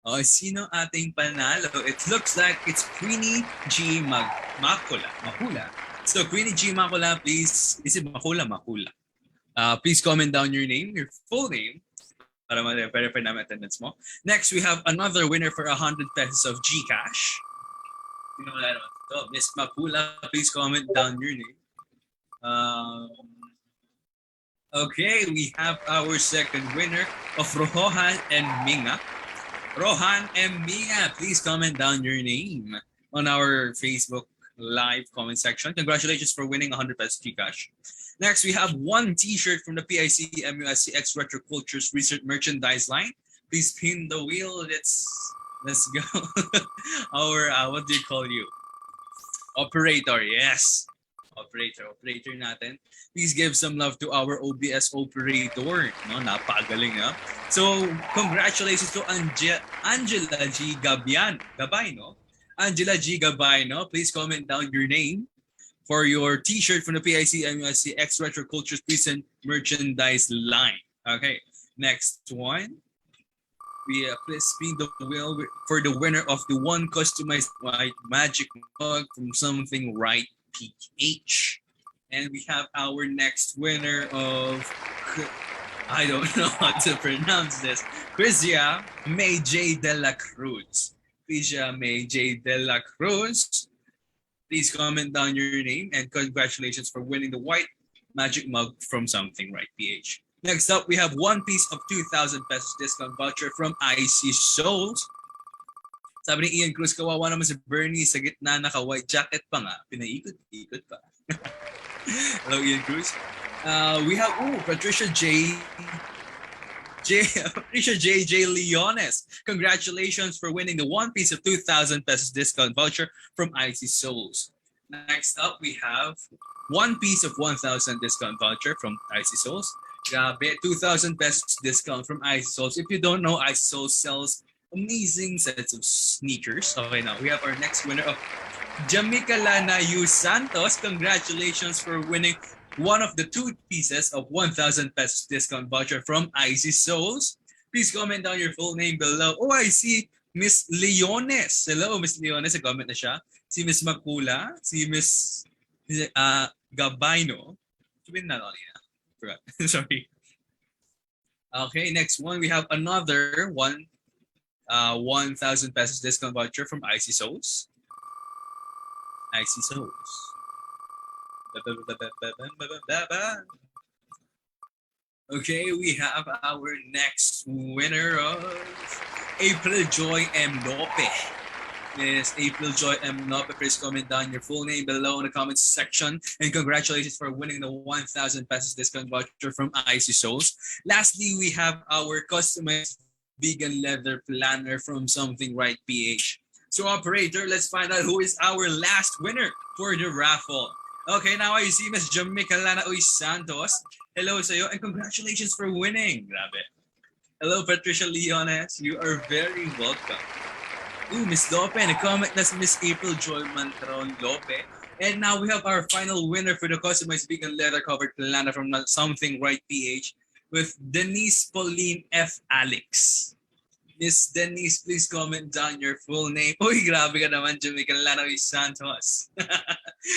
Oh, sino ating panalo? It looks like it's Queenie G. Mahula. So Queenie G. Mahula, please. Is it Mahula? Please comment down your name, your full name, para ma-verify namin attendance mo. Next, we have another winner for 100 pesos of GCash. Sino wala naman ito? Miss Mahula, please comment down your name. Okay, we have our second winner of Rohan and Minga. Rohan and Mia, please comment down your name on our Facebook live comment section. Congratulations for winning 100 pesos GCash. Next, we have 1 t-shirt from the PICE MUSC X Retro Cultures Research Merchandise line. Please spin the wheel. Let's Let's go. Our, what do you call you? Operator, yes. Operator natin. Please give some love to our OBS operator. No, napagaling ha. So, congratulations to Angela G. Gabay, no? Angela G. Gabay, no? Please comment down your name for your t-shirt from the PICE MUSC X Retro Cultures Present merchandise line. Okay, next one. We please spin the wheel for the winner of the one customized white magic mug from Something Right PH. And we have our next winner of, I don't know how to pronounce this, Crisia May J. De La Cruz. Crisia May J. De La Cruz. Please comment down your name and congratulations for winning the white magic mug from Something Right PH. Next up, we have one piece of 2,000 pesos discount voucher from IC Souls. Sabi ni Ian Cruz, kawawa naman si Bernie sa gitna naka-white jacket pa nga. Pinaikot-ikot pa. Hello, Ian Cruz. We have Patricia J. Leones. Congratulations for winning the one piece of 2,000 pesos discount voucher from IC Souls. Next up, we have one piece of 1,000 discount voucher from IC Souls. Grabe, 2,000 pesos discount from IC Souls. If you don't know, IC Souls sells amazing sets of sneakers. Okay, now we have our next winner of Jamaica Lana Yu Santos. Congratulations for winning one of the two pieces of 1,000 pesos discount voucher from IC Souls. Please comment down your full name below. Oh, I see Miss Leones. Hello, Miss Leones. Comment na siya. Si Miss Makula, si Miss Gabayno. Sabihin na lang niya. Forgot. Sorry. Okay, next one. We have another 1,000 pesos discount voucher from IC Souls. IC Souls. Okay, we have our next winner of April Joy M. Lope. Miss April Joy M. Lope, please comment down your full name below in the comments section. And congratulations for winning the 1,000 pesos discount voucher from IC Souls. Lastly, we have our customized vegan leather planner from Something Right PH. So operator, let's find out who is our last winner for the raffle. Okay, now I see Miss Jamaica Lana Uy Santos. Hello sa'yo and congratulations for winning. Grabe. Hello, Patricia Leones. You are very welcome. Ooh, Miss Lope. Nag-comment na si Miss April Joy Mantron Lope. And now we have our final winner for the customized vegan leather covered planner from Something Right PH with Denise Pauline F. Alex. Miss Denise, please comment down your full name. Uy, grabe ka naman, Jamaica Lanoy Santos.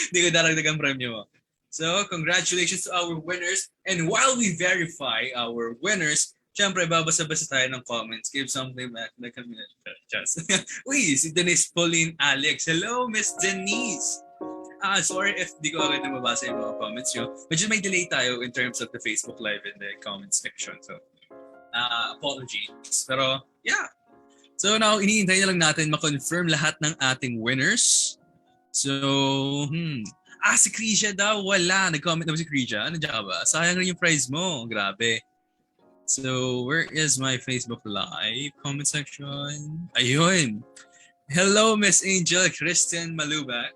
Hindi ko daragdagan premyo mo. So, congratulations to our winners. And while we verify our winners, syempre, babasa-basa tayo ng comments. Give something back like a minute. Just. Uy, si Denise Pauline Alex. Hello, Miss Denise. Sorry if di ko agad na mabasa yung mga comments nyo. Medyo may delay tayo in terms of the Facebook Live and the comments section. So, apologies. Pero, yeah. So, now, iniintay na lang natin ma-confirm lahat ng ating winners. So, si Krisha daw, wala. Nag-comment na ba si Krisha? Ano dyan ba? Sayang rin yung prize mo. Grabe. So, where is my Facebook Live comment section? Ayun. Hello, Miss Angel Kristen Malubak.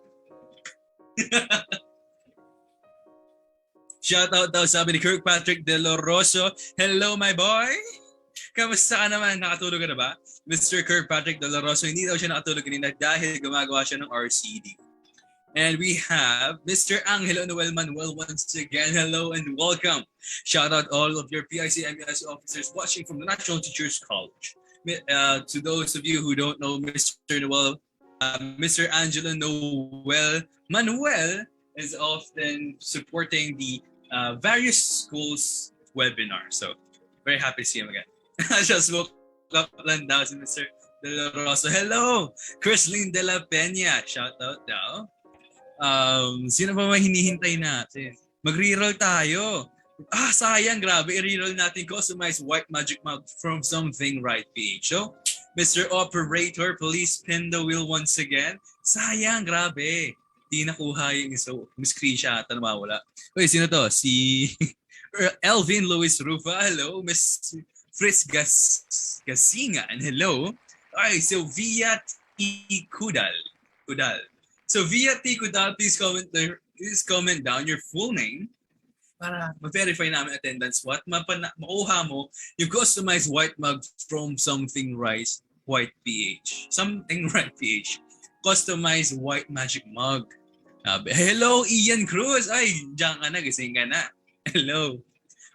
Shoutout daw sabi ni Kirkpatrick De Loroso. Hello, my boy. Kamusta ka naman? Nakatulog ka na ba? Mr. Kirkpatrick De Loroso, hindi daw siya nakatulog kanina dahil gumagawa siya ng RCD. And we have Mr. Angelo Noel Manuel once again. Hello and welcome. Shout out all of your PICE MUSC officers watching from the National Teachers College. To those of you who don't know Mr. Noel, Mr. Angelo Noel Manuel is often supporting the various schools webinar. So very happy to see him again. I just woke up lang daw si Mr. De La Rosa. Hello, Chrislyn De La Peña. Shout out daw. Sino ba may hinihintay natin? Mag-reroll tayo. Sayang, grabe. I-reroll natin customized white magic mug from Something Right PH. So, Mr. Operator, please spin the wheel once again. Sayang, grabe. Di nakuha yung isa. Miss Krisha ata nawawala. Uy, sino to? Si Elvin Luis Rufa. Hello. Miss Fritz Gasingan. Hello. Ay, so Via T. Kudal. So Via T. Kudal, please comment down your full name para ma-verify namin attendance. What? Makuha mo yung customized white mug from Something Rice White PH. Something Right PH. Customized white magic mug. Hello, Ian Cruz. Ay, diyan ka na. Gising ka na. Hello.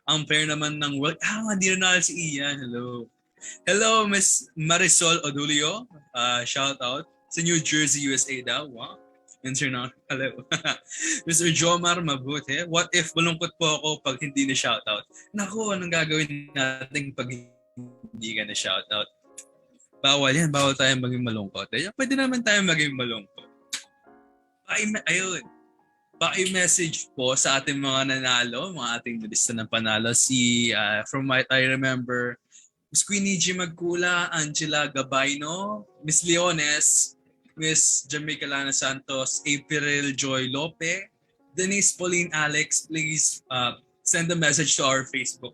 Ang pair naman ng world. Hindi na si Ian. Hello. Hello, Miss Marisol Odulio. Shout out. Sa New Jersey, USA daw. Wow. International. Hello. Mr. Jomar Mabuti. What if malungkot po ako pag hindi na shout out? Naku, anong gagawin natin pag hindi ka na shout out? Bawal yan. Bawal tayong maging malungkot. Pwede naman tayong maging malungkot. Ayun. Paki-message po sa ating mga nanalo, mga ating lista ng panalo. From what I remember, Miss Queenie G. Magkula, Angela Gabayno, Miss Leones, Miss Jamaica Lana Santos, April Joy Lope, Denise Pauline Alex, please send a message to our Facebook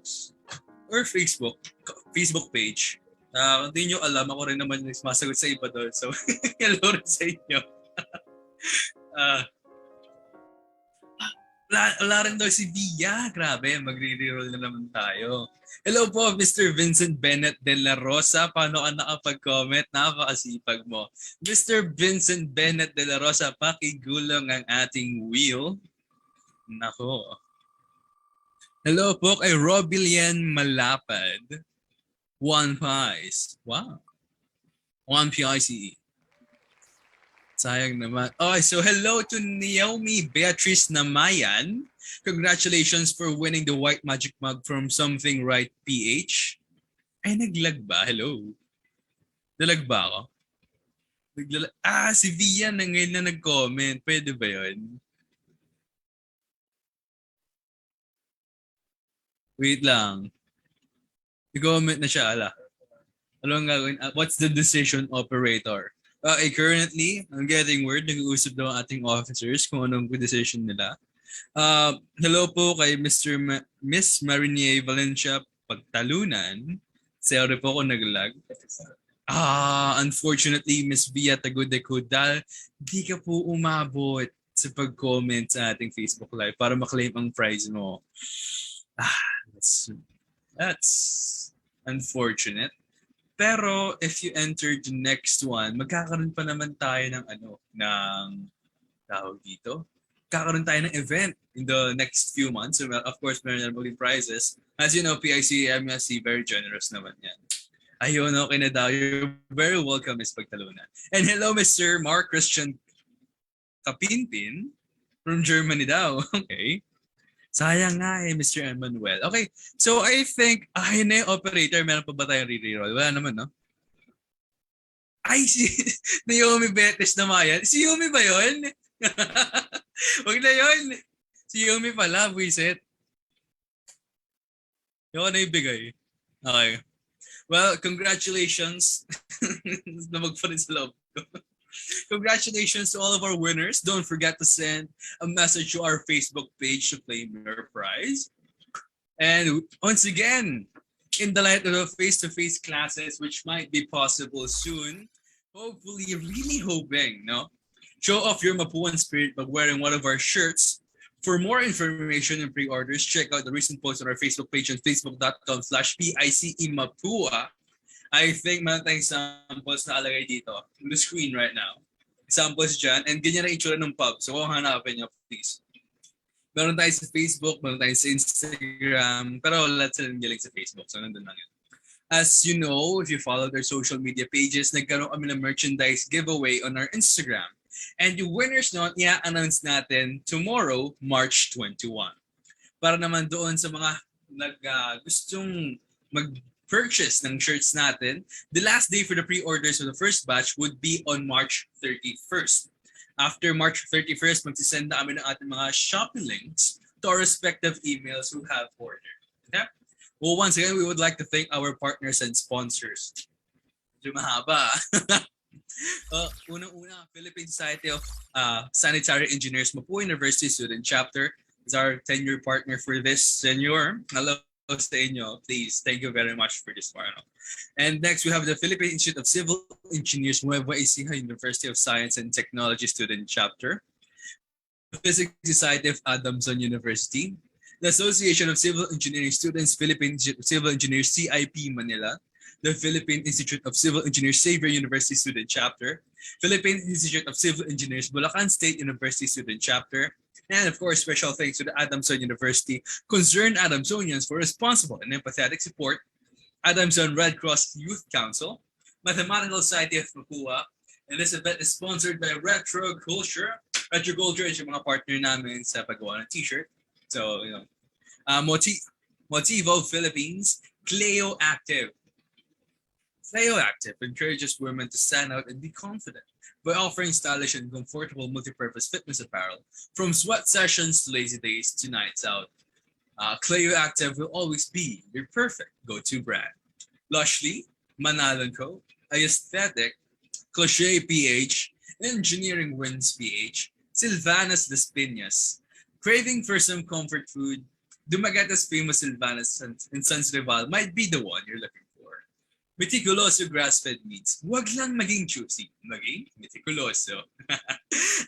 page. Kung di nyo alam, ako rin naman yung masagot sa iba doon. So, hello rin sa inyo. Wala rin daw si Via. Grabe, magre-reroll na naman tayo. Hello po, Mr. Vincent Bennett de la Rosa. Paano ka nakapag-comment? Napakasipag mo. Mr. Vincent Bennett de la Rosa, pakigulong ang ating wheel. Nako. Hello po kay Robilian Malapad. One PICE. Wow. One PICE. Sayang naman. Okay, so hello to Naomi Beatrice Namayan. Congratulations for winning the white magic mug from Something Right PH. Ay, naglag ba? Hello. Nalag ba ako? Si Via na ngayon na nag-comment. Pwede ba yun? Wait lang. I-comment na siya, ala. Ano ang gagawin? What's the decision operator? Currently, I'm getting word, nag-uusap daw ang ating officers kung anong decision nila. Hello po kay Miss Marinier Valencia Pagtalunan. Sorry po kung naglag. Unfortunately, Miss Via Tagude Kudal, di ka po umabot sa pag-comment sa ating Facebook Live para maklaim ang prize mo. That's unfortunate. Pero if you enter the next one, magkakaroon pa naman tayo ng tawag dito. Kakaroon tayo ng event in the next few months. So, of course, meron na maging prizes. As you know, PICE, MUSC, very generous naman yan. Ayun, okay na daw. You're very welcome, Ms. Pagtalunan. And hello, Mr. Mark Christian Kapinpin from Germany daw. Okay. Sayang nga Mr. Emmanuel. Okay, so I think, ayun na yung operator. Meron pa ba tayong re-roll? Wala naman, no? Ay, si Naomi Betes na Mayan. Si Yumi ba yun? Huwag na yun. Si Yumi pala, buisit. Yung na ibigay. Okay. Well, congratulations. na magparin sa loob ko. Congratulations to all of our winners. Don't forget to send a message to our Facebook page to claim your prize. And once again, in the light of the face-to-face classes, which might be possible soon, hopefully, really hoping, no? Show off your Mapuan spirit by wearing one of our shirts. For more information and pre-orders, check out the recent post on our Facebook page on facebook.com/PICE Mapua. I think meron tayong samples na alagay dito on the screen right now. Samples dyan. And ganyan na itsura ng pub. So kung hanapin nyo, please. Meron tayo sa Facebook, meron tayo sa Instagram. Pero let's lang galing sa Facebook. So nandun lang yun. As you know, if you follow their social media pages, nagkaroon kami ng merchandise giveaway on our Instagram. And yung winners noon, i-announce natin tomorrow, March 21. Para naman doon sa mga gustong purchase ng shirts natin, the last day for the pre-orders of the first batch would be on March 31st. After March 31st, magsisend na kami ng ating mga shopping links to our respective emails who have ordered. Okay? Well, once again, we would like to thank our partners and sponsors. Medyo mahaba. Unang-una, Philippine Society of Sanitary Engineers Mapua University Student Chapter is our 10-year partner for this senior. Hello sa inyo, please. Thank you very much for this one. And next, we have the Philippine Institute of Civil Engineers, Nueva Ecija University of Science and Technology Student Chapter, the Physics Society of Adamson University, the Association of Civil Engineering Students, Philippine Institute of Civil Engineers, CIP Manila, the Philippine Institute of Civil Engineers, Xavier University Student Chapter, Philippine Institute of Civil Engineers, Bulacan State University Student Chapter, and of course, special thanks to the Adamson University concerned Adamsonians for responsible and empathetic support, Adamson Red Cross Youth Council, Mathematical Society of Mapua, and this event is sponsored by Retro Culture. Retro Culture is yung mga partner namin sa paggawa ng t-shirt. So, Motivo Philippines, Cleo Active. Cleo Active encourages women to stand out and be confident by offering stylish and comfortable multi-purpose fitness apparel, from sweat sessions to lazy days to nights out. Cleo Active will always be your perfect go-to brand. Lushly, Manalo & Co., Aesthetic, Cliche PH, Engineering Wins PH, Silvanas Las Piñas. Craving for some comfort food? Dumagueta's famous Silvanas and Sons Rival might be the one you're looking for. Meticuloso grass-fed meats. Wag lang maging juicy, maging meticuloso.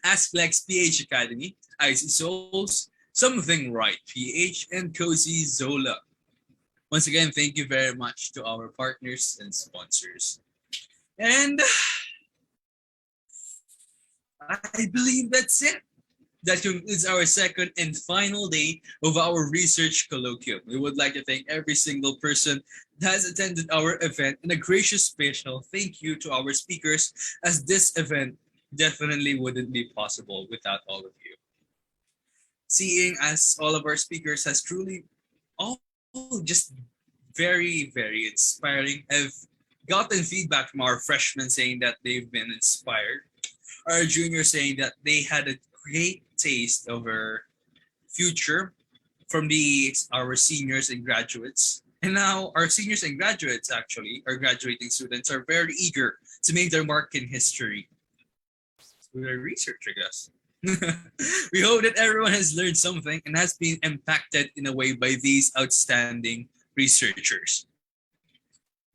Asplex PH Academy, Icy Souls, Something Right PH, and Cozy Zola. Once again, thank you very much to our partners and sponsors. And I believe that's it. That concludes our second and final day of our research colloquium. We would like to thank every single person that has attended our event, and a gracious special thank you to our speakers, as this event definitely wouldn't be possible without all of you. Seeing as all of our speakers has truly all just very, very inspiring. I've gotten feedback from our freshmen saying that they've been inspired. Our juniors saying that they had a great taste of our future from our seniors and graduates. And now our seniors and graduates, actually, our graduating students, are very eager to make their mark in history. With our research, I guess. We hope that everyone has learned something and has been impacted in a way by these outstanding researchers.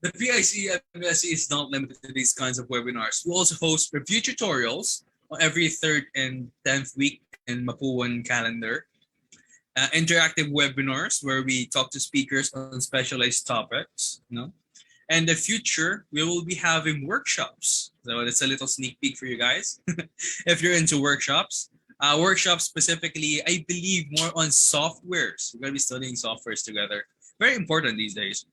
The PICE MUSC is not limited to these kinds of webinars. We also host review tutorials on every 3rd and 10th week in Mapuan calendar. Interactive webinars where we talk to speakers on specialized topics. And in the future, we will be having workshops. So that's a little sneak peek for you guys. If you're into workshops. Workshops specifically, I believe, more on softwares. We're going to be studying softwares together. Very important these days.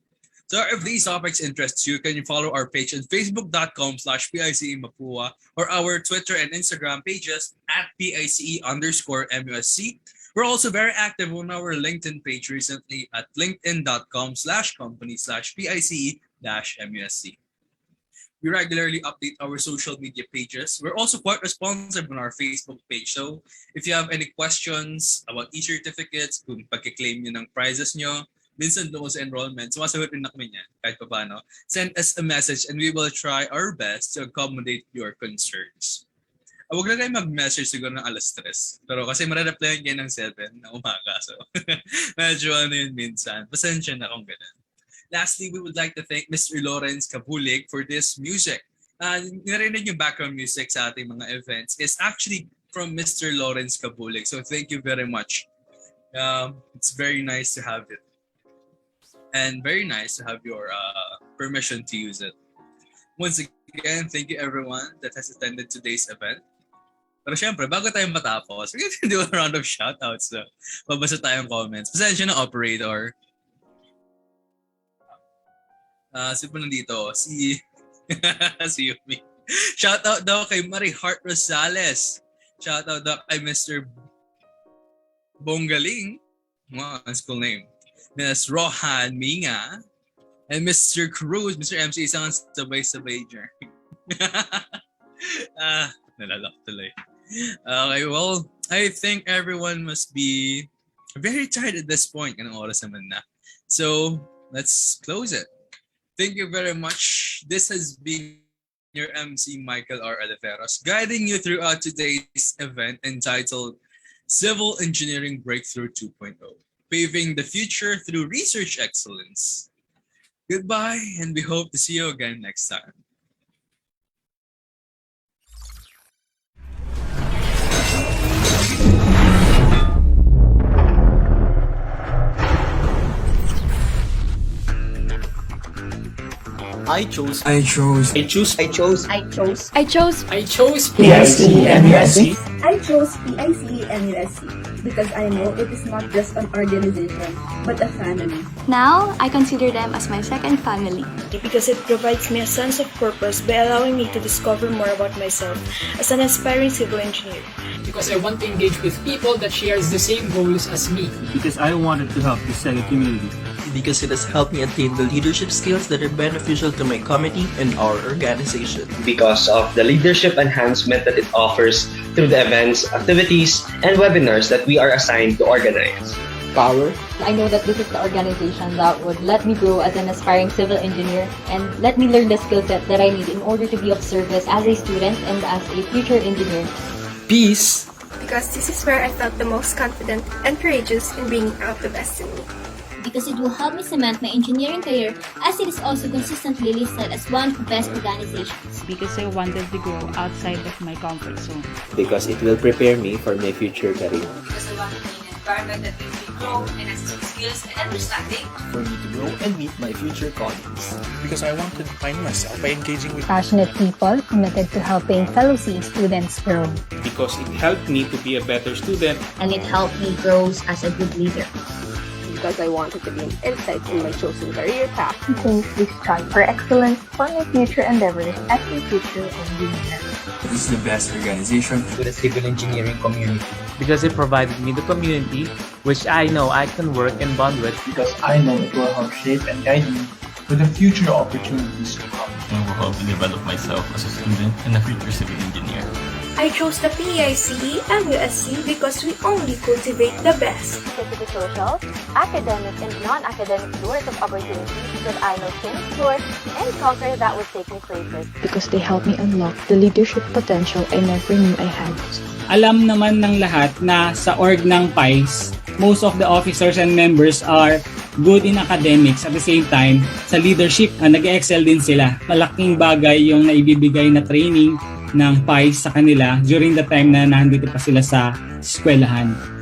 So if these topics interest you, can you follow our page on facebook.com/PICE Mapua or our Twitter and Instagram pages at PICE_MUSC. We're also very active on our LinkedIn page recently at linkedin.com/company/PICE-MUSC. We regularly update our social media pages. We're also quite responsive on our Facebook page. So if you have any questions about e-certificates, kung pagkiklaim nyo ng prizes nyo, minsan doon sa enrollment, sumasagot rin na kami niyan, kahit pa paano. Send us a message and we will try our best to accommodate your concerns. Huwag na kayo mag-message siguro ng alas 3. Pero kasi marareplyan kayo ng 7 na umaga. So, medyo yun minsan. Pasensya na kung ganun. Lastly, we would like to thank Mr. Lawrence Kabulig for this music. Narinig yung background music sa ating mga events is actually from Mr. Lawrence Kabulig. So thank you very much. It's very nice to have it. And very nice to have your permission to use it. Once again, thank you everyone that has attended today's event. Pero syempre, bago tayo matapos, we're gonna do a round of shoutouts. So, babasa tayong comments. Pasensya na, operator. Sino nandito? Si Yumi. Shoutout daw kay Marie Hart Rosales. Shoutout daw kay Mr. Bonggaling. Wow, that's cool name. Ms. Rohan Minga. And Mr. Cruz, Mr. MC, isang sabay-sabay dyan. Nalalak tuloy. Okay, well, I think everyone must be very tired at this point. Anong oras naman na. So, let's close it. Thank you very much. This has been your MC, Michael R. Oliveros, guiding you throughout today's event entitled Civil Engineering Breakthrough 2.0. paving the future through research excellence. Goodbye, and we hope to see you again next time. I chose PICE MUSC. I chose PICE MUSC because I know it is not just an organization, but a family. Now, I consider them as my second family. Because it provides me a sense of purpose by allowing me to discover more about myself as an aspiring civil engineer. Because I want to engage with people that shares the same goals as me. Because I wanted to help the Sega community. Because it has helped me attain the leadership skills that are beneficial to my committee and our organization. Because of the leadership enhancement that it offers through the events, activities, and webinars that we are assigned to organize. Power. I know that this is the organization that would let me grow as an aspiring civil engineer and let me learn the skill set that I need in order to be of service as a student and as a future engineer. Peace. Because this is where I felt the most confident and courageous in bringing out the best in me. Because it will help me cement my engineering career as it is also consistently listed as one of the best organizations. Because I wanted to go outside of my comfort zone. Because it will prepare me for my future career. Because I want to be in an environment that makes me grow and access skills and understanding. For me to grow and meet my future colleagues. Because I want to define myself by engaging with passionate people committed to helping fellow CE students grow. Because it helped me to be a better student. And it helped me grow as a good leader. Because I wanted to gain insights in my chosen career path. Since we strive for excellence for my future endeavors as a future engineer. This is the best organization to the civil engineering community. Because it provided me the community which I know I can work and bond with. Because I know it will help shape and guide me to the future opportunities to come. And will help me develop myself as a student and a future civil engineer. I chose the PICE MUSC because we only cultivate the best. Because of the social, academic, and non-academic doors of opportunities that I know can explore and conquer that would take me places. Because they help me unlock the leadership potential I never knew I had. Alam naman ng lahat na sa org ng PICE, most of the officers and members are good in academics. At the same time, sa leadership, nag-excel din sila. Malaking bagay yung naibibigay na training ng PICE sa kanila during the time na nandito pa sila sa eskwelahan.